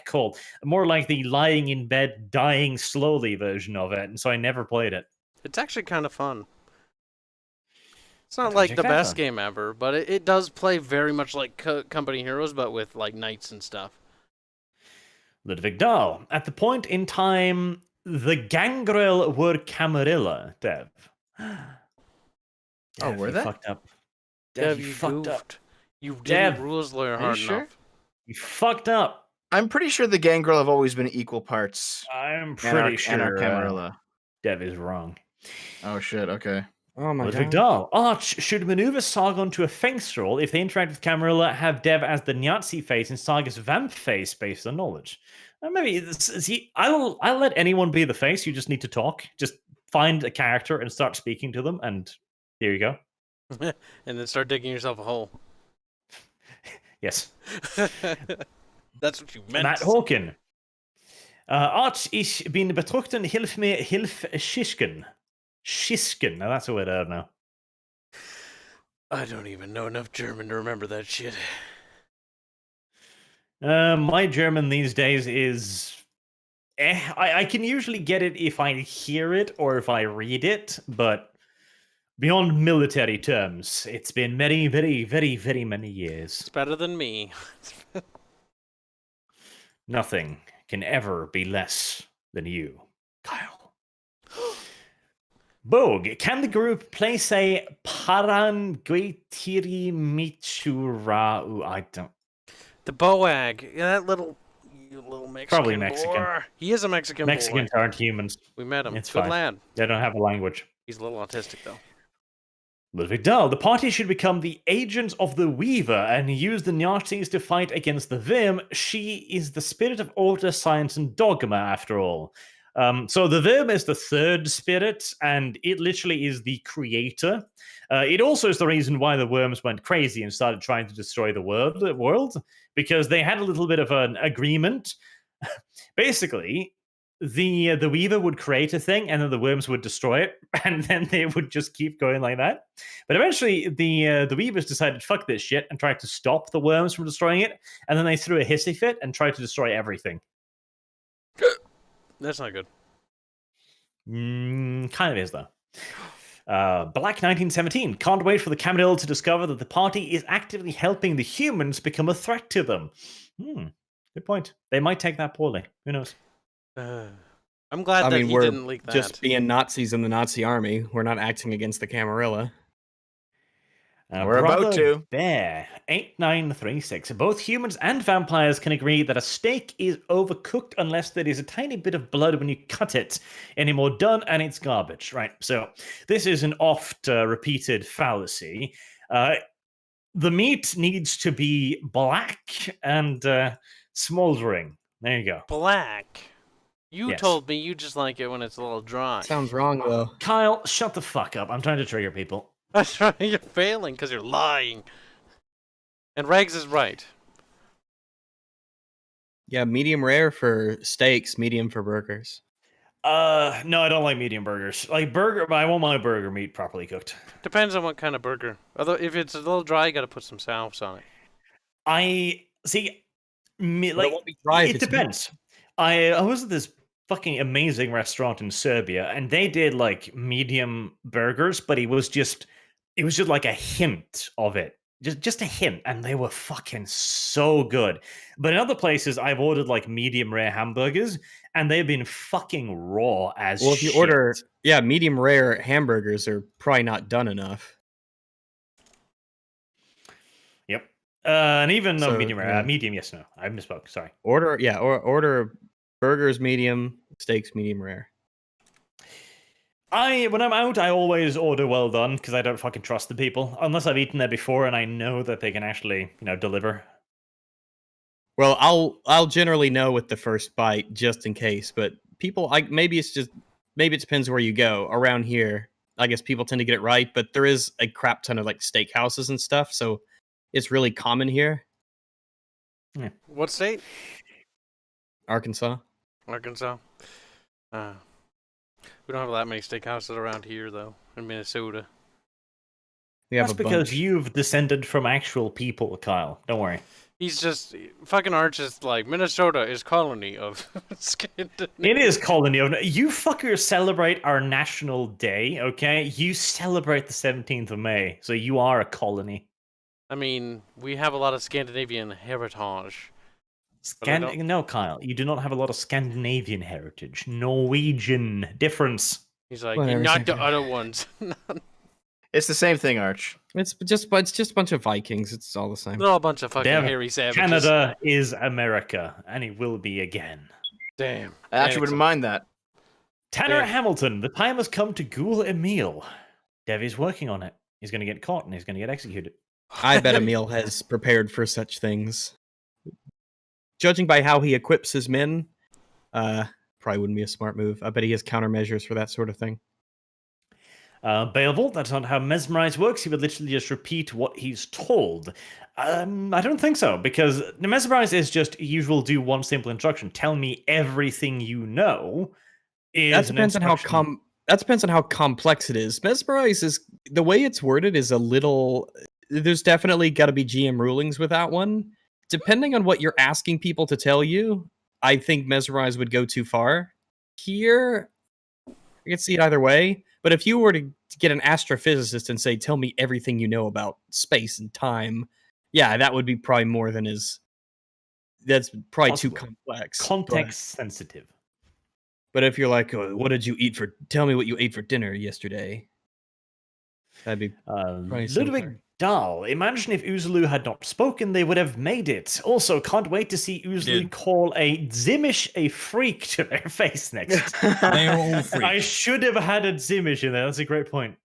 cold, more like the lying in bed, dying slowly version of it. And so I never played it. It's actually kind of fun. It's not like the best game ever, but it does play very much like Company Heroes, but with like knights and stuff. Ludwig Dahl. At the point in time, the Gangrel were Camarilla, Dev. Oh, were they? Fucked up. Dev, you you fucked goofed. up. You didn't Dev, rules lawyer are you hard sure? enough. You fucked up. I'm pretty sure the Gangrel have always been equal parts. I'm pretty sure Camarilla. Dev is wrong. Oh shit. Okay. Oh my Ludwig god. Dahl. Arch should maneuver Saga onto a Feng's roll. If they interact with Camarilla, have Dev as the Nazi face and Saga's vamp face based on knowledge. Maybe I'll let anyone be the face. You just need to talk. Just find a character and start speaking to them, and here you go. And then start digging yourself a hole. Yes. That's what you meant. Matt Hawken. Arch, ich bin betroffen, hilf mir, hilf Schisken. Schisken. Now that's a word I don't know. I don't even know enough German to remember that shit. My German these days is... I can usually get it if I hear it or if I read it, but beyond military terms, it's been many, very, very, very many years. It's better than me. Nothing can ever be less than you, Kyle. Bogue, can the group play, say, Paranguitiri Michurau? I don't... The Boag. Yeah, that little Mexican Probably Mexican. boy. He is a Mexican boy. Mexicans aren't humans. We met him. It's Good fine. lad. They don't have a language. He's a little autistic, though. Ludwig Dahl, the party should become the agents of the Weaver and use the Nazis to fight against the Vim. She is the spirit of order, science, and dogma, after all. So the Vim is the third spirit, and it literally is the creator. It also is the reason why the worms went crazy and started trying to destroy the world, because they had a little bit of an agreement. Basically, the Weaver would create a thing, and then the worms would destroy it, and then they would just keep going like that. But eventually, the Weavers decided, fuck this shit, and tried to stop the worms from destroying it, and then they threw a hissy fit and tried to destroy everything. That's not good. Kind of is, though. Black 1917. Can't wait for the Camarilla to discover that the party is actively helping the humans become a threat to them. Good point. They might take that poorly. Who knows? I'm glad that he didn't leak that. Just being Nazis in the Nazi army. We're not acting against the Camarilla. We're about to. Bear 8936. Both humans and vampires can agree that a steak is overcooked unless there is a tiny bit of blood when you cut it. Any more done, and it's garbage. Right. So this is an oft repeated fallacy. The meat needs to be black and smoldering. There you go. Black. You Yes. told me you just like it when it's a little dry. Sounds wrong, though. Kyle, shut the fuck up. I'm trying to trigger people. That's right. You're failing because you're lying. And Regs is right. Yeah, medium rare for steaks, medium for burgers. No, I don't like medium burgers. Like burger, but I want my burger meat properly cooked. Depends on what kind of burger. Although if it's a little dry, you got to put some sauce on it. I see. But Like it won't be dry if it it's depends. I was at this fucking amazing restaurant in Serbia, and they did like medium burgers, but it was just like a hint of it. Just a hint, and they were fucking so good. But in other places, I've ordered like medium rare hamburgers, and they've been fucking raw as Well, if you shit. order, medium rare hamburgers are probably not done enough. Yep. And even So, medium rare, yeah. medium, yes, no, I misspoke. Sorry. Order burgers medium, steaks medium rare. When I'm out, I always order well done because I don't fucking trust the people unless I've eaten there before and I know that they can actually, deliver. Well, I'll generally know with the first bite just in case, but people, maybe it depends where you go. Around here, I guess people tend to get it right, but there is a crap ton of like steakhouses and stuff, so it's really common here. Yeah. What state? Arkansas. Arkansas. We don't have that many steakhouses around here, though, in Minnesota. We have That's a because bunch. you've descended from actual people, Kyle. Don't worry. He's just fucking Arch is like Minnesota is colony of Scandinavia. It is colony of. You fuckers celebrate our national day, okay? You celebrate the 17th of May, so you are a colony. I mean, we have a lot of Scandinavian heritage. No, Kyle, you do not have a lot of Scandinavian heritage. Norwegian difference. He's like, Whatever, not same the thing. other ones. It's the same thing, Arch. It's just a bunch of Vikings. It's all the same. They're all a bunch of fucking Damn it. hairy savages. Canada is America, and it will be again. Damn. I actually wouldn't mind that. Tanner Yeah. Hamilton, the time has come to ghoul Emil. Devy's working on it. He's going to get caught and he's going to get executed. I bet Emil has prepared for such things. Judging by how he equips his men, probably wouldn't be a smart move. I bet he has countermeasures for that sort of thing. Beowulf, that's not how Mesmerize works. He would literally just repeat what he's told. I don't think so, because Mesmerize is just usual do one simple instruction. Tell me everything you know. That depends on how complex it is. Mesmerize is the way it's worded is a little. There's definitely got to be GM rulings with that one. Depending on what you're asking people to tell you, I think Mesmerize would go too far. Here, I can see it either way. But if you were to get an astrophysicist and say, "Tell me everything you know about space and time," yeah, that would be probably more than is. That's probably too Possible. complex. Context sensitive. But if you're like, oh, "What did you eat for? Tell me what you ate for dinner yesterday." That'd be Ludwig simpler. Dahl. Imagine if Uzulu had not spoken, they would have made it. Also, can't wait to see Uzulu did. call a Zimish a freak to their face next. They are all I freaks. should have had a Zimish in there. That's a great point.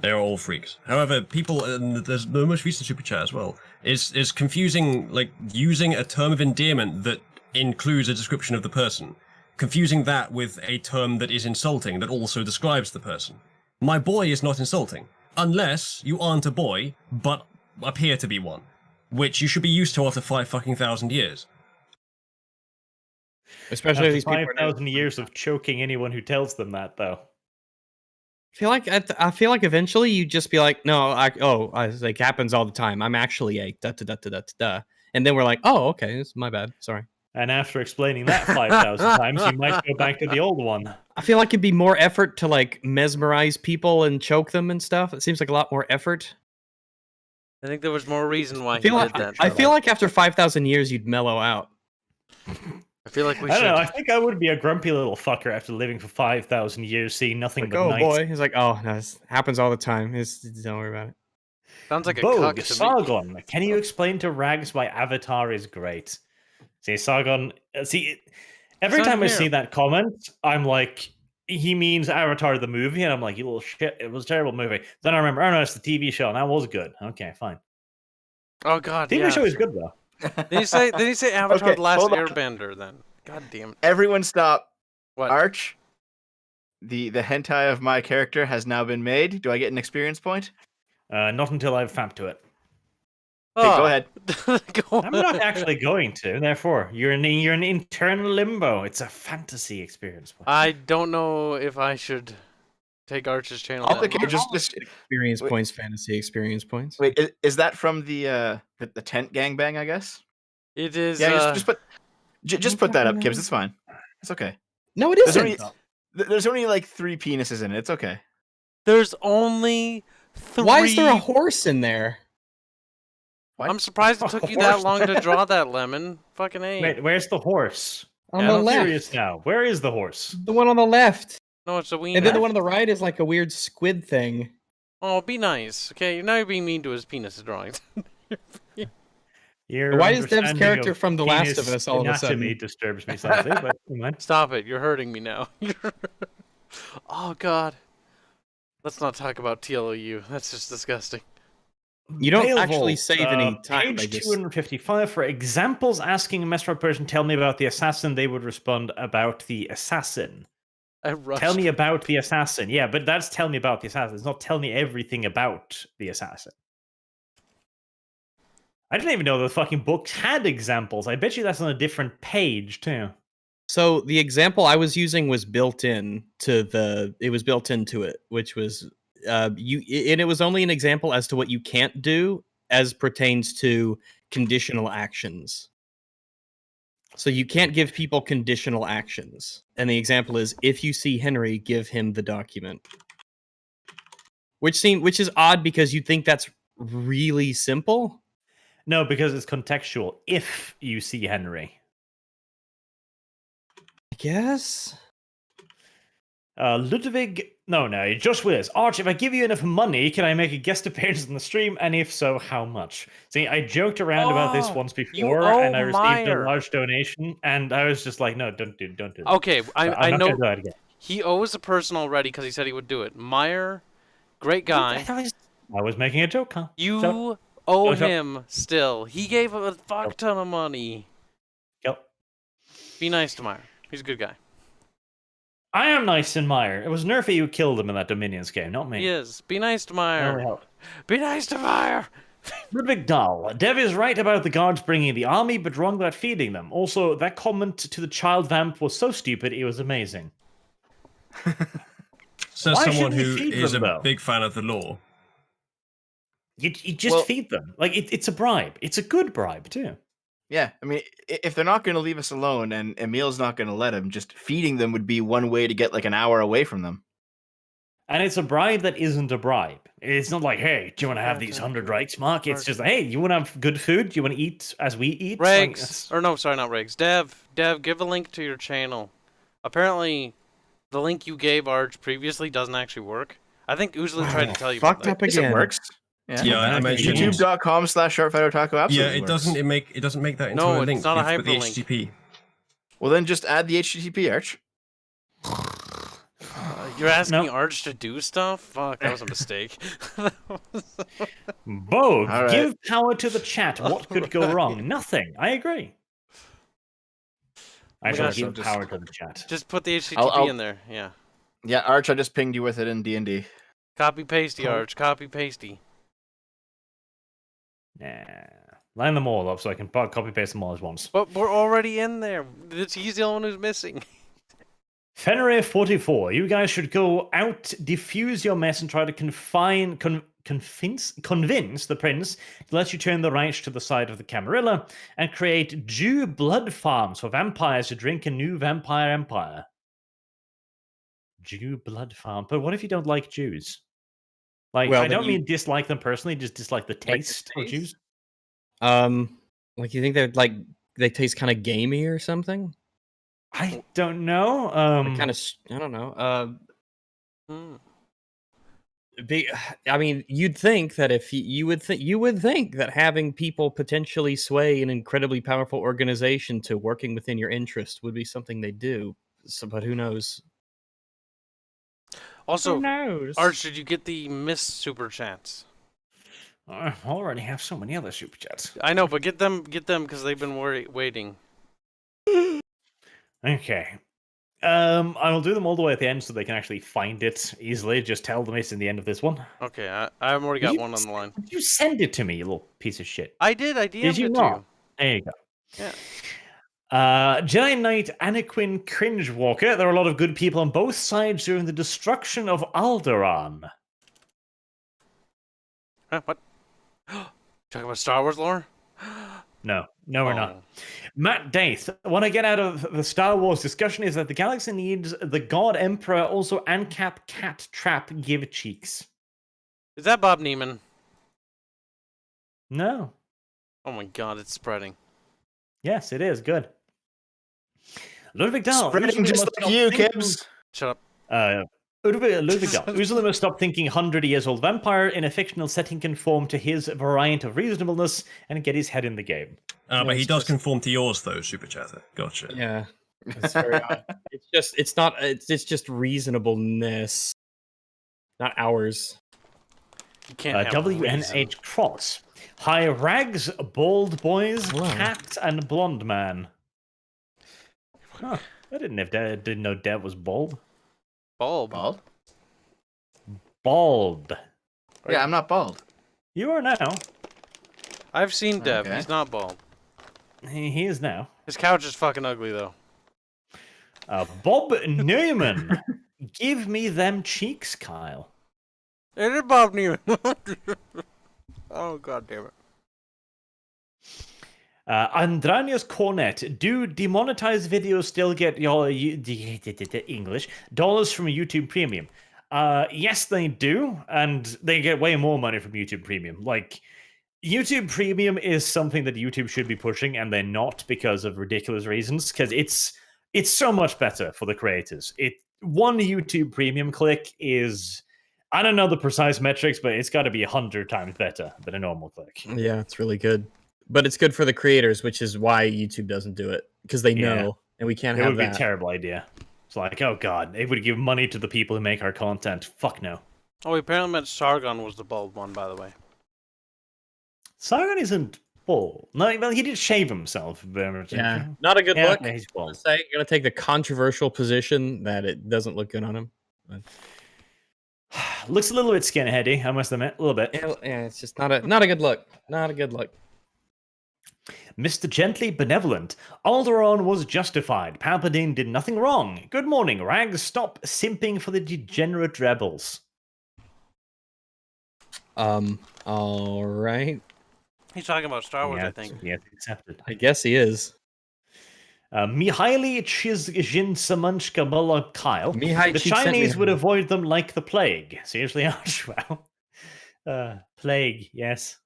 They are all freaks. However, people, and there's the most recent super chat as well, is confusing, like, using a term of endearment that includes a description of the person. Confusing that with a term that is insulting that also describes the person. My boy is not insulting. Unless you aren't a boy, but appear to be one. Which you should be used to after 5,000 years. Especially if these people are 5,000 years of choking anyone who tells them that, though. I feel like eventually you'd just be like, no, like happens all the time. I'm actually a da da da da da da, and then we're like, oh, okay, it's my bad, sorry. And after explaining that 5,000 times, you might go back to the old one. I feel like it'd be more effort to like mesmerize people and choke them and stuff. It seems like a lot more effort. I think there was more reason why I feel he like did that. I feel like after 5,000 years you'd mellow out. I feel like we I should. don't know. I think I would be a grumpy little fucker after living for 5,000 years, seeing nothing Like, but oh nights. boy, he's like, oh, no, this happens all the time. Don't worry about it. Sounds like a Vogue, cuck to me. Sargon. Can you explain to Rags why Avatar is great? See, Sargon. Every It's not time I here. see that comment, I'm like, he means Avatar the movie, and I'm like, you little shit. It was a terrible movie. Then I remember, oh no, it's the TV show, and that was good. Okay, fine. Oh god, TV yeah. show is good though. Did you say Avatar Okay, the Last hold on. Airbender then? God damn it. Everyone stop. What? Arch, the hentai of my character has now been made. Do I get an experience point? Not until I've fapped to it. Okay, Oh. go ahead. Go I'm not on. actually going to. Therefore, you're in internal limbo. It's a fantasy experience. I don't know if I should take Arch's channel. Okay, just Experience Wait. points, fantasy experience points. wait. Is that from the tent gangbang? I guess. It is. Yeah, just put that up, Kibbs. It's fine. It's okay. No, it There's isn't. there's only like 3 penises in it. It's okay. There's only 3. Why is there a horse in there? What? I'm surprised it took you that long to draw that, Lemon. Fucking A. Wait, where's the horse? On Yeah, the I'm left. curious now. Where is the horse? The one on the left. No, it's a wiener. And then the one on the right is like a weird squid thing. Oh, be nice. Okay, now you're being mean to his penis drawings. Your Why is Dev's understanding character of from The Last penis of Us all of a anatomy sudden? disturbs me slightly, but never mind. Stop it. You're hurting me now. Oh, God. Let's not talk about TLOU. That's just disgusting. You don't Pale actually Vault, save any time. Page 255. For examples asking a Mestra person, tell me about the assassin, they would respond about the assassin. I rushed. Tell me about the assassin. Yeah, but that's tell me about the assassin. It's not tell me everything about the assassin. I didn't even know the fucking book had examples. I bet you that's on a different page too. So the example I was using was built in to it was built into it, which was and it was only an example as to what you can't do as pertains to conditional actions. So you can't give people conditional actions. And the example is, if you see Henry, give him the document. Which is odd because you'd think that's really simple. No, because it's contextual. If you see Henry. I guess. Ludwig, no, Josh Willis. Arch, if I give you enough money, can I make a guest appearance on the stream? And if so, how much? See, I joked around about this once before, and I received a large donation, and I was just like, no, don't do that. Okay, I I'm not know. gonna do that again. He owes a person already because he said he would do it. Meyer, great guy. I was making a joke, huh? You owe him still. He gave him a fuck ton of money. Yep. Be nice to Meyer. He's a good guy. I am nice in Meyer. It was Nerfy who killed him in that Dominions game, not me. He is. Be nice to Meyer. Oh, Be nice to Meyer. Ludwig Dahl. Dev is right about the guards bringing the army, but wrong about feeding them. Also, that comment to the child vamp was so stupid, it was amazing. Says Why someone shouldn't you who feed is them, a though? big fan of the law. You just feed them. Like, it's a bribe. It's a good bribe, too. Yeah, I mean, if they're not going to leave us alone and Emil's not going to let him, just feeding them would be one way to get like an hour away from them. And it's a bribe that isn't a bribe. It's not like, hey, do you want to have these 100 rights, Mark? It's just, hey, you want to have good food? Do you want to eat as we eat? Regs. Or no, sorry, not Regs. Dev, give a link to your channel. Apparently, the link you gave Arch previously doesn't actually work. I think Uzla tried to tell you about Fucked that. up again. It works. Yeah, I mentioned YouTube.com/SharpFighterTaco absolutely Yeah, it works. doesn't. It doesn't make that into No, a it's link. not a You have to put the hyperlink. HTTP. Well, then just add the HTTP, Arch. You're asking No. Arch to do stuff? Fuck, that was a mistake. Bogue, All right. give power to the chat. What could go wrong? Nothing. I agree. I shall gosh, give power to the chat. Just put the HTTP I'll- in there. Yeah. Yeah, Arch, I just pinged you with it in D&D. Copy pasty, Arch. Copy pasty. Nah. Line them all up so I can copy paste them all at once. But we're already in there. He's the only one who's missing. Fenrir 44, you guys should go out, defuse your mess, and try to convince the prince to let you turn the Reich to the side of the Camarilla and create Jew blood farms for vampires to drink a new vampire empire. Jew blood farm. But what if you don't like Jews? Like, Well, I then don't mean dislike them personally, just dislike the the taste of taste? Jews. Like you think they taste kind of gamey or something? I don't know. Kind of, I don't know. Hmm. I mean, you'd think that if you would think that having people potentially sway an incredibly powerful organization to working within your interest would be something they do. So, but who knows? Also, Who knows? Arch, did you get the missed super chats? I already have so many other super chats. I know, but get them because they've been waiting. Okay. I will do them all the way at the end so they can actually find it easily. Just tell them it's in the end of this one. Okay, I've already got You one on the line. Did you send it to me, you little piece of shit? I did. I DM'd Did you it not? to you. There you go. Yeah. Jedi Knight Anakin Cringewalker. There are a lot of good people on both sides during the destruction of Alderaan. Huh, what? Talking about Star Wars lore? No, we're not. Oh. Matt Daith, what I get out of the Star Wars discussion is that the galaxy needs the God Emperor, also Ancap Cat Trap give cheeks. Is that Bob Neiman? No. Oh my god, it's spreading. Yes, it is. Good. Ludwig Dahl. Spreading usually just must like stop you, thinking- Kibbs. Shut up. Ludwig Dahl. Usually must stop thinking 100-year-old vampire in a fictional setting conform to his variant of reasonableness and get his head in the game. But he does conform to yours, though, Super Chatter. Gotcha. Yeah, it's very odd. It's just reasonableness. Not hours. You can't have reason. WNH Cross. Hi, Rags, Bald Boys, Hello. Cat, and Blonde Man. Huh. I didn't know Dev was bald. Bulb. Bald? Bald. Yeah, I'm not bald. You are now. I've seen Dev. Okay. He's not bald. He is now. His couch is fucking ugly though. Bob Newman. Give me them cheeks, Kyle. It is Bob Newman. Oh god damn it. Andranius Cornet. Do demonetized videos still get your English dollars from YouTube Premium? Yes, they do, and they get way more money from YouTube Premium. Like, YouTube Premium is something that YouTube should be pushing, and they're not because of ridiculous reasons. Because it's so much better for the creators. One YouTube Premium click is, I don't know the precise metrics, but it's got to be 100 times better than a normal click. Yeah, it's really good. But it's good for the creators, which is why YouTube doesn't do it. Because they know, and we can't It have would be that. a terrible idea. It's like, oh god, they would give money to the people who make our content. Fuck no. Oh, he apparently meant Sargon was the bald one, by the way. Sargon isn't bald. No, well, he did shave himself. Very much. Yeah, not a good Yeah, look. yeah, he's bald. Let's say you're gonna take the controversial position that it doesn't look good on him. But... Looks a little bit skinheady, I must admit, a little bit. Yeah, it's just not a good look. Not a good look. Mr. Gently Benevolent. Alderaan was justified. Palpatine did nothing wrong. Good morning, Rags. Stop simping for the degenerate rebels. All right. He's talking about Star Wars, Yeah, I think. Yes, accepted. I guess he is. Mihaly Chisginsamunchkabala Kyle. Mihai The Csikszentmihalyi. Chinese would avoid them like the plague. Seriously, Archwell. Plague, yes.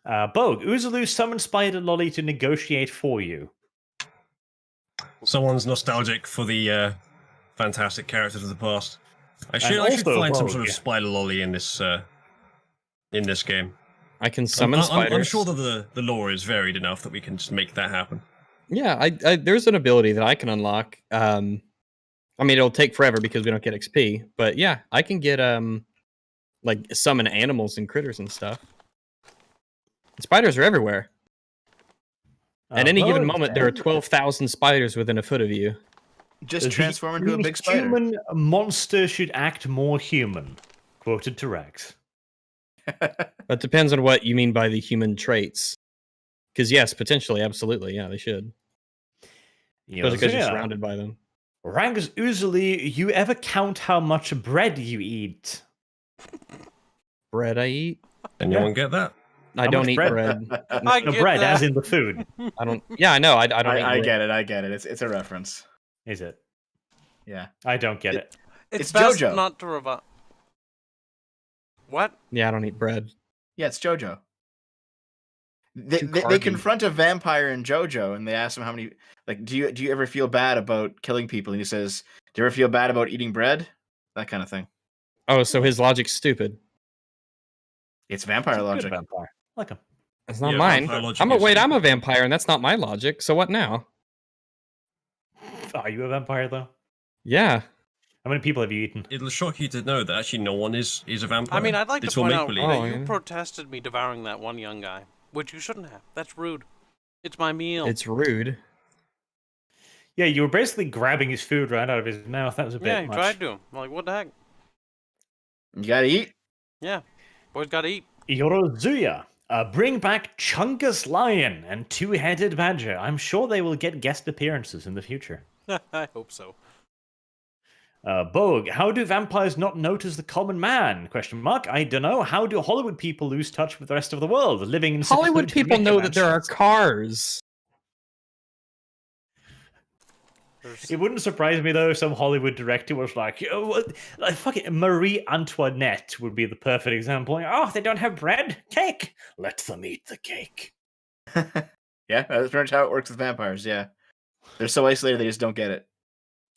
Bogue, Uzulu summoned Spider Lolly to negotiate for you. Someone's nostalgic for the fantastic characters of the past. I should also find some Rogue. sort of spider lolly in this game. I can summon spiders. I'm sure that the lore is varied enough that we can just make that happen. Yeah, I there's an ability that I can unlock. I mean, it'll take forever because we don't get XP. But yeah, I can get like summon animals and critters and stuff. Spiders are everywhere. At any given moment, there are 12,000 spiders within a foot of you. Just transform into a big spider. Human monster should act more human. Quoted to Rex. That depends on what you mean by the human traits. Because yes, potentially, absolutely, yeah, they should. Because you're surrounded by them. Rags Uzuli, you ever count how much bread you eat? Bread I eat? Anyone get that? I don't eat bread. I No, get bread, that. as in the food. I don't. Yeah, I know. I don't. I eat get it. I get it. It's a reference. Is it? Yeah. I don't get it. It's It's best JoJo. not to revive. What? Yeah, I don't eat bread. Yeah, it's JoJo. They Too they carby. confront a vampire in JoJo and they ask him how many, like, do you ever feel bad about killing people? And he says, do you ever feel bad about eating bread? That kind of thing. Oh, so his logic's stupid. It's vampire Good logic. vampire. Like him. That's not Yeah, mine. vampire logic I'm a is wait. I'm a stupid. vampire, and that's not my logic. So what now? Are you a vampire though? Yeah. How many people have you eaten? It'll shock you to know that actually no one is a vampire. I mean, I'd like It's to all point out make-believe. that Oh, you yeah. protested me devouring that one young guy, which you shouldn't have. That's rude. It's my meal. It's rude. Yeah, you were basically grabbing his food right out of his mouth. That was a bit yeah, you much. tried to. I'm like, what the heck? You gotta eat. Yeah, boys gotta eat. Yorozuya, bring back Chungus Lion and Two-Headed Badger. I'm sure they will get guest appearances in the future. I hope so. Bogue, how do vampires not notice the common man? Question mark. I don't know. How do Hollywood people lose touch with the rest of the world, living in Hollywood secluded people know mega that there are mansions? cars. There's... It wouldn't surprise me though if some Hollywood director was like, oh, what? Like fucking Marie Antoinette would be the perfect example. Oh, they don't have bread, cake. Let them eat the cake. Yeah, that's pretty much how it works with vampires. Yeah, they're so isolated they just don't get it.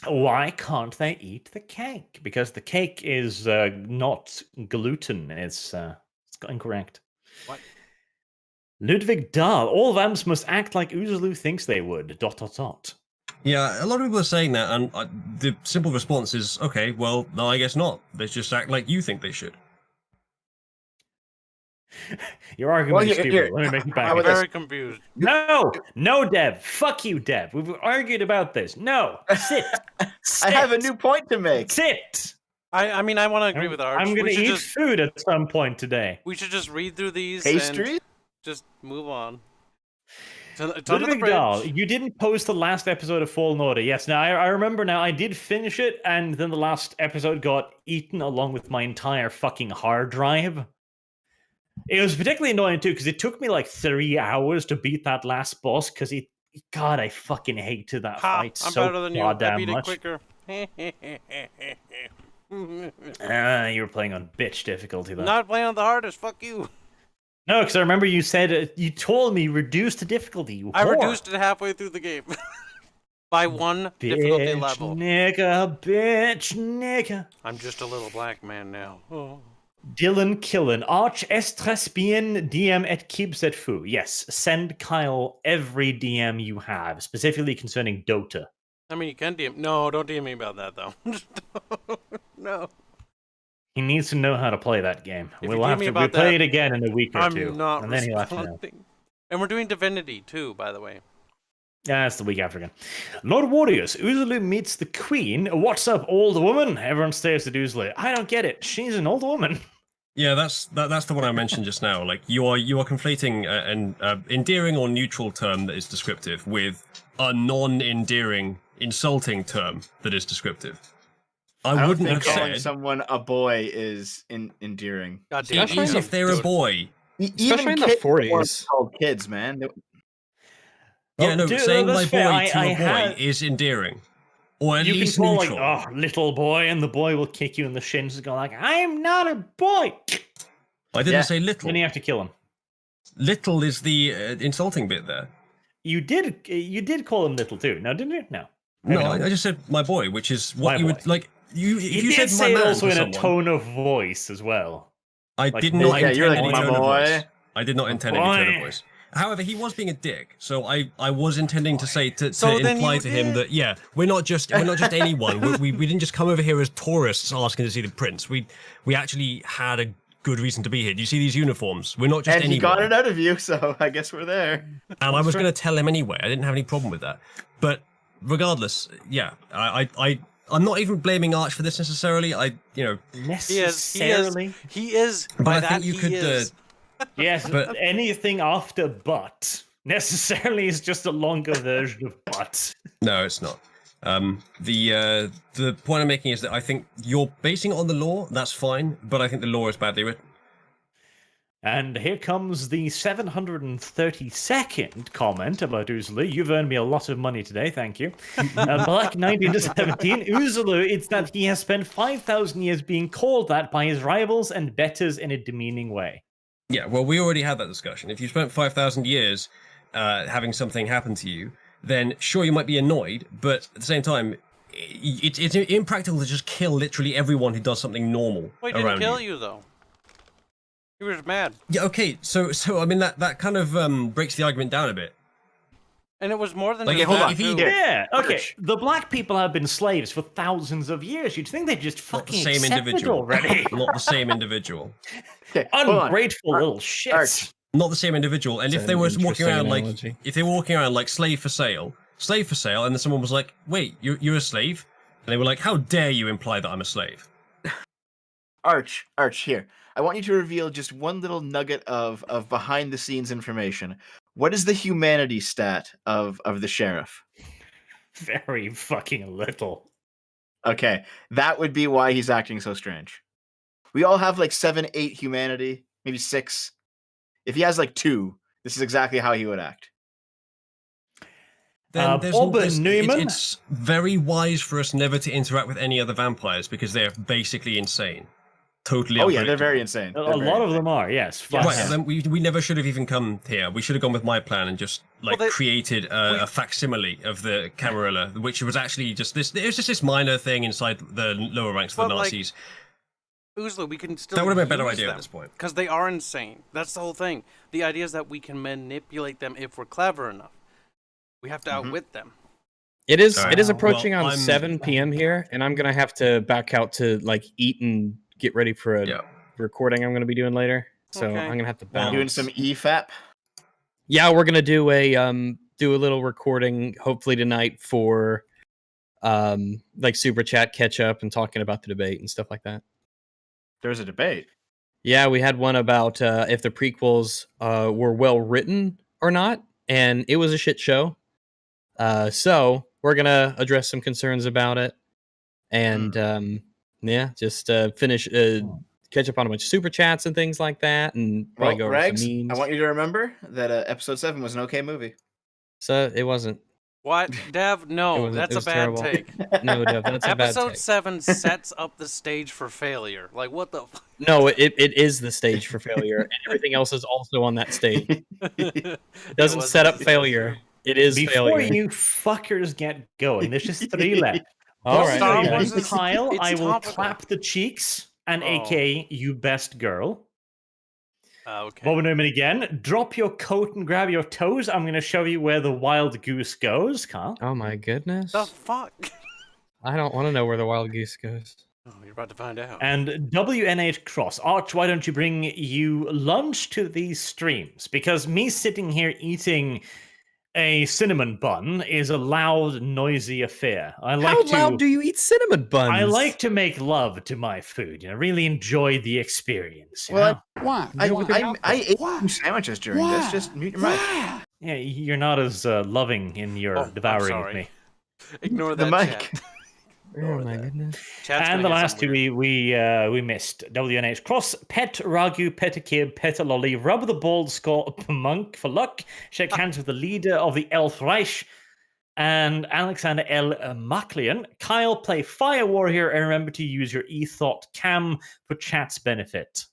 Why can't they eat the cake? Because the cake is not gluten. It's incorrect. What? Ludwig Dahl. All vamps must act like Uzulu thinks they would. ... Yeah, a lot of people are saying that, and the simple response is, okay, well, no, I guess not. Let's just act like you think they should. Your argument is stupid. Let me make it back. I'm about this? very confused. No, Dev. Fuck you, Dev. We've argued about this. No, sit. I have a new point to make. Sit. I mean, I want to agree with Arch. I'm going to eat food at some point today. We should just read through these Pastry? and just move on. It's Little under the Big bridge. Doll, you didn't post the last episode of Fallen Order. Yes, now I remember now. I did finish it, and then the last episode got eaten along with my entire fucking hard drive. It was particularly annoying too, because it took me like 3 hours to beat that last boss, because God, I fucking hated that fight I'm so better than you. I goddamn beat it much. quicker. You were playing on bitch difficulty, though. Not playing on the hardest. Fuck you. No, because I remember you said, you told me reduce the difficulty, you I whore. reduced it halfway through the game. By one difficulty Bitch level. Bitch nigga. I'm just a little black man now. Oh. Dylan Killen, Arch est très bien DM et keeps et fou. Yes, send Kyle every DM you have, specifically concerning Dota. I mean, you can DM. No, don't DM me about that, though. No. He needs to know how to play that game. If We'll you have DM me to about play that, it again in a week or two. I'm not and then he'll have to know. responding. And we're doing Divinity, too, by the way. Yeah, that's the week after again. Lord Warriors, Uzulu meets the Queen. What's up, old woman? Everyone stares at Uzulu. I don't get it. She's an old woman. Yeah, that's the one I mentioned just now. Like you are conflating an endearing or neutral term that is descriptive with a non-endearing, insulting term that is descriptive. I wouldn't think have calling said someone a boy is endearing. God damn Especially even if they're a boy. Especially in the kids are 40s. called kids, man. Yeah, Oh, no, dude, saying that's my fair. boy to I a boy had- is endearing, or at You least can call neutral. like, oh, little boy, and the boy will kick you in the shins and go like, I am not a boy. I didn't Yeah. say little. Then you have to kill him. Little is the insulting bit there. You did call him little too. No, didn't you? No. No, Maybe not. I just said my boy, which is what My you boy. would like. You if You you did said my say it man also to in someone, a tone of voice as well. I like, did yeah, not you're intend like, any my tone of boy. voice. I did not intend any tone of Boy. voice. However, he was being a dick, so I was intending to say to So then imply you to him did. that yeah, we're not just anyone. We didn't just come over here as tourists asking to see the prince. We actually had a good reason to be here. Do you see these uniforms? We're not just And anyone. he got it out of you, so I guess we're there. And I was going to tell him anyway. I didn't have any problem with that. But regardless, yeah, I'm not even blaming Arch for this necessarily. Necessarily. He is. But By I that, think you he could. is. Yes, But- anything after but necessarily is just a longer version of but. No, it's not. The point I'm making is that I think you're basing it on the lore. That's fine, but I think the lore is badly written. And here comes the 732nd comment about Uzulu. You've earned me a lot of money today, thank you. Black 1917, Uzulu, it's that he has spent 5,000 years being called that by his rivals and betters in a demeaning way. Yeah, well, we already had that discussion. If you spent 5,000 years having something happen to you, then sure, you might be annoyed, but at the same time, it's impractical to just kill literally everyone who does something normal Well, he around didn't kill you, though. He was mad. Yeah, okay, so I mean that kind of breaks the argument down a bit. And it was more than Like, just hold that, on, if he too. did- Yeah, okay. Arch. The black people have been slaves for thousands of years. You'd think they'd just Not the fucking same accept it individual. already. Not the same individual. Okay, hold on. Ungrateful little shits. Arch. Not the same individual. And That's if they an were walking interesting around analogy. if they were walking around like slave for sale, and then someone was like, "Wait, you're a slave," and they were like, "How dare you imply that I'm a slave?" Arch, here. I want you to reveal just one little nugget of behind the scenes information. What is the humanity stat of the sheriff? Very fucking little. Okay, that would be why he's acting so strange. We all have like 7, 8 humanity, maybe 6. If he has like 2, this is exactly how he would act. Then Robert Newman? it's very wise for us never to interact with any other vampires because they're basically insane. Totally. Oh yeah, they're unpredictable. very insane. A lot of them are, yes. Right, Yes. then we never should have even come here. We should have gone with my plan and just like Well, they- created a facsimile of the Camarilla, which was actually just this. It was just this minor thing inside the lower ranks of the But, like, Nazis. Uzlu, we can still That would have been a better use idea at them, this point. because they are insane. That's the whole thing. The idea is that we can manipulate them if we're clever enough. We have to outwit them. It is. Sorry. It is Well, approaching on I'm- 7 p.m. here, and I'm gonna have to back out to like eat and get ready for a Yeah. recording I'm gonna be doing later. So Okay. I'm gonna have to Well, bounce. Doing some EFAP. Yeah, we're gonna do a little recording hopefully tonight for like super chat catch up and talking about the debate and stuff like that. There's a debate. Yeah, we had one about if the prequels were well written or not, and it was a shit show. So we're gonna address some concerns about it, and yeah, just finish catch up on a bunch of super chats and things like that, and probably Well, go over some Regs, memes. I want you to remember that episode 7 was an okay movie. So it wasn't. What, Dev? No, that's it a was bad terrible. take. No, Dev, that's a bad Episode take. 7 sets up the stage for failure. Like, what the? No, it is the stage for failure, and everything else is also on that stage. It doesn't set up failure. It is Before failure. you fuckers get going, there's just 3 left. All Bob right. Star Newman, Wars is- Kyle, it's I will topical. clap the cheeks, and Oh. AK, you best girl. Okay. Bob Newman again. Drop your coat and grab your toes. I'm going to show you where the wild goose goes, Kyle. Oh my goodness! The fuck? I don't want to know where the wild goose goes. Oh, you're about to find out. And WNH Cross. Arch, why don't you bring you lunch to these streams? Because me sitting here eating a cinnamon bun is a loud, noisy affair. How loud do you eat cinnamon buns? I like to make love to my food. Really enjoy the experience. You Well, know? Why? I ate some sandwiches during this. Just mute your mic. Yeah, you're not as loving in your Oh, I'm devouring of sorry. me. Ignore The that mic. chat. Oh my goodness! Chat's And gonna the get last two something weird. we missed. WNH Cross, Pet Ragu, Petakib, Petalolly, Rub the Bald Skull, Monk for luck, shake hands with the leader of the Elf Reich, and Alexander L. Maclean. Kyle, play Fire Warrior, and remember to use your eThought cam for chat's benefit.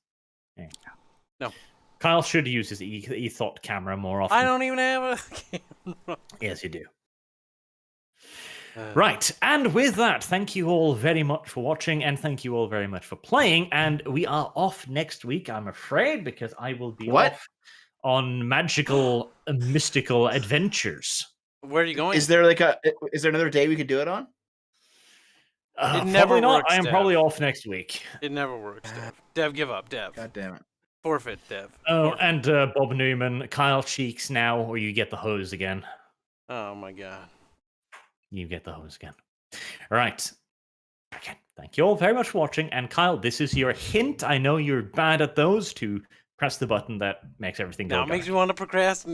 There you go. No. Kyle should use his eThought camera more often. I don't even have a camera. Yes, you do. Right, and with that, thank you all very much for watching, and thank you all very much for playing. And we are off next week, I'm afraid, because I will be off on magical, mystical adventures. Where are you going? Is there another day we could do it on? It never Probably not. works, I am Dev. probably off next week. It never works, Dev. Dev, give up, Dev. God damn it. Forfeit, Dev. Oh, Forfeit. and Bob Newman, Kyle Cheeks now, or you get the hose again. Oh my god. You get the hose again. All right. Again, thank you all very much for watching. And Kyle, this is your hint. I know you're bad at those, to press the button that makes everything go. Now it makes me want to procrastinate.